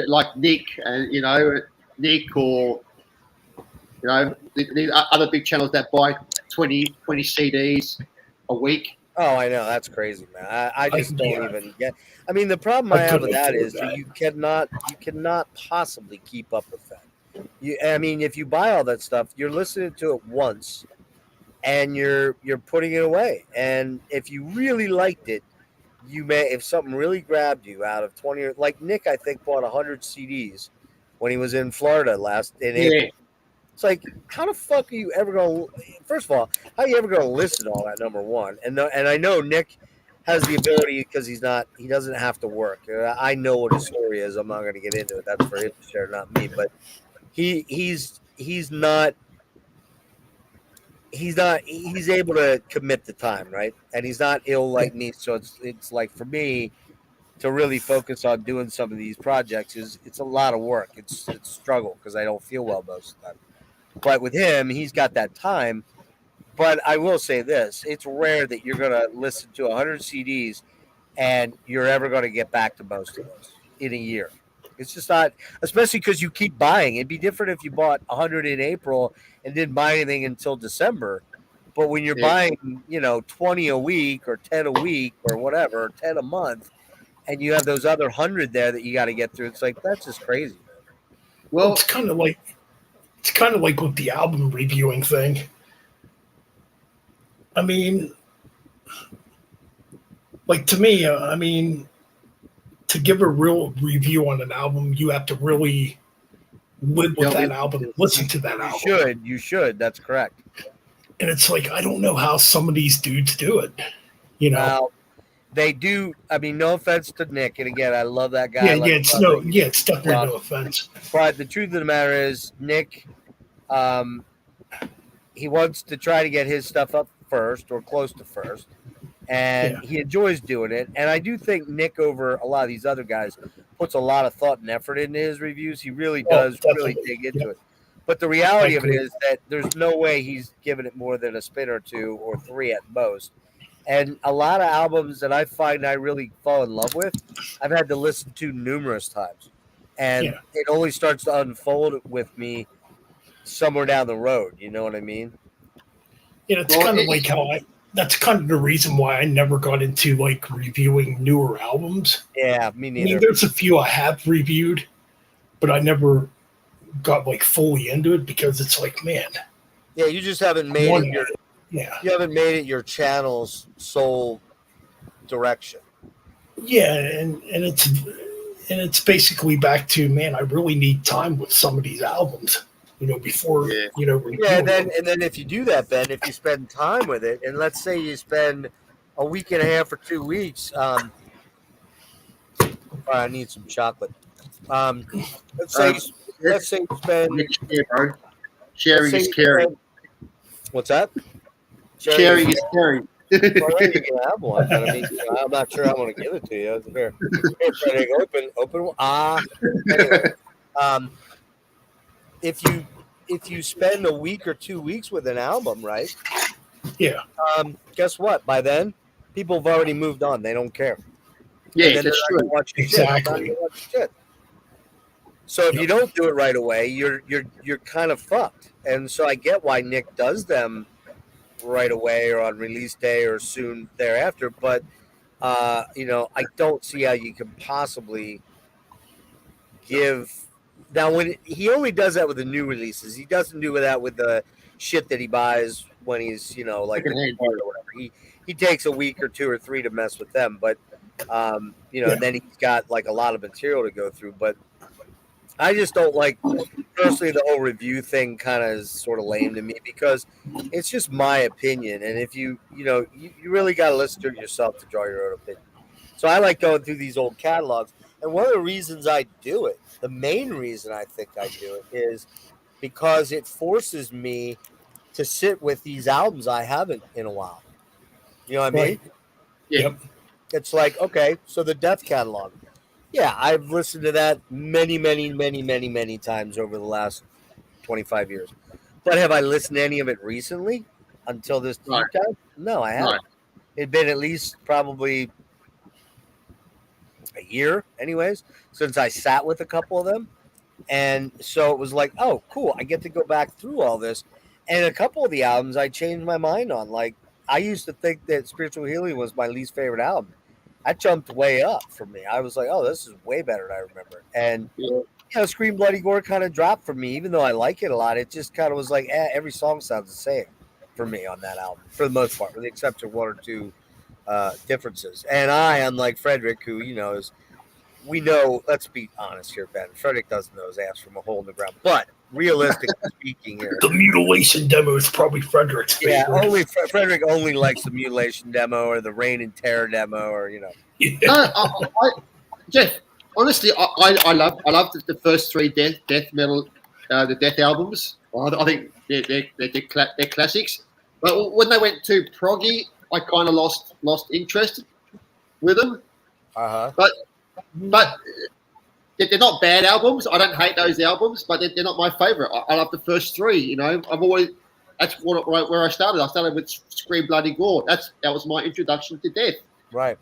like Nick and Nick or the other big channels that buy 20 CDs a week. Oh, I know, that's crazy, man. I just don't even get. I mean, the problem I have with that is you cannot possibly keep up with that. If you buy all that stuff, you're listening to it once, and you're putting it away. And if you really liked it, you may, if something really grabbed you out of 20, like Nick, I think bought 100 CDs when he was in Florida in April. It's like, how the fuck are you ever going to, first of all, how are you ever going to listen to all that, number one? And I know Nick has the ability because he doesn't have to work. I know what his story is. I'm not going to get into it. That's for him to share, not me. But he's able to commit the time, right? And he's not ill like me. So it's like, for me to really focus on doing some of these projects it's a lot of work. It's a struggle because I don't feel well most of the time. But with him, he's got that time. But I will say this, it's rare that you're going to listen to 100 CDs and you're ever going to get back to most of those in a year. It's just not, especially because you keep buying. It'd be different if you bought 100 in April and didn't buy anything until December. But when you're buying, 20 a week or 10 a week or whatever, 10 a month, and you have those other 100 there that you got to get through, it's like, that's just crazy. Well, it's kind of like with the album reviewing thing. I mean, like, to me, to give a real review on an album, you have to really live with that album, listen to that album. You should. That's correct. And it's like, I don't know how some of these dudes do it. Well, they do. I mean, no offense to Nick, and again, I love that guy. It's definitely no offense. But the truth of the matter is, Nick, he wants to try to get his stuff up first or close to first, and he enjoys doing it. And I do think Nick, over a lot of these other guys, puts a lot of thought and effort into his reviews. He really does really dig into it. But the reality of it is that there's no way he's given it more than a spin or two or three at most. And a lot of albums that I find I really fall in love with, I've had to listen to numerous times. And it only starts to unfold with me somewhere down the road. You know what I mean? It's kind of like that's kind of the reason why I never got into like reviewing newer albums. Yeah, me neither. I mean, there's a few I have reviewed, but I never got like fully into it because it's like, man. Yeah, you just haven't made it your you haven't made it your channel's sole direction. Yeah, and it's basically back to, man, I really need time with some of these albums, before Yeah. reviewing Yeah, them. and then if you do that, Ben, if you spend time with it, and let's say you spend a week and a half or 2 weeks, I need some chocolate. Let's say you spend. Yeah, bro. Sharing let's say is you caring. spend- What's that? Sharing is caring. Well, you can have one, but I mean, I'm not sure I want to give it to you. Here, Frederick, open. Anyway, if you spend a week or 2 weeks with an album, right? Yeah. Guess what? By then, people have already moved on. They don't care. Yeah, And then that's they're not true. gonna watch your shit. Exactly. They're not gonna watch your shit. So if you don't do it right away, you're kind of fucked. And so I get why Nick does them right away or on release day or soon thereafter. But I don't see how you can possibly give. Now, when he only does that with the new releases, he doesn't do that with the shit that he buys when he's like Secondhand. or whatever. He takes a week or 2 or 3 to mess with them, but and then he's got like a lot of material to go through. But I just don't like, personally, the whole review thing kind of is sort of lame to me because it's just my opinion. And if you really got to listen to it yourself to draw your own opinion. So I like going through these old catalogs. And one of the reasons I do it, the main reason I think I do it, is because it forces me to sit with these albums I haven't in a while. You know what I mean? Right. Yeah. Yep. It's like, okay, so the Death catalog. Yeah, I've listened to that many, many, many, many, many times over the last 25 years. But have I listened to any of it recently until this deep No. dive? No, I haven't. It'd been at least probably a year, anyways, since I sat with a couple of them. And so it was like, oh, cool. I get to go back through all this. And a couple of the albums I changed my mind on. Like, I used to think that Spiritual Healing was my least favorite album. That jumped way up for me. I was like, oh, this is way better than I remember. And, Scream Bloody Gore kind of dropped for me, even though I like it a lot. It just kind of was like, every song sounds the same for me on that album, for the most part, with the exception of 1 or 2 differences. And I, unlike Frederick, who, we know, let's be honest here, Ben. Frederick doesn't know his ass from a hole in the ground. But realistically speaking here, The Mutilation demo is probably Frederick's yeah, favorite. only Frederick only likes the Mutilation demo or the Reign and Terror demo or, Yeah. No, Jeff. Honestly, I love the first 3 death metal, the death albums. I think they're classics. But when they went too proggy, I kind of lost interest with them. But they're not bad albums. I don't hate those albums, but they're not my favorite. I love the first 3. That's where I started. I started with Scream Bloody Gore. That was my introduction to death. right.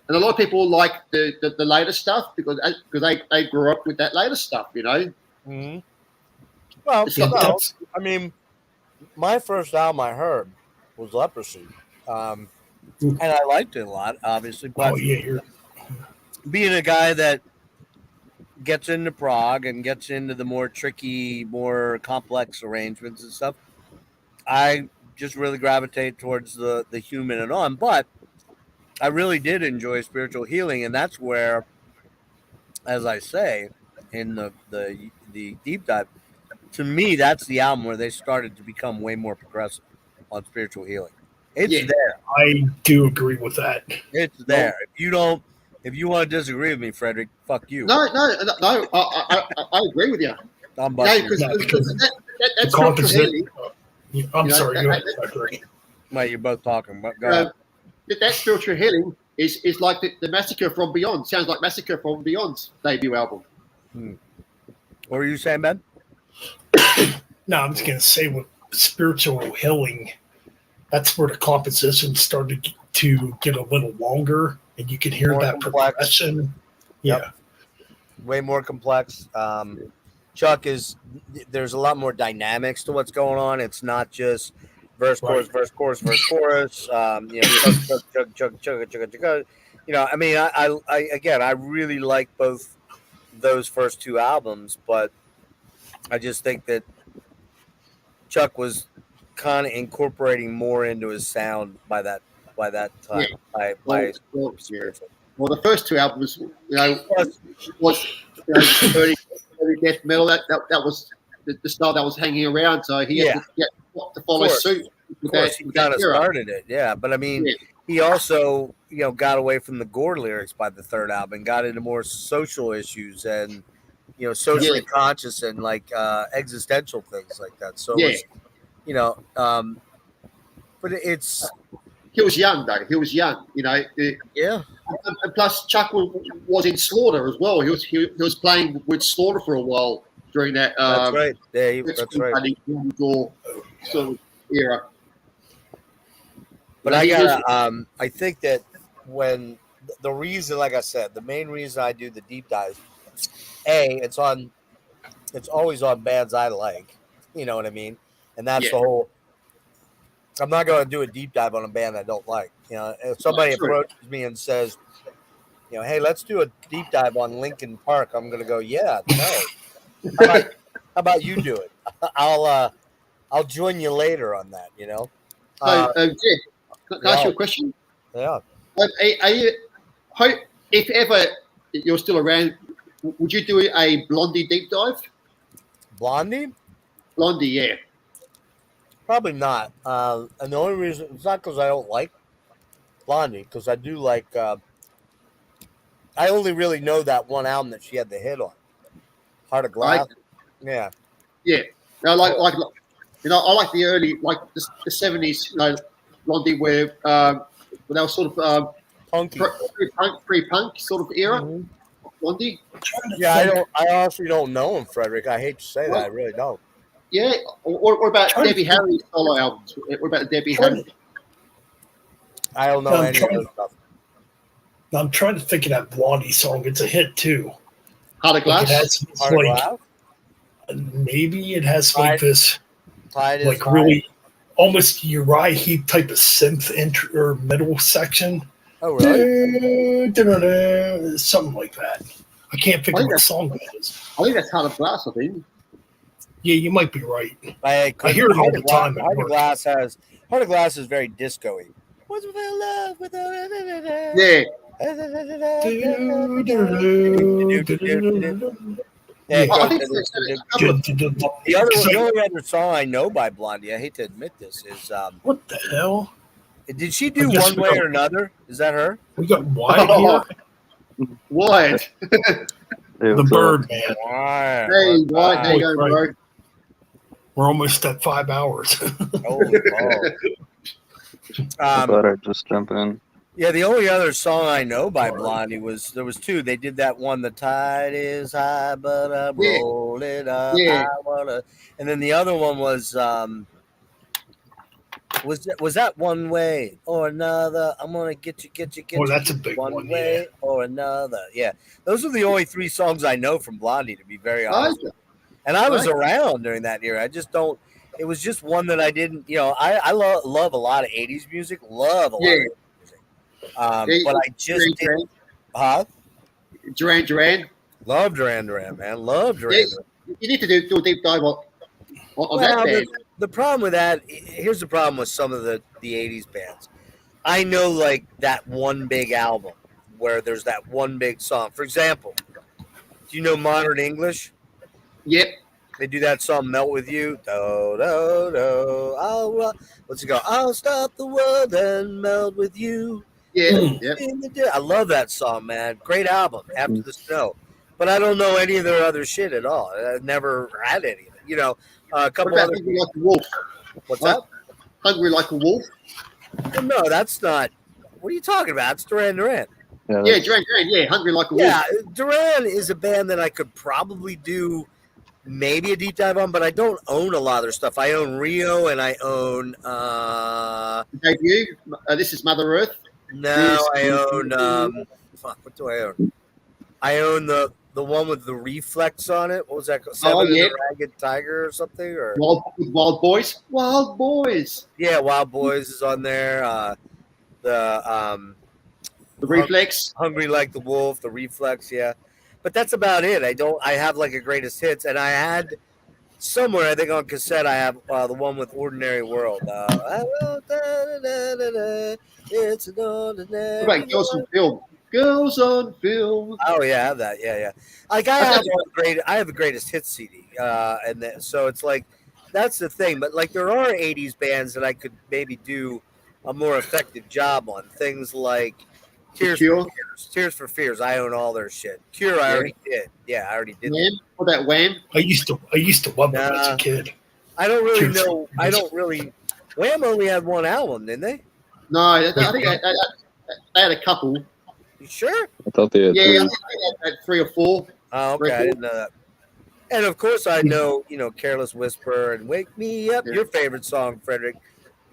And a lot of people like the later stuff because they grew up with that later stuff. Mm-hmm. Well, It's Yeah, not- that's- I mean, my first album I heard was Leprosy. And I liked it a lot, obviously. But oh yeah, you're being a guy that gets into prog and gets into the more tricky, more complex arrangements and stuff, I just really gravitate towards the human and on. But I really did enjoy Spiritual Healing, and that's where, as I say in the deep dive, to me, that's the album where they started to become way more progressive on Spiritual Healing. It's Yeah. there. I do agree with that. It's there. If you want to disagree with me, Frederick, fuck you. No. I agree with you. I'm No, busting. because The that's composite. healing. I'm You know, sorry. I- Go ahead, Frederick. Mate, you're both talking. But go ahead. That spiritual healing is like the Massacre from Beyond. Sounds like Massacre from Beyond's debut album. What were you saying, Ben? No, I'm just gonna say with Spiritual Healing, that's where the composition started to get a little longer, and you could hear More that complex. progression. Yep. Yeah. Way more complex. Chuck there's a lot more dynamics to what's going on. It's not just verse, chorus, verse, chorus, verse, chorus. Chug. I mean, I really like both those first 2 albums, but I just think that Chuck was kind of incorporating more into his sound by that by that time. Yeah. By Well, well, the first two albums, was early death metal. That was the style that was hanging around. So he had to follow suit. Of course, he kind of started it, yeah. But I mean, he also, got away from the gore lyrics by the third album, got into more social issues and, socially conscious and like existential things like that. So, it was, but it's. He was young, though. He was young, Yeah. And plus, Chuck was in Slaughter as well. He was playing with Slaughter for a while during that. That's right. Yeah, that's right. Sort of era. But I think that when the reason, like I said, the main reason I do the deep dive, it's always on bands I like, you know what I mean? And that's the whole, I'm not going to do a deep dive on a band I don't like. If somebody approaches me and says, hey, let's do a deep dive on Linkin Park, I'm going to go, yeah, no. How about you do it? I'll join you later on that, Can I ask you a question? Yeah. If ever you're still around, would you do a Blondie deep dive? Blondie? Blondie, yeah. Probably not. And the only reason, it's not because I don't like Blondie, because I do like, I only really know that one album that she had the hit on. Heart of Glass. Yeah. Yeah. I like the early, like the 70s, Blondie, where they were sort of punky, pre-punk sort of era. Mm-hmm. Blondie. Yeah, I honestly don't know him, Frederick. I hate to say that, I really don't. Yeah, or about Debbie Harry's solo albums. What about Debbie Harry? I don't know any of those stuff. I'm trying to think of that Blondie song. It's a hit too. Heart of Glass. Maybe it has like this, like high. Really almost Uriah Heep type of synth or middle section. Oh, really? Something like that. I can't think of what song that is. I think that's Heart of Glass, I think. Yeah, you might be right. I hear it all the time. Heart of Glass is very disco-y. What's with love without Yeah. The only other song I know by Blondie, I hate to admit this, is what the hell? Did she do One Way or Another? Is that her? We got Wyatt here. Wyatt. The Bird Man. Hey, Wyatt, there you go, bro. We're almost at 5 hours. Holy balls. I thought I'd just jump in. Yeah, the only other song I know by Blondie there was two. They did that one, "The Tide Is High, but I'm rolling up." Yeah. And then the other one was that One Way or Another? I'm gonna get you. Oh, that's a big one way or another. Yeah, those are the only three songs I know from Blondie, to be very honest. And I was around during that era. I just don't. It was just one that I didn't. I love a lot of '80s music. Love a lot of music. But I just didn't. Huh? Duran Duran. Love Duran Duran, man. Love Duran Duran. You need to do a deep dive on that band. The problem with that, here's the problem with some of the 80s bands. I know like that one big album where there's that one big song. For example, do you know Modern English? Yep. They do that song "Melt with You." Do, do, do. Let's go. I'll stop the world and melt with you. Yeah. Yep. I love that song, man. Great album, After the Snow. But I don't know any of their other shit at all. I never had any of it. A couple other. Hungry Like a Wolf? What's that? Hungry Like a Wolf? No, that's not. What are you talking about? It's Duran Duran. Yeah, Duran Duran. Yeah, Hungry Like a Wolf. Yeah, Duran is a band that I could probably do maybe a deep dive on, but I don't own a lot of their stuff. I own Rio and I own. Debut. This is Mother Earth. No, I own. What do I own? I own the one with the reflex on it. What was that called? Seven and the Ragged Tiger or something? Or Wild Boys. Wild Boys. Yeah, Wild Boys is on there. The Reflex. Hungry Like the Wolf. The Reflex. Yeah, but that's about it. I have like a greatest hits, and I had somewhere. I think on cassette I have the one with Ordinary World. It's an ordinary. What about Girls on Film? Girls on Film. Oh yeah, I have that. Yeah. Like I have the greatest hits CD, so it's like that's the thing. But like there are '80s bands that I could maybe do a more effective job on. Things like Tears for Fears. I own all their shit. Cure, I already did. Yeah, I already did. Wham? What about Wham? I used to love them as a kid. I don't really Tears know. for I Fears. don't really. Wham only had one album, didn't they? No, I think they had a couple. You sure? I thought they had Yeah, I three. think they had 3 or 4. Oh, okay. I didn't know that. And of course, I know, Careless Whisper and Wake Me Up. Yeah. Your favorite song, Frederick.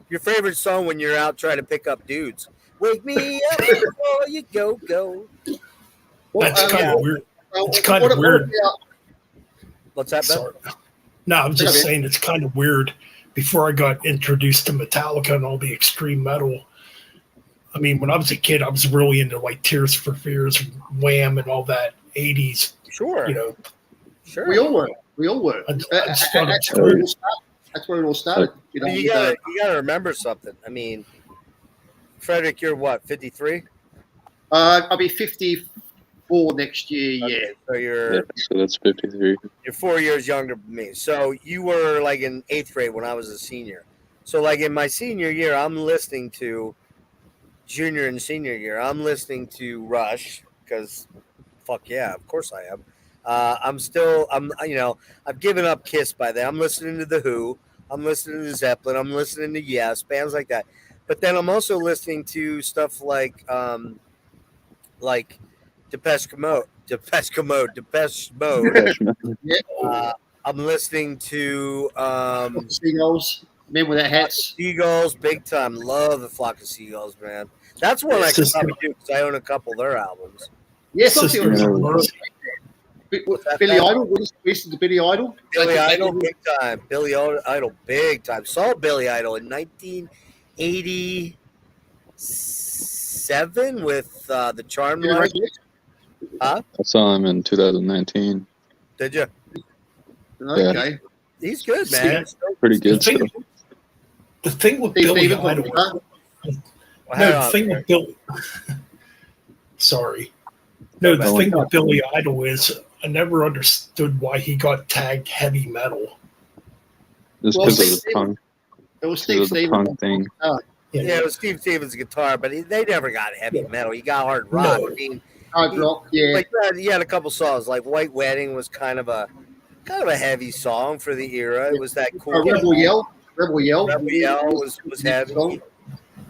Your favorite song when you're out trying to pick up dudes. Wake me up before you go. That's kind of weird. It's kind what of weird. about- What's that, Ben? Sorry. No, I'm just Okay. saying it's kind of weird. Before I got introduced to Metallica and all the extreme metal, I mean, when I was a kid, I was really into like Tears for Fears, Wham, and all that '80s. Sure. Sure. We all were. I just thought That's it where it was all started. You know, you gotta remember something. I mean, Frederick, you're what, 53? I'll be 54 next year. Yeah. Okay, so you're Yeah, so that's 53. you're 4 years younger than me. So you were like in 8th grade when I was a senior. So like in my senior year, I'm listening to junior and senior year. I'm listening to Rush because fuck yeah, of course I am. I've given up Kiss by then. I'm listening to The Who. I'm listening to Zeppelin. I'm listening to Yes, bands like that. But then I'm also listening to stuff like Depeche Mode. I'm listening to Seagulls, men with their hats. Seagulls, big time. Love the Flock of Seagulls, man. That's one I could probably do because I own a couple of their albums. Yes, Sisters obviously. of Mercy. Billy Idol. What is listen to Billy Idol? Billy Idol, big time. Billy Idol, big time. Saw Billy Idol in 1987 with the Charmed Yeah, Life. I saw him in 2019. Did you? Okay. He's good, man. Pretty good The thing, stuff. the thing with Steve Billy Stevens, Idol. huh? Well, hang No, the on. thing with Billy. Sorry. No, the thing with Billy Idol is I never understood why he got tagged heavy metal. Just Well, because of Steve the punk, It was 'cause Steve of the Stevens. punk thing. Yeah, it was Steve Stevens' guitar, but they never got heavy metal. He got hard rock. No. I mean, Hard rock. Yeah. like he had a couple songs, like White Wedding was kind of a heavy song for the era. It was that cool. Rebel Yell. Rebel Yell. Rebel Yell was heavy. But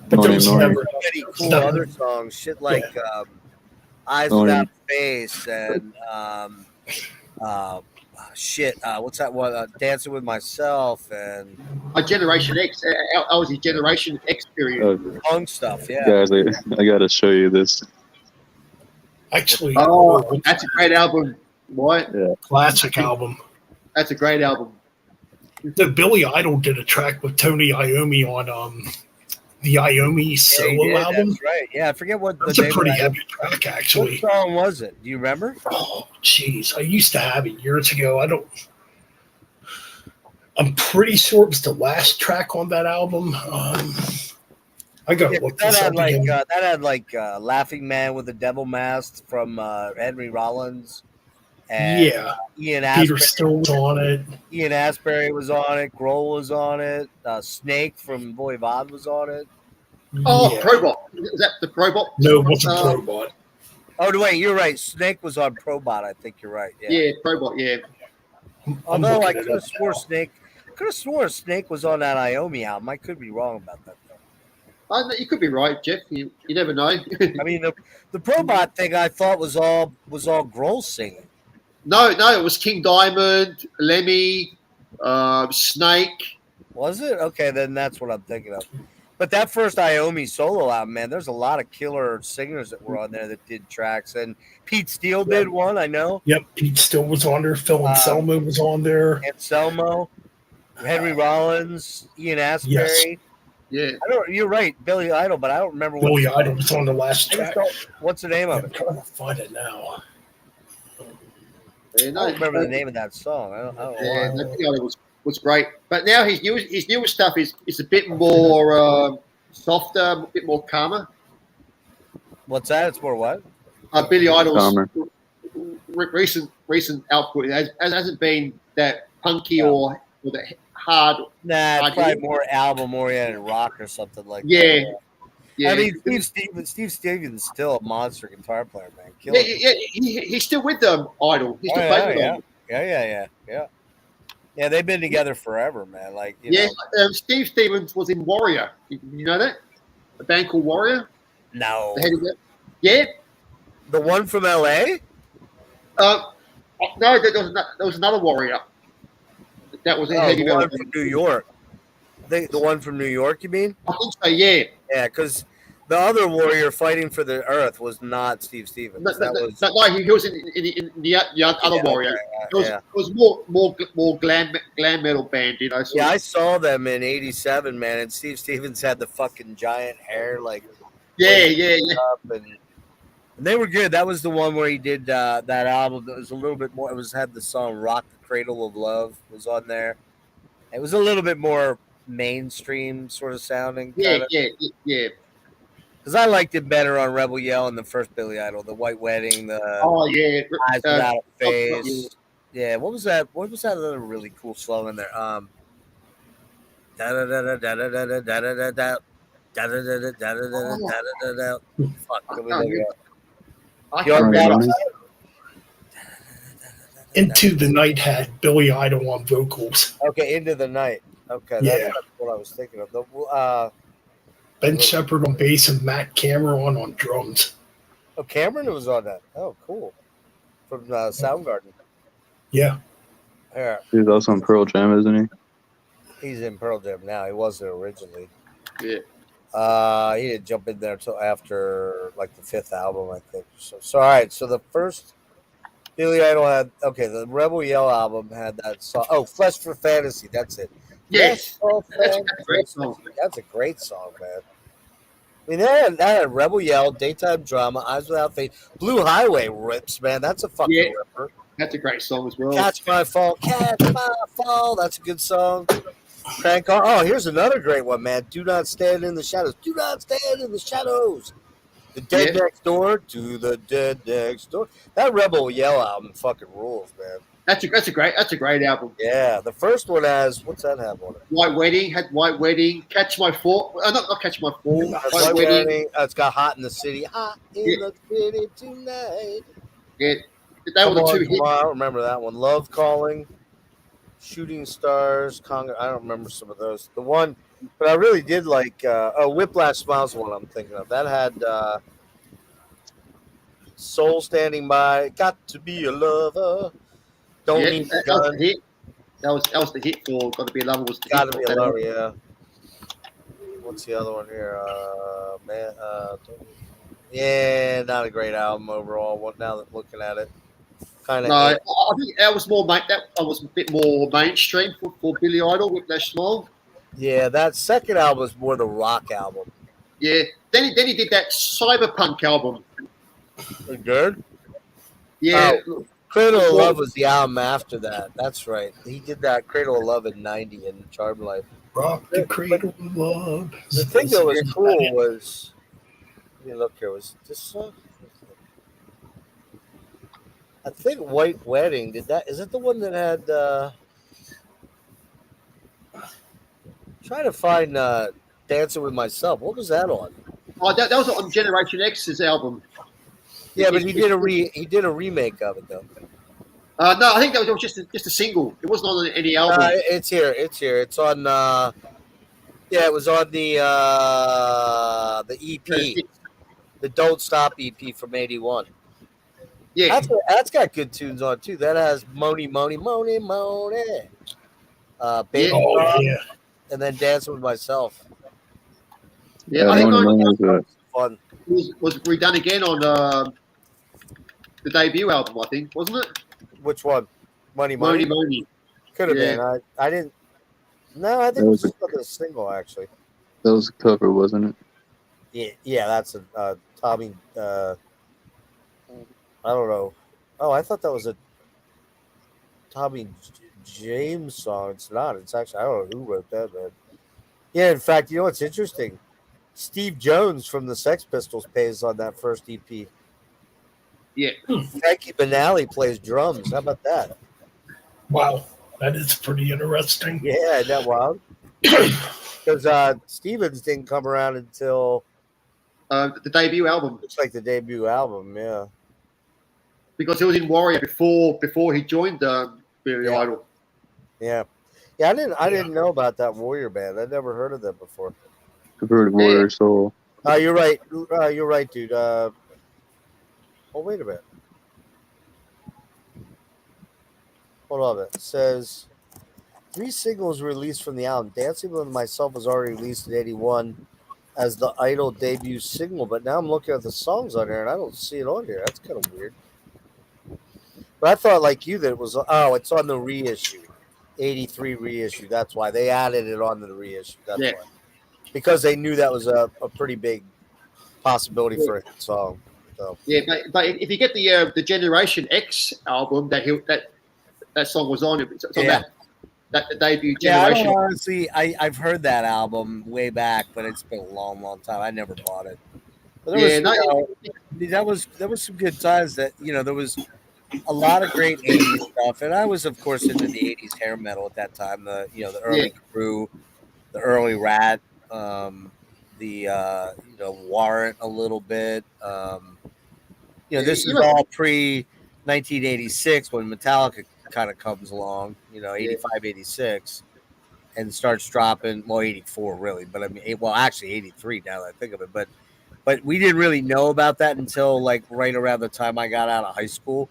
there Nori was Nori. never Many cool Stuff. other songs, shit like Eyes Nori. Without Face and what's that one? Dancing with Myself and A Generation X. I was a Generation X period. punk stuff. Yeah. Guys, I gotta show you this. actually That's a great album. What? classic album. That's a great album. The Billy Idol did a track with Tony Iommi on the Iommi Yeah, he solo did, album. That's right. Yeah, I forget what the That's a name pretty of that heavy track, is. actually. What song was it? Do you remember? Oh, jeez. I used to have it years ago. I'm pretty sure it was the last track on that album. I gotta look that this had up again. Laughing Man with the Devil Mask from Henry Rollins. And Yeah. Ian Peter Asbury, Still was on it. Ian Asbury was on it. Grohl was on it. Snake from Voivod was on it. Oh, Yeah. Probot. Is that the Probot? No, it wasn't Uh, Probot. Oh, wait, you're right. Snake was on Probot. I think you're right. Yeah. Yeah, Probot. Yeah. I'm Although I looking it could have up swore now. Snake was on that Iommi album. I could be wrong about that though. You could be right, Jeff. You never know. I mean, the Probot thing I thought was all Grohl singing. No, it was King Diamond, Lemmy, Snake. Was it? Okay, then that's what I'm thinking of. But that first Iommi solo album, man, there's a lot of killer singers that were on there that did tracks. And Pete Steele did one, I know. Yep, Pete Still was on there. Phil Anselmo was on there. Anselmo, Henry Rollins, Ian Asbury. Yeah. You're right, Billy Idol, but I don't remember Billy Idol was on the last I just track. don't- what's the name of I'm it? trying to find it now. Yeah, I don't remember the name of that song. I don't know Yeah, why. no, Billy Idol was great. But now his newest stuff is a bit more softer, a bit more calmer. What's that? It's more what? Billy Idol's Calmer. recent output hasn't been that punky Yeah. or that hard. Nah, I it's probably do. more album-oriented rock or something like Yeah, that. yeah. I mean, Steve Stevens is still a monster guitar player, man. yeah, Killing it. he's still with them, Idol. He's Oh, still yeah, playing with yeah. them. Yeah, they've been together forever, man. Like, you Yeah, know. Steve Stevens was in Warrior. You know that? A band called Warrior? No. The head of it? Yeah. The one from LA? No, there was another Warrior. That was a Oh, heavy the metal one band. from New York. The one from New York, you mean? I think so, yeah. Yeah, because the other warrior fighting for the earth was not Steve Stevens. That was No, he was in the other Yeah, Warrior. okay, It was more glam metal band, you know. yeah, I saw them in '87, man, and Steve Stevens had the fucking giant hair, like yeah. up, and they were good. That was the one where he did that album that was a little bit more. It was had the song "Rock the Cradle of Love" was on there. It was a little bit more mainstream sort of sounding. Yeah. Because I liked it better on Rebel Yell and the first Billy Idol, the White Wedding, the Oh yeah. Eyes Without a yeah. Face. Yeah, what was that? What was that other really cool song in there? Da da da da da da da da da da da. Fuck, let me look it up. I You can't know, Running remember. Into the Night had Billy Idol on vocals. Okay, Into the Night. Okay, Yeah. that's what I was thinking of. Ben Shepherd on bass and Matt Cameron on drums. Oh, Cameron was on that. Oh, cool. From Soundgarden. Yeah. Yeah, He's also in Pearl Jam, isn't he? he's in Pearl Jam now. He wasn't originally. Yeah. He didn't jump in there until after like the fifth album, I think. So all right. So the first Billy Idol had the Rebel Yell album had that song. Oh, Flesh for Fantasy. That's it. Yes. Flesh for That's a great song. That's a great song, man. I mean, that had Rebel Yell, Daytime Drama, Eyes Without Face, Blue Highway rips, man. That's a fucking Yeah. ripper. That's a great song as well. Catch My Fall, Catch My Fall. That's a good song. Crank on. Oh, here's another great one, man. Do Not Stand in the Shadows. Do Not Stand in the Shadows. The Dead Yeah. Next Door to the Dead Next Door. That Rebel Yell album fucking rules, man. That's a great album. Yeah, the first one has what's that have on it? White Wedding, Catch My Fall. Not Catch My Fall. That's White White Wedding. Wedding. It's got Hot in the City. Hot in the City tonight. Yeah, they were the two hits. I don't remember that one. Love Calling, Shooting Stars, Conga. I don't remember some of those. The one, but I really did like. Whiplash Smiles, one I'm thinking of. That had Soul Standing By. Got to Be a Lover. Don't Yeah, Need that a was Gun. the hit. That was the hit for "Got to Be a Lover." Was the Got to hit Be a for that Lover. album. Yeah. What's the other one here? Man. Yeah, not a great album overall. Now that looking at it, kind of. No, I think that was that was a bit more mainstream for Billy Idol with that smile. Yeah, that second album was more the rock album. Yeah. Then he did that cyberpunk album. Good. Yeah. Cradle of Love was the album after that. That's right. He did that Cradle of Love in '90 in Charm Life. Rock the Cradle of Love. The thing that was cool was, let me look here. Was this song? I think White Wedding did that. Is it the one that had? Trying to find Dancing with Myself. What was that on? Oh, that was on Generation X's album. Yeah, but he did a remake of it though. No, I think that was just a single. It wasn't on any album. It's here. It's on. It was on the EP, the Don't Stop EP from '81. Yeah. That's got good tunes on too. That has Money, Money, Money, Money. Baby Oh, Rock, yeah. and then Dancing with Myself. Yeah, I think Money is good. Fun. was redone again on the debut album, I think, wasn't it? Which one? Money, Money Money. Money. Could have Yeah. been. I didn't. No, I think That it was was just a single actually. That was a cover, wasn't it? Yeah, that's a Tommy. I don't know. Oh, I thought that was a. Tommy James song. It's not. It's actually, I don't know who wrote that, man. Yeah, in fact, you know what's interesting? Steve Jones from the Sex Pistols plays on that first EP. Yeah. Frankie Banali plays drums. How about that? Wow, that is pretty interesting. Yeah, isn't that wild? Because Stevens didn't come around until The debut album, looks like the debut album. Yeah, because he was in Warrior before he joined Billy Yeah. Idol. yeah. I didn't know about that Warrior band. I'd never heard of them before. I've heard of Warrior Soul. You're right. You're right, dude. Oh, wait a minute. Hold on a minute. It says 3 singles released from the album. Dancing with Myself was already released in '81 as the Idol debut single, but now I'm looking at the songs on there and I don't see it on here. That's kind of weird. But I thought, like you, that it was. Oh, it's on the reissue, '83 reissue. That's why they added it on the reissue. That's Yeah. why, because they knew that was a pretty big possibility for a hit song. So Yeah, but if you get the Generation X album that song was on, it's on Yeah. that the debut yeah, I Generation. don't honestly. I've heard that album way back, but it's been a long, long time. I never bought it. But there Yeah, that was some good times. That there was a lot of great '80s stuff, and I was, of course, into the '80s hair metal at that time. The early Crew, the early Rat, Warrant a little bit. This is all pre 1986 when Metallica kind of comes along. 85, 86, and starts dropping. Well, 84 really, but I mean, actually 83 now that I think of it. But we didn't really know about that until like right around the time I got out of high school.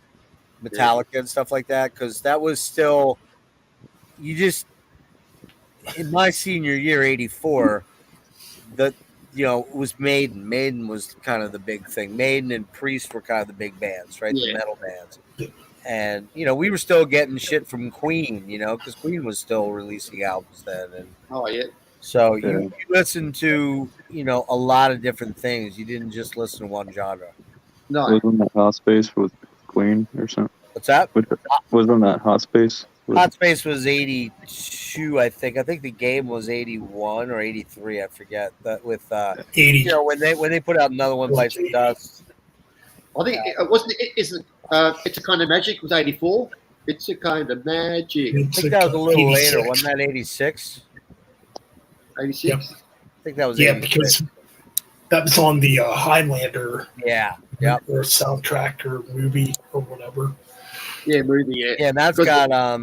Metallica and stuff like that, because that was still in my senior year, '84. It was Maiden. Maiden was kind of the big thing. Maiden and Priest were kind of the big bands, right? The metal bands. And we were still getting shit from Queen, because Queen was still releasing albums then. And Oh yeah. so you listened to a lot of different things. You didn't just listen to one genre. No. Wasn't that Hot Space with Queen or something? What's that? Wasn't that Hot Space? Hot Space was 82, I think. I think the Game was 81 or 83. I forget. That with 80. when they put out another one, Bites of Dust. I think it wasn't. It's a Kind of Magic was '84. It's a Kind of Magic. I think that was a little later. Wasn't that 86? '86. Yep. I think that was Yeah, 86. because that was on the Highlander Yeah. Yep. or soundtrack or movie or whatever. Yeah, movie. Yeah. Yeah, and that's Because- got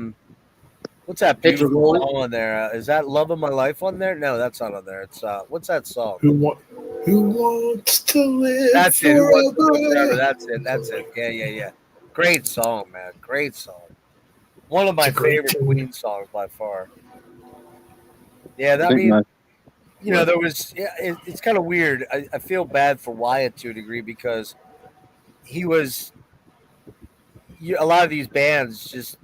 what's that Petra beautiful Rolling? song on there? Is that Love of My Life on there? No, that's not on there. It's what's that song? Who wants to live That's it. Who Wants to Live Forever? forever? That's it. Yeah. Great song, man. Great song. One of my It's a great favorite tune. Queen songs by far. Yeah, I that think means my, there was. Yeah, it's kind of weird. I feel bad for Wyatt to a degree because he was. A lot of these bands just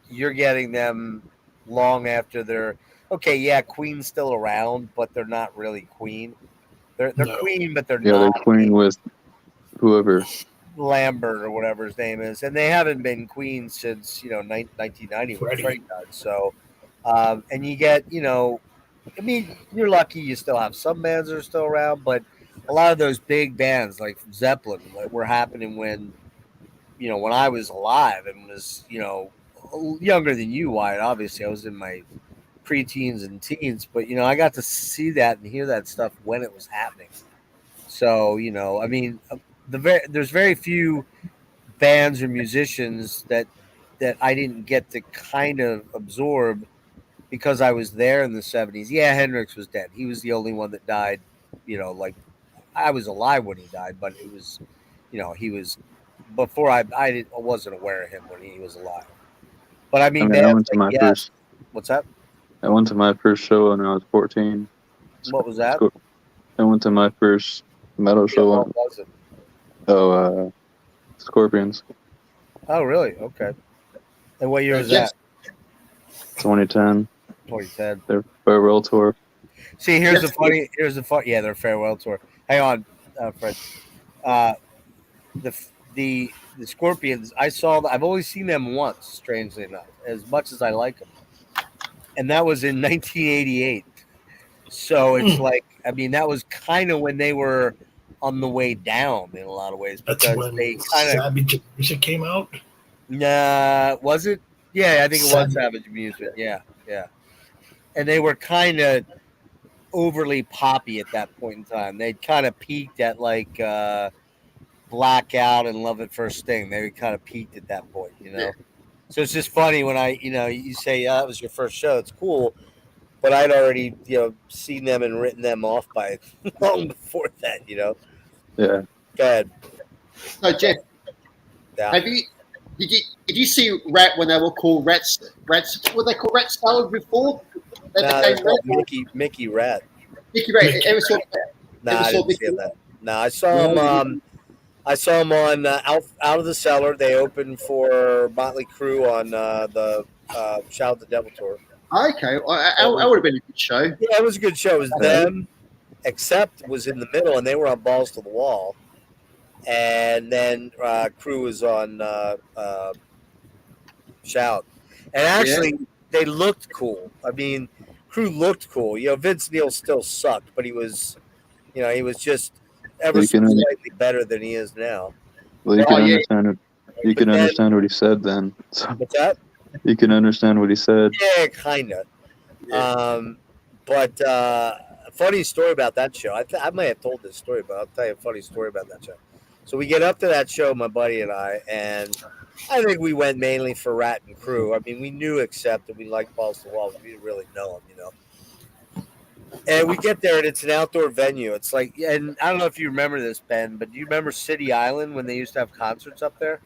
you're getting them long after they're okay. Yeah, Queen's still around, but they're not really Queen. They're No. Queen, but they're they're not Queen with whoever. Lambert or whatever his name is, and they haven't been Queen since 1990 when Freddie. Freddie died. So, and you get I mean, you're lucky you still have some bands that are still around, but a lot of those big bands like Zeppelin were happening when when I was alive and was younger than you, Wyatt. Obviously, I was in my preteens and teens, but I got to see that and hear that stuff when it was happening. So I mean, there's very few bands or musicians that I didn't get to kind of absorb because I was there in the 70s. Yeah, Hendrix was dead. He was the only one that died. Like I was alive when he died, but it was he was before I wasn't aware of him when he was alive. But I mean, I bands went to like my first. What's that? I went to my first show when I was 14. What was that? I went to my first metal show. What was it? Scorpions, Oh, really? Okay. And what year was Yes. that? 2010. 2010. Their farewell tour. See, here's Yes. the fun. Yeah, their farewell tour. Hang on, Fred. the Scorpions, I've only seen them once, strangely enough, as much as I like them, and that was in 1988. So it's like, I mean, that was kind of when they were on the way down in a lot of ways, That's because when they kind of Savage Music came out. was it? Yeah, I think it was Savage. Savage Amusement. Yeah. And they were kind of overly poppy at that point in time. They'd kind of peaked at like Blackout and Love at First Sting. They kind of peaked at that point, you know. Yeah. So it's just funny when you say, yeah, that was your first show. It's cool, but I'd already seen them and written them off by long before that, you know. Yeah. Go ahead. So Jeff, Yeah. did you see Rat when they were called Rats? Were they called Rat Salad before? They Nah, became it's called Rat? Mickey Rat. Mickey Rat. Mickey Ever saw Nah, Ever I saw didn't see Mickey that. No, I saw them. I saw them on Out of the Cellar. They opened for Motley Crue on the Shout at the Devil tour. Okay, I would have been a good show. Yeah, it was a good show. It was them, Accept was in the middle, and they were on Balls to the Wall. And then Crue was on Shout. And actually, they looked cool. I mean, Crue looked cool. Vince Neil still sucked, but he was just ever so slightly better than he is now. Well, you Oh, can yeah. understand it. You can understand what he said then. So What's that? you can understand what he said. Yeah, kind of. But funny story about that show. I might have told this story, but I'll tell you a funny story about that show. So we get up to that show, my buddy and I think we went mainly for Rat and Crue. I mean, we knew Accept and we liked Balls to the Wall, but we didn't really know them, you know. And we get there, and it's an outdoor venue. It's like, and I don't know if you remember this, Ben, but do you remember City Island when they used to have concerts up there?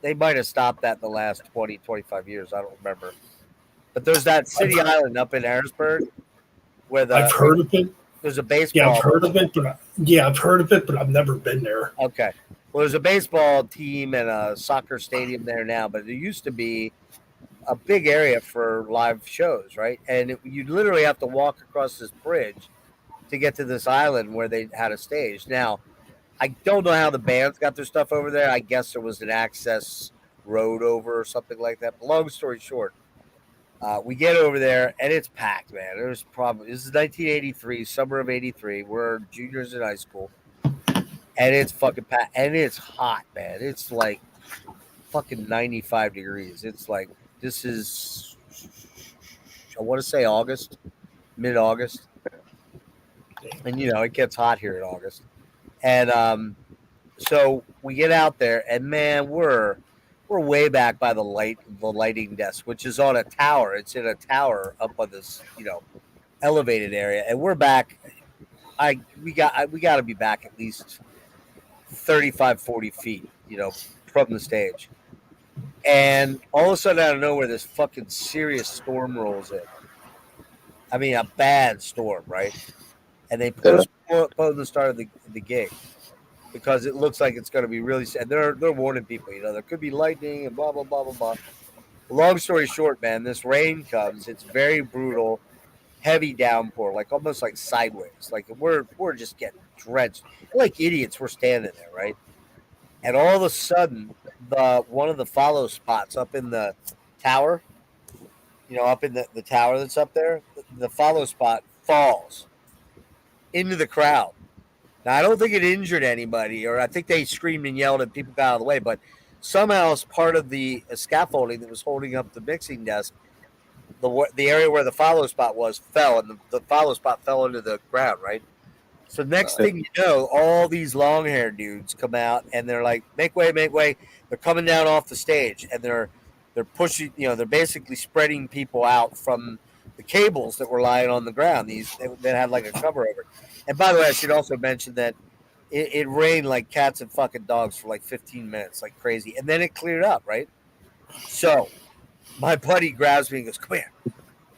They might have stopped that in the last 20, 25 years. I don't remember. But there's that City Island up in Harrisburg where I've heard of it. there's a baseball. Yeah, I've heard of it, but I've never been there. Okay. Well, there's a baseball team and a soccer stadium there now, but there used to be a big area for live shows, right? And you'd literally have to walk across this bridge to get to this island where they had a stage. Now, I don't know how the bands got their stuff over there. I guess there was an access road over or something like that. But long story short, we get over there and it's packed, man. This is 1983, summer of '83. We're juniors in high school, and it's fucking packed, and it's hot, man. It's like fucking 95 degrees. It's like this is, I want to say August, mid-August, and it gets hot here in August. And so we get out there, and man, we're way back by the lighting desk, which is on a tower. It's in a tower up on this, elevated area, and we're back. We got to be back at least 35, 40 feet, from the stage. And all of a sudden, out of nowhere, this fucking serious storm rolls in. I mean, a bad storm, right? And they postpone the start of the gig because it looks like it's going to be really sad. They're warning people, there could be lightning and blah, blah, blah, blah, blah. Long story short, man, this rain comes. It's very brutal, heavy downpour, like almost like sideways. Like we're just getting drenched. Like idiots, we're standing there, right? And all of a sudden, one of the follow spots up in the tower, up in the tower that's up there, the follow spot falls into the crowd. Now, I don't think it injured anybody, or I think they screamed and yelled and people got out of the way, but somehow as part of the scaffolding that was holding up the mixing desk, the area where the follow spot was fell, and the follow spot fell into the ground, right? So next thing you know, all these long-haired dudes come out, and they're like, make way, make way. They're coming down off the stage, and they're pushing, they're basically spreading people out from the cables that were lying on the ground. That had like a cover over. And by the way, I should also mention that it rained like cats and fucking dogs for like 15 minutes, like crazy. And then it cleared up, right? So my buddy grabs me and goes, come here.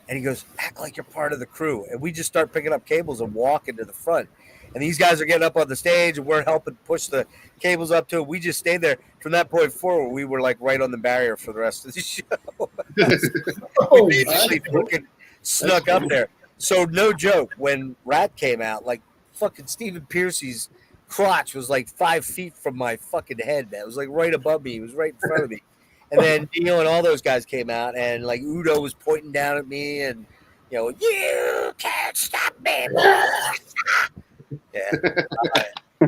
And he goes, act like you're part of the crew. And we just start picking up cables and walking to the front. And these guys are getting up on the stage, and we're helping push the cables up to it. We just stayed there. From that point forward, we were like right on the barrier for the rest of the show. We basically fucking snuck up there. So no joke, when Rat came out, like fucking Stephen Piercy's crotch was like 5 feet from my fucking head, man. It was like right above me. It was right in front of me. And then Dio and all those guys came out, and like Udo was pointing down at me, and you can't stop me. Yeah.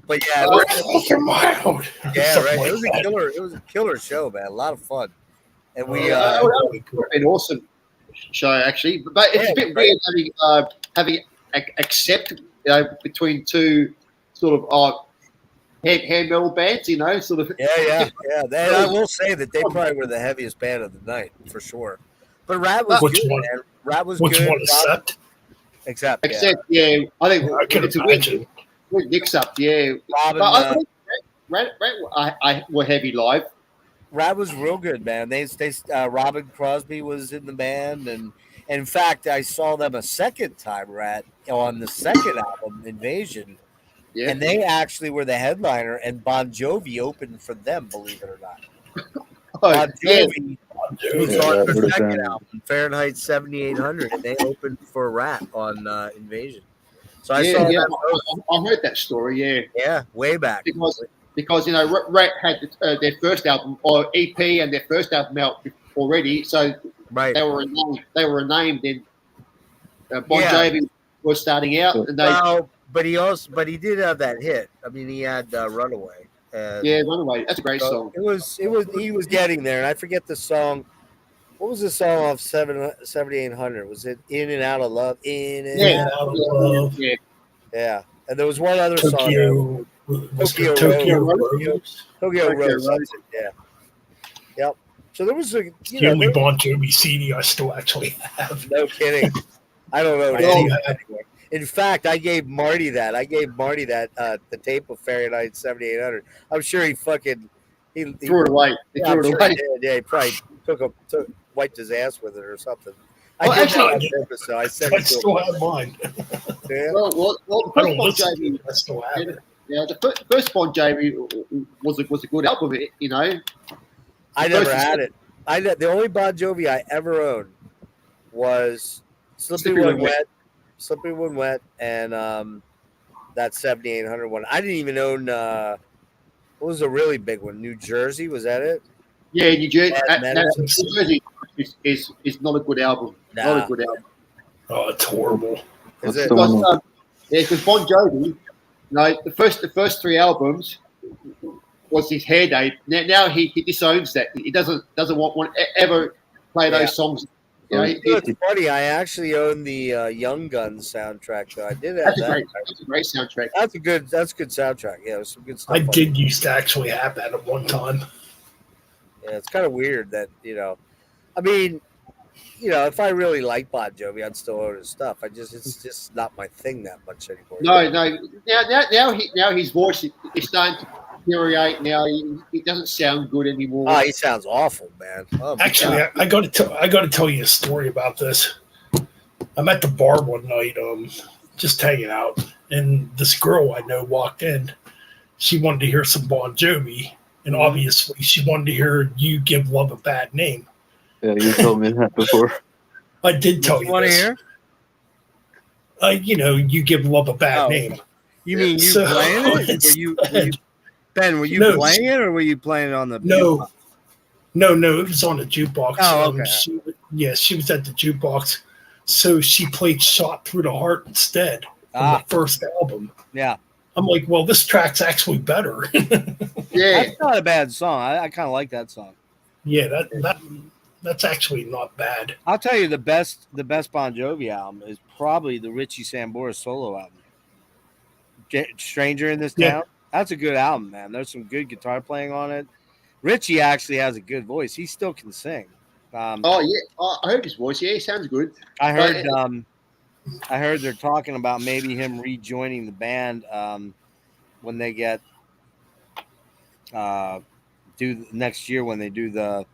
But yeah, it was, Wild. yeah, right. It was a killer. It was a killer show, man. A lot of fun. And we that would have been an awesome show, actually. But it's a bit weird having accept between two sort of hair metal bands, sort of. Yeah. And I will say that they probably were the heaviest band of the night for sure. But Rat was Which good, one? man. Rat was Which good. one is Sept? Except Yeah, I think I can it's a imagine. weird mix-up. Yeah, Robin, but I think Rat were heavy live. Rat was real good, man. They Robin Crosby was in the band, and in fact, I saw them a second time, Rat, on the second album, Invasion. Yeah, And they actually were the headliner, and Bon Jovi opened for them, believe it or not. Bon Jovi was Yeah, on that the would've second been- album, Fahrenheit 7800, and they opened for Rat on Invasion. So I yeah, saw yeah. them, I heard that story. Yeah, yeah, way back. because Rat had their first album or EP and their first album out already, so Right. they were a name. Then Bon Yeah. Jovi was starting out, and they Well, but he did have that hit. I mean, he had Runaway. And Runaway. That's a great so song. he was getting there, and I forget the song. What was the song off 7800? Was it In and Out of Love? In and Yeah, Out of Love. yeah. And there was one other song. Tokyo. Tokyo Rose. Tokyo Rose. Rose. That's it, yeah. Yep. So there was a The only Bon Jovi CD I still actually have. no kidding. I don't know. I any- do have- In fact, I gave Marty that. The tape of Fahrenheit 7800. I'm sure he fucking he Threw it away. They Yeah, I'm threw it sure away. he did. Yeah, he probably wiped his ass with it or something. Well, I did that actually, on purpose, so I sent I it to still him. have mine. Yeah. Well, I the first don't Bon listen to Jovi. it. I still have it. Yeah, the first Bon Jovi was a good album. I The never first- had it. The only Bon Jovi I ever owned was Slippy Slippy When When Wet, Slippy When Wet, and that 7800 one. I didn't even own. What was a really big one? New Jersey, was that it? Yeah, New Jersey. Bad Medicine. New Jersey is not a good album. Nah. Not a good album. Oh, it's horrible. Is That's it? the one. Because Bon Jovi, the first three albums was his hair day. Now he disowns that. He doesn't want ever play Yeah. those songs. It's funny. I actually own the Young Guns soundtrack, though. I did have That's that. a great soundtrack. That's a good soundtrack. Yeah, it was some good stuff. I on did used to actually have that at one time. Yeah, it's kind of weird that, I mean, if I really like Bon Jovi, I'd still own his stuff. It's just not my thing that much anymore. No. Now his voice is starting to deteriorate. Now he doesn't sound good anymore. Oh, he sounds awful, man. Oh, Actually, I got to tell you a story about this. I'm at the bar one night, just hanging out, and this girl I know walked in. She wanted to hear some Bon Jovi, and obviously she wanted to hear "You Give Love a Bad Name." Yeah, you told me that before. I did tell you want to this. hear? You give love a bad Oh. name. You mean you So- playing it? Ben, were you No, playing it, or were you playing it on the? No, it was on the jukebox. Oh, okay. She was at the jukebox, so she played "Shot Through the Heart" instead from Ah, the first album. yeah. I'm like, well, this track's actually better. Yeah, That's not a bad song. I kind of like that song. Yeah, that's actually not bad. I'll tell you the best Bon Jovi album is probably the Richie Sambora solo album. Stranger in This Yeah. Town. That's a good album, man. There's some good guitar playing on it. Richie actually has a good voice. He still can sing. Oh yeah, I heard his voice. Yeah, he sounds good. I heard they're talking about maybe him rejoining the band when they get next year when they do the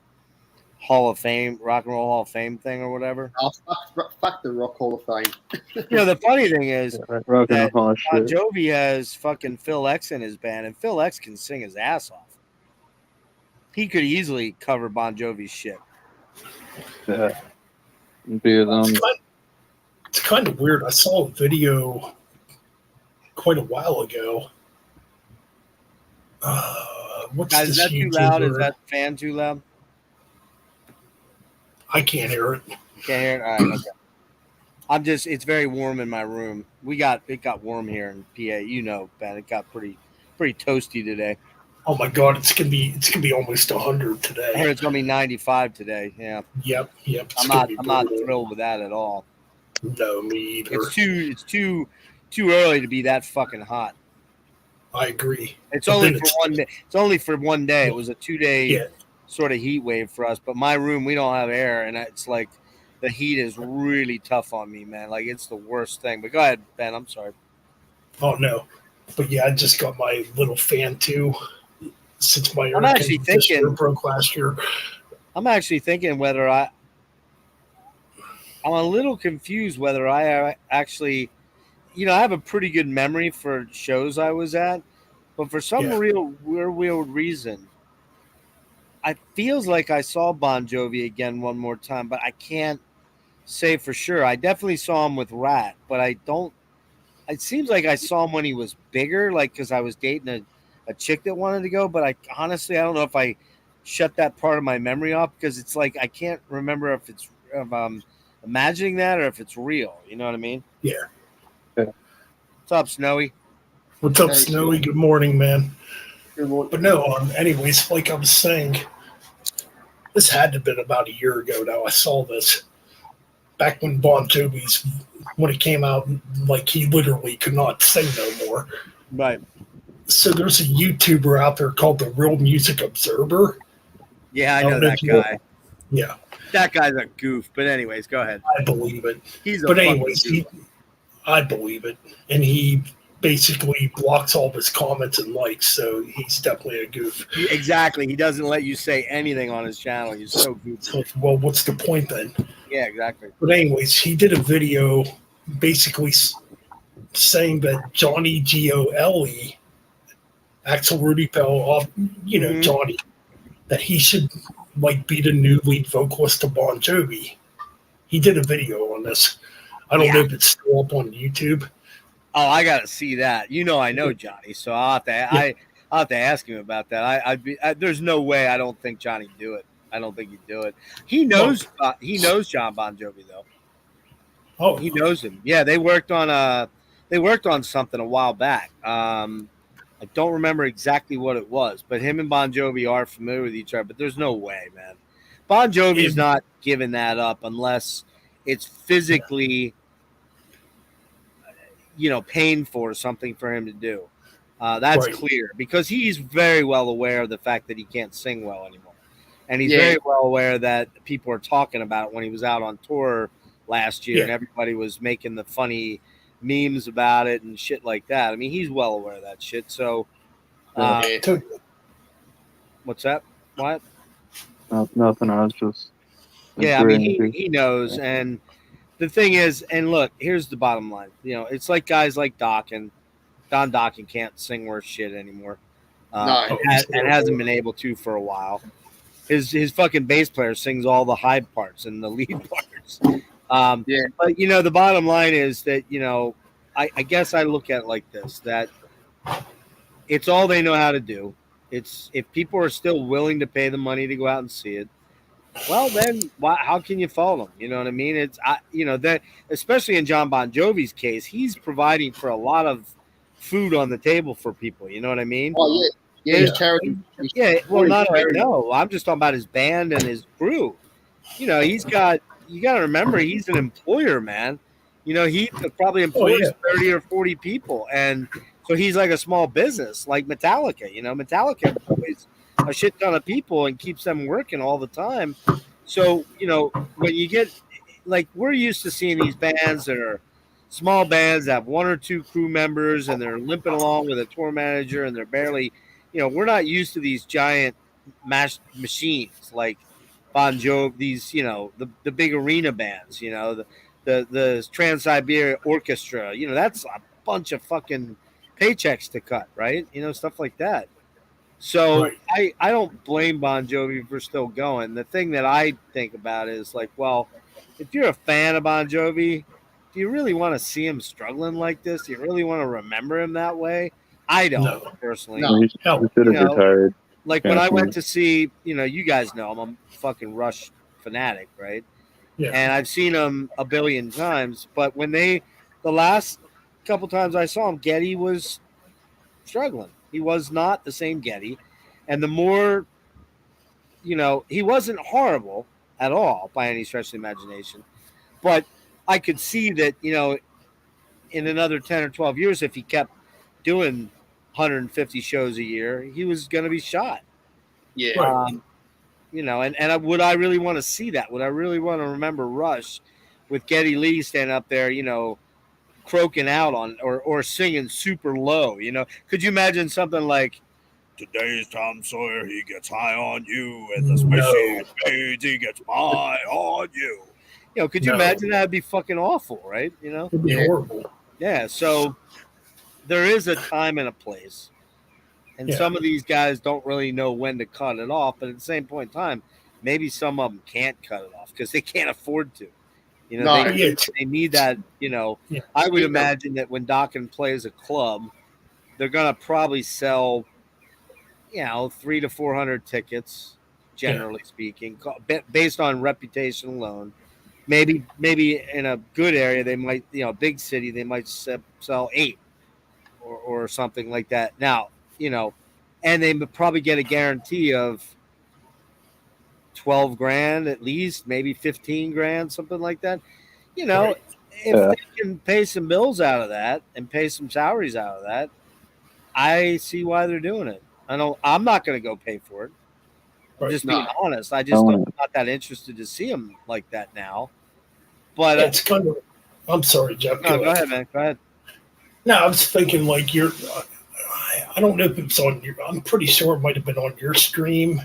Hall of Fame, Rock and Roll Hall of Fame thing or whatever. Oh, fuck the Rock Hall of Fame. The funny thing is Rock and that roll Bon shit. Jovi has fucking Phil X in his band, and Phil X can sing his ass off. He could easily cover Bon Jovi's shit. Yeah. Be his own. It's kind of weird. I saw a video quite a while ago What's Guys, this is that too loud? Is YouTuber? that fan too loud? I can't hear it. Can't hear it. All right, okay. I'm just. It's very warm in my room. It got warm here in PA. You know, Ben. It got pretty toasty today. Oh my god, it's gonna be almost 100 I heard today. it's gonna be 95 today. Yeah, Yep. It's I'm gonna not. be I'm not brutal. thrilled with that at all. No, me either. It's too early to be that fucking hot. I agree. It's But only then for one day. It's only for one day. It was a 2-day Yeah. sort of heat wave for us. But my room, we don't have air, and it's like the heat is really tough on me, man. Like it's the worst thing. But go ahead, Ben. I'm sorry. Oh no, but yeah, I just got my little fan too. Since my I'm actually thinking- broke last year. I'm actually thinking whether I'm a little confused whether I actually, I have a pretty good memory for shows I was at, but for some Yeah. real reason, it feels like I saw Bon Jovi again one more time, but I can't say for sure. I definitely saw him with Rat, but I don't. It seems like I saw him when he was bigger, like because I was dating a chick that wanted to go, but I don't know if I shut that part of my memory off because it's like I can't remember if it's imagining that or if it's real. You know what I mean? Yeah. What's up, Snowy? What's up, Hey, Snowy? Good morning, man. Good morning. But no, anyways, like I was saying, this had to have been about a year ago now. I saw this back when Bon Jovi's, when it came out, like he literally could not sing no more. Right. So there's a YouTuber out there called the Real Music Observer. Yeah, I know don't know that if you- guy. Yeah, That guy's a goof. But anyways, go ahead. I believe it. He's a But fucking anyways, goof. I believe it. And he basically blocks all of his comments and likes, so he's definitely a goof. Exactly. He doesn't let you say anything on his channel. He's so goofy. So, well, what's the point then? Yeah, exactly. But anyways, he did a video basically saying that Johnny G.O.L.E., Axel Rudy Pell, off, Mhm. Johnny, that he should like be the new lead vocalist of Bon Jovi. He did a video on this. I don't know if it's still up on YouTube. Oh, I gotta see that. I know Johnny, so I'll have to ask him about that. There's no way. I don't think Johnny'd do it. I don't think he'd do it. He knows John Bon Jovi though. Oh, He knows him. Yeah, they worked on something a while back. I don't remember exactly what it was, but him and Bon Jovi are familiar with each other. But there's no way, man. Bon Jovi's not giving that up unless it's physically, painful or something for him to do. That's Right. clear because he's very well aware of the fact that he can't sing well anymore. And he's Yeah. very well aware that people are talking about it when he was out on tour last year Yeah. and everybody was making the funny memes about it and shit like that. I mean, he's well aware of that shit. So, Yeah. what's that? What? Nothing. I was just. Yeah, I mean, he knows. And the thing is, and look, here's the bottom line. It's like guys like Don Dokken can't sing worth shit anymore. No. And hasn't been able to for a while. His fucking bass player sings all the high parts and the lead parts. Yeah. But the bottom line is that I guess I look at it like this: that it's all they know how to do. It's if people are still willing to pay the money to go out and see it, well, then how can you fault them? You know what I mean? That especially in John Bon Jovi's case, he's providing for a lot of food on the table for people. You know what I mean? Oh yeah. Yeah, his charity. Yeah, well, not charity. no. I'm just talking about his band and his crew. He's got. You got to remember, he's an employer, man. He probably employs 30 or 40 people, and so he's like a small business, like Metallica. Metallica employs a shit ton of people and keeps them working all the time. So when you get like we're used to seeing these bands that are small bands that have one or two crew members and they're limping along with a tour manager and they're barely. We're not used to these giant machines like Bon Jovi, these, the big arena bands, the Trans-Siberia Orchestra, that's a bunch of fucking paychecks to cut, right? Stuff like that. So Right. I don't blame Bon Jovi for still going. The thing that I think about is like, well, if you're a fan of Bon Jovi, do you really want to see him struggling like this? Do you really want to remember him that way? I don't No. personally. No. He Hell, should have You know, retired. Like when I Definitely. went to see, you guys know I'm a fucking Rush fanatic, right? Yeah. And I've seen them a billion times. But the last couple times I saw him, Geddy was struggling. He was not the same Geddy. And the more, he wasn't horrible at all by any stretch of the imagination. But I could see that, in another 10 or 12 years, if he kept doing 150 shows a year, he was going to be shot. Yeah. Right. Would I really want to see that? Would I really want to remember Rush with Geddy Lee standing up there, croaking out on or singing super low? Could you imagine something like, "Today's Tom Sawyer, he gets high on you, and the No. spades, he gets high on you." Could you No. imagine that? Would be fucking awful, right? It'd be horrible. Yeah. So there is a time and a place. And Yeah. some of these guys don't really know when to cut it off, but at the same point in time, maybe some of them can't cut it off because they can't afford to. No. They need that. Yeah. I would imagine that when Dokken plays a club, they're gonna probably sell, 300 to 400 tickets, generally speaking, based on reputation alone. Maybe in a good area, they might, big city, they might sell 8 or something like that. Now. And they probably get a guarantee of 12 grand at least, maybe 15 grand, something like that. Right. If they can pay some bills out of that and pay some salaries out of that, I see why they're doing it. I'm not going to go pay for it. I'm just being honest. I just I'm not that interested to see them like that now. But It's kind of. I'm sorry, Jeff. no, go ahead, man. Go ahead. No, I was thinking like I don't know if it's on your. I'm pretty sure it might have been on your stream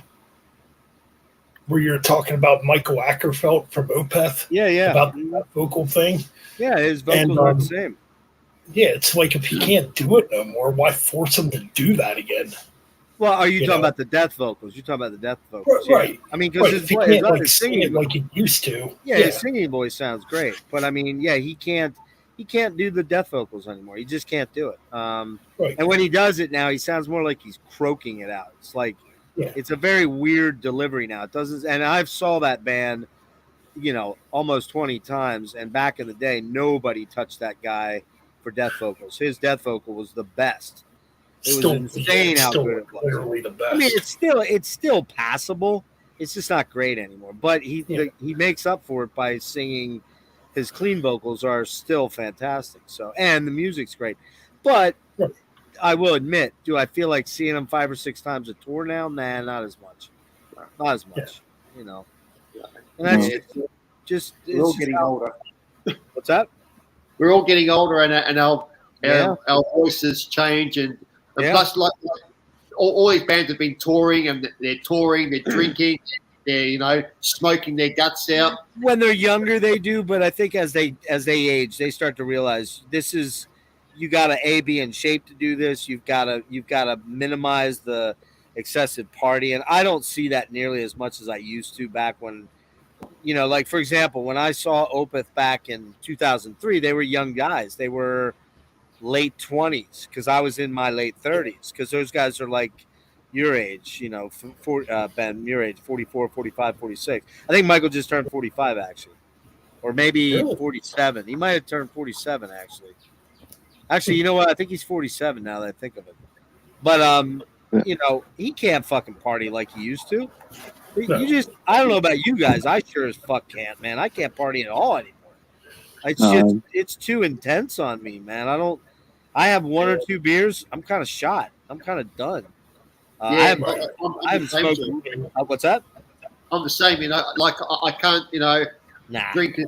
where you're talking about Michael Ackerfeld from Opeth. Yeah. About that vocal thing. Yeah, his vocals are the same. Yeah, it's like if he can't do it no more, why force him to do that again? Well, are you talking about the death vocals? You're talking about the death vocals, right? I mean, because if he can't like sing it like he used to. Yeah, his singing voice sounds great, but I mean, he can't do the death vocals anymore. He just can't do it. Right. And when he does it now, he sounds more like he's croaking it out. It's like it's a very weird delivery now. It doesn't, and I've saw that band, almost 20 times, and back in the day, nobody touched that guy for death vocals. His death vocal was the best. It was insane how good it was. Literally the best. I mean, it's still passable. It's just not great anymore. But he makes up for it by singing. His clean vocals are still fantastic. So, and the music's great. But I will admit, do I feel like seeing him 5 or 6 times a tour now? Nah, not as much. Not as much. And that's just we're all getting older. What's that? We're all getting older, and our voices change, and plus, like all these bands have been touring, and they're touring, they're drinking, they're smoking their guts out. When they're younger, they do, but I think as they age, they start to realize you got to be in shape to do this. You've got to minimize the excessive party, and I don't see that nearly as much as I used to back when. Like for example, when I saw Opeth back in 2003, they were young guys. They were late 20s because I was in my late 30s because those guys are like your age, Ben, your age, 44, 45, 46. I think Michael just turned 45 actually, or maybe 47. He might have turned 47 actually. Actually, you know what? I think he's 47 now that I think of it. But he can't fucking party like he used to. I don't know about you guys. I sure as fuck can't, man. I can't party at all anymore. It's too intense on me, man. I have 1 or 2 beers. I'm kind of shot. I'm kind of done. I haven't smoked. What's that? I'm the same, like I can't, drink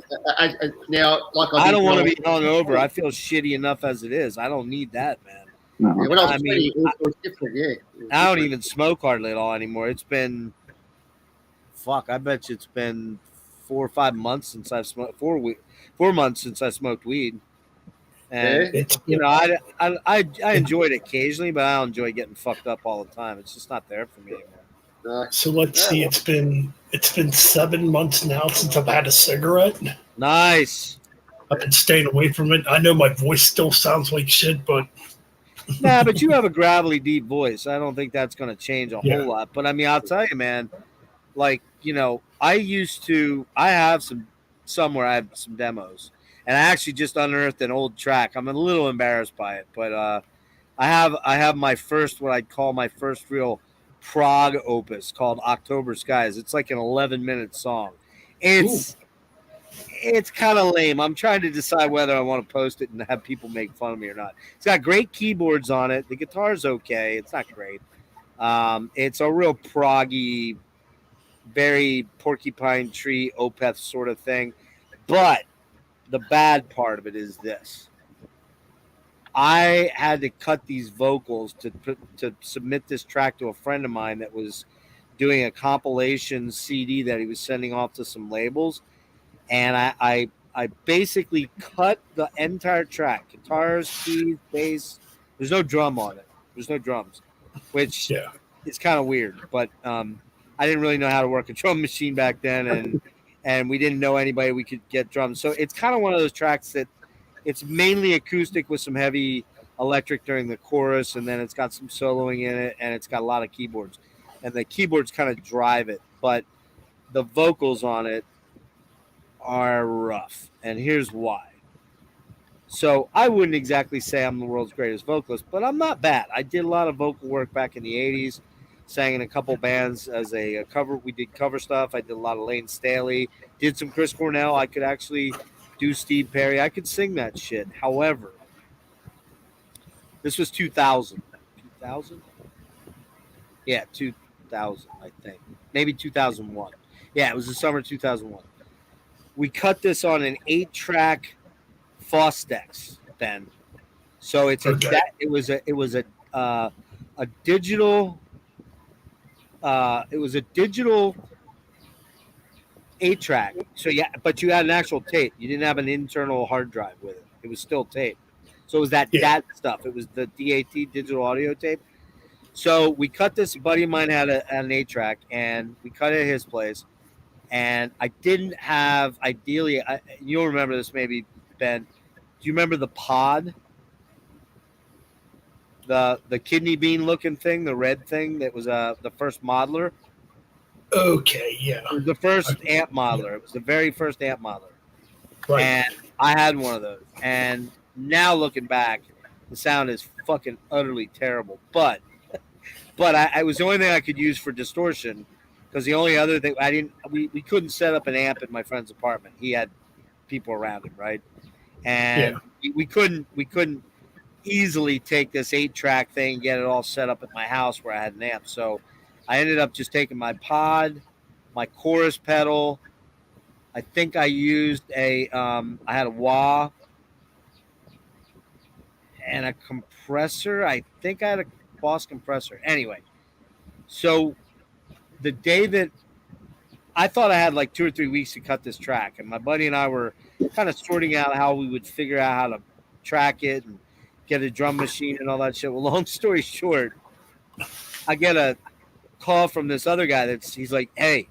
now. Like I don't want to be hungover. I feel shitty enough as it is. I don't need that, man. No. When I was 20, it was different, I don't even smoke hardly at all anymore. It's been, I bet you it's been 4 or 5 months since I've smoked. 4 months since I smoked weed. And I enjoy it occasionally, but I don't enjoy getting fucked up all the time. It's just not there for me anymore. So let's see. It's been 7 months now since I've had a cigarette. Nice. I've been staying away from it. I know my voice still sounds like shit, but Nah, but you have a gravelly, deep voice. I don't think that's going to change a Yeah. whole lot. But I mean, I'll tell you, man. Like, you know, I have somewhere I have some demos, and I actually just unearthed an old track. I'm a little embarrassed by it, but I have my first, what I'd call my first real prog opus called October Skies. It's like an 11-minute song. It's kind of lame. I'm trying to decide whether I want to post it and have people make fun of me or not. It's got great keyboards on it. The guitar's okay. It's not great. It's a real proggy, very Porcupine Tree Opeth sort of thing. But the bad part of it is this. I had to cut these vocals to submit this track to a friend of mine that was doing a compilation CD that he was sending off to some labels. And I basically cut the entire track, guitars, keys, bass. There's no drum on it. There's no drums, which is kind of weird. But I didn't really know how to work a drum machine back then, and we didn't know anybody we could get drums. So it's kind of one of those tracks that it's mainly acoustic with some heavy electric during the chorus, and then it's got some soloing in it, and it's got a lot of keyboards. And the keyboards kind of drive it, but the vocals on it are rough, and here's why. So I wouldn't exactly say I'm the world's greatest vocalist, but I'm not bad. I did a lot of vocal work back in the 80s, sang in a couple bands as a cover. We did cover stuff. I did a lot of Lane Staley, did some Chris Cornell. I could actually do Steve Perry. I could sing that shit. However, this was 2000. 2000? Yeah, 2000, I think. Maybe 2001. Yeah, it was the summer of 2001. We cut this on an 8-track Fostex, Ben. So it's it was a digital 8-track. So yeah, but you had an actual tape. You didn't have an internal hard drive with it. It was still tape. So it was that stuff. It was the DAT, digital audio tape. So we cut this. A buddy of mine had an 8-track, and we cut it at his place. And I didn't have, ideally, you'll remember this maybe, Ben. Do you remember the pod? The kidney bean looking thing, the red thing that was the first modeler? Okay, yeah. It was the first amp modeler. It was the very first amp modeler. Right. And I had one of those. And now looking back, the sound is fucking utterly terrible. But I was the only thing I could use for distortion. Because the only other thing we couldn't set up an amp at my friend's apartment. He had people around him, right? And we couldn't easily take this 8-track thing and get it all set up at my house where I had an amp. So I ended up just taking my pod, my chorus pedal. I think I used I had a wah and a compressor. I think I had a Boss compressor. Anyway, so the day that I thought I had like 2 or 3 weeks to cut this track, and my buddy and I were kind of sorting out how we would figure out how to track it and get a drum machine and all that shit. Well, long story short, I get a call from this other guy he's like, "Hey,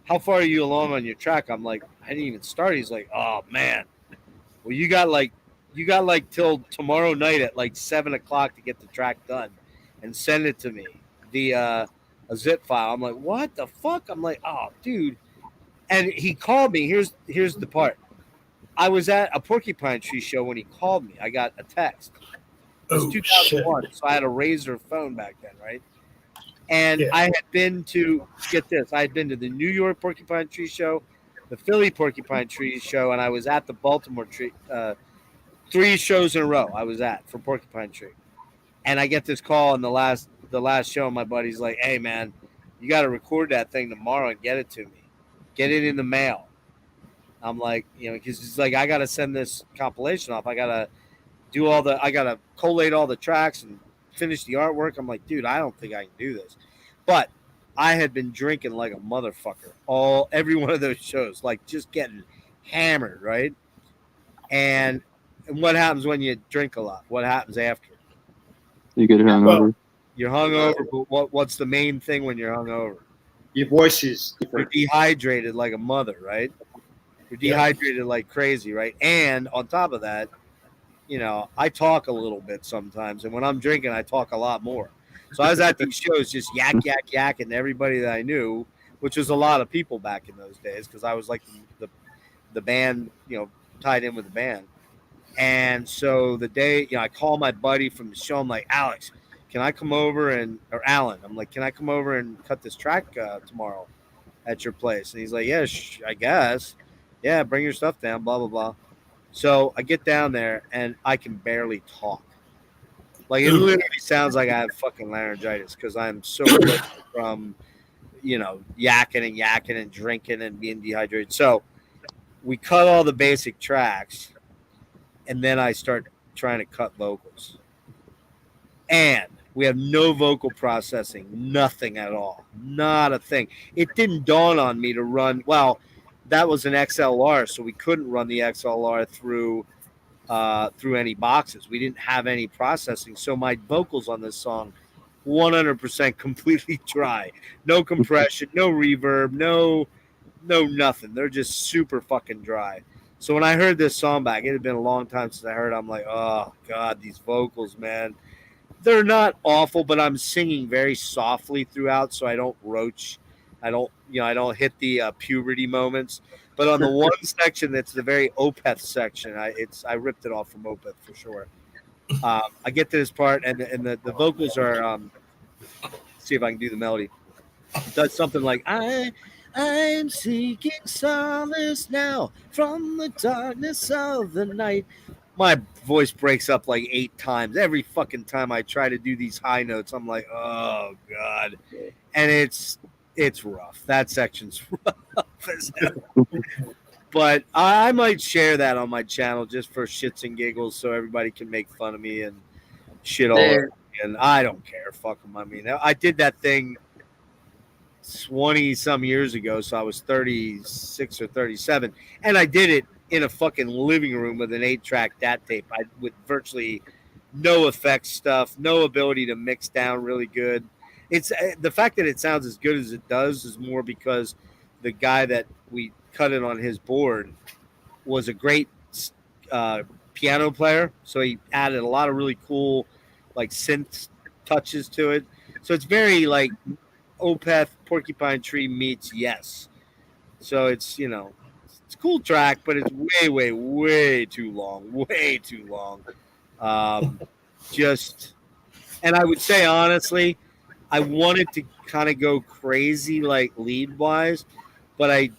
how far are you along on your track?" I'm like, "I didn't even start." He's like, "Oh man, well you got like till tomorrow night at like 7 o'clock to get the track done and send it to me via a zip file." I'm like, "What the fuck?" I'm like, "Oh, dude." And he called me. Here's the part. I was at a Porcupine Tree show when he called me. I got a text. It was 2001, so I had a Razor phone back then, right? And I had been to, get this, I had been to the New York Porcupine Tree show, the Philly Porcupine Tree show, and I was at the Baltimore Tree, 3 shows in a row I was at for Porcupine Tree. And I get this call in the last show, and my buddy's like, "Hey man, you got to record that thing tomorrow and get it to me. Get it in the mail." I'm like, because it's like, I got to send this compilation off. I got to I got to collate all the tracks and finish the artwork. I'm like, dude, I don't think I can do this. But I had been drinking like a motherfucker every one of those shows, like just getting hammered, right? And what happens when you drink a lot? What happens after? You get hungover. You're hungover, but what's the main thing when you're hungover? Your voice is You're dehydrated like a mother, right? You're dehydrated like crazy, right? And on top of that, I talk a little bit sometimes, and when I'm drinking, I talk a lot more. So I was at these shows just yakking to everybody that I knew, which was a lot of people back in those days because I was like the band, tied in with the band. And so the day, I call my buddy from the show. I'm like, Alex, can I come over or Alan? I'm like, can I come over and cut this track tomorrow at your place? And he's like, yeah, I guess. Yeah, bring your stuff down, blah, blah, blah. So I get down there and I can barely talk. Like it literally sounds like I have fucking laryngitis because I'm so close from, yakking and drinking and being dehydrated. So we cut all the basic tracks and then I start trying to cut vocals. And we have no vocal processing, nothing at all, not a thing. It didn't dawn on me to run. Well, that was an XLR, so we couldn't run the XLR through any boxes. We didn't have any processing, so my vocals on this song, 100% completely dry. No compression, no reverb, no nothing. They're just super fucking dry. So when I heard this song back, it had been a long time since I heard it. I'm like, oh God, these vocals, man. They're not awful, but I'm singing very softly throughout, so I don't roach. I don't hit the puberty moments. But on the one section that's the very Opeth section, I ripped it off from Opeth for sure. I get to this part, and the vocals are. See if I can do the melody. It does something like I'm seeking solace now from the darkness of the night. My voice breaks up like 8 times. Every fucking time I try to do these high notes, I'm like, oh God. And it's rough. That section's rough as hell. But I might share that on my channel just for shits and giggles so everybody can make fun of me and shit all over me. And I don't care. Fuck them. I mean, I did that thing 20 some years ago, so I was 36 or 37, and I did it in a fucking living room with an 8-track DAT tape. With virtually no effects stuff, no ability to mix down really good. It's the fact that it sounds as good as it does is more because the guy that we cut it on his board was a great piano player, so he added a lot of really cool like synth touches to it. So it's very like Opeth, Porcupine Tree meets Yes. So it's it's a cool track, but it's way too long. Way too long. And I would say honestly, I wanted to kind of go crazy like lead wise, but I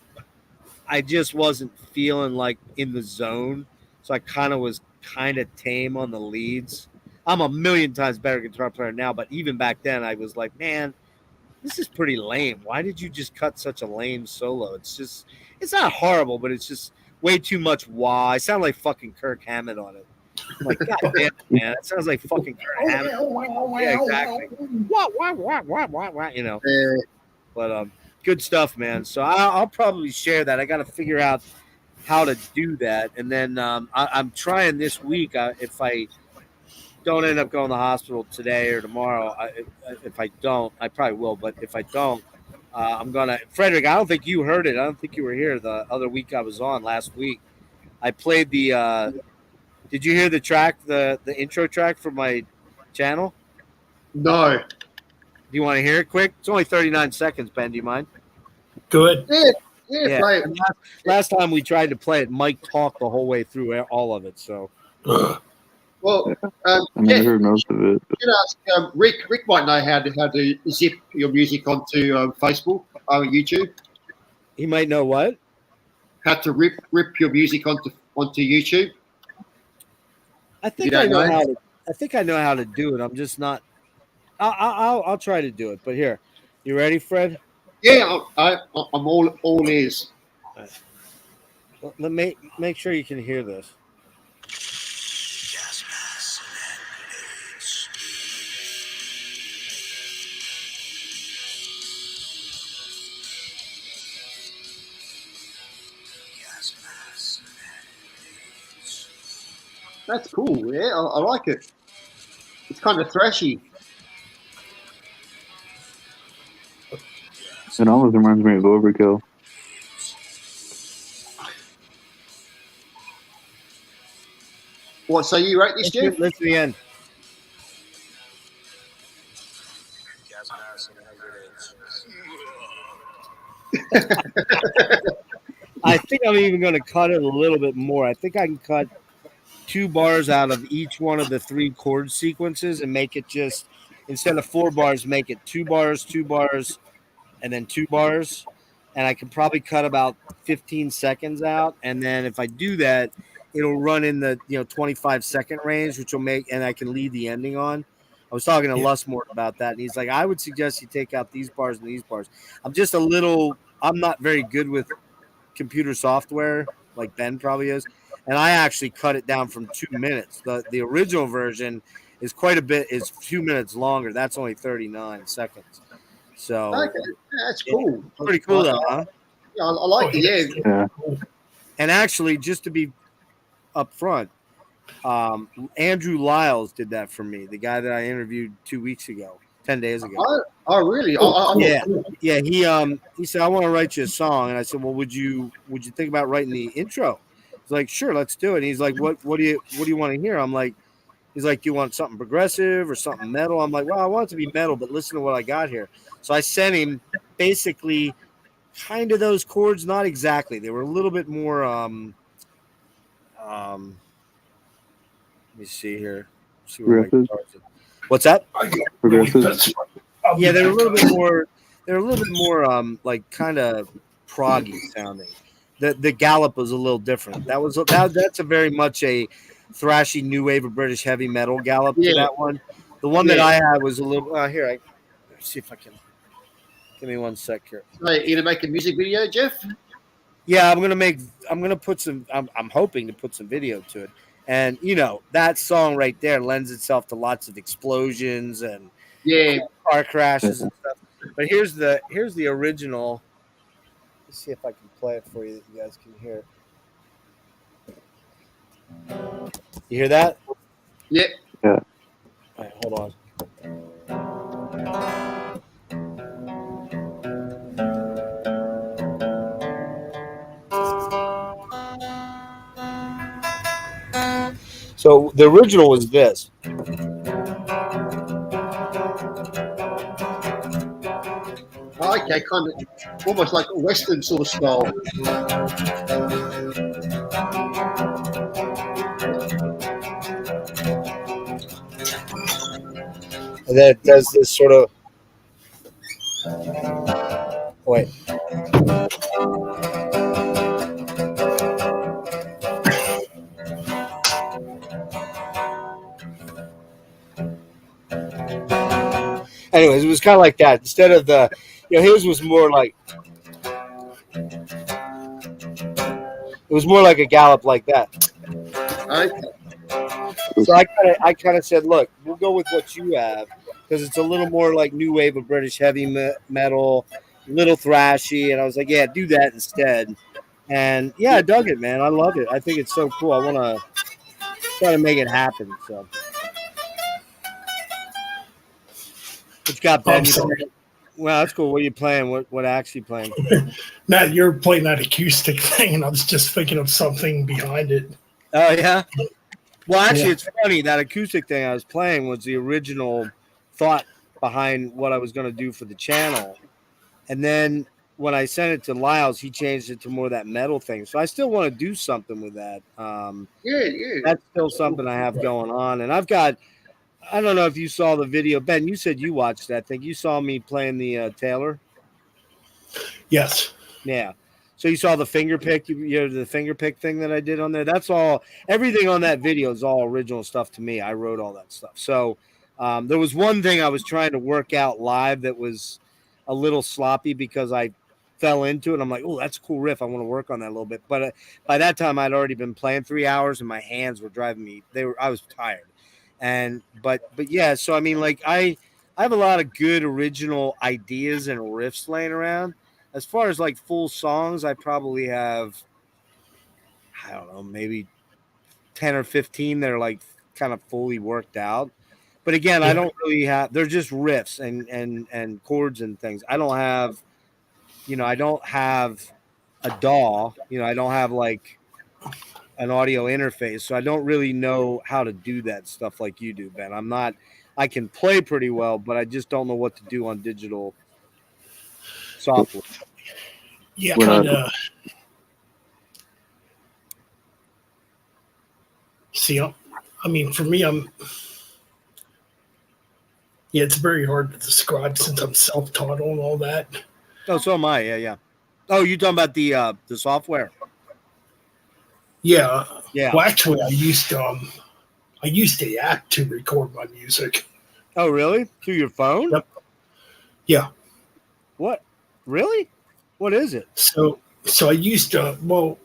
just wasn't feeling like in the zone. So I was tame on the leads. I'm a million times better guitar player now, but even back then I was like, man, this is pretty lame. Why did you just cut such a lame solo? It's not horrible, but it's just way too much wah. I sound like fucking Kirk Hammett on it. I'm like, God damn it, man. It sounds like fucking Kirk Hammett. Yeah, exactly. Wah. But good stuff, man. So I'll probably share that. I got to figure out how to do that. And then I'm trying this week. If I don't end up going to the hospital today or tomorrow, if I don't, I probably will. But if I don't, I'm going to. Frederick, I don't think you heard it. I don't think you were here the other week I was on last week. I played the. Did you hear the track, the intro track from my channel? No. Do you want to hear it quick? It's only 39 seconds, Ben. Do you mind? Good. Yeah. Play it. Last time we tried to play it, Mike talked the whole way through all of it. So. Well, I never heard most of it. You can ask Rick. Rick might know how to zip your music onto Facebook, YouTube. He might know what? How to rip your music onto YouTube. I think I know how to. I think I know how to do it. I'm just not. I'll try to do it. But here, you ready, Fred? Yeah, I'm all ears. Right. Well, let me make sure you can hear this. That's cool. Yeah, I like it. It's kind of thrashy. It almost reminds me of Overkill. What, so you wrote this, Jeff? Listen to the end. I think I'm even going to cut it a little bit more. I think I can cut 2 bars out of each one of the 3 chord sequences and make it just, instead of 4 bars, make it 2 bars, 2 bars, and then 2 bars. And I can probably cut about 15 seconds out. And then if I do that, it'll run in the 25-second range, which will make, and I can lead the ending on. I was talking to Lustmore about that, and he's like, I would suggest you take out these bars and these bars. I'm not very good with computer software like Ben probably is. And I actually cut it down from 2 minutes. The original version is quite a bit, is 2 minutes longer. That's only 39 seconds. So Okay, that's cool. pretty cool though, huh? Yeah, I like it. Yeah. And actually, just to be upfront, Andrew Lyles did that for me. The guy that I interviewed 2 weeks ago, 10 days ago. Oh really? Yeah. He said, I want to write you a song, and I said, well, would you think about writing the intro? He's like, sure, let's do it. And he's like, what do you want to hear? I'm like, he's like, you want something progressive or something metal? I'm like, well, I want it to be metal, but listen to what I got here. So I sent him basically kind of those chords, not exactly. They were a little bit more. Let me see here. See where my guitars are. What's that? Progressive. Yeah, they're a little bit more. They're a little bit more like kind of proggy sounding. The gallop was a little different. That's a very much a thrashy new wave of British heavy metal gallop to that one. The one that I had was a little. Here, let's see if I can. Give me 1 sec here. Hey, you gonna make a music video, Jeff? Yeah, I'm gonna put some. I'm hoping to put some video to it, and that song right there lends itself to lots of explosions and car crashes and stuff. But here's the original. Let's see if I can play it for you that you guys can hear. You hear that? Yeah. Yeah. All right, hold on. So the original was this. Okay, kind of almost like a Western sort of style. And then it does this sort of. Wait. Anyways, it was kind of like that. Instead of his was more like. It was more like a gallop like that. Okay. So I kind of said, look, we'll go with what you have because it's a little more like new wave of British heavy metal, little thrashy, and I was like, yeah, do that instead. And yeah, I dug it, man. I love it. I think it's so cool. I want to try to make it happen. So, what you got, Ben? Well, that's cool. What are you playing? What actually playing? Now you're playing that acoustic thing, and I was just thinking of something behind it. Oh yeah. Well, actually, it's funny. That acoustic thing I was playing was the original thought behind what I was going to do for the channel. And then when I sent it to Lyles, he changed it to more of that metal thing. So I still want to do something with that. That's still something I have going on. And I've got, I don't know if you saw the video. Ben, you said you watched that thing. You saw me playing the Taylor? Yes. Yeah. So you saw the finger pick, the finger pick thing that I did on there. That's all. Everything on that video is all original stuff to me. I wrote all that stuff. So there was one thing I was trying to work out live that was a little sloppy because I fell into it. I'm like, oh, that's a cool riff. I want to work on that a little bit. But by that time, I'd already been playing 3 hours, and my hands were driving me. I was tired. But yeah. So I mean, like I have a lot of good original ideas and riffs laying around. As far as like full songs, I probably have, I don't know, maybe 10 or 15 that are like kind of fully worked out. But again, I don't really have, they're just riffs and chords and things. I don't have, I don't have a DAW. I don't have like an audio interface, so I don't really know how to do that stuff like you do, Ben. I can play pretty well, but I just don't know what to do on digital software. Yeah, When I- kind of. See, I mean, for me, yeah, it's very hard to describe since I'm self-taught on all that. Oh, so am I. Yeah. Oh, you talking about the software? Yeah. Yeah. Well, actually, I used the app to record my music. Oh, really? Through your phone? Yep. Yeah. What? Really? What is it? So I used well,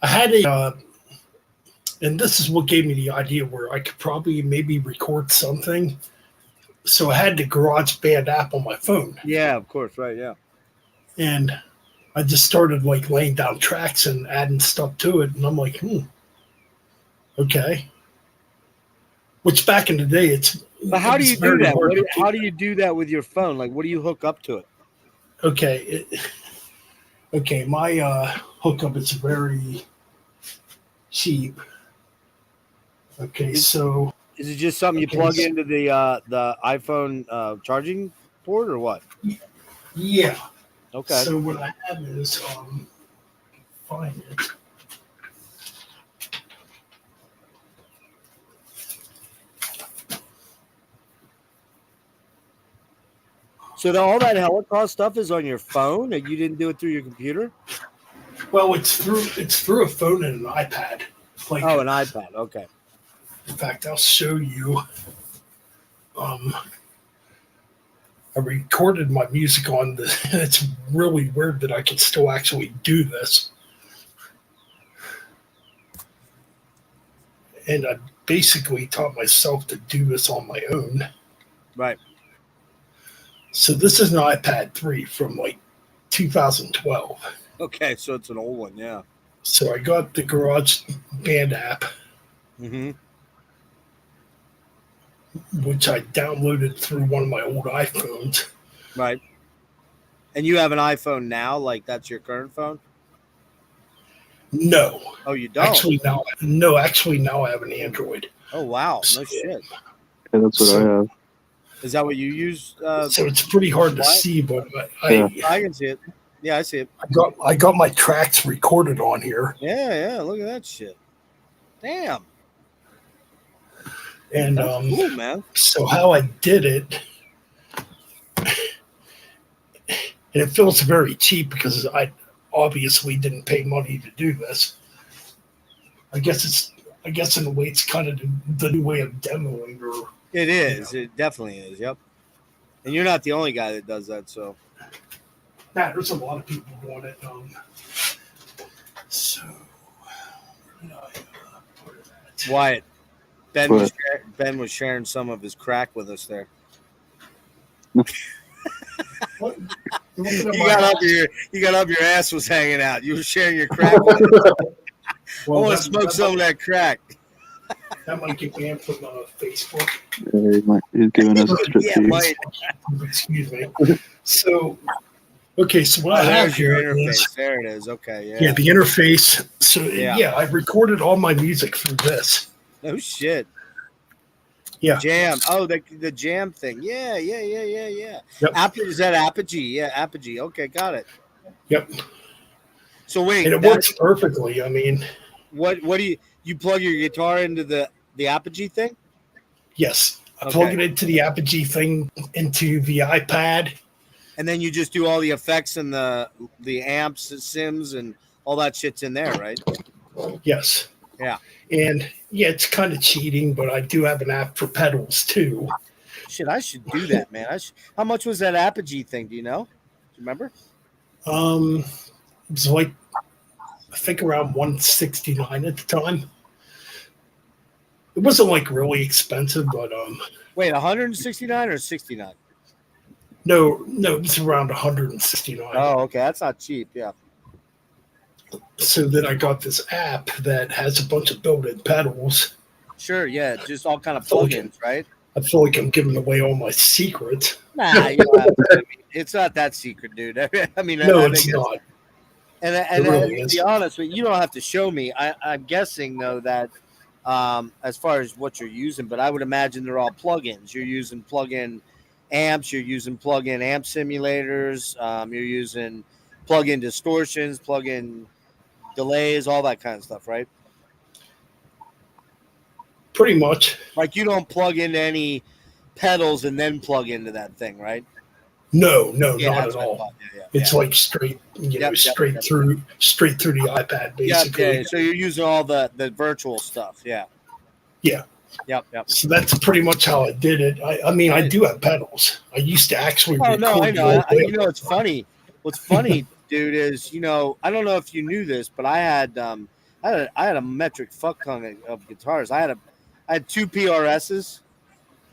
I had and this is what gave me the idea where I could probably maybe record something. So I had the GarageBand app on my phone, Yeah, of course. Right. Yeah. and I just started like laying down tracks and adding stuff to it, and I'm like, okay. Which back in the day, it's. But how do it's you do very that? hard to How do you do that with your phone? Like, what do you hook up to it? Okay. Okay, my hookup is very cheap. Okay, so Is it just something you Okay, plug so- into the iPhone charging port or what? yeah. Okay. So what I have is find it. So all that Holocaust stuff is on your phone, and you didn't do it through your computer? Well, it's through a phone and an iPad. Like, Oh, an iPad. Okay. in fact, I'll show you. I recorded my music on the. It's really weird that I can still actually do this. And I basically taught myself to do this on my own. Right. So this is an iPad 3 from like 2012. Okay. So it's an old one. Yeah. So I got the GarageBand app, Mm-hmm. which I downloaded through one of my old iPhones. Right. And you have an iPhone now? Like that's your current phone? No, Oh, you don't? actually now I have an Android. Oh, wow. No shit. Yeah, that's what I have. Is that what you use? So it's pretty hard to what? see, but Yeah. I can see it. Yeah, I see it. I got my tracks recorded on here, Yeah. Look at that shit. Damn. and That's cool, man. so how I did it, and it feels very cheap because I obviously didn't pay money to do this. I guess in a way it's kind of the new way of demoing, or It is. It definitely is. Yep. And you're not the only guy that does that. So there's a lot of people doing it. So where did I put it at? Wyatt, Ben What? was Ben was sharing some of his crack with us there. What? You're looking at You my- got up your ass was hanging out. You were sharing your crack. With us. Well, I want that- to smoke that some of that crack. That might get banned from Facebook. He's giving us a strip Yeah, tease. Mike. Excuse me. So, okay, so what Oh, I have there's your here is interface. There it is. Okay. yeah, Yeah. the interface. So Yeah. yeah, I recorded all my music through this. No shit. Yeah. Jam. Oh, the jam thing. Yeah. Yep. Is that Apogee? Yeah, Apogee. Okay, got it. Yep, So wait, and it that- works perfectly. I mean, what do you plug your guitar into the Apogee thing? yes, I Okay. plug it into the Apogee thing into the iPad. And then you just do all the effects and the amps and sims and all that shit's in there, right? Yes. Yeah. And yeah, it's kind of cheating, but I do have an app for pedals too. Shit, I should do that, man. How much was that Apogee thing? Do you know? Do you remember? It was like I think around 169 at the time. It wasn't like really expensive, but Wait, 169 or 69? no, it was around 169. Oh, okay, that's not cheap. Yeah. So then I got this app that has a bunch of built-in pedals. Sure, yeah, just all kind of Okay. plugins, right? I feel like I'm giving away all my secrets. Nah, you don't have to. I mean, it's not that secret, dude. I mean, No, I it's think not. And really to is. be honest with you, you don't have to show me. I'm guessing though that as far as what you're using, but I would imagine they're all plugins. You're using plug-in amps, you're using plug-in amp simulators, you're using plug-in distortions, plug-in delays, all that kind of stuff, right? Pretty much. Like you don't plug into any pedals and then plug into that thing, right? No, not that's at what I all. thought. Yeah. It's like straight, straight through the iPad, basically. Yeah. So you're using all the virtual stuff. Yeah. Yeah. Yep. So that's pretty much how I did it. I mean, I do have pedals. I used to actually Oh record no, I the know. old You know, it's funny. What's funny, dude, is I don't know if you knew this, but I had a metric fuck ton of guitars. I had two PRSs.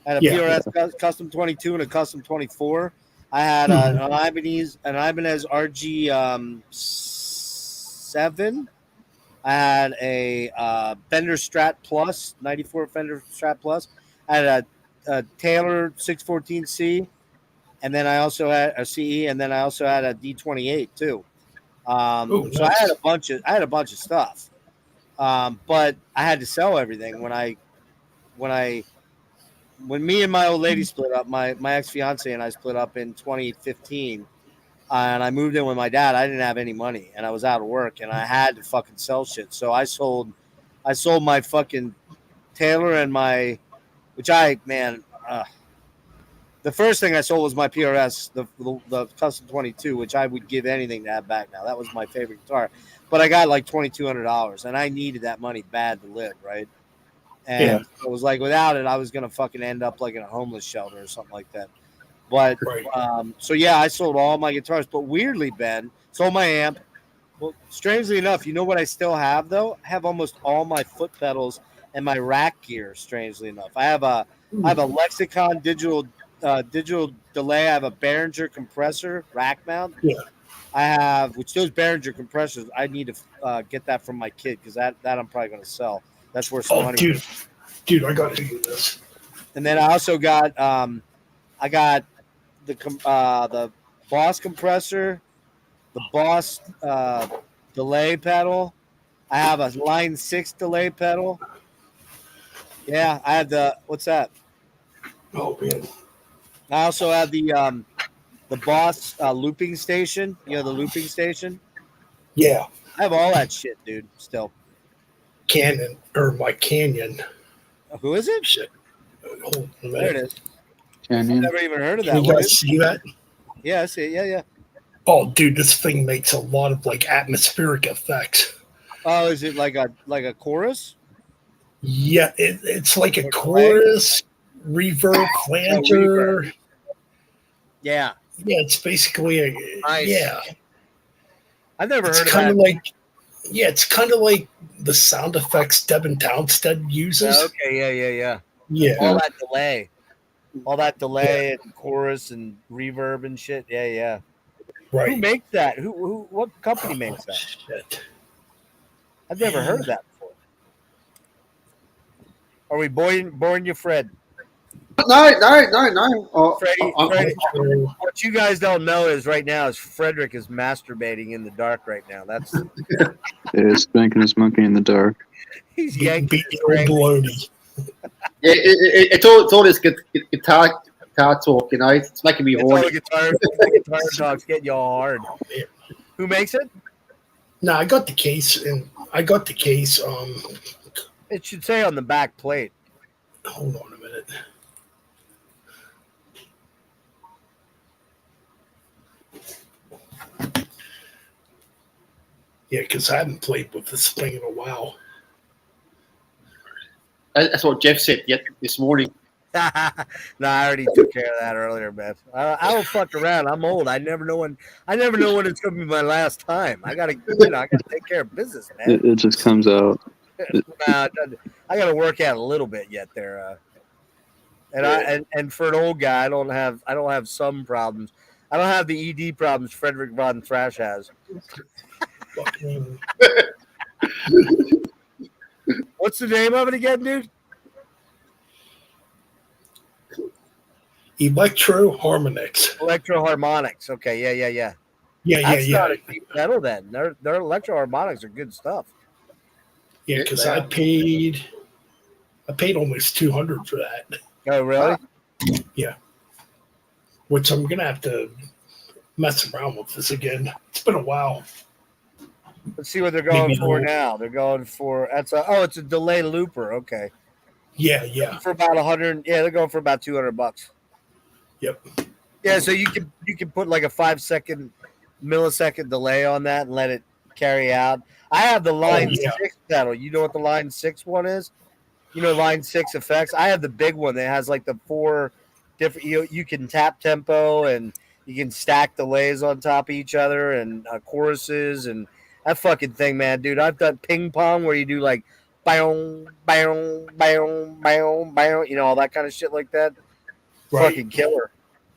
I had a PRS custom 22 and a custom 24. I had an Ibanez RG 7. I had a Fender Strat Plus 94 Fender Strat Plus. I had a Taylor 614C, and then I also had a CE, and then I also had a D28 too. So nice. I had a bunch of stuff, but I had to sell everything when me and my old lady split up. My ex fiance and I split up in 2015. And I moved in with my dad. I didn't have any money, and I was out of work, and I had to fucking sell shit. So I sold my fucking Taylor and the first thing I sold was my PRS, the custom 22, which I would give anything to have back now. That was my favorite guitar, but I got like $2,200, and I needed that money bad to live, right? And it was like without it, I was gonna fucking end up like in a homeless shelter or something like that. But so yeah, I sold all my guitars. But weirdly, Ben, sold my amp. Well, strangely enough, you know what I still have though? I have almost all my foot pedals and my rack gear. Strangely enough, I have a Lexicon digital delay. I have a Behringer compressor rack mount. Yeah. I have those Behringer compressors. I need to get that from my kid because that I'm probably going to sell. That's worth some money. Dude, I got to do this. And then I also got the Boss compressor, the Boss delay pedal. I have a Line 6 delay pedal. Yeah, I have what's that? Oh man. I also have the Boss looping station. You know the looping station? Yeah. I have all that shit, dude. Still. My Canyon. Who is it? Shit. Hold on a minute. There it is. Canyon. I've never even heard of that. Can you guys see that? Yeah, I see it. Yeah. Oh, dude, this thing makes a lot of like atmospheric effects. Oh, is it like a chorus? Yeah, it's like a chorus, reverb, flanger. Yeah. Yeah, it's basically Nice. yeah. I've never heard of kind that. It's kind of like the sound effects Devin Townsend uses. Okay, yeah. Yeah. All that delay and chorus and reverb and shit. Yeah. Right. Who makes that? What company makes that? Shit. I've never heard of that before. Are we boring you, Fred? No. Freddie, what you guys don't know is right now is Frederick is masturbating in the dark right now. That's Yeah, spanking his monkey in the dark. he's yanking Beat the old baloney. It's all this guitar talk, you know. It's making me it's all the horny. guitar talk's getting you all hard. Who makes it? No, I got the case. It should say on the back plate. Hold on a minute. Yeah, because I haven't played with this thing in a while. That's what Jeff said this morning. No, I already took care of that earlier, man. I don't fuck around. I'm old. I never know when it's gonna be my last time. I gotta take care of business, man. It just comes out. I gotta work out a little bit yet there. And for an old guy, I don't have some problems. I don't have the ED problems Frederick Von Thrash has. Fucking What's the name of it again, dude? Electro Harmonix. Electro Harmonics. Okay, yeah. Yeah, That's yeah, not yeah. a cheap pedal. Then their electro harmonics are good stuff. Yeah, because they I are. paid almost 200 for that, Oh, really? which I'm gonna have to mess around with this again. It's been a while. Let's see what they're going Maybe for they'll- now. They're going for it's a delay looper. Okay, Yeah. for about 100. Yeah, they're going for about $200. Yep. Yeah, so you can put like a 5 millisecond delay on that and let it carry out. I have the Line yeah. 6 pedal. You know what the Line 6 one is? You know Line 6 effects. I have the big one that has like the 4 different. You can tap tempo and you can stack delays on top of each other and choruses and that fucking thing, man, dude. I've done ping pong where you do like bow, bow, bow, bow, bow, all that kind of shit like that. Right. Fucking killer.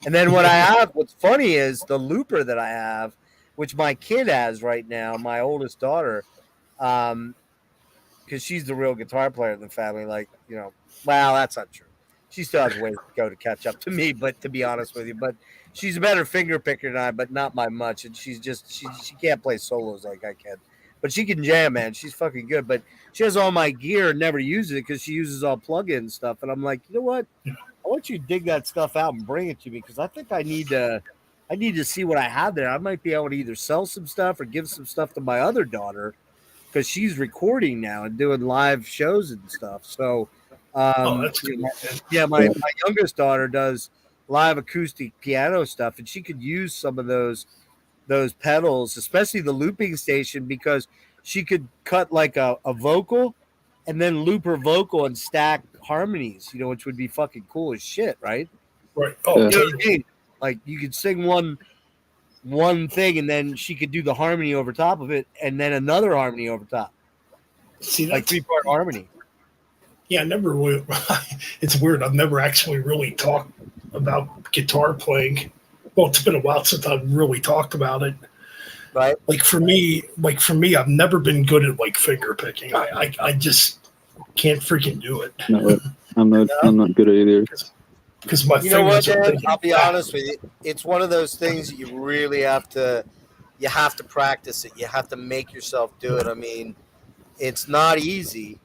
And then what I have, what's funny is the looper that I have, which my kid has right now, my oldest daughter, because she's the real guitar player in the family. Like, well, that's not true. She still has ways to go to catch up to me, but to be honest with you, but she's a better finger picker than I, but not by much. And she's just she can't play solos like I can, but she can jam, man. She's fucking good. But she has all my gear and never uses it because she uses all plug-in stuff. And I'm like, you know what? I want you to dig that stuff out and bring it to me because I think I need to see what I have there. I might be able to either sell some stuff or give some stuff to my other daughter because she's recording now and doing live shows and stuff. So, That's good. yeah, my youngest daughter does live acoustic piano stuff, and she could use some of those pedals, especially the looping station, because she could cut like a vocal and then loop her vocal and stack harmonies, which would be fucking cool as shit, right? Right. Yeah. Oh, You know what I mean? Like you could sing one thing and then she could do the harmony over top of it and then another harmony over top. see, Like that's 3-part harmony. yeah. I never really. It's weird. I've never actually really talked about guitar playing. Well, it's been a while since I've really talked about it. Right. Like for me, I've never been good at like finger picking. I just can't freaking do it Not right. I'm not good at either. because my You know what, fingers are man? big and I'll be fat. honest with you. It's one of those things that you really have to practice it. You have to make yourself do it. I mean, it's not easy.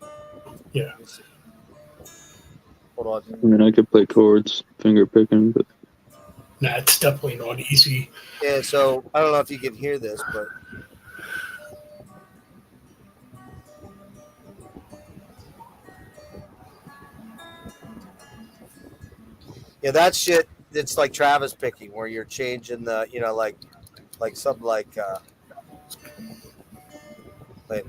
Yeah. Hold on. I mean, I could play chords, finger picking, but Nah, it's definitely not easy. Yeah, so I don't know if you can hear this, but yeah, that shit. It's like Travis picking, where you're changing the, like something like. Wait.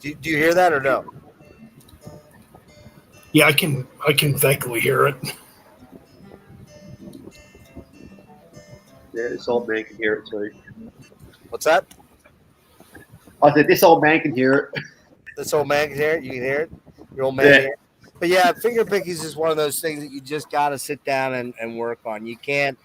Do you hear that or no? Yeah, I can vaguely hear it. Yeah, this old man can hear it too. What's that? I said this old man can hear it. This old man can hear it. You can hear it. Your old man. Yeah. Can hear it. But yeah, finger picking is just one of those things that you just got to sit down and work on. You can't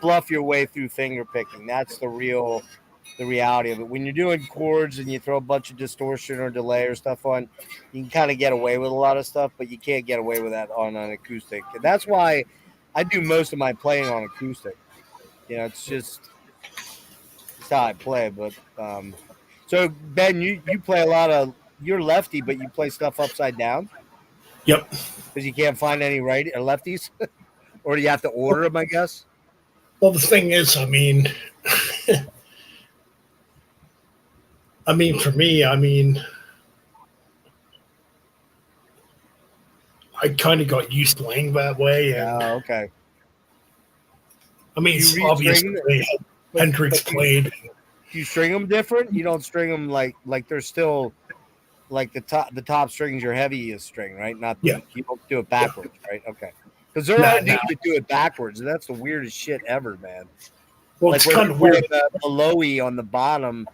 bluff your way through finger picking. That's the reality of it. When you're doing chords and you throw a bunch of distortion or delay or stuff on, you can kind of get away with a lot of stuff, but you can't get away with that on an acoustic. And that's why I do most of my playing on acoustic. It's how I play. But so Ben, you play a lot of. You're lefty, but you play stuff upside down. Yep. Because you can't find any right or lefties, or do you have to order them? I guess. Well, the thing is, I mean, for me, I kind of got used to playing that way, and Oh, okay. I mean, You it's restring obvious them? the way Hendrix played. Do you string them different? You don't string them like they're still like the top string's your heaviest string, right? Not Yeah. You don't do it backwards, right? Okay. Because there Nah, are dudes that do it backwards, and that's the weirdest shit ever, man. Well, Like it's where kind they of play weird. the lowy on the bottom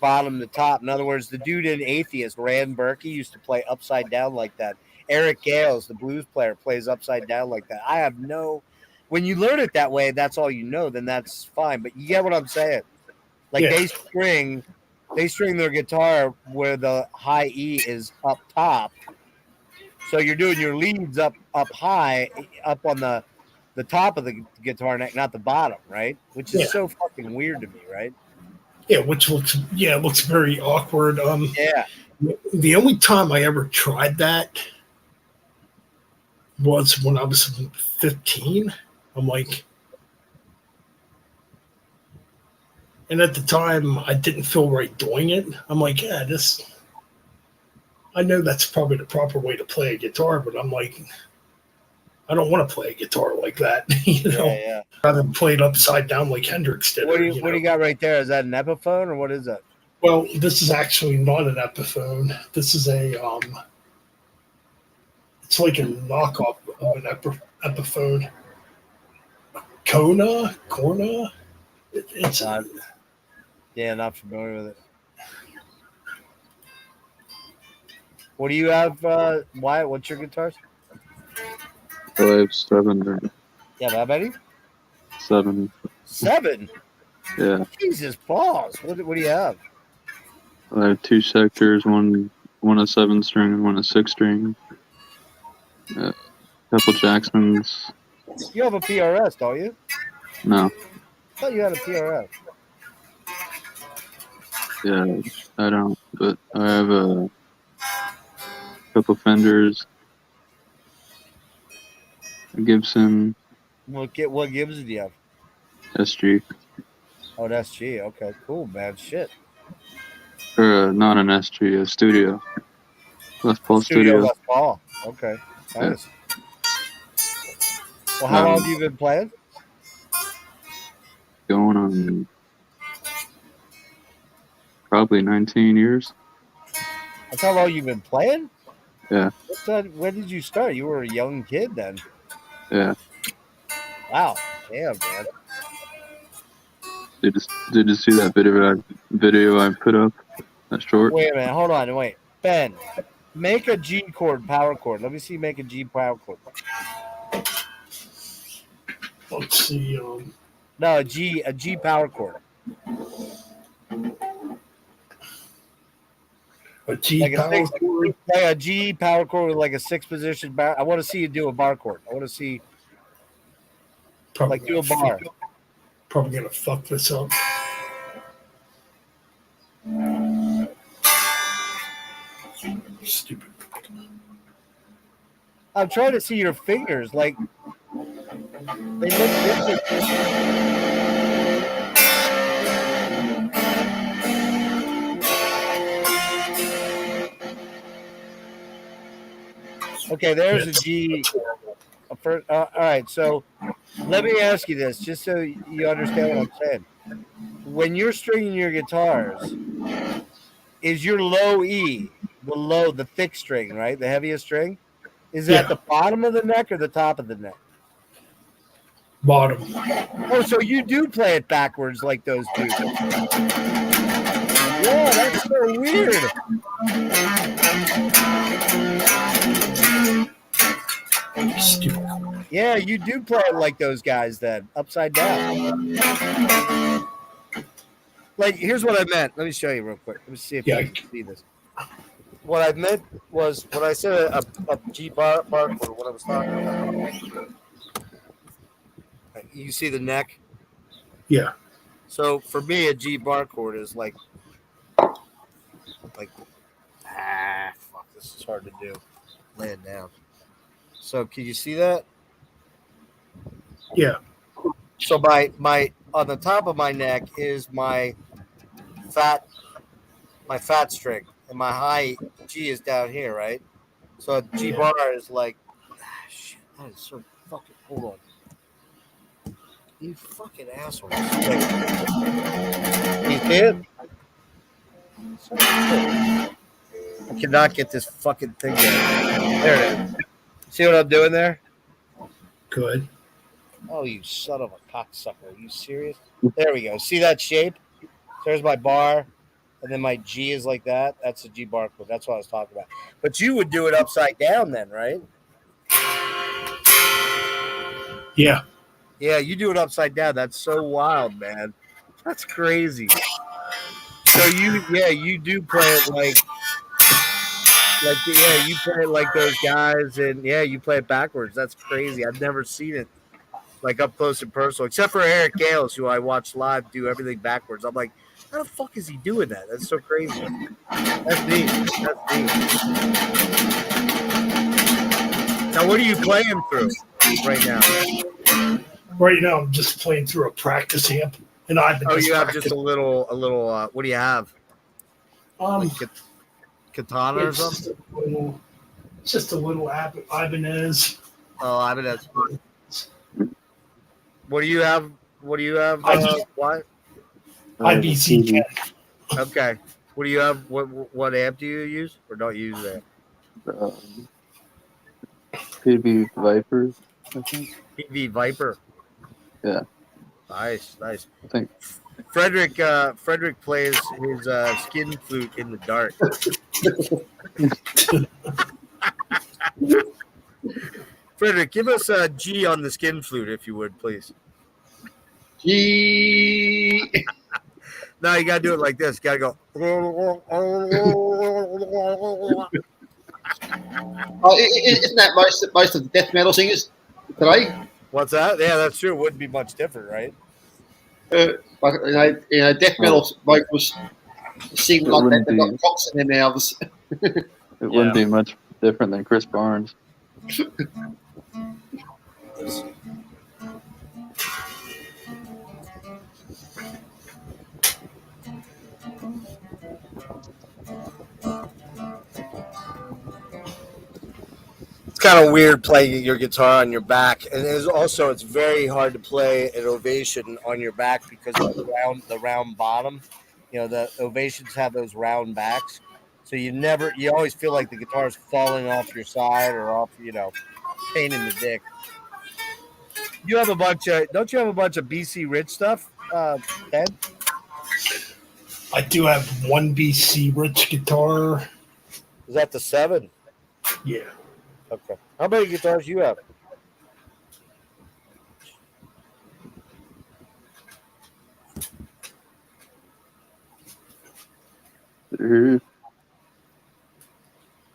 to top. In other words, the dude in Atheist, Rand Berkey, used to play upside down like that. Eric Gales, the blues player, plays upside down like that. I have no. When you learn it that way, that's all you know. Then that's fine. But you get what I'm saying. Like Yeah. they string their guitar where the high E is up top, So you're doing your leads up high, up on the top of the guitar neck, not the bottom, right? Which is so fucking weird to me, right? Yeah, which looks it looks very awkward. Yeah. The only time I ever tried that was when I was 15. I'm like, and at the time I didn't feel right doing it. I'm like, yeah, I know that's probably the proper way to play a guitar, but I'm like, I don't want to play a guitar like that. You know, Yeah. rather than play it upside down like Hendrix did. What do you got right there? Is that an Epiphone or what is that? Well, this is actually not an Epiphone. This is a it's like a knockoff of an Epiphone. Corna. It's yeah, not familiar with it. What do you have, Wyatt? What's your guitars? I have 7. Yeah, how many? 7. 7? Yeah. Jesus balls. What do you have? I have 2 sectors, one a 7-string and one a 6-string. A couple Jacksons. You have a PRS, don't you? No. I thought you had a PRS. Yeah, I don't. But I have a couple Fenders. A Gibson What Gibbs do you have? SG. Oh, that's G. Okay, cool, man. Shit. Or not an SG, a Studio. Les Paul Studio. Les Paul. Okay. Nice. Well, how long have you been playing? Going on probably 19 years. That's how long you've been playing? Yeah. When did you start? You were a young kid then. Yeah. Wow. Damn, man. Did you see that video I put up? That short? Wait a minute. Hold on. Wait. Ben, make a G chord power chord. Let me see you make a G power chord. let's see. No, a G power chord. A G Like power chord. Like a G power chord with like a 6-position bar. I want to see you do a bar chord. I want to see Probably do a bar. Probably gonna fuck this up. Stupid. I'm trying to see your fingers. Like they look different. Okay, there's a G. All right, so let me ask you this, just so you understand what I'm saying. When you're stringing your guitars, is your low E, the thick string, right? The heaviest string? Is that the bottom of the neck or the top of the neck? Bottom. Oh, so you do play it backwards like those dudes. Yeah, that's so weird. Stupid. Yeah, you do play it like those guys then, upside down. Like, here's what I meant. Let me show you real quick. Let me see if you can see this. What I meant was when I said a G bar chord, what I was talking about. You see the neck? Yeah. So for me, a G bar chord is like fuck, this is hard to do. Lay it down. So can you see that? Yeah. So my on the top of my neck is my fat string, and my high G is down here, right? So a G bar is like, shit, that is so fucking. Hold on. You fucking asshole. You did? I cannot get this fucking thing down. There it is. See what I'm doing there? Good. Oh, you son of a cocksucker. Are you serious? There we go. See that shape? There's my bar, and then my G is like that. That's a G bar chord. That's what I was talking about. But you would do it upside down then, right? Yeah. Yeah, you do it upside down. That's so wild, man. That's crazy. So you do play it like Like, yeah, you play it like those guys, and yeah, you play it backwards. That's crazy. I've never seen it like up close and personal, except for Eric Gales, who I watch live do everything backwards. I'm like, how the fuck is he doing that? That's so crazy. That's neat. That's neat. Now, what are you playing through right now? Right now, I'm just playing through a practice amp, and I've been. Oh, you have just a little. What do you have? Like Katana or It's something? just a little Ibanez. Oh, Ibanez. What do you have? What do you have? What? IBC Ken. Okay. What do you have? What amp do you use or don't use that? PB Viper, I think. PV Viper. Yeah. Nice. I think. Frederick plays his skin flute in the dark. Frederick, give us a G on the skin flute, if you would, please. G. No, you gotta do it like this. You gotta go. Oh, isn't that most of the death metal singers today? What's that? Yeah, that's true. It wouldn't be much different, right? Death metal vocals sing like that. They've got cocks in their mouths. It wouldn't be much different than Chris Barnes. It's kind of weird playing your guitar on your back, and it's very hard to play an Ovation on your back because of the round bottom. You know, the Ovations have those round backs, so you always feel like the guitar is falling off your side or off, pain in the dick. Don't you have a bunch of BC Rich stuff, Ben? I do have one BC Rich guitar. Is that the 7? Yeah. Okay. How many guitars do you have?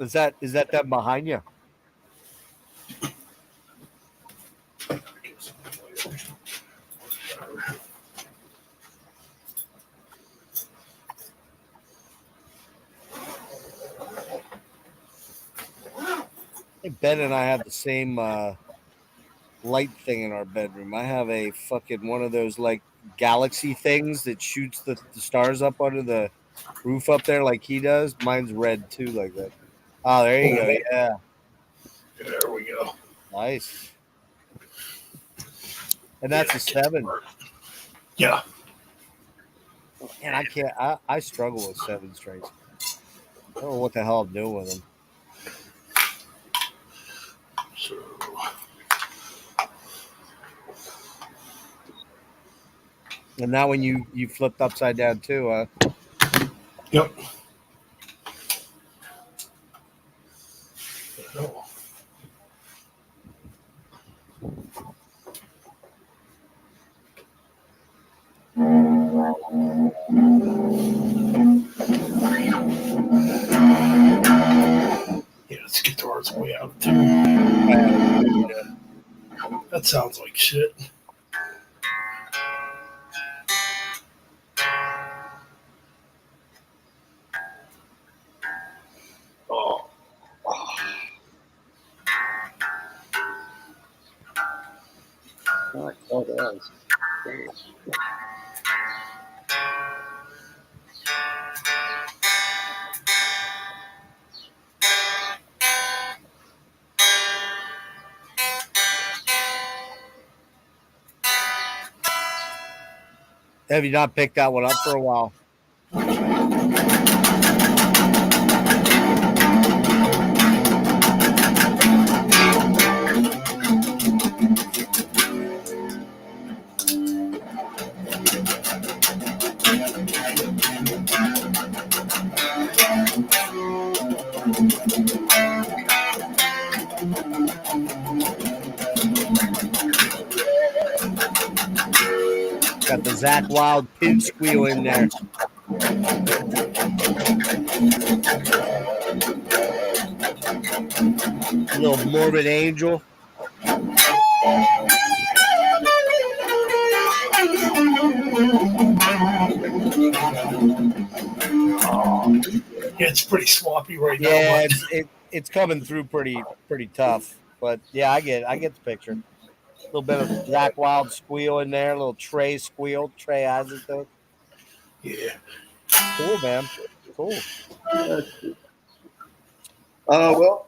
Is that them behind you? I think Ben and I have the same light thing in our bedroom. I have a fucking one of those like galaxy things that shoots the stars up under the roof up there like he does. Mine's red too, like that. Oh, there you go. Yeah. There we go. Nice. And that's a 7. Yeah. And I can't. I struggle with 7 strings. I don't know what the hell I'm doing with them. So, and now when you flipped upside down too, yep. No. Yeah, this guitar's way out too. That sounds like shit. Oh. Oh, it does. have you not picked that one up for a while? Got the Zach Wild pin squeal in there. little Morbid Angel. Yeah, it's pretty sloppy right now. Yeah, But it's coming through pretty tough. But yeah, I get the picture. A little bit of Jack Wild squeal in there, a little Trey squeal, Trey Isaac though. yeah. Cool, man. Cool. Well,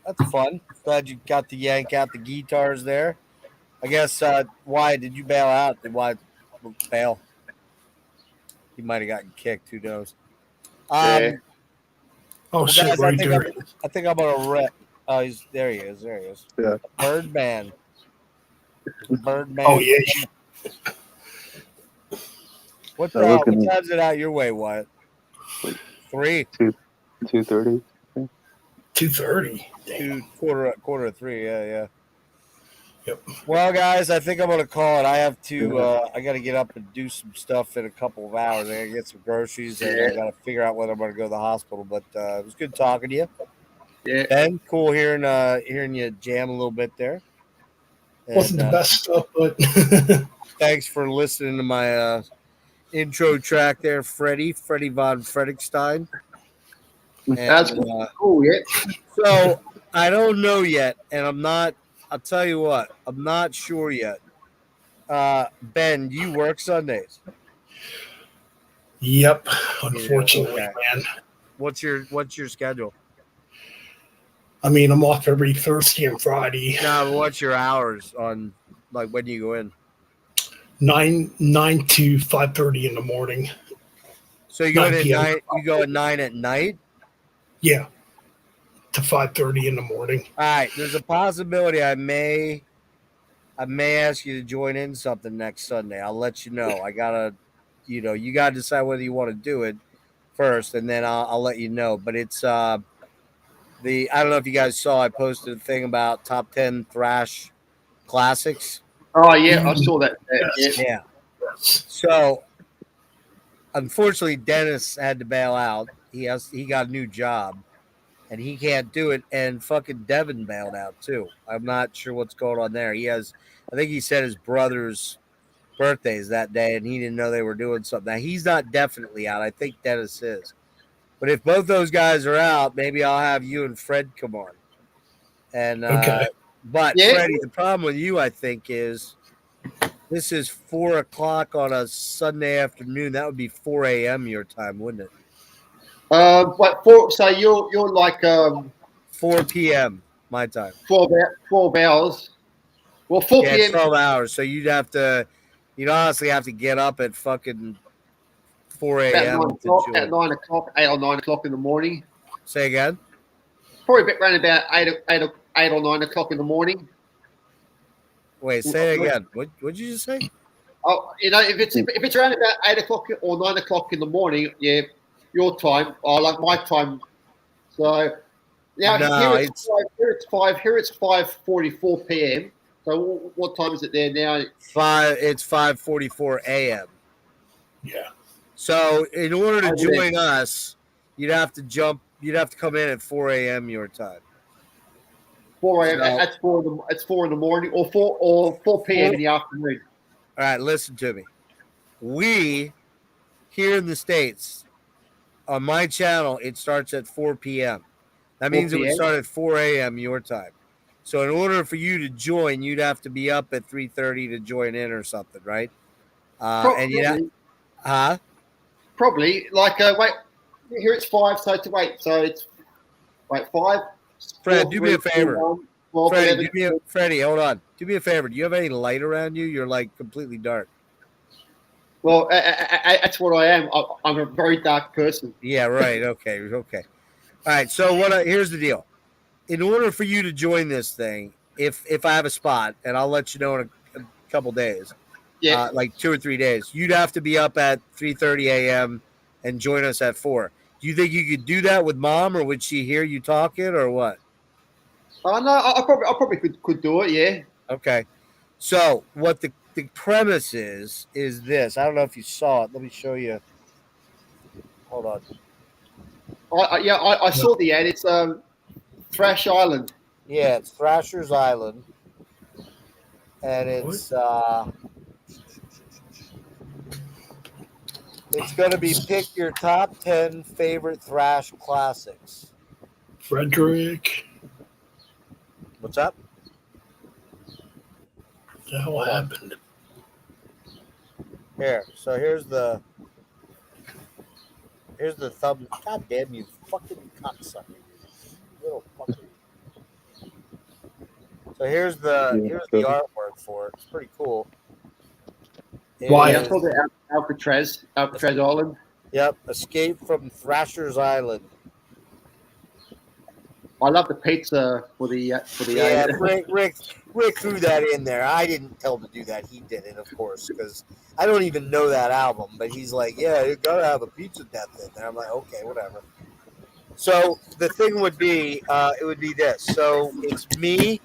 That's fun. Glad you got to yank out the guitars there. I guess why did you bail out? Why bail? You might have gotten kicked. Who knows? Yeah. Oh Well, shit! guys, Right there. I think I'm gonna rip. Oh, there he is. There he is. Yeah. Birdman. Birdman. Oh yeah. What I'm looking- time's it out your way, Wyatt? 3, 2:30. 2:30. 2, quarter of 3. Yeah. Yep. Well, guys, I think I'm gonna call it. I have to. I got to get up and do some stuff in a couple of hours. I got to get some groceries, and I got to figure out whether I'm gonna go to the hospital. But it was good talking to you. Yeah. Ben, cool hearing you jam a little bit there. And, Wasn't the best stuff, but thanks for listening to my intro track there, Freddie von Fredrickstein. And, That's cool, yeah. so I don't know yet, and I'm not. I'll tell you what, I'm not sure yet. Ben, do you work Sundays? yep. Unfortunately, Okay. man. What's your schedule? I mean, I'm off every Thursday and Friday. No, but what's your hours on like when you go in? 9 to 5:30 in the morning. So you go 9 in at p.m. 9. You go at 9 at night. Yeah. To 5:30 in the morning. All right. There's a possibility I may ask you to join in something next Sunday. I'll let you know. I gotta, you gotta decide whether you want to do it first, and then I'll let you know. But it's I don't know if you guys saw. I posted a thing about top 10 thrash classics. Oh, yeah, I saw that. Yes. Yeah. Yeah. So, unfortunately, Dennis had to bail out. He got a new job, and he can't do it. And fucking Devin bailed out too. I'm not sure what's going on there. I think he said his brother's birthdays that day, and he didn't know they were doing something. Now he's not definitely out. I think Dennis is. But if both those guys are out, maybe I'll have you and Fred come on. And Okay. But Yeah. Freddie, the problem with you, I think, is this is 4:00 on a Sunday afternoon. That would be 4 a.m. your time, wouldn't it? So you're like 4 p.m. my time. 12 hours. Well, 4 Yeah, p.m. 12 hours. So you'd honestly have to get up at fucking 4 a.m. About 9 to o'clock, join. at 9 o'clock, 8 or 9 o'clock in the morning. Say again? Probably around about 8 or 9 o'clock in the morning. Wait, say it again. What'd you just say? Oh, if it's around about 8 o'clock or 9 o'clock in the morning, yeah, your time, or like my time. So now No, here it's 5:44 p.m. So what time is it there now? It's 5:44 a.m. Yeah. So in order to Oh, yeah. join us, you'd have to come in at 4 a.m. your time. 4 a.m. So- That's 4. It's 4 in the morning, or 4 p.m. in the afternoon. All right, listen to me. We here in the States, on my channel, it starts at 4 p.m. That 4 means it would p.m.? start at 4 a.m. your time. So in order for you to join, you'd have to be up at 3:30 to join in or something, right? And Probably like wait. Here it's 5. So to wait. So it's 5. Fred, 4, do me a 3, 2, favor. 1, 12, Freddie, 11. Freddie, hold on. Do me a favor. Do you have any light around you? You're like completely dark. Well, that's what I am. I'm a very dark person. Yeah, right. Okay. All right. So here's the deal. In order for you to join this thing, if I have a spot, and I'll let you know in a couple days, Yeah. like 2 or 3 days, you'd have to be up at 3:30 a.m. and join us at 4. Do you think you could do that with Mom, or would she hear you talking, or what? No, I probably could do it. Yeah. Okay. So what the premise is this. I don't know if you saw it. Let me show you. Hold on. I saw the ad. It's Thrash Island. Yeah, it's Thrasher's Island, and it's going to be pick your top 10 favorite thrash classics. Frederick. What's up? What the hell happened? Here, so here's the thumb. God damn you, fucking cocksucker! You little fucking. So here's the artwork for it. It's pretty cool. Why? Yeah, I called it Alcatraz Island. Yep, Escape from Thrasher's Island. I love the pizza for the Yeah, Rick threw that in there. I didn't tell him to do that. He did it, of course, because I don't even know that album. But he's like, "Yeah, you gotta have a pizza death in there." I'm like, "Okay, whatever." So the thing would be, it would be this. So it's me.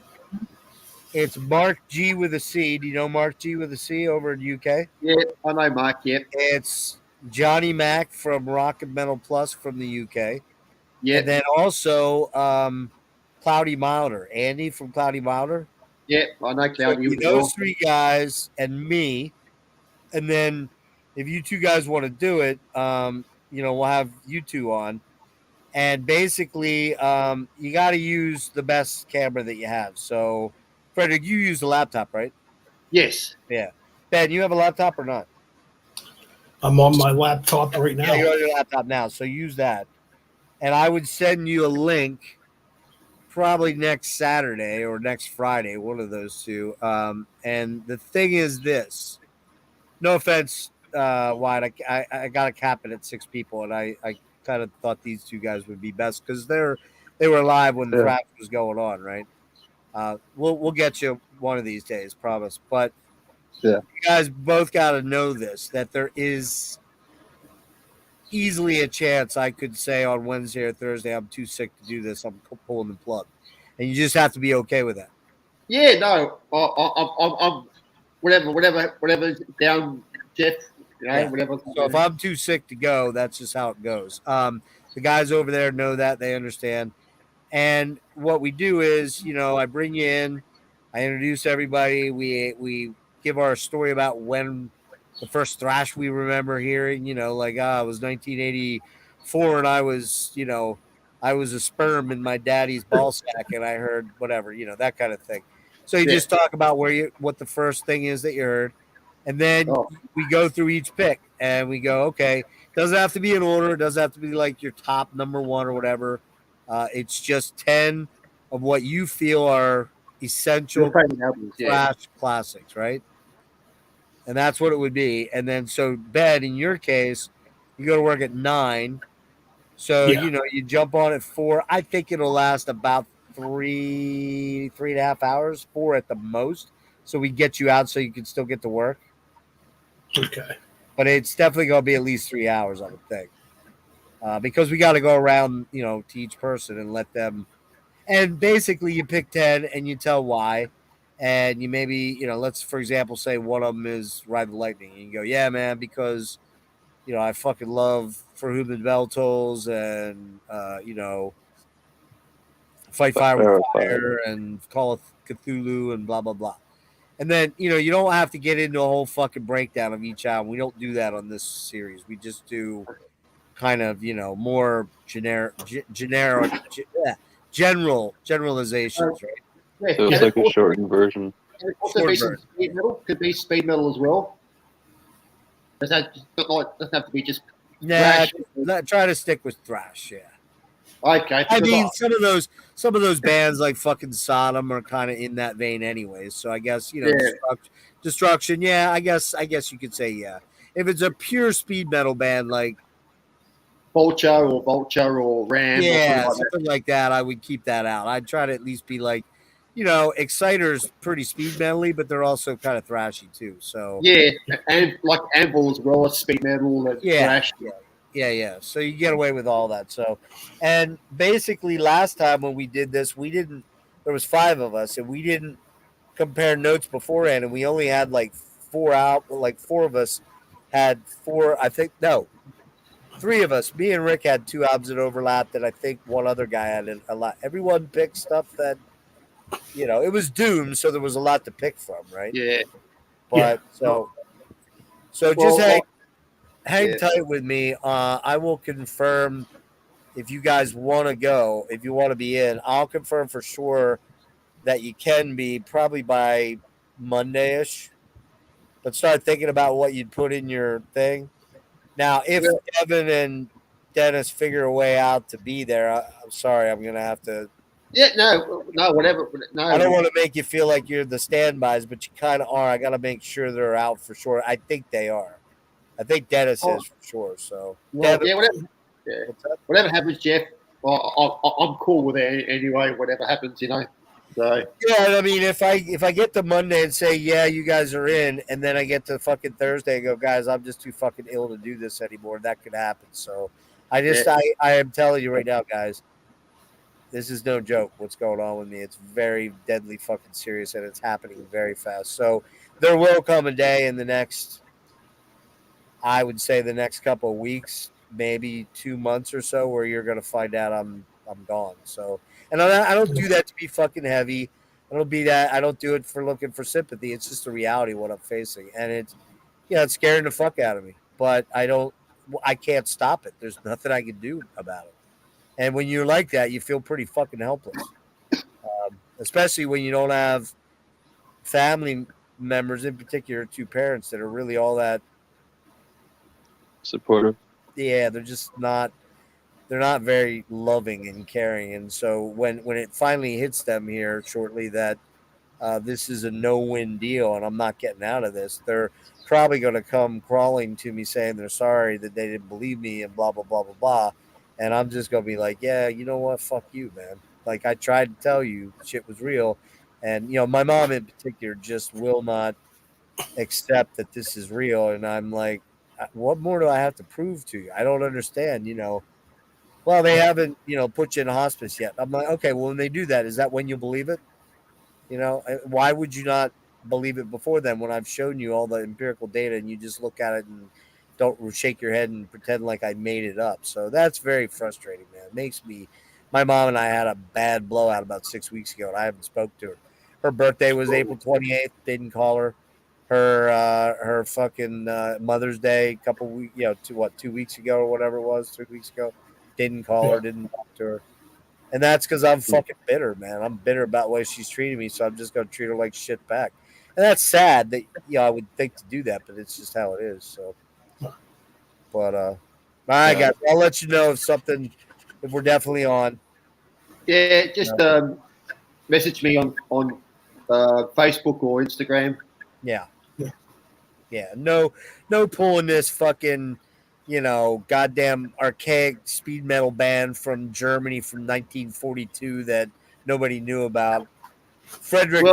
It's Mark G with a C. Do you know Mark G with a C over in UK? Yeah, I know Mark. Yep. It's Johnny Mac from Rock and Metal Plus from the UK. Yeah. And then also Cloudy Milder, Andy from Cloudy Milder. Yeah, I know Cloudy. So those three guys and me, and then if you two guys want to do it, we'll have you two on. And basically, you got to use the best camera that you have. So, Frederick, you use the laptop, right? Yes. Yeah. Ben, you have a laptop or not? I'm on my laptop right now. Yeah, you're on your laptop now, so use that. And I would send you a link probably next Saturday or next Friday, one of those two. And the thing is this. No offense, Wyatt. I got to cap it at 6 people, and I kind of thought these two guys would be best because they were live when the draft was going on, right? We'll get you one of these days, promise. But you guys both got to know this, that there is easily a chance I could say on Wednesday or Thursday, I'm too sick to do this. I'm pulling the plug, and you just have to be okay with that. Yeah, no, I'm whatever down, Jeff. Whatever. So if I'm too sick to go, that's just how it goes. The guys over there know that, they understand. And what we do is, I bring you in, I introduce everybody. We give our story about when the first thrash we remember hearing, it was 1984 and I was a sperm in my daddy's ball sack and I heard whatever, that kind of thing. So you just talk about what the first thing is that you heard. And then we go through each pick and we go, okay, doesn't have to be in order. It doesn't have to be like your top number one or whatever. It's just 10 of what you feel are essential thrash classics, right? And that's what it would be. And then, so Ben, in your case, you go to work at 9. So, you jump on at 4. I think it'll last about 3.5 hours, 4 at the most. So we get you out so you can still get to work. Okay. But it's definitely going to be at least 3 hours, I would think. Because we got to go around, to each person and let them. And basically, you pick 10 and you tell why. And you maybe, let's, for example, say one of them is Ride the Lightning. And you go, yeah, man, because, I fucking love For Whom the Bell Tolls and, Fight Fire with Fire and Call of Cthulhu and blah, blah, blah. And then, you don't have to get into a whole fucking breakdown of each album. We don't do that on this series. We just do kind of, more generalizations, right? Yeah. So it's like a shortened version. Can it also be some speed metal? Could be speed metal as well. Doesn't have to be just. Nah, try to stick with thrash. Yeah. Okay. I mean, some of those bands like fucking Sodom are kind of in that vein, anyways. So I guess Destruction. Yeah, I guess you could say yeah. If it's a pure speed metal band like Vulture or Ram, yeah, something like that, I would keep that out. I'd try to at least be like, Exciter's pretty speed metally, but they're also kind of thrashy too. So yeah, and like Anvil as well, it's speed metal, thrash. Yeah. So you get away with all that. So, and basically last time when we did this, there was 5 of us and we didn't compare notes beforehand. And we only had 4 of us had 4, I think, no, 3 of us, me and Rick had 2 albums that overlapped. And I think one other guy had a lot. Everyone picked stuff that it was Doom, so there was a lot to pick from, right? Yeah. But so just Well, hang yeah. tight with me. I will confirm if you guys want to go, if you want to be in. I'll confirm for sure that you can be probably by Monday-ish. But start thinking about what you'd put in your thing. Now, if Yeah. Evan and Dennis figure a way out to be there, I'm sorry, I'm gonna have to. Yeah, no, whatever. No, I don't want to make you feel like you're the standbys, but you kind of are. I got to make sure they're out for sure. I think they are. I think Dennis is for sure. So, well, Devin, yeah, whatever happens, Jeff. I'm cool with it anyway. Whatever happens, So yeah, I mean, if I get to Monday and say, yeah, you guys are in, and then I get to fucking Thursday and go, guys, I'm just too fucking ill to do this anymore, that could happen. So I am telling you right now, guys, this is no joke what's going on with me. It's very deadly fucking serious, and it's happening very fast. So there will come a day in the next, I would say the next couple of weeks, maybe 2 months or so, where you're going to find out I'm gone. So, and I don't do that to be fucking heavy. I don't do it for looking for sympathy. It's just the reality of what I'm facing, and it's scaring the fuck out of me. But I can't stop it. There's nothing I can do about it. And when you're like that, you feel pretty fucking helpless, especially when you don't have family members, in particular, 2 parents that are really all that supportive. Yeah, they're just not. They're not very loving and caring. And so when it finally hits them here shortly that this is a no-win deal and I'm not getting out of this, they're probably going to come crawling to me saying they're sorry that they didn't believe me and blah, blah, blah, blah, blah. And I'm just going to be like, yeah, you know what? Fuck you, man. Like, I tried to tell you shit was real. And, my mom in particular just will not accept that this is real. And I'm like, what more do I have to prove to you? I don't understand, Well, they haven't, put you in hospice yet. I'm like, okay, well, when they do that, is that when you believe it? Why would you not believe it before then when I've shown you all the empirical data and you just look at it and don't shake your head and pretend like I made it up? So that's very frustrating, man. It makes me, my mom and I had a bad blowout about 6 weeks ago and I haven't spoke to her. Her birthday was April 28th. Didn't call her. Her fucking Mother's Day, couple weeks, 2 weeks ago or whatever it was, 3 weeks ago. Didn't call her, didn't talk to her. And that's because I'm fucking bitter, man. I'm bitter about the way she's treating me, so I'm just going to treat her like shit back. And that's sad that, I would think to do that, but it's just how it is. So, but, all right, guys, I'll let you know if we're definitely on. Yeah, just message me on Facebook or Instagram. Yeah. No pulling this fucking, goddamn archaic speed metal band from Germany from 1942 that nobody knew about. Frederick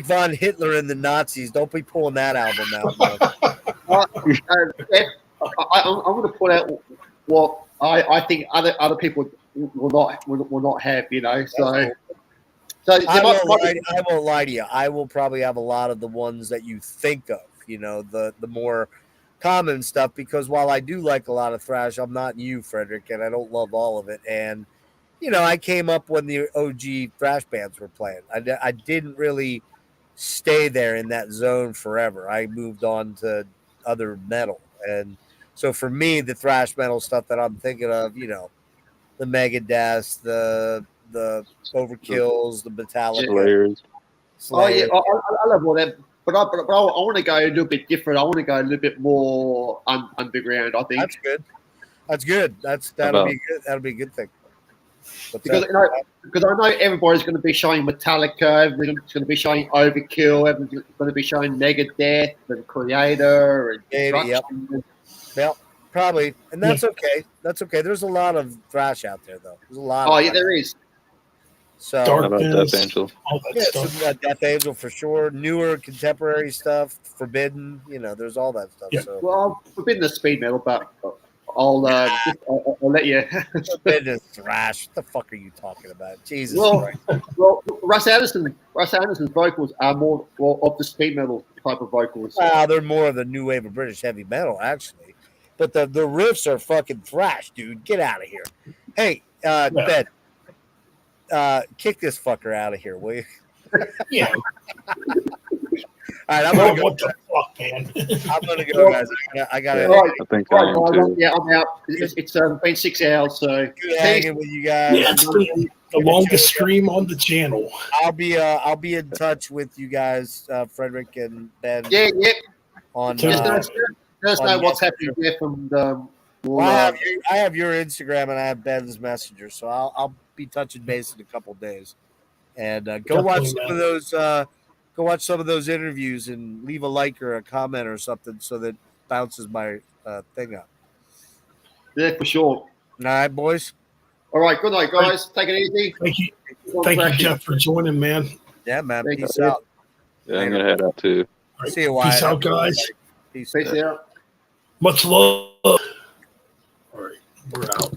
von Hitler and the Nazis. Don't be pulling that album out. I'm going to put out what I think other people will not have. So I won't lie to you. I will probably have a lot of the ones that you think of. The more common stuff, because while I do like a lot of thrash, I'm not you, Frederick, and I don't love all of it. And I came up when the OG thrash bands were playing. I didn't really stay there in that zone forever. I moved on to other metal, and so for me, the thrash metal stuff that I'm thinking of, the Megadeth, the Overkills, the Metallica, Slayers. I love all that. But I want to go a little bit different. I want to go a little bit more underground. I think that's good. That'll be good. That'll be a good thing. Because I know everybody's going to be showing Metallica. Everybody's going to be showing Overkill. Everybody's going to be showing Megadeth and Creator and maybe. Yep. Probably, and that's okay. That's okay. There's a lot of thrash out there, though. There's a lot. Oh, yeah, there is. So, how about Death Angel? Some Death Angel for sure. Newer contemporary stuff, Forbidden. There's all that stuff. Yeah. So. Well, Forbidden the speed metal, but I'll let you. Forbidden thrash. What the fuck are you talking about? Jesus Christ. Well, Russ Anderson's vocals are more of the speed metal type of vocals. They're more of the new wave of British heavy metal, actually. But the riffs are fucking thrash, dude. Get out of here. Hey, Ben. kick this fucker out of here, will you? Yeah. All right, I'm Oh, gonna go. what the fuck, man? I'm gonna go, guys. I gotta All right, I think I right, am guys, too. yeah, I'm out. It's been 6 hours, so good hanging with you guys. Yeah, it's been the longest stream on the channel. I'll be in touch with you guys, Frederick and Ben. yeah. On Just let us know on what's Messenger. happening there from the. Well, I have your Instagram and I have Ben's Messenger, so I'll be touching base in a couple days. And go watch Definitely, some of those. Go watch some of those interviews and leave a like or a comment or something so that bounces my thing up. Yeah, for sure. All right, boys. All right, good night, guys. Take it easy. Thank you, Jeff, for joining, man. Yeah, man. Thank Peace you. out. Yeah, I'm gonna head out too. All right, See you, Wyatt. Peace out, guys. Peace. Peace out. Much love. All right, we're out.